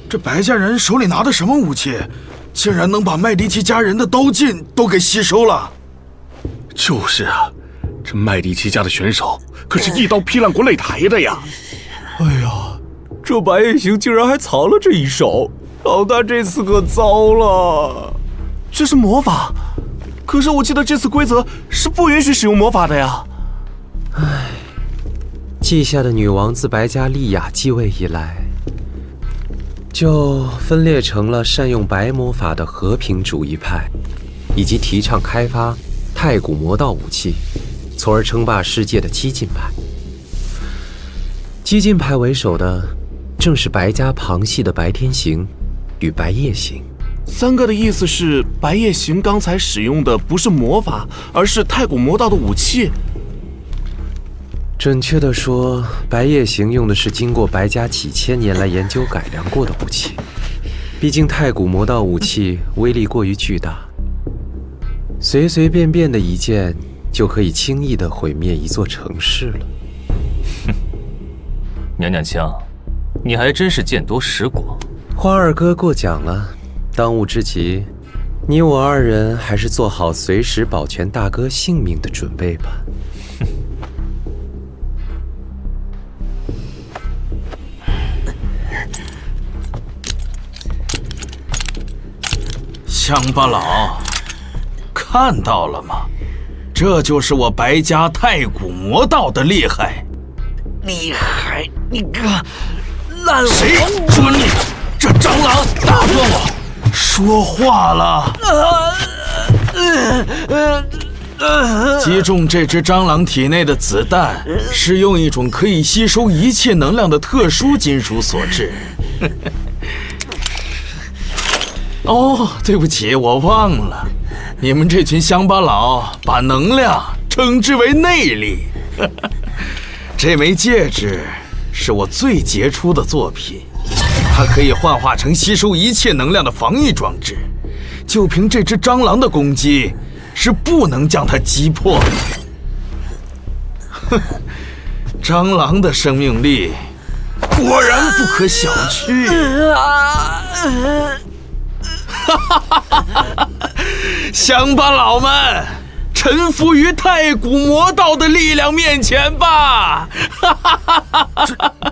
这白家人手里拿的什么武器，竟然能把麦迪奇家人的刀劲都给吸收了？就是啊，这麦迪奇家的选手可是一刀劈烂过擂台的呀！哎呀，这白夜行竟然还藏了这一手，老大这次可糟了。这是魔法，可是我记得这次规则是不允许使用魔法的呀。唉，稷下的女王自白家丽雅继位以来，就分裂成了善用白魔法的和平主义派，以及提倡开发太古魔道武器，从而称霸世界的激进派。激进派为首的正是白家旁系的白天行与白夜行。三哥的意思是，白夜行刚才使用的不是魔法，而是太古魔道的武器。准确地说，白夜行用的是经过白家几千年来研究改良过的武器。毕竟太古魔道武器威力过于巨大，随随便便的一件就可以轻易地毁灭一座城市了。哼，娘娘腔，你还真是见多识广。花二哥过奖了，当务之急，你我二人还是做好随时保全大哥性命的准备吧。乡巴佬，看到了吗？这就是我白家太古魔道的厉害。厉害，你个烂王！谁说你？这蟑螂打断我说话了！击中这只蟑螂体内的子弹，是用一种可以吸收一切能量的特殊金属所致。哦，对不起，我忘了，你们这群乡巴佬把能量称之为内力。这枚戒指是我最杰出的作品，它可以幻化成吸收一切能量的防御装置，就凭这只蟑螂的攻击，是不能将它击破的。哼，蟑螂的生命力果然不可小觑。乡巴佬们，臣服于太古魔道的力量面前吧！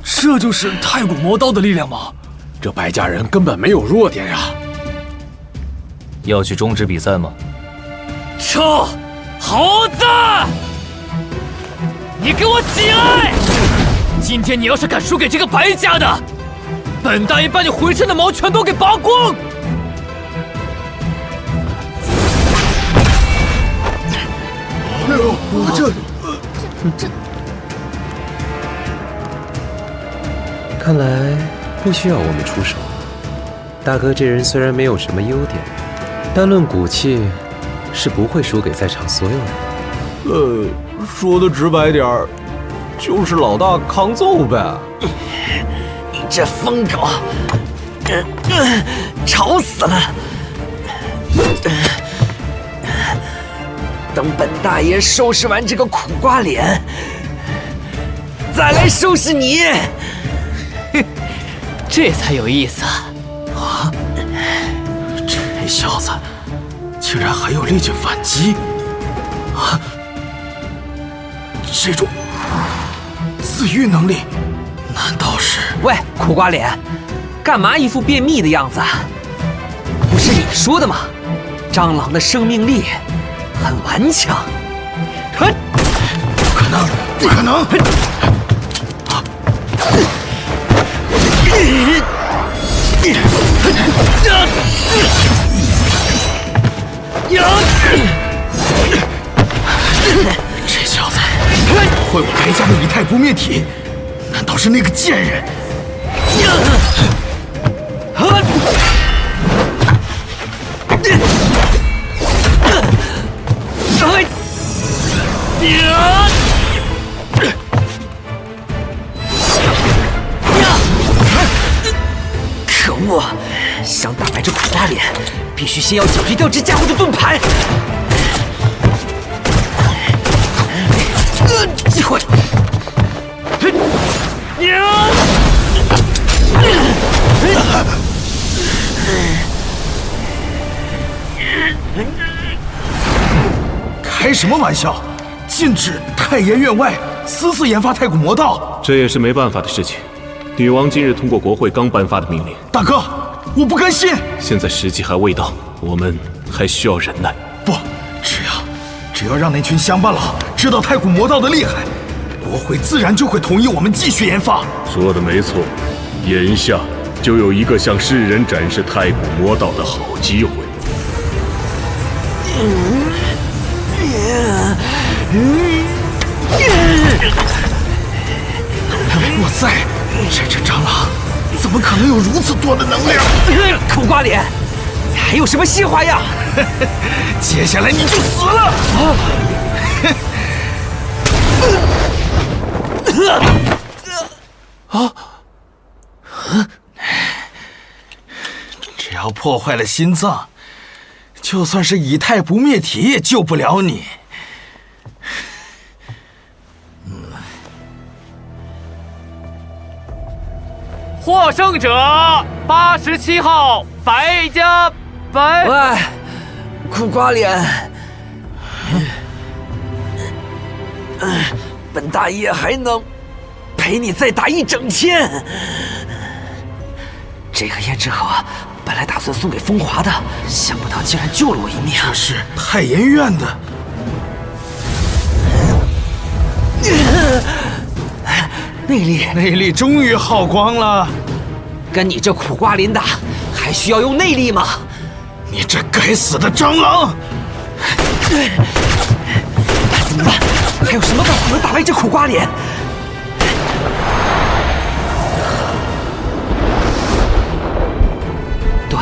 这就是太古魔道的力量吗？这白家人根本没有弱点呀！要去终止比赛吗？臭猴子，你给我起来！今天你要是敢输给这个白家的，本大爷把你浑身的毛全都给拔光！看来不需要我们出手。大哥这人虽然没有什么优点，但论骨气，是不会输给在场所有人。说的直白点儿，就是老大抗揍呗。你这疯狗，吵死了！等本大爷收拾完这个苦瓜脸，再来收拾你。这才有意思啊！这小子竟然还有力气反击啊！这种自愈能力，难道是……喂，苦瓜脸，干嘛一副便秘的样子？不是你说的吗？蟑螂的生命力很顽强。不可能，不可能！这小子会我白家的以太不灭体，难道是那个贱人？可恶！想打败这苦瓜脸，必须先要解决掉这家伙的盾牌。机会！开什么玩笑！禁止太爷院外私自研发太古魔道，这也是没办法的事情。女王今日通过国会刚颁发的命令。大哥，我不甘心。现在时机还未到，我们还需要忍耐。不，只要让那群乡巴佬知道太古魔道的厉害，国会自然就会同意我们继续研发。说的没错，眼下就有一个向世人展示太古魔道的好机会。我在，这只蟑螂怎么可能有如此多的能量？苦瓜脸，还有什么新花样？接下来你就死了！只要破坏了心脏，就算是以太不灭体也救不了你。获胜者87号白家白。喂，苦瓜脸，本大爷还能陪你再打一整天。这个胭脂盒本来打算送给风华的，想不到竟然救了我一命。这是太研院的。内力终于耗光了。跟你这苦瓜脸打，还需要用内力吗？你这该死的蟑螂！怎么办？还有什么办法能打败这苦瓜脸？对，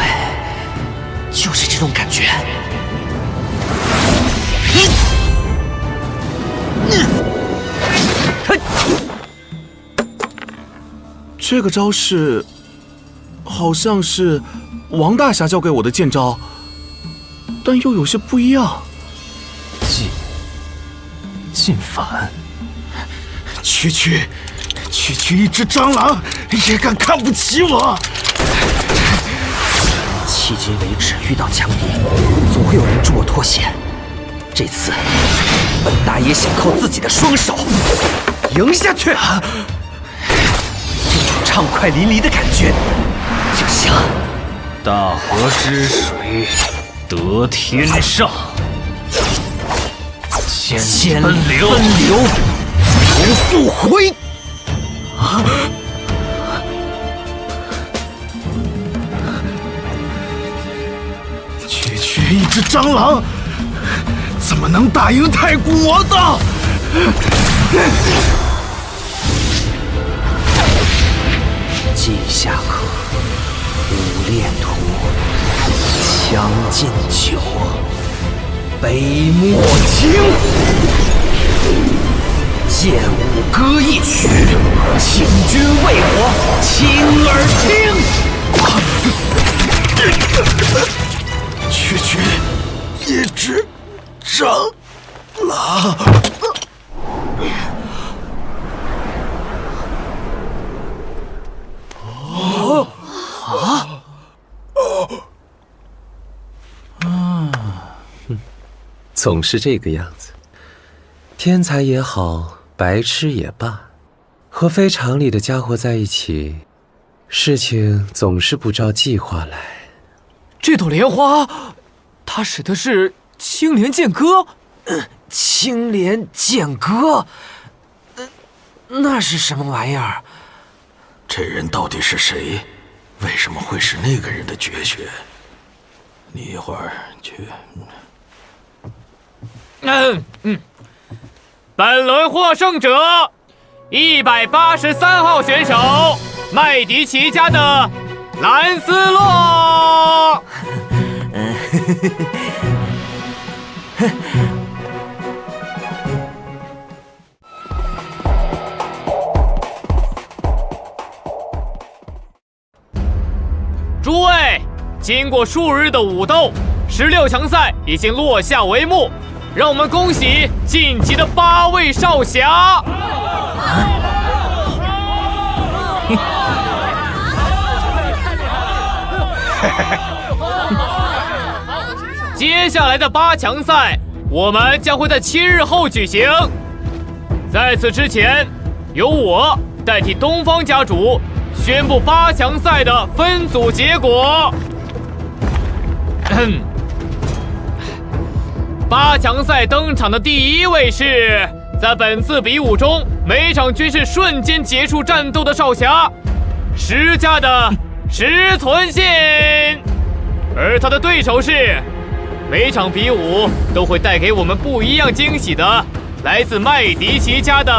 就是这种感觉。这个招式好像是王大侠教给我的剑招，但又有些不一样。进反，区一只蟑螂也敢看不起我！迄今为止，遇到强敌，总会有人助我脱险。这次，本大爷想靠自己的双手赢下去。这种畅快淋漓的感觉，就像大河之水得天上，千奔流，不复回。区一只蟑螂，怎么能打赢太古魔道？稷下客，武炼图，将进酒，杯莫清。剑舞歌一曲，请君为我倾耳听。区一只蟑螂。总是这个样子，天才也好，白痴也罢，和非常理的家伙在一起，事情总是不照计划来。这朵莲花，它使的是青莲剑歌。青莲剑歌，那是什么玩意儿？这人到底是谁？为什么会是那个人的绝学？你一会儿去。本轮获胜者183号选手麦迪奇家的兰斯洛。诸位，经过数日的武斗，16强赛已经落下帷幕。让我们恭喜晋级的8位少侠！接下来的8强赛，我们将会在7日后举行。在此之前，由我代替东方家主宣布8强赛的分组结果。8强赛登场的第1位是在本次比武中每场均是瞬间结束战斗的少侠石家的石存信，而他的对手是每场比武都会带给我们不一样惊喜的来自麦迪奇家的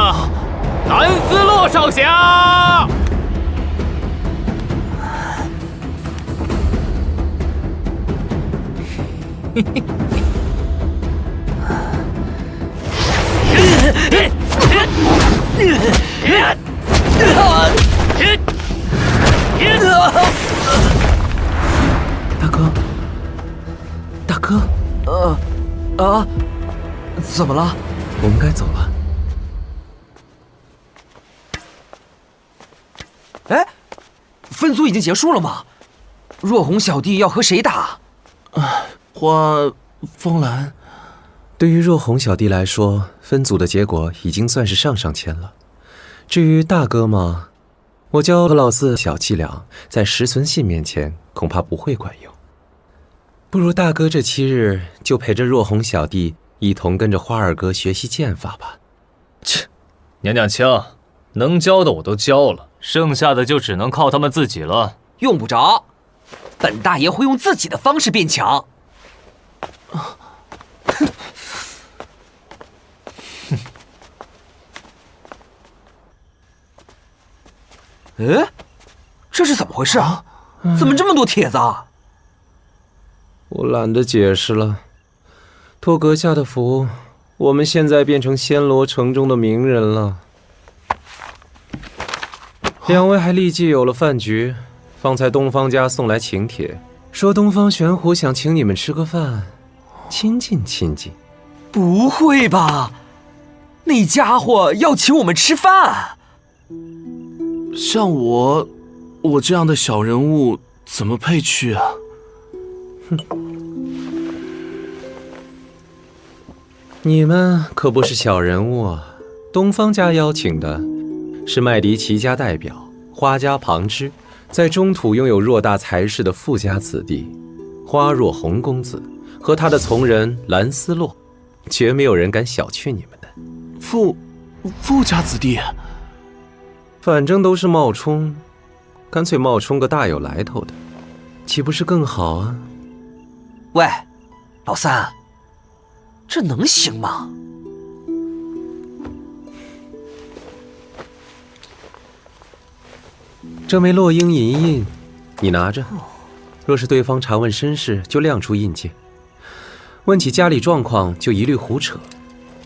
兰斯洛少侠。大哥，怎么了？我们该走了。分组已经结束了吗？若红小弟要和谁打？花风兰。对于若红小弟来说，分组的结果已经算是上签了。至于大哥嘛，我教何老四小伎俩，在石存信面前恐怕不会管用。不如大哥这7日就陪着若红小弟一同跟着花二哥学习剑法吧。切，娘娘腔，能教的我都教了，剩下的就只能靠他们自己了。用不着，本大爷会用自己的方式变强。哎，这是怎么回事啊？怎么这么多帖子啊？我懒得解释了。托阁下的福，我们现在变成暹罗城中的名人了。2位还立即有了饭局。方才东方家送来请帖，说东方玄虎想请你们吃个饭，亲近亲近。不会吧？那家伙要请我们吃饭？像我这样的小人物怎么配去啊？你们可不是小人物啊！东方家邀请的是麦迪奇家代表花家旁支，在中土拥有偌大财势的富家子弟花若红公子和他的从人蓝丝洛，绝没有人敢小觑你们的。富家子弟，反正都是冒充，干脆冒充个大有来头的，岂不是更好啊？喂，老三，这能行吗？这枚落英银印，你拿着。若是对方查问身世，就亮出印鉴；问起家里状况，就一律胡扯。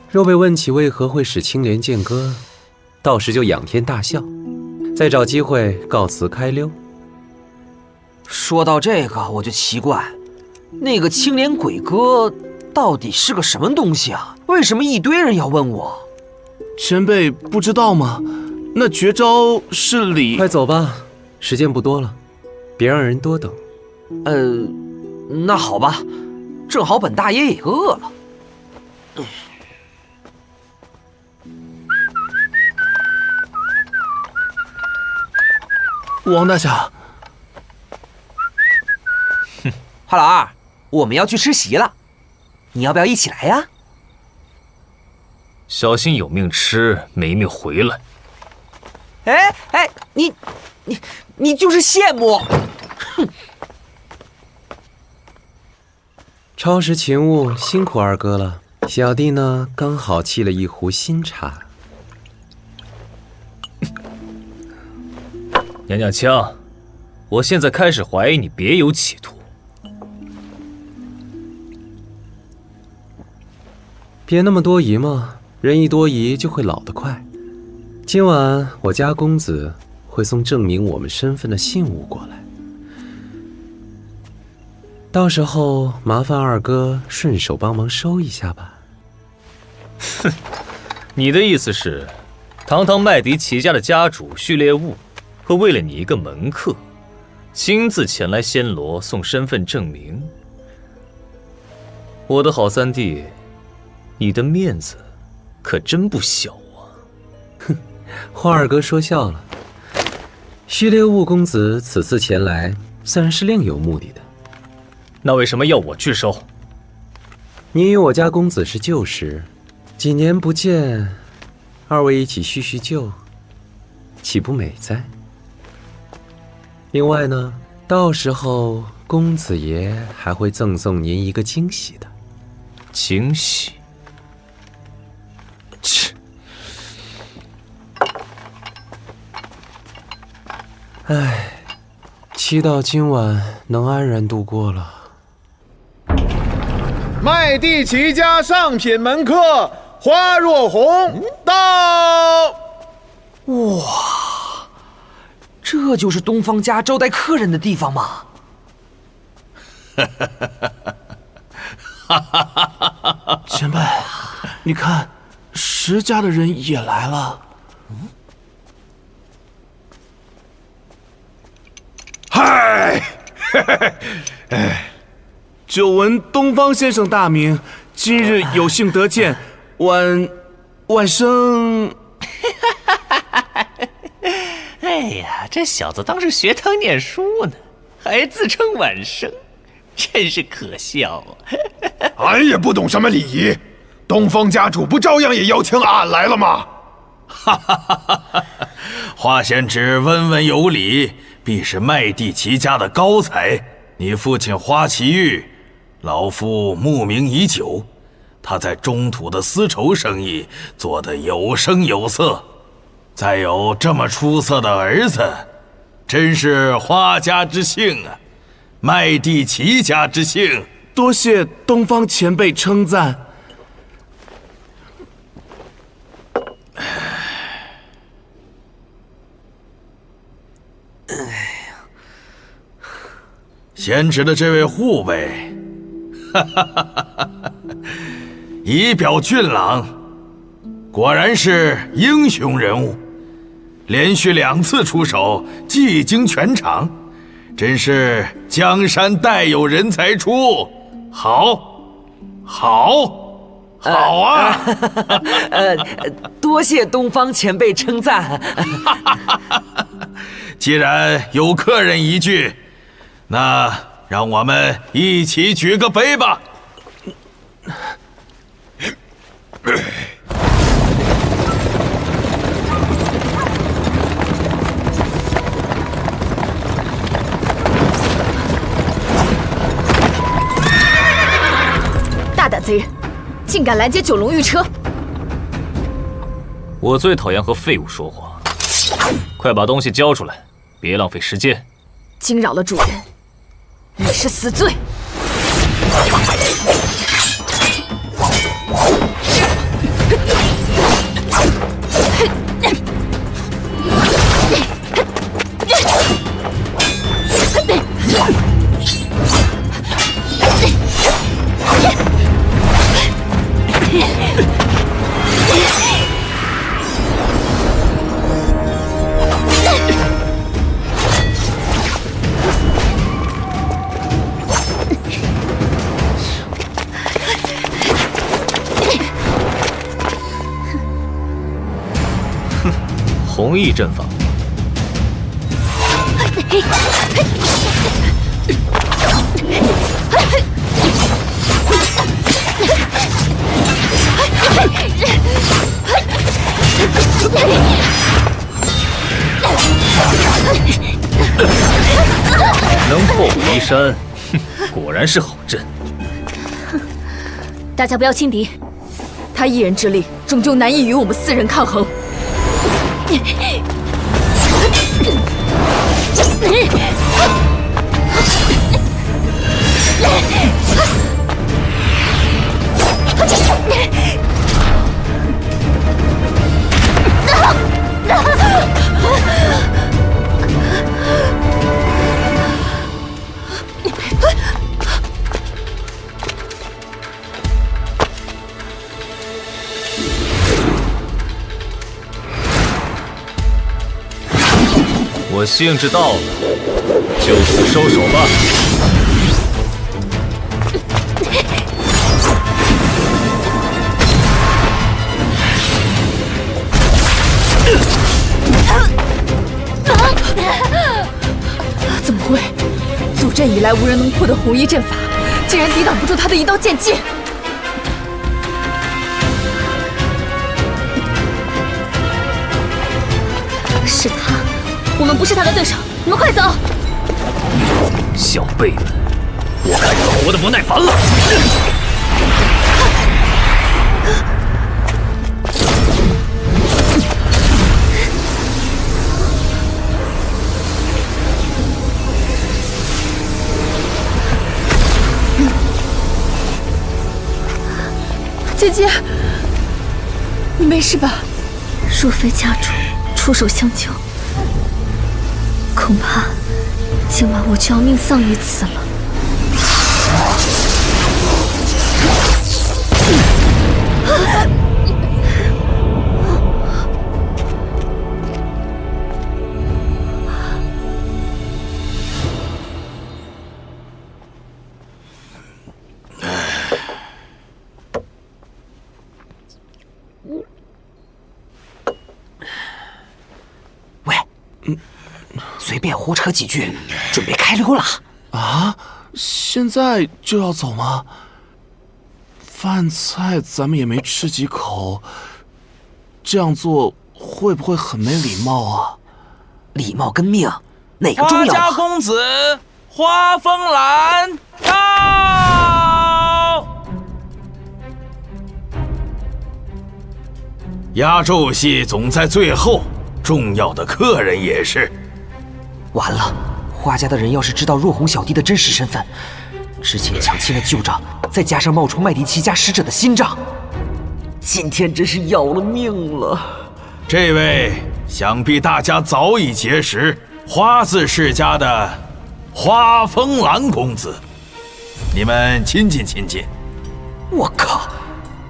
若被问起为何会使青莲剑歌，到时就仰天大笑，再找机会告辞开溜。说到这个，我就奇怪，那个青莲鬼歌到底是个什么东西啊？为什么一堆人要问我？前辈不知道吗？那绝招是李……快走吧，时间不多了，别让人多等。那好吧，正好本大爷也饿了。王大侠，花老二，我们要去吃席了，你要不要一起来呀？小心有命吃，没命回来。哎，你就是羡慕。哼！超时勤务，辛苦二哥了。小弟呢，刚好沏了一壶新茶。娘娘腔，我现在开始怀疑你别有企图。别那么多疑嘛，人一多疑就会老得快。今晚我家公子会送证明我们身份的信物过来，到时候麻烦二哥顺手帮忙收一下吧。哼，你的意思是，堂堂麦迪奇家的家主序列物，会为了你一个门客，亲自前来暹罗送身份证明？我的好三弟，你的面子可真不小啊！哼，花二哥说笑了。序列物公子此次前来，自然是另有目的的。那为什么要我去收？你与我家公子是旧识，几年不见，二位一起叙叙旧，岂不美哉？另外呢，到时候公子爷还会赠送您一个惊喜的。惊喜？切！唉，祈祷今晚能安然度过了。麦地奇家上品门客花若红到。哇，这就是东方家招待客人的地方吗？前辈，你看，石家的人也来了。久闻东方先生大名，今日有幸得见，晚生。哎呀，这小子当是学堂念书呢，还自称晚生，真是可笑啊！俺也不懂什么礼仪，东方家主不照样也邀请俺来了吗？哈哈哈哈！花仙子温文有礼，必是麦地齐家的高才。你父亲花奇玉，老夫慕名已久，他在中土的丝绸生意做得有声有色，再有这么出色的儿子，真是花家之幸啊，麦地齐家之幸。多谢东方前辈称赞。贤侄的这位护卫，仪表俊朗，果然是英雄人物，连续2次出手，技惊全场，真是江山代有人才出，好啊！多谢东方前辈称赞。既然有客人一句，那让我们一起举个杯吧。大胆贼人，竟敢拦截九龙御车！我最讨厌和废物说话，快把东西交出来，别浪费时间。惊扰了主人，你是死罪！弘毅阵法。能破我衣衫，果然是好阵。大家不要轻敌，他一人之力终究难以与我们4人抗衡。我兴致到了，就此收手吧。怎么会？组阵以来无人能破的弘毅阵法，竟然抵挡不住他的一刀剑劲！是他，我们不是他的对手，你们快走！小辈们，我看你们活得不耐烦了。姐姐，你没事吧？若非家主出手相救，恐怕今晚我就要命丧于此了。随便胡扯几句，准备开溜了。啊？现在就要走吗？饭菜咱们也没吃几口，这样做会不会很没礼貌啊？礼貌跟命，哪个重要啊？花家公子花风兰到！压轴戏总在最后，重要的客人也是。完了，花家的人要是知道若红小弟的真实身份，之前抢亲了旧账，再加上冒充麦迪奇家使者的新账，今天真是要了命了。这位想必大家早已结识，花字世家的花风兰公子，你们亲近亲近。我靠，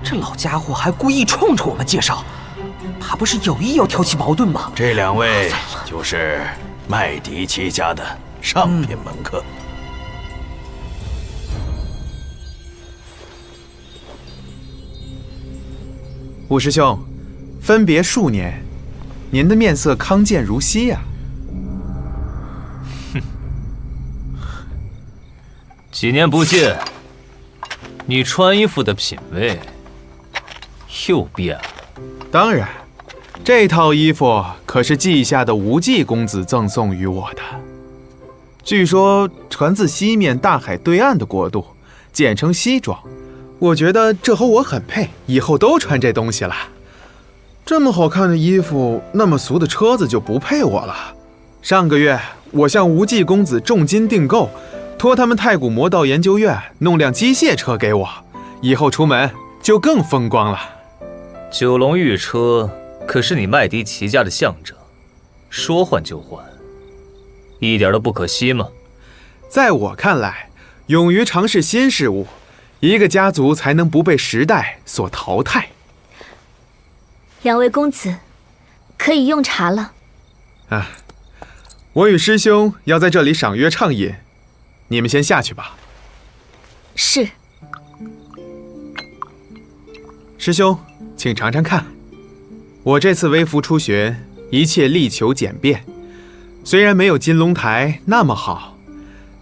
这老家伙还故意冲着我们介绍，怕不是有意要挑起矛盾吧？这两位就是麦迪奇家的上品门客。五师兄，分别数年，您的面色康健如昔呀。几年不见，你穿衣服的品味又变了。当然，这套衣服可是稷下的无忌公子赠送于我的，据说传自西面大海对岸的国度，简称西装。我觉得这和我很配，以后都穿这东西了。这么好看的衣服，那么俗的车子就不配我了。上个月我向无忌公子重金订购，托他们太古魔道研究院弄辆机械车给我，以后出门就更风光了。九龙玉车可是你麦迪奇家的象征，说换就换，一点都不可惜吗？在我看来，勇于尝试新事物，一个家族才能不被时代所淘汰。两位公子，可以用茶了。啊，我与师兄要在这里赏月畅饮，你们先下去吧。是。师兄，请尝尝看。我这次微服出巡，一切力求简便。虽然没有金龙台那么好，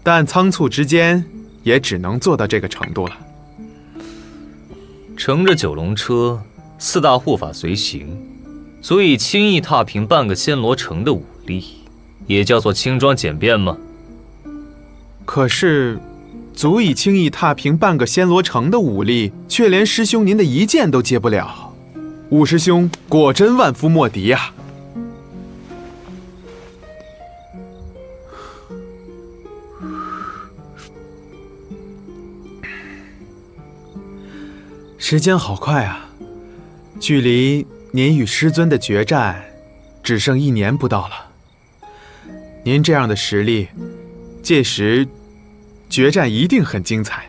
但仓促之间也只能做到这个程度了。乘着九龙车，四大护法随行，足以轻易踏平半个暹罗城的武力，也叫做轻装简便吗？可是，足以轻易踏平半个暹罗城的武力，却连师兄您的一剑都接不了。五师兄果真万夫莫敌呀！时间好快啊，距离您与师尊的决战只剩1年不到了。您这样的实力，届时决战一定很精彩，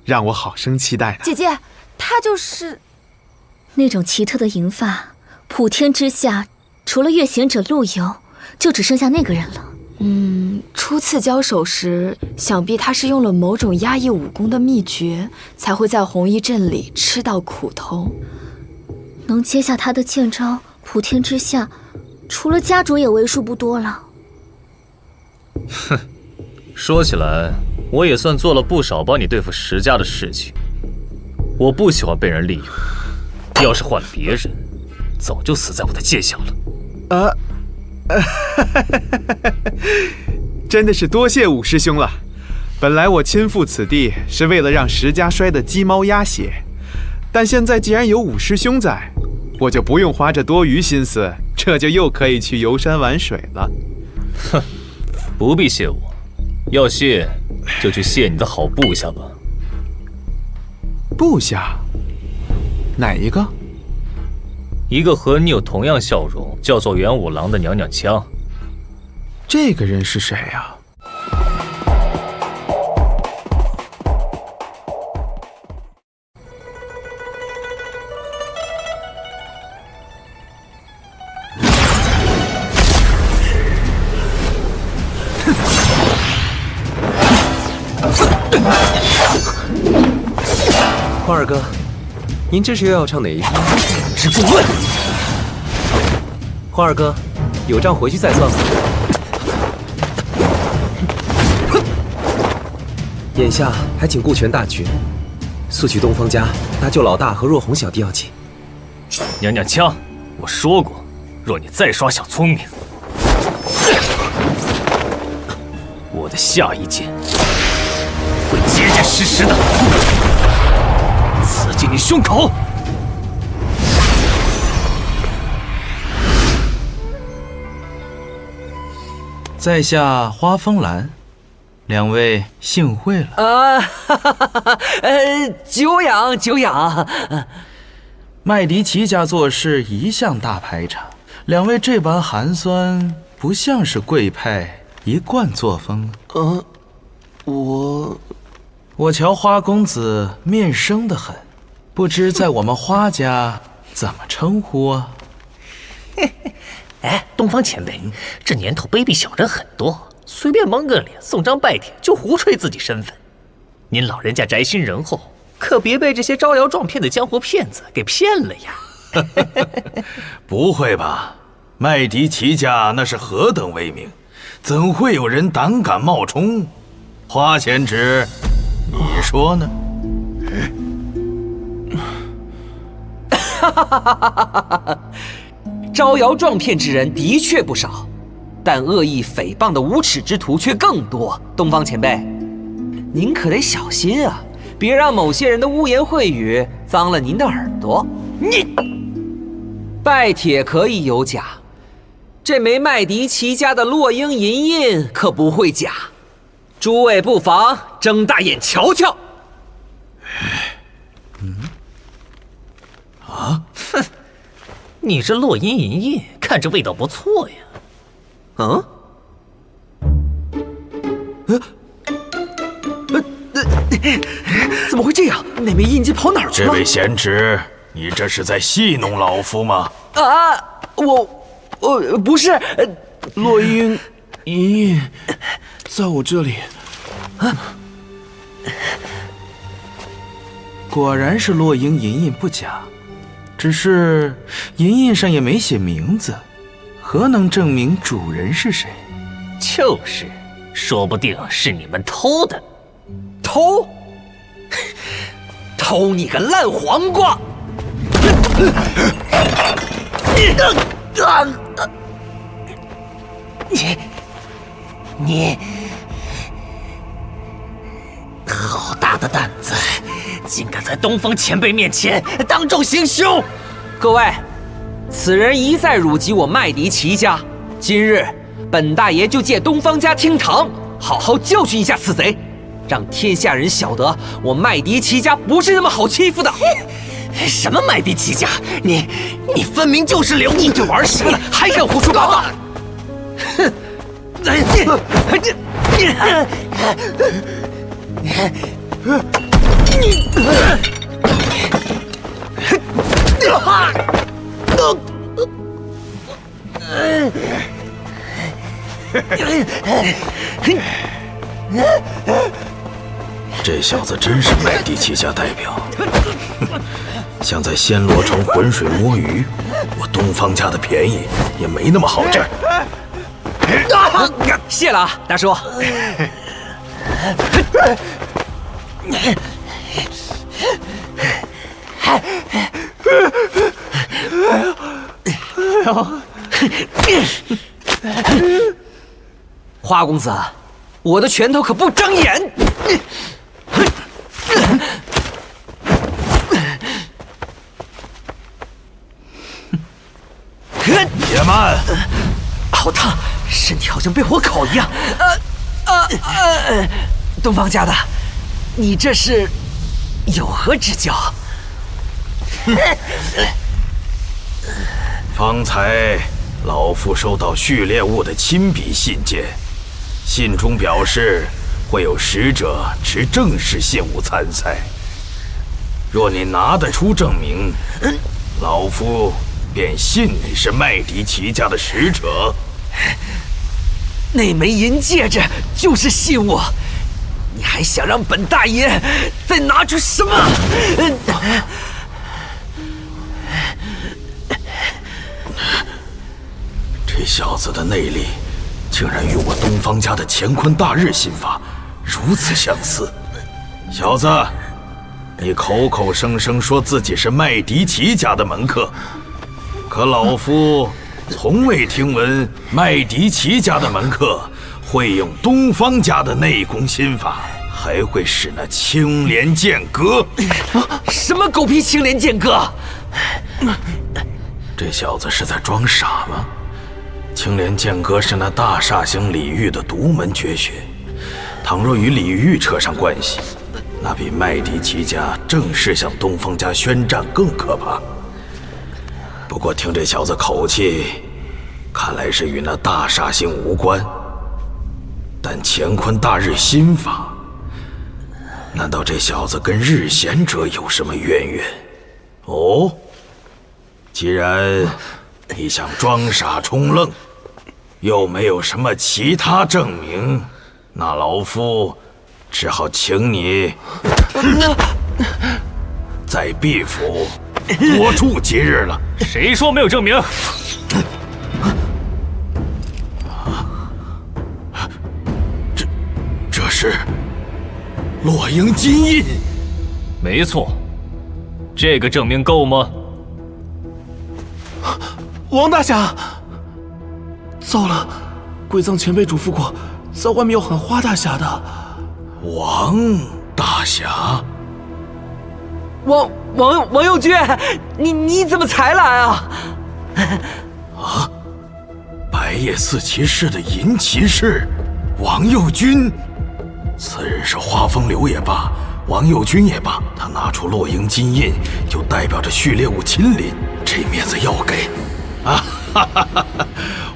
让我好生期待呢。姐姐，她就是那种奇特的银发，普天之下除了月行者陆游，就只剩下那个人了。初次交手时，想必他是用了某种压抑武功的秘诀，才会在红衣镇里吃到苦头。能接下他的剑招，普天之下，除了家主也为数不多了。哼，说起来，我也算做了不少帮你对付石家的事情。我不喜欢被人利用，要是换了别人，早就死在我的剑下了。真的是多谢五师兄了。本来我亲赴此地是为了让石家摔得鸡毛鸭血，但现在既然有五师兄在，我就不用花这多余心思，这就又可以去游山玩水了。哼，不必谢我，要谢就去谢你的好部下吧。部下？哪一个？一个和你有同样笑容，叫做元武郎的娘娘腔。这个人是谁呀？花儿哥，您这是又要唱哪一出？只不问。花儿哥，有账回去再算吧。眼下还请顾全大局，速去东方家搭救老大和若红小弟要紧。娘娘腔，我说过，若你再耍小聪明，我的下一剑会结结实实的刺进你胸口。在下花风兰，两位幸会了。久仰久仰。麦迪奇家做事一向大排场，两位这般寒酸，不像是贵派一贯作风。我瞧花公子面生得很，不知在我们花家怎么称呼啊？哎，东方前辈，这年头卑鄙小人很多，随便蒙个脸、送张拜帖就胡吹自己身份。您老人家宅心仁厚，可别被这些招摇撞骗的江湖骗子给骗了呀！不会吧？麦迪奇家那是何等威名，怎会有人胆敢冒充？花仙子，你说呢？招摇撞骗之人的确不少，但恶意诽谤的无耻之徒却更多。东方前辈，您可得小心啊，别让某些人的污言秽语脏了您的耳朵。你拜帖可以有假，这枚麦迪奇家的落英银印可不会假。诸位不妨睁大眼瞧瞧。哼，你这落英银印看着味道不错呀。怎么会这样？那枚印记跑哪儿去了？这位贤侄，你这是在戏弄老夫吗？我不是。落英银印在我这里。果然是落英银印不假，只是银印上也没写名字，何能证明主人是谁？就是，说不定是你们偷的。偷？偷你个烂黄瓜！你好大的胆子，竟敢在东方前辈面前当众行凶！各位，此人一再辱及我麦迪奇家，今日本大爷就借东方家厅堂，好好教训一下此贼，让天下人晓得我麦迪奇家不是那么好欺负的。什么麦迪奇家？你分明就是刘！你这玩什么呢？还敢胡说八道！哼！这小子真是麦迪奇家代表，想在暹罗城浑水摸鱼，我东方家的便宜也没那么好占。谢了啊，大叔。花公子，我的拳头可不长眼。野蛮！好烫，身体好像被火烤一样。东方家的，你这是有何指教？方才老夫收到序列物的亲笔信件，信中表示会有使者持正式信物参赛。若你拿得出证明，老夫便信你是麦迪奇家的使者。那枚银戒指就是信物，你还想让本大爷再拿出什么？这这小子的内力，竟然与我东方家的乾坤大日心法如此相似。小子，你口口声声说自己是麦迪奇家的门客，可老夫从未听闻麦迪奇家的门客会用东方家的内功心法，还会使那青莲剑阁。什么狗屁青莲剑阁？这小子是在装傻吗？青莲剑阁是那大煞星李煜的独门绝学，倘若与李煜扯上关系，那比麦迪奇家正式向东方家宣战更可怕。不过听这小子口气，看来是与那大煞星无关。但乾坤大日心法，难道这小子跟日贤者有什么渊源？哦，既然你想装傻充愣，又没有什么其他证明，那老夫只好请你在毕府多住几日了。谁说没有证明？这是落英金印。没错，这个证明够吗？王大侠，糟了，贵藏前辈嘱咐过，在外面要喊花大侠的。王大侠，王佑君，你怎么才来啊？啊！白夜寺骑士的银骑士王佑君，此人是花风流也罢，王佑君也罢，他拿出落英金印，就代表着序列物亲临，这面子要给。啊哈哈哈！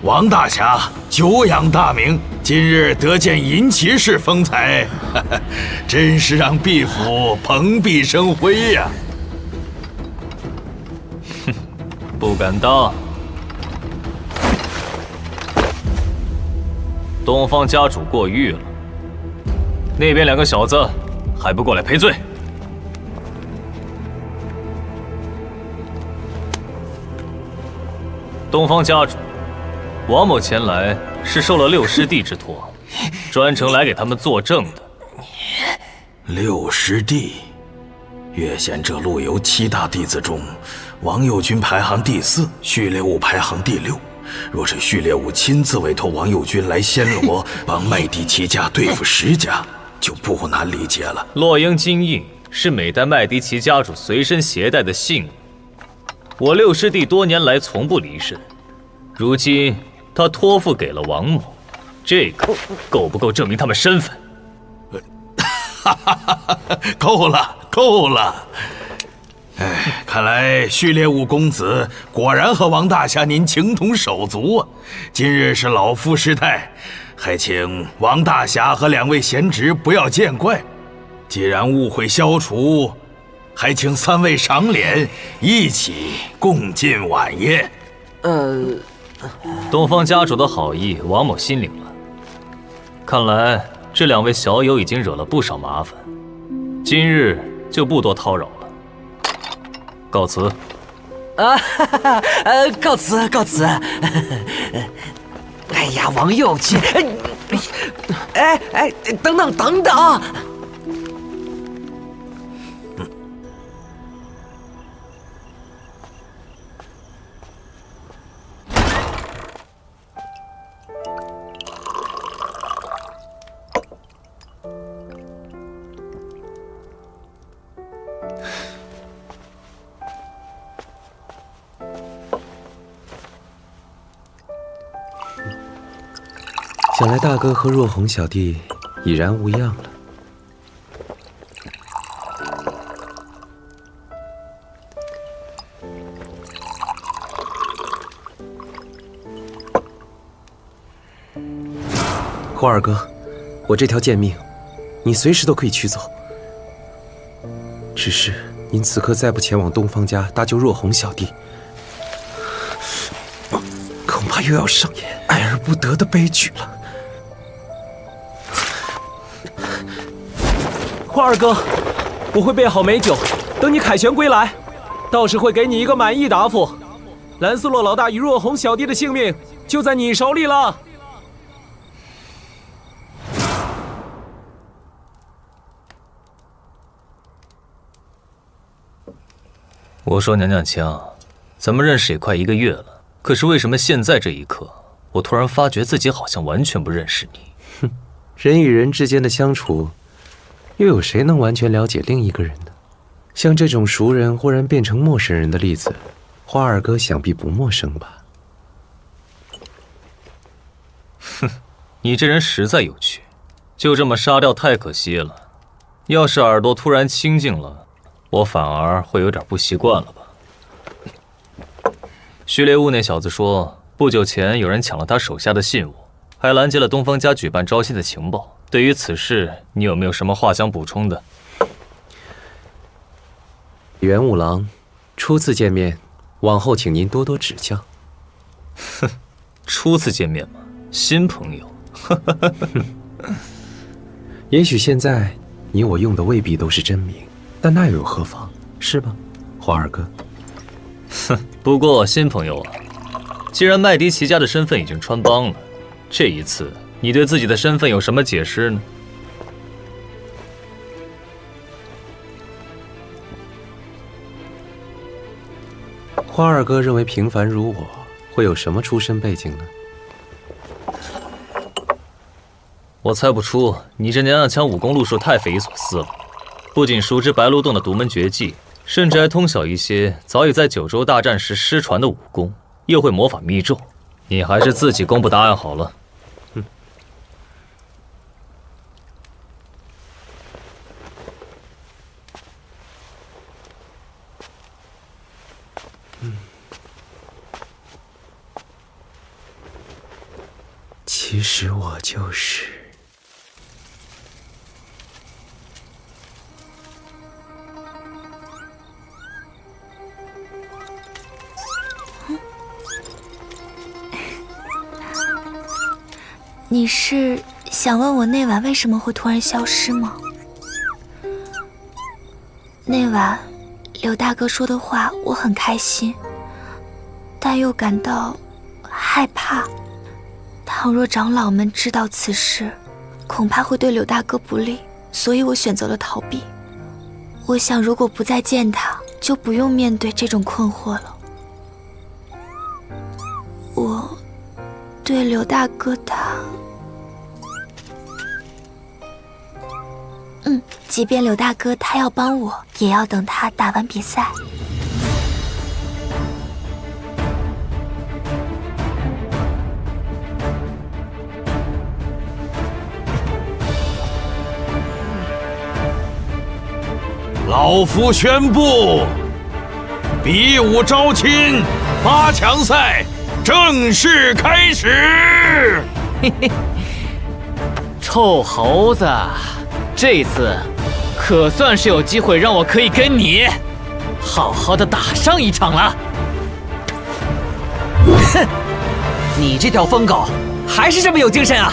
王大侠久仰大名，今日得见银骑士风采，真是让毕府蓬荜生辉呀！哼，不敢当。东方家主过誉了，那边两个小子还不过来赔罪？东方家主，王某前来是受了六师弟之托，专程来给他们作证的。六师弟，月贤这路由7大弟子中，王佑君排行第4，序列物排行第6。若是序列物亲自委托王佑君来暹罗帮麦迪奇家对付石家，就不难理解了。落英金印是每代麦迪奇家主随身携带的信物。我六师弟多年来从不离身，如今他托付给了王某，这个够不够证明他们身份？够了，够了！哎，看来序列物公子果然和王大侠您情同手足啊！今日是老夫失态，还请王大侠和2位贤侄不要见怪。既然误会消除，还请3位赏脸，一起共进晚宴。东方家主的好意，王某心领了。看来这2位小友已经惹了不少麻烦，今日就不多叨扰了。告辞。告辞告辞。哎呀，王佑君，等等等等。想来大哥和若红小弟已然无恙了。花二哥，我这条剑命，你随时都可以取走。只是您此刻再不前往东方家搭救若红小弟，恐怕又要上演爱而不得的悲剧了。花二哥，我会备好美酒，等你凯旋归来，到时会给你一个满意答复。蓝斯洛老大与若红小弟的性命，就在你手里了。我说娘娘腔，咱们认识也快1个月了，可是为什么现在这一刻，我突然发觉自己好像完全不认识你？哼，人与人之间的相处，又有谁能完全了解另一个人呢？像这种熟人忽然变成陌生人的例子，花儿哥想必不陌生吧？哼，你这人实在有趣，就这么杀掉太可惜了。要是耳朵突然清净了，我反而会有点不习惯了吧。序列物那小子说，不久前有人抢了他手下的信物，还拦截了东方家举办招亲的情报。对于此事，你有没有什么话想补充的？元五郎，初次见面，往后请您多多指教。哼，初次见面嘛，新朋友。也许现在你我用的未必都是真名，但那又有何妨，是吧，花儿哥？哼，不过新朋友啊，既然麦迪奇家的身份已经穿帮了，这一次你对自己的身份有什么解释呢？花二哥认为平凡如我会有什么出身背景呢？我猜不出，你这娘娘腔武功路数太匪夷所思了。不仅熟知白鹿洞的独门绝技，甚至还通晓一些早已在九州大战时失传的武功，又会魔法密咒。你还是自己公布答案好了。其实我就是。你是想问我那晚为什么会突然消失吗？那晚柳大哥说的话我很开心，但又感到害怕。倘若长老们知道此事，恐怕会对柳大哥不利，所以我选择了逃避。我想如果不再见他，就不用面对这种困惑了。我对柳大哥他，即便柳大哥他要帮我，也要等他打完比赛。老夫宣布，比武招亲8强赛正式开始。嘿嘿，臭猴子，这次可算是有机会让我可以跟你好好的打上一场了。哼，你这条疯狗还是这么有精神啊！